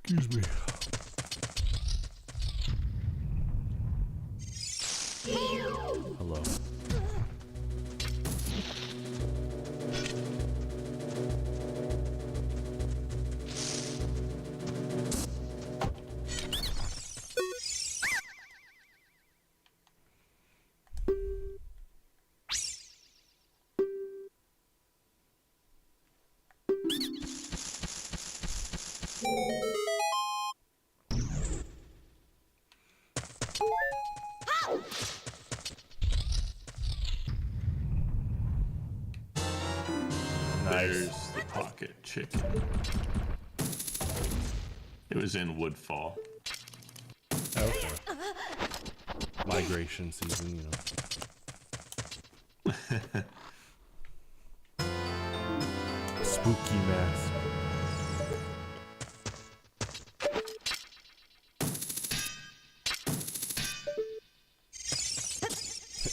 Speaker 1: Excuse me. Hello.
Speaker 2: There's the pocket chicken. It was in Woodfall.
Speaker 1: Okay. Migration season, you know. Spooky mask.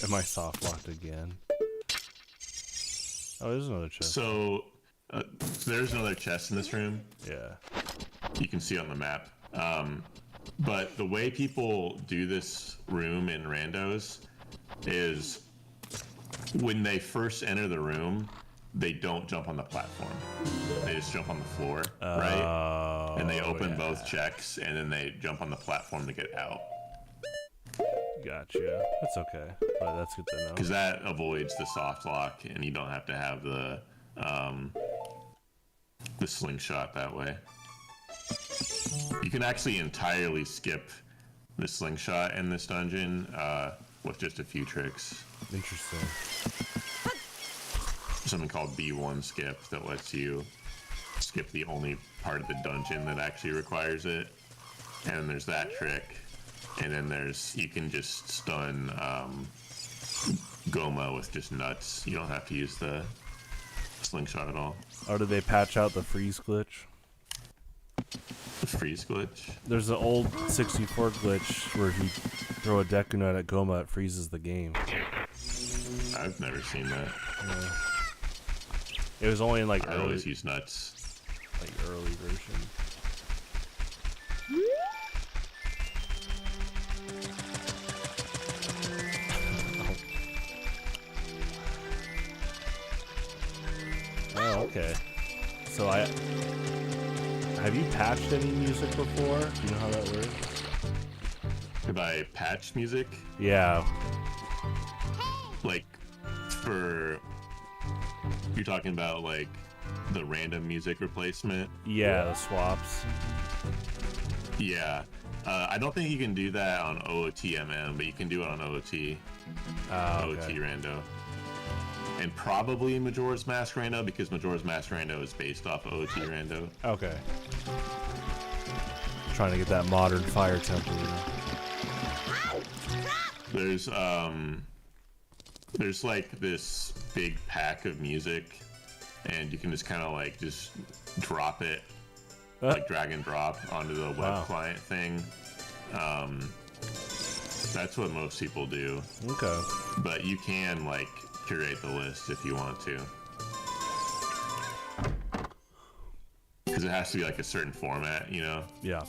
Speaker 1: Am I soft locked again? Oh, there's another chest.
Speaker 2: So there's another chest in this room.
Speaker 1: Yeah.
Speaker 2: You can see on the map. But the way people do this room in randos is when they first enter the room, they don't jump on the platform. They just jump on the floor, right? And they open both checks, and then they jump on the platform to get out.
Speaker 1: Gotcha. That's okay. But that's good to know.
Speaker 2: Because that avoids the soft lock, and you don't have to have the slingshot that way. You can actually entirely skip the slingshot in this dungeon with just a few tricks.
Speaker 1: Interesting.
Speaker 2: Something called B1 skip that lets you skip the only part of the dungeon that actually requires it. And then there's that trick. And then you can just stun Goma with just nuts. You don't have to use the slingshot at all.
Speaker 1: Or did they patch out the freeze glitch?
Speaker 2: The freeze glitch?
Speaker 1: There's an old 64 glitch where if you throw a Deku Nut at Goma, it freezes the game.
Speaker 2: I've never seen that.
Speaker 1: Yeah. It was only in like
Speaker 2: I always use nuts.
Speaker 1: Like early version. Oh, okay. So have you patched any music before? Do you know how that works?
Speaker 2: Have I patched music?
Speaker 1: Yeah.
Speaker 2: Like, you're talking about like the random music replacement?
Speaker 1: Yeah, the swaps.
Speaker 2: Yeah. I don't think you can do that on OOTMM, but you can do it on OOT. OOT Rando. And probably Majora's Mask Rando, because Majora's Mask Rando is based off OOT Rando.
Speaker 1: Okay. Trying to get that modern fire temple.
Speaker 2: There's like this big pack of music, and you can just kind of like just drop it, like drag and drop onto the web client thing. That's what most people do.
Speaker 1: Okay.
Speaker 2: But you can like curate the list if you want to, because it has to be like a certain format, you know?
Speaker 1: Yeah.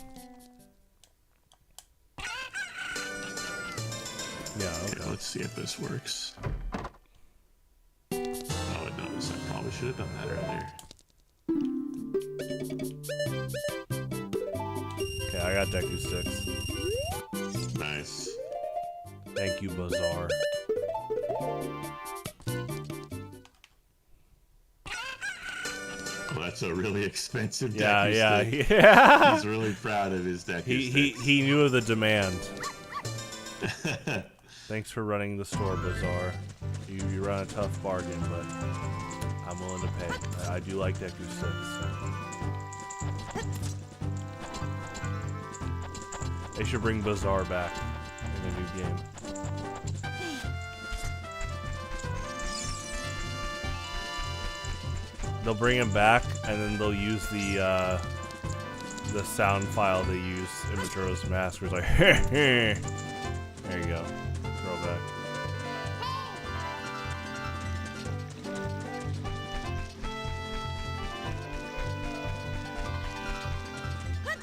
Speaker 1: Yeah, okay.
Speaker 2: Here, let's see if this works. Oh, it does. I probably should have done that earlier.
Speaker 1: Okay, I got Deku 6.
Speaker 2: Nice.
Speaker 1: Thank you, Bazaar.
Speaker 2: Well, that's a really expensive
Speaker 1: Yeah,
Speaker 2: Deku stick.
Speaker 1: yeah.
Speaker 2: He's really proud of his Deku stick.
Speaker 1: He knew of the demand. Thanks for running the store, Bazaar. You run a tough bargain, but I'm willing to pay. I do like Deku 6. So. They should bring Bazaar back in a new game. They'll bring him back, and then they'll use the sound file they use in Majora's Mask, where it's like, there you go, throwback.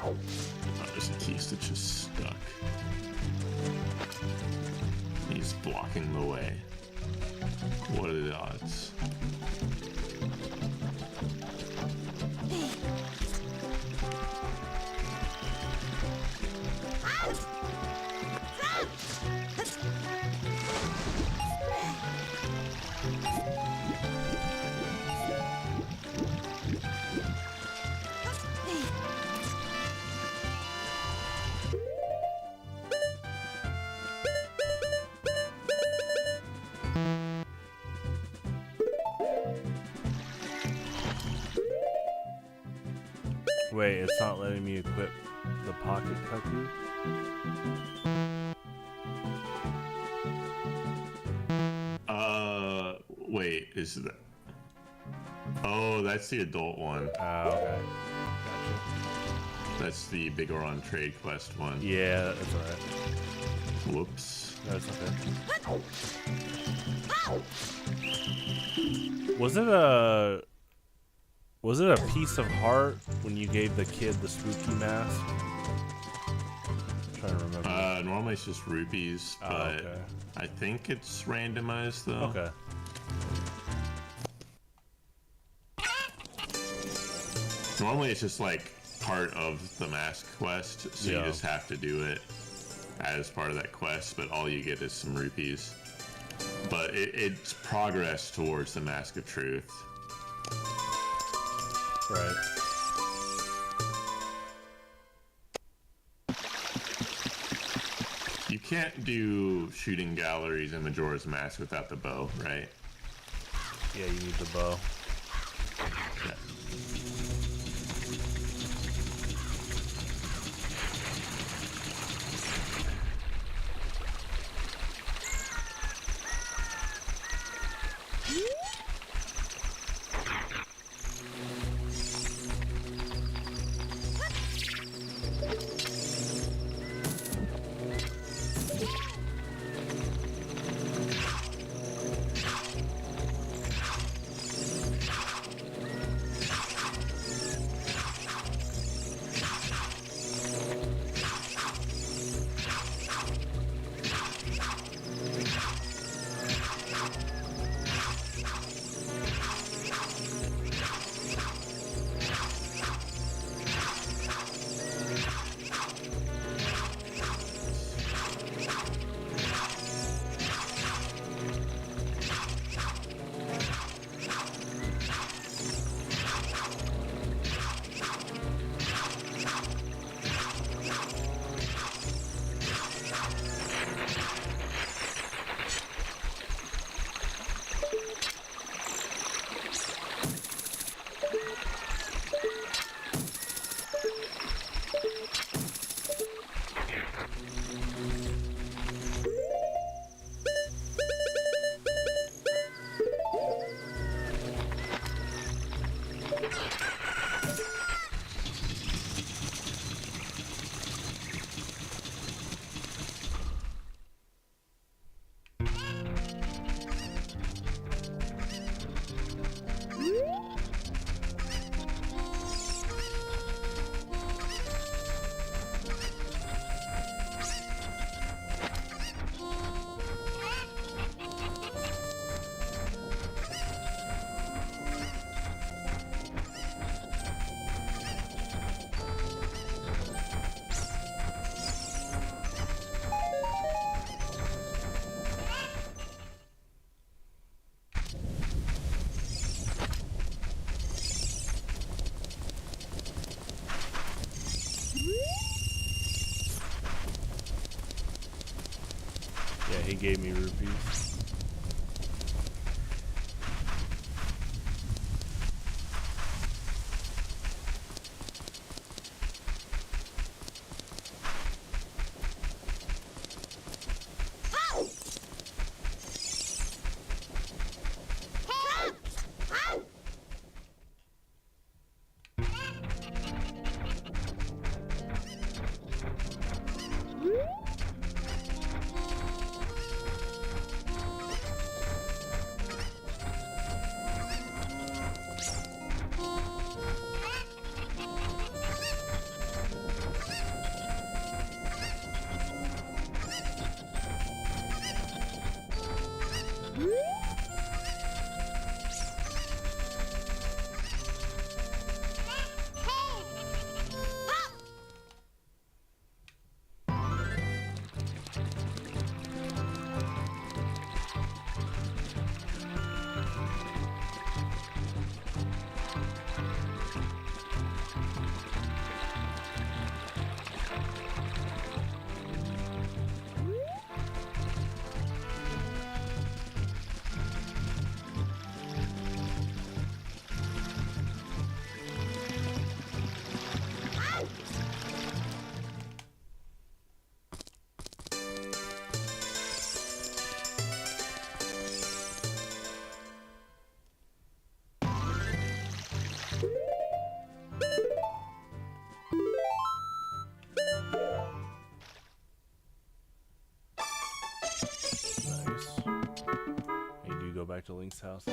Speaker 2: Oh, there's a key stitch just stuck. He's blocking the way. What are the odds?
Speaker 1: Wait, it's not letting me equip the Pocket Cuckoo?
Speaker 2: Wait, is that... Oh, that's the adult one.
Speaker 1: Oh, okay. Gotcha.
Speaker 2: That's the Bigoron trade quest one.
Speaker 1: Yeah, that's alright.
Speaker 2: Whoops.
Speaker 1: That's okay. Was it a piece of heart when you gave the kid the spooky mask? I'm trying to remember.
Speaker 2: Normally it's just rupees, but
Speaker 1: okay.
Speaker 2: I think it's randomized though.
Speaker 1: Okay.
Speaker 2: Normally it's just like part of the mask quest, so you just have to do it as part of that quest, but all you get is some rupees. But it's progress towards the Mask of Truth.
Speaker 1: Right.
Speaker 2: can't do shooting galleries in Majora's Mask without the bow, right?
Speaker 1: Yeah, you need the bow.
Speaker 2: Yeah.
Speaker 1: Yeah, he gave me rupees. Nice. Hey, do you go back to Link's house?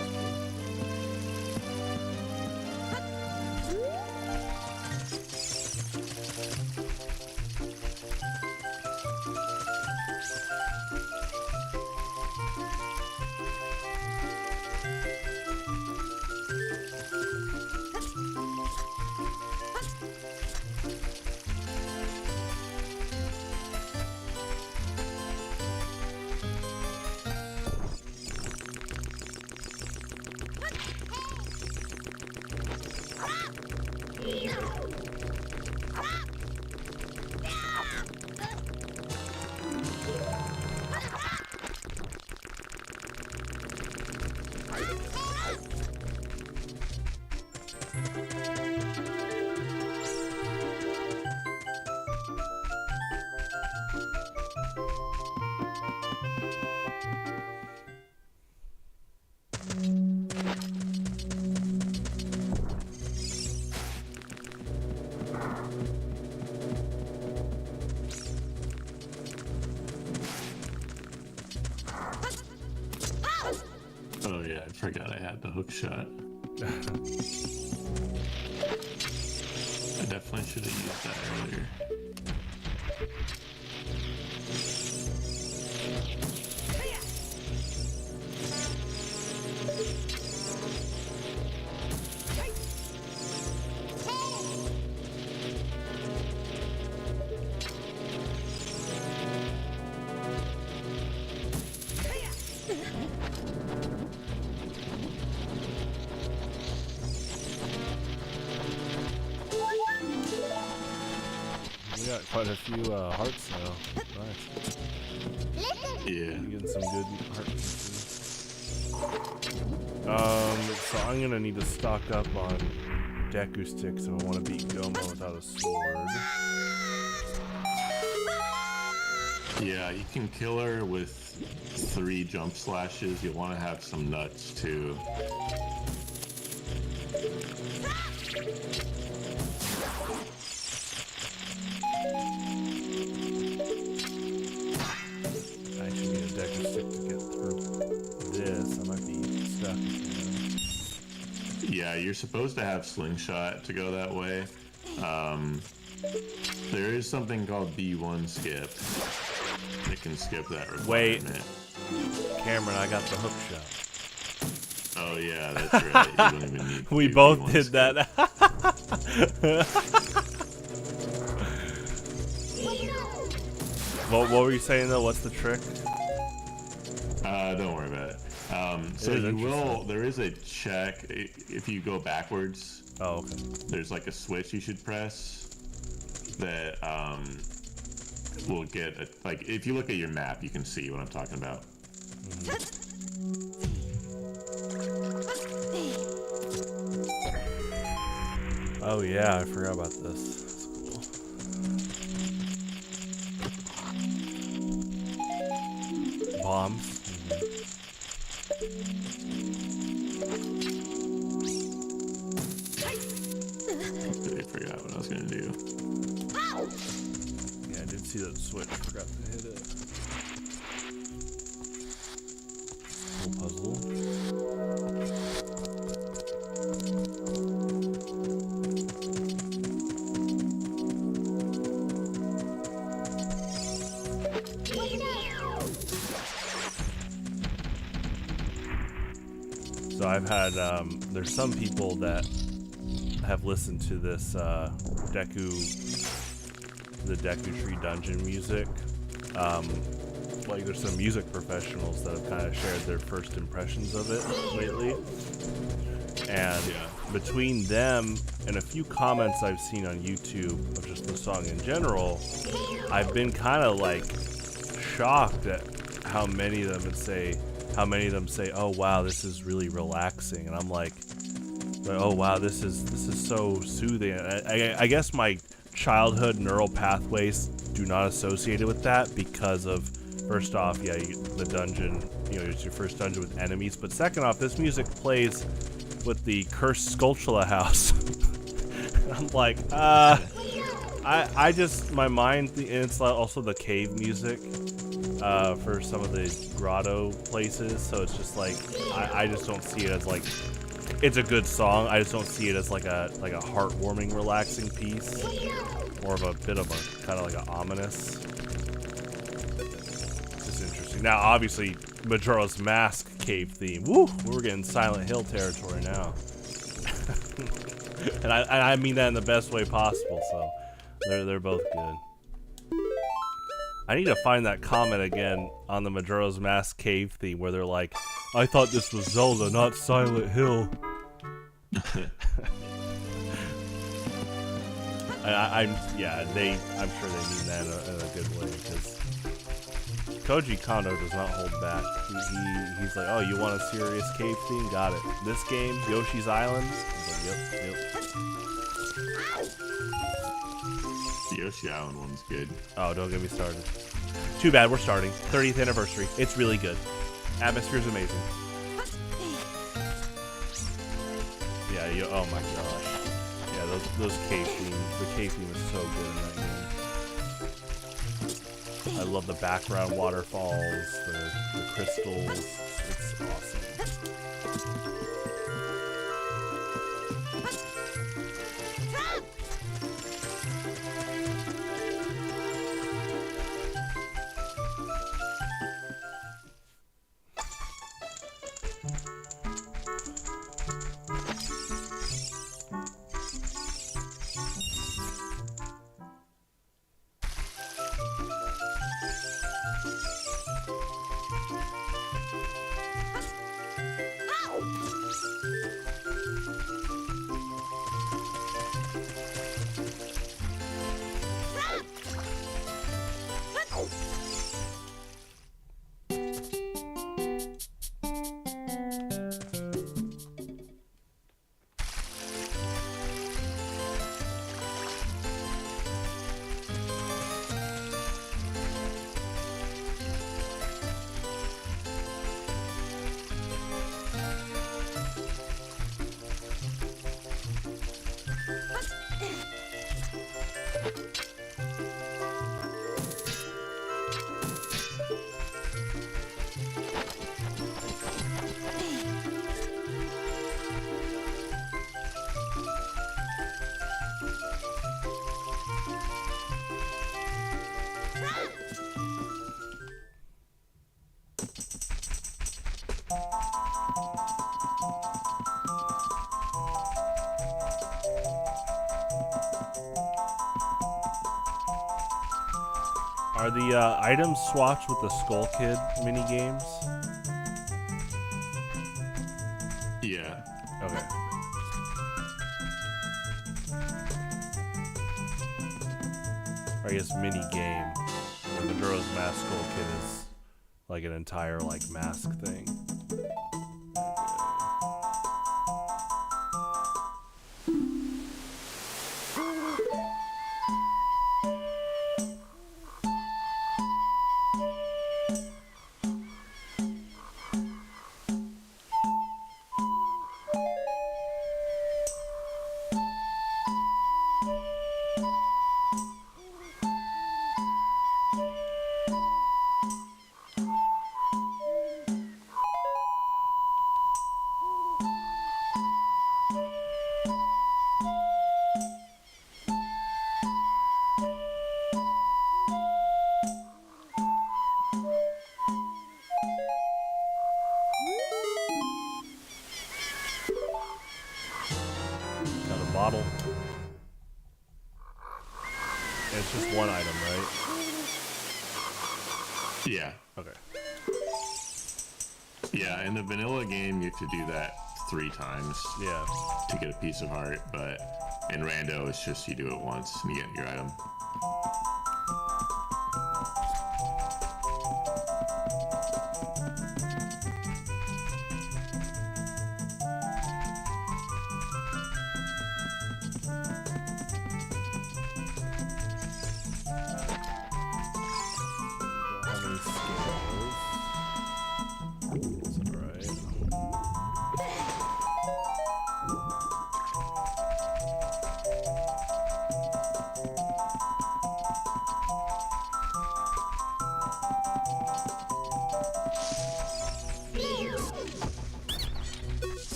Speaker 2: forgot I had the hook shot. I definitely should have used that earlier.
Speaker 1: We got quite a few hearts now. Nice.
Speaker 2: Yeah.
Speaker 1: You're getting some good heart pieces. So I'm gonna need to stock up on Deku sticks if I want to beat Gomo without a sword.
Speaker 2: Yeah, you can kill her with 3 jump slashes. You want to have some nuts too.
Speaker 1: I actually need a Deku stick to get through this. I might be stuck again.
Speaker 2: Yeah, you're supposed to have slingshot to go that way. There is something called B1 skip. It can skip that requirement.
Speaker 1: Wait, Cameron, I got the hook shot.
Speaker 2: Oh yeah, that's right. You don't even need.
Speaker 1: We
Speaker 2: to do
Speaker 1: both
Speaker 2: B1
Speaker 1: did
Speaker 2: skip.
Speaker 1: that. What were you saying though? What's the trick?
Speaker 2: Don't worry about it. So
Speaker 1: is
Speaker 2: you will.
Speaker 1: interesting.
Speaker 2: There is a check if you go backwards.
Speaker 1: Oh, okay.
Speaker 2: There's like a switch you should press that will get a, like if you look at your map, you can see what I'm talking about.
Speaker 1: Oh yeah, I forgot about this. That's cool. Bombs.
Speaker 2: I forgot what I was gonna do.
Speaker 1: Yeah, I did see that switch. Forgot to hit it. Cool puzzle. So I've had, there's some people that have listened to this the Deku Tree Dungeon music. Like there's some music professionals that have kind of shared their first impressions of it lately. And between them and a few comments I've seen on YouTube of just the song in general, I've been kind of like shocked at how many of them say, oh wow, this is really relaxing. And I'm like, oh wow, this is so soothing. I guess my childhood neural pathways do not associate it with that because of, first off, yeah, the dungeon, it's your first dungeon with enemies, but second off, this music plays with the cursed Skulltula house. I'm like, I just, my mind, and it's also the cave music for some of the grotto places, so it's just like, I just don't see it as like, it's a good song, I just don't see it as like a heartwarming, relaxing piece. More of a bit of a kind of like an ominous. It's just interesting. Now, obviously, Majora's Mask cave theme. Woo! We're getting Silent Hill territory now. And I mean that in the best way possible. So they're both good. I need to find that comment again on the Majora's Mask cave theme where they're like, "I thought this was Zelda, not Silent Hill." I'm sure they mean that in a good way because Koji Kondo does not hold back. He's like, oh, you want a serious cave theme? Got it. This game, Yoshi's Island. He's like, yep.
Speaker 2: The Yoshi Island one's good.
Speaker 1: Oh, don't get me started. Too bad, we're starting. 30th anniversary. It's really good. Atmosphere's amazing. Yeah, oh my gosh. Yeah, those cave themes. The cave theme is so good in that game. I love the background waterfalls, the crystals. It's awesome. Are the items swapped with the Skull Kid mini games?
Speaker 2: Yeah.
Speaker 1: Okay. Or I guess mini game. The Majora's Mask Skull Kid is like an entire like mask thing. Bottle. And it's just one item, right?
Speaker 2: Yeah.
Speaker 1: Okay.
Speaker 2: Yeah, in the vanilla game, you have to do that 3 times.
Speaker 1: Yeah.
Speaker 2: To get a piece of heart, but in Rando, it's just you do it once and you get your item.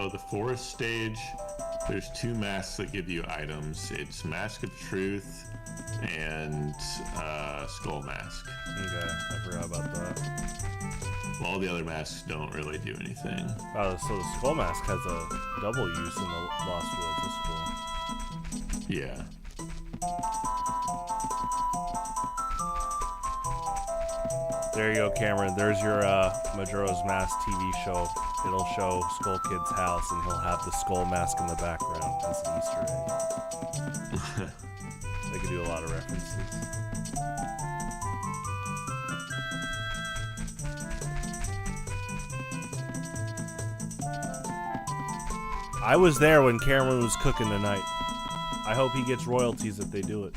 Speaker 2: So the forest stage, there's 2 masks that give you items. It's Mask of Truth and Skull Mask.
Speaker 1: Okay, I forgot about that.
Speaker 2: All the other masks don't really do anything.
Speaker 1: Oh, so the Skull Mask has a double use in the Lost Woods. That's cool.
Speaker 2: Yeah.
Speaker 1: There you go, Cameron. There's your Majora's Mask TV show. It'll show Skull Kid's house, and he'll have the Skull Mask in the background as an Easter egg. They could do a lot of references. I was there when Cameron was cooking tonight. I hope he gets royalties if they do it.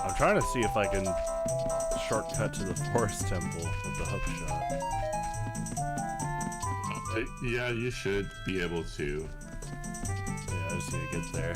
Speaker 1: I'm trying to see if I can shortcut to the forest temple with the hook shot.
Speaker 2: Yeah, you should be able to.
Speaker 1: Yeah, I just need to get there.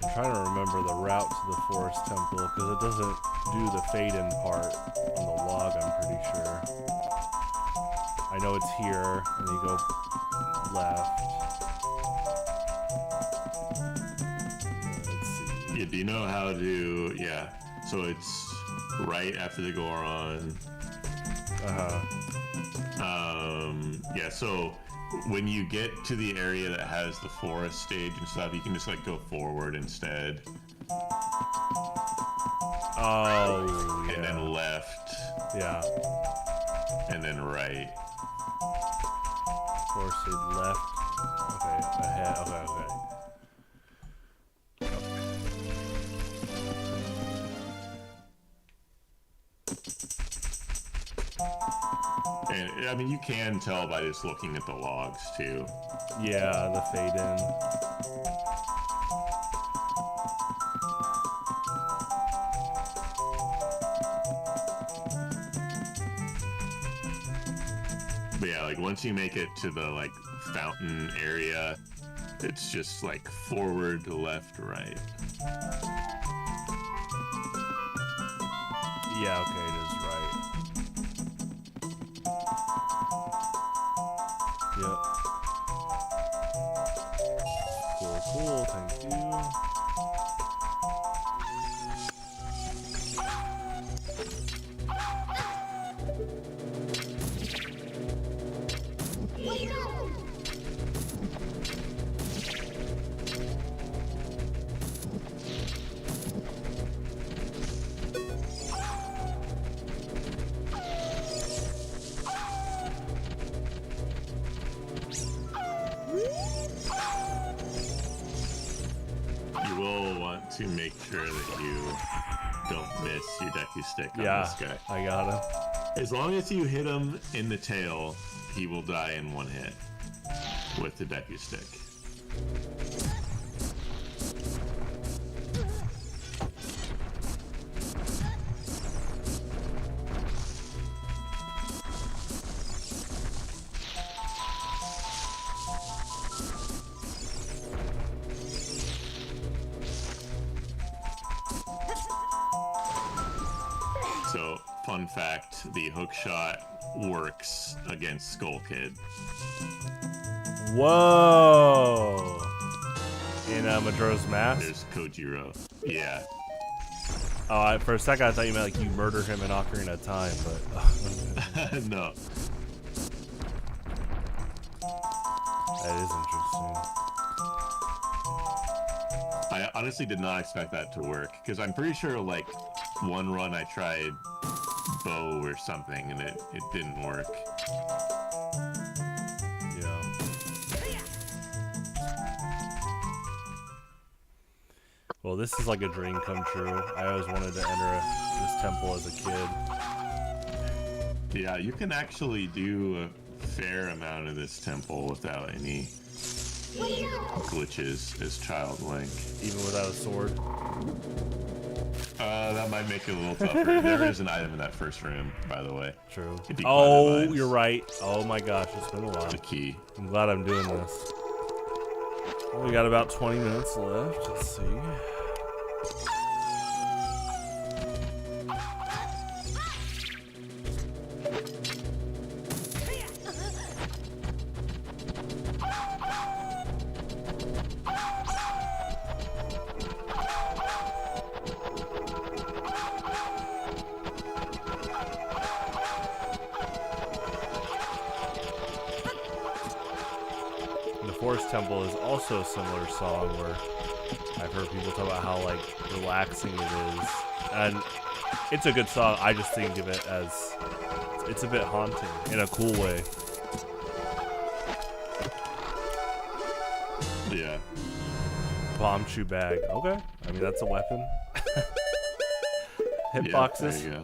Speaker 1: I'm trying to remember the route to the forest temple because it doesn't do the fade-in part on the log, I'm pretty sure. I know it's here, and then you go left. Let's see.
Speaker 2: Yeah, do you know how to... Yeah, so it's right after the Goron. Yeah, so when you get to the area that has the forest stage and stuff, you can just like go forward instead.
Speaker 1: Oh, yeah.
Speaker 2: And then left.
Speaker 1: Yeah.
Speaker 2: And then right.
Speaker 1: Forested left. Okay, ahead. Okay.
Speaker 2: And I mean, you can tell by just looking at the logs too.
Speaker 1: Yeah, the fade in.
Speaker 2: But yeah, like once you make it to the like fountain area, it's just like forward, left, right.
Speaker 1: Yeah, okay, it is right. Yep. Cool, thank you.
Speaker 2: You will want to make sure that you don't miss your decky stick on
Speaker 1: Yeah,
Speaker 2: this guy.
Speaker 1: I got him.
Speaker 2: As long as you hit him in the tail, he will die in one hit with the decky stick. fun fact, the hook shot works against Skull Kid.
Speaker 1: Whoa! In Majora's Mask?
Speaker 2: There's Kojiro. Yeah.
Speaker 1: Oh, for a second I thought you meant like you murder him in Ocarina of Time, but...
Speaker 2: No.
Speaker 1: That is interesting.
Speaker 2: I honestly did not expect that to work, because I'm pretty sure, like, one run I tried bow or something, and it didn't work.
Speaker 1: Yeah. Well, this is like a dream come true. I always wanted to enter this temple as a kid.
Speaker 2: Yeah, you can actually do a fair amount of this temple without any glitches as Child Link.
Speaker 1: Even without a sword?
Speaker 2: That might make it a little tougher. There is an item in that first room, by the way.
Speaker 1: True.
Speaker 2: Oh,
Speaker 1: you're right. Oh my gosh, it's been a while.
Speaker 2: The key.
Speaker 1: I'm glad I'm doing this. Well, we got about 20 minutes left. Let's see. Forest Temple is also a similar song where I've heard people talk about how like relaxing it is, and it's a good song. I just think of it as it's a bit haunting in a cool way.
Speaker 2: Yeah.
Speaker 1: Bomb shoe bag. Okay, I mean that's a weapon. Hitboxes.
Speaker 2: Yeah,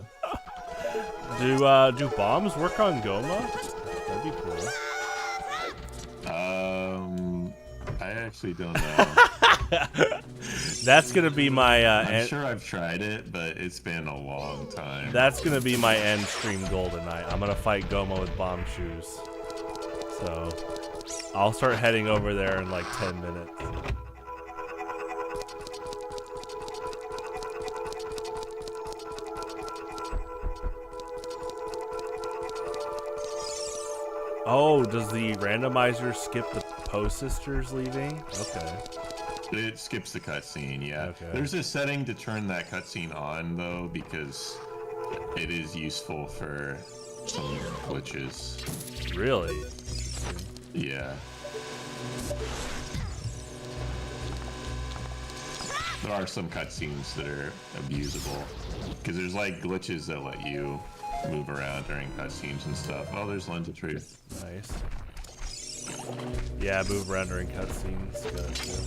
Speaker 2: there you
Speaker 1: go. Do bombs work on Goma? That'd be cool.
Speaker 2: I actually don't know.
Speaker 1: That's gonna be my.
Speaker 2: I'm sure I've tried it, but it's been a long time.
Speaker 1: That's gonna be my end stream goal tonight. I'm gonna fight Goma with bomb shoes. So I'll start heading over there in like 10 minutes. Oh, does the randomizer skip the Poe sisters leaving? Okay.
Speaker 2: It skips the cutscene, yeah.
Speaker 1: Okay.
Speaker 2: There's a setting to turn that cutscene on, though, because it is useful for some glitches.
Speaker 1: Really?
Speaker 2: Yeah. There are some cutscenes that are abusable, because there's like glitches that let you move around during cutscenes and stuff. Oh, there's Lens of Truth.
Speaker 1: Nice. Yeah, move around during cutscenes. Gotcha.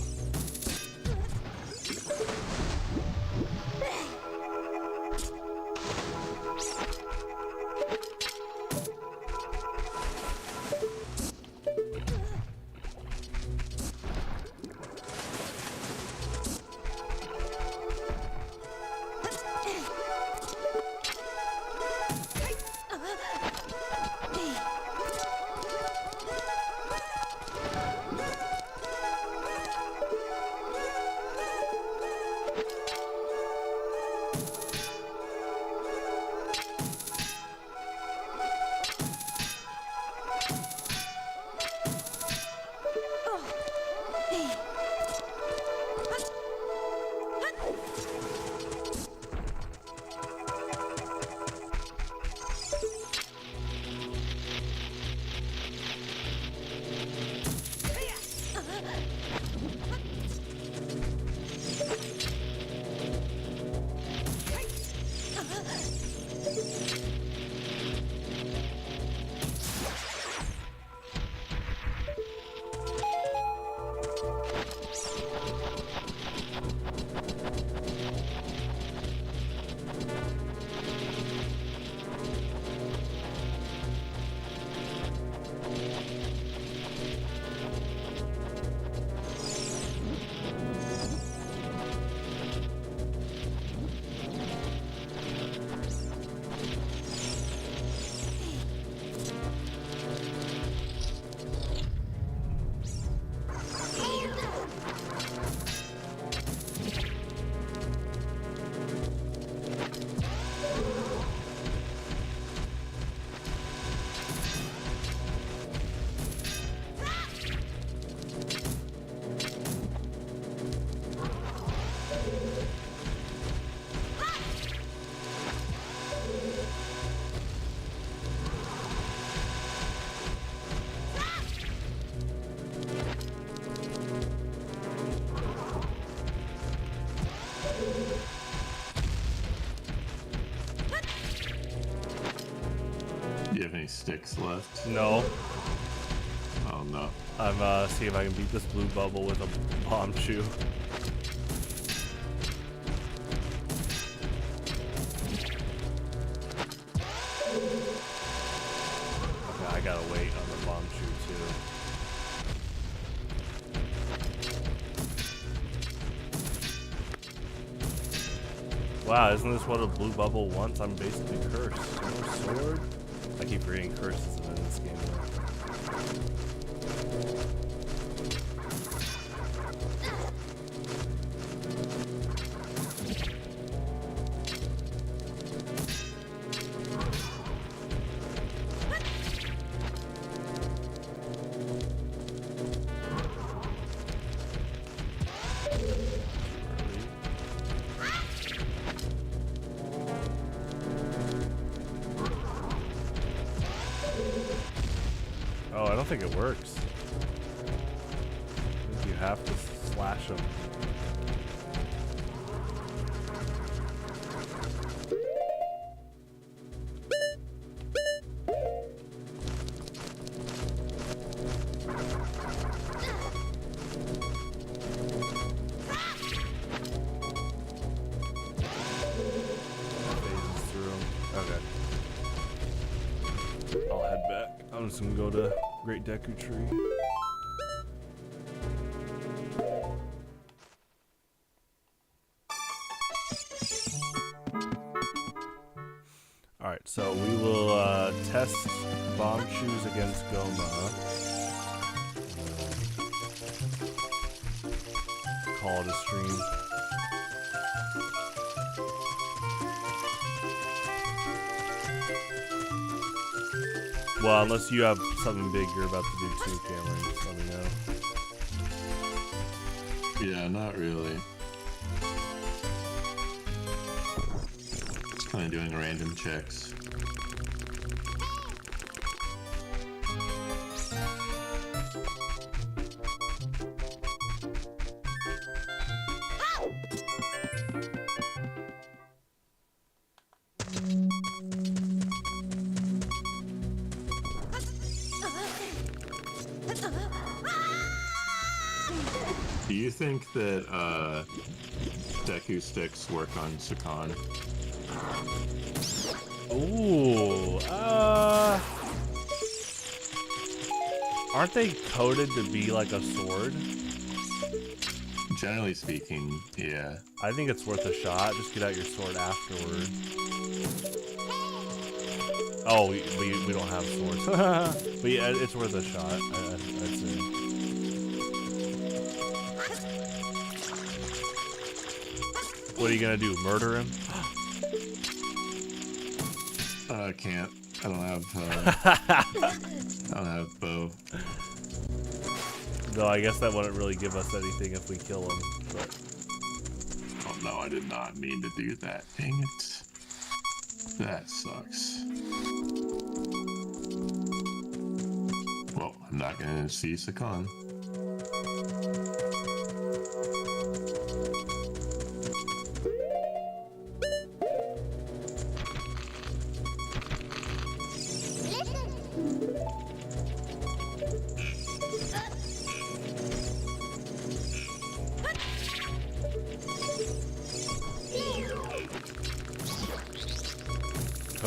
Speaker 2: sticks left?
Speaker 1: No.
Speaker 2: Oh no.
Speaker 1: I'm seeing if I can beat this blue bubble with a bomb shoe. Okay, I gotta wait on the bomb shoe too. Wow, isn't this what a blue bubble wants? I'm basically cursed. No sword? I keep reading curses in this game. Oh, I don't think it works. I think you have to slash them. Phases through 'em. Okay. I'll head back. I'm just gonna go to Great Deku Tree. Alright, so we will test bomb shoes against Goma. Call it a stream. Well, unless you have something big you're about to do too, Cameron, just let me know.
Speaker 2: Yeah, not really. Just kind of doing random checks. Do you think that Deku sticks work on Sakan?
Speaker 1: Ooh, aren't they coded to be like a sword?
Speaker 2: Generally speaking, yeah.
Speaker 1: I think it's worth a shot. Just get out your sword afterward. Oh, we don't have swords. But yeah, it's worth a shot, I'd say. What are you gonna do? Murder him?
Speaker 2: I can't. I don't have. I don't have bow.
Speaker 1: No, I guess that wouldn't really give us anything if we kill him. But
Speaker 2: Oh no, I did not mean to do that. Dang it. That sucks. Well, I'm not gonna see Sakan.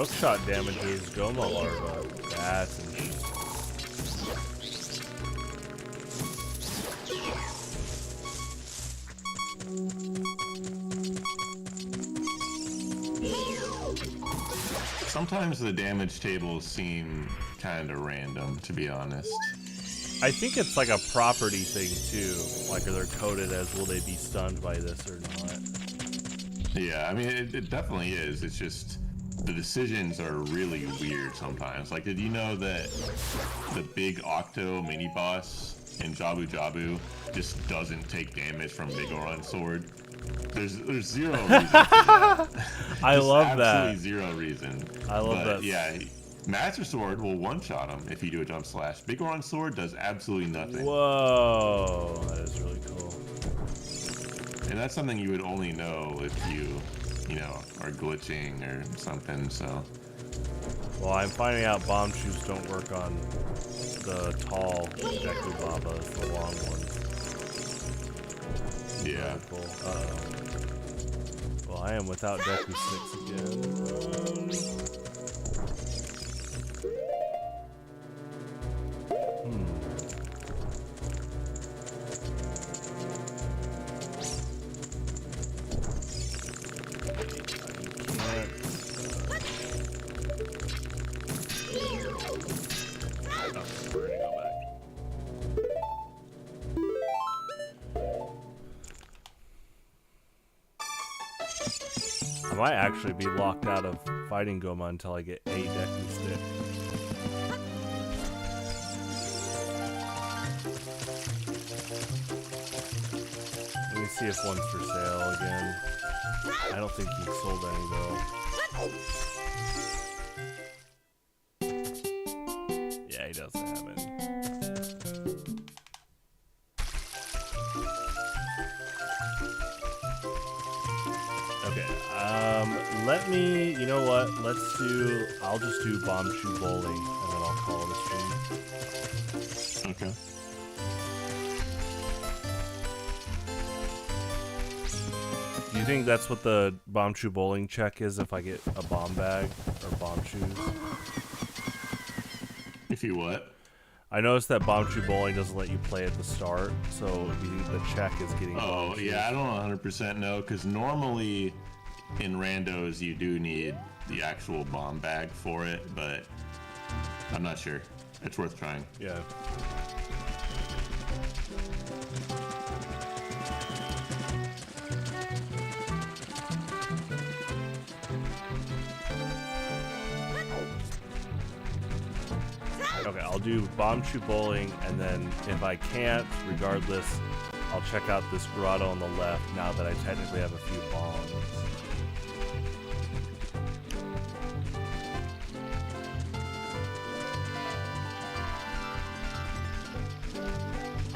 Speaker 1: hookshot damages Goma larva. That's interesting.
Speaker 2: Sometimes the damage tables seem kind of random, to be honest.
Speaker 1: I think it's like a property thing too. Like, are they coded as will they be stunned by this or not?
Speaker 2: Yeah, I mean, it definitely is. It's just the decisions are really weird sometimes. Like, did you know that the big Octo mini boss in Jabu Jabu just doesn't take damage from Biggoron Sword? There's zero reason for that.
Speaker 1: I love that.
Speaker 2: Absolutely zero reason.
Speaker 1: I love that.
Speaker 2: Yeah, Master Sword will one-shot him if you do a jump slash. Biggoron Sword does absolutely nothing.
Speaker 1: Whoa, that is really cool.
Speaker 2: And that's something you would only know if you know, are glitching or something. So
Speaker 1: Well, I'm finding out bomb shoes don't work on the tall Deku Babas, the long ones.
Speaker 2: Yeah.
Speaker 1: Cool. Well, I am without Deku Sticks again. I might actually be locked out of fighting Goma until I get a Deku Stick. Let me see if one's for sale again. I don't think he sold any though. Yeah, he doesn't have any. Let me, you know what, I'll just do Bomb Shoe Bowling, and then I'll call it a stream.
Speaker 2: Okay.
Speaker 1: Do you think that's what the Bomb Shoe Bowling check is if I get a bomb bag, or bomb shoes?
Speaker 2: If you what?
Speaker 1: I noticed that Bomb Shoe Bowling doesn't let you play at the start, so do you think the check is getting bomb shoes?
Speaker 2: Yeah, I don't 100% know, because normally in randos you do need the actual bomb bag for it, but I'm not sure. It's worth trying.
Speaker 1: Yeah. Okay, I'll do Bomb Shoe Bowling, and then if I can't, regardless, I'll check out this grotto on the left now that I technically have a few bombs.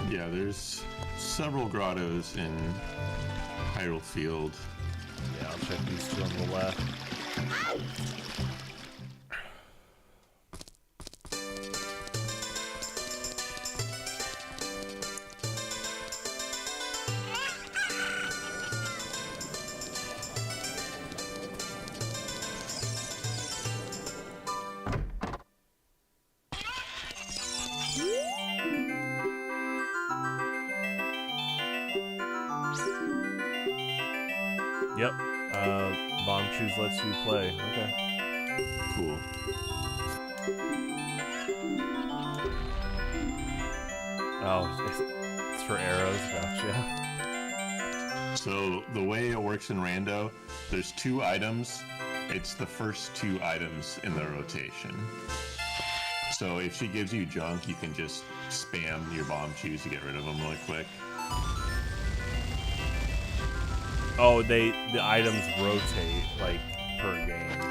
Speaker 2: Yeah, there's several grottos in Hyrule Field.
Speaker 1: Yeah, I'll check these two on the left. Yep. Bomb Shoes lets you play. Okay.
Speaker 2: Cool.
Speaker 1: Oh, it's for arrows. Gotcha.
Speaker 2: So the way it works in Rando, there's 2 items. It's the first 2 items in the rotation. So if she gives you junk, you can just spam your bomb shoes to get rid of them really quick.
Speaker 1: Oh, the items rotate like per game.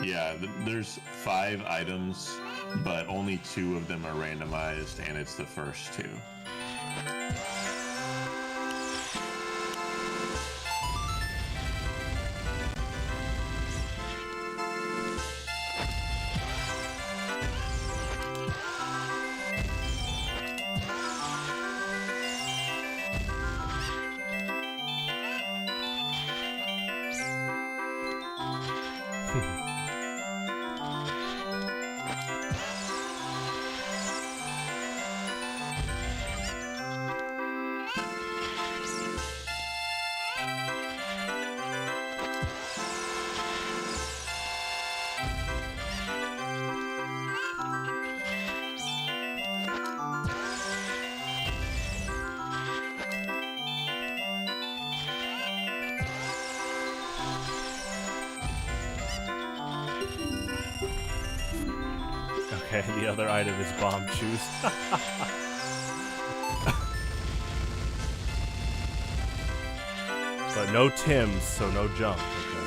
Speaker 2: Yeah, there's 5 items, but only 2 of them are randomized, and it's the first 2. Okay, the other item is bomb shoes. But no Tims, so no jump. Okay.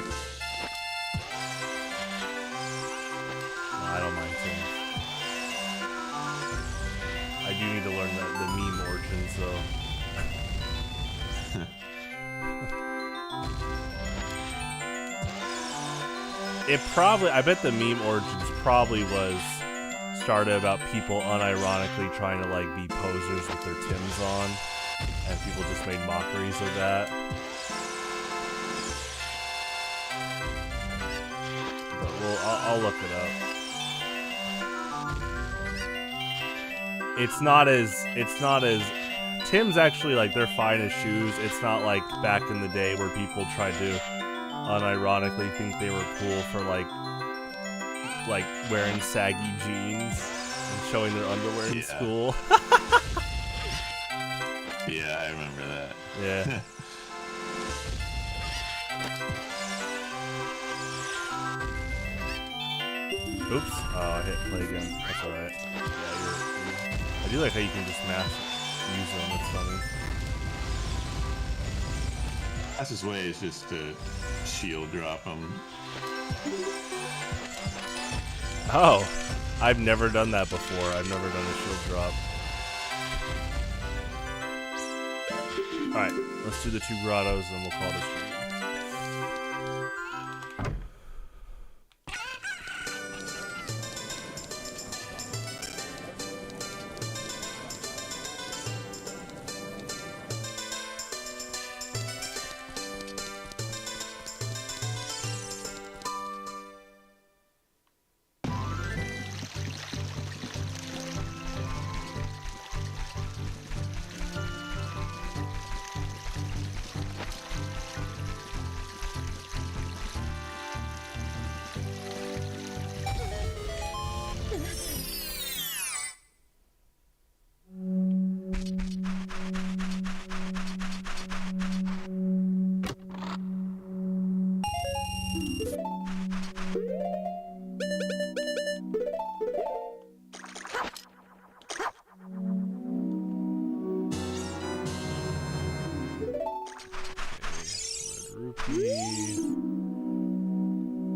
Speaker 2: No, I don't mind Tims. I do need to learn the meme origins, though.
Speaker 1: It probably, I bet the meme origins probably was started about people unironically trying to like be posers with their Tims on, and people just made mockeries of that. But I'll look it up. It's not as Tim's actually like they're fine as shoes. It's not like back in the day where people tried to unironically think they were cool for like wearing saggy jeans and showing their underwear in school.
Speaker 2: Yeah, I remember that.
Speaker 1: Yeah. Oops. Oh, I hit play again. That's alright. Yeah, I do like how you can just use them. It's funny.
Speaker 2: Fastest way is just to shield drop them.
Speaker 1: Oh, I've never done that before. I've never done a shield drop. Alright, let's do the 2 grottos and we'll call this stream.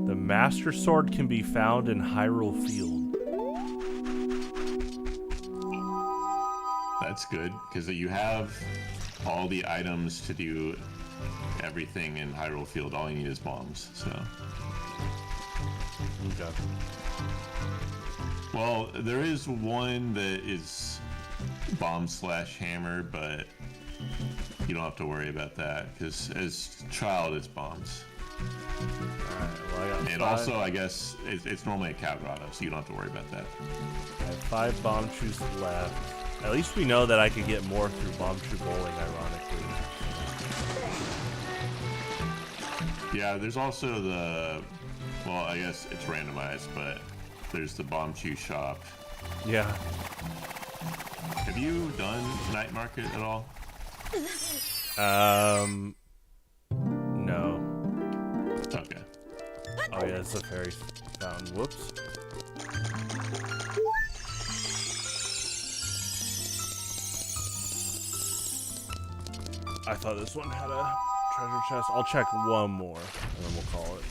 Speaker 1: The Master Sword can be found in Hyrule Field.
Speaker 2: That's good, because you have all the items to do everything in Hyrule Field. All you need is bombs, so.
Speaker 1: Okay.
Speaker 2: Well, there is one that is bomb/hammer, but you don't have to worry about that, because as child, it's bombs.
Speaker 1: Alright, well, I got
Speaker 2: And also, I guess, it's normally a cow grotto, so you don't have to worry about that.
Speaker 1: I have 5 bomb chews left. At least we know that I could get more through bomb chew bowling, ironically.
Speaker 2: Yeah, there's also the, well, I guess it's randomized, but there's the bomb chew shop.
Speaker 1: Yeah.
Speaker 2: Have you done Night Market at all?
Speaker 1: No.
Speaker 2: Okay.
Speaker 1: Oh yeah, it's a fairy fountain. Whoops. I thought this one had a treasure chest. I'll check one more, and then we'll call it.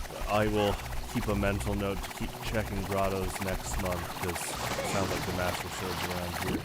Speaker 1: But I will keep a mental note to keep checking grottos next month, because it sounds like the Master Sword's around here.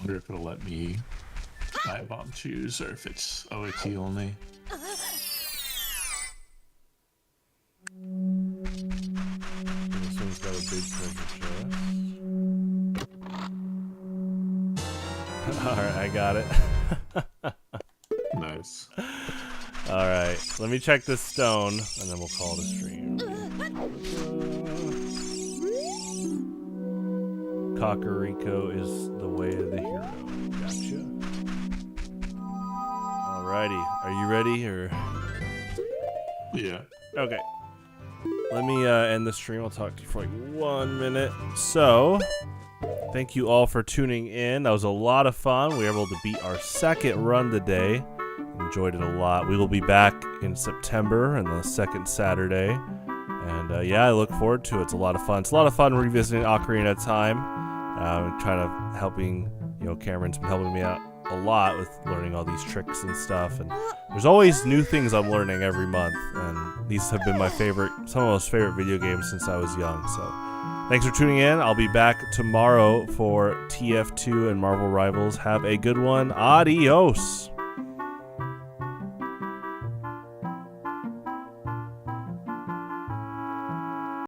Speaker 2: wonder if it'll let me bomb choose or if it's OOT only.
Speaker 1: This one's got a big treasure chest. Alright, I got it.
Speaker 2: Nice.
Speaker 1: Alright, let me check this stone, and then we'll call it a stream. Kakariko is the way of the hero. Gotcha. Alrighty, are you ready, or?
Speaker 2: Yeah.
Speaker 1: Okay. Let me end the stream. I'll talk to you for like 1 minute. So, thank you all for tuning in. That was a lot of fun. We were able to beat our second run today. Enjoyed it a lot. We will be back in September on the second Saturday. And yeah, I look forward to it. It's a lot of fun. It's a lot of fun revisiting Ocarina of Time. Kind of helping, Cameron's been helping me out a lot with learning all these tricks and stuff. And there's always new things I'm learning every month. And these have been some of my most favorite video games since I was young. So thanks for tuning in. I'll be back tomorrow for TF2 and Marvel Rivals. Have a good one. Adios.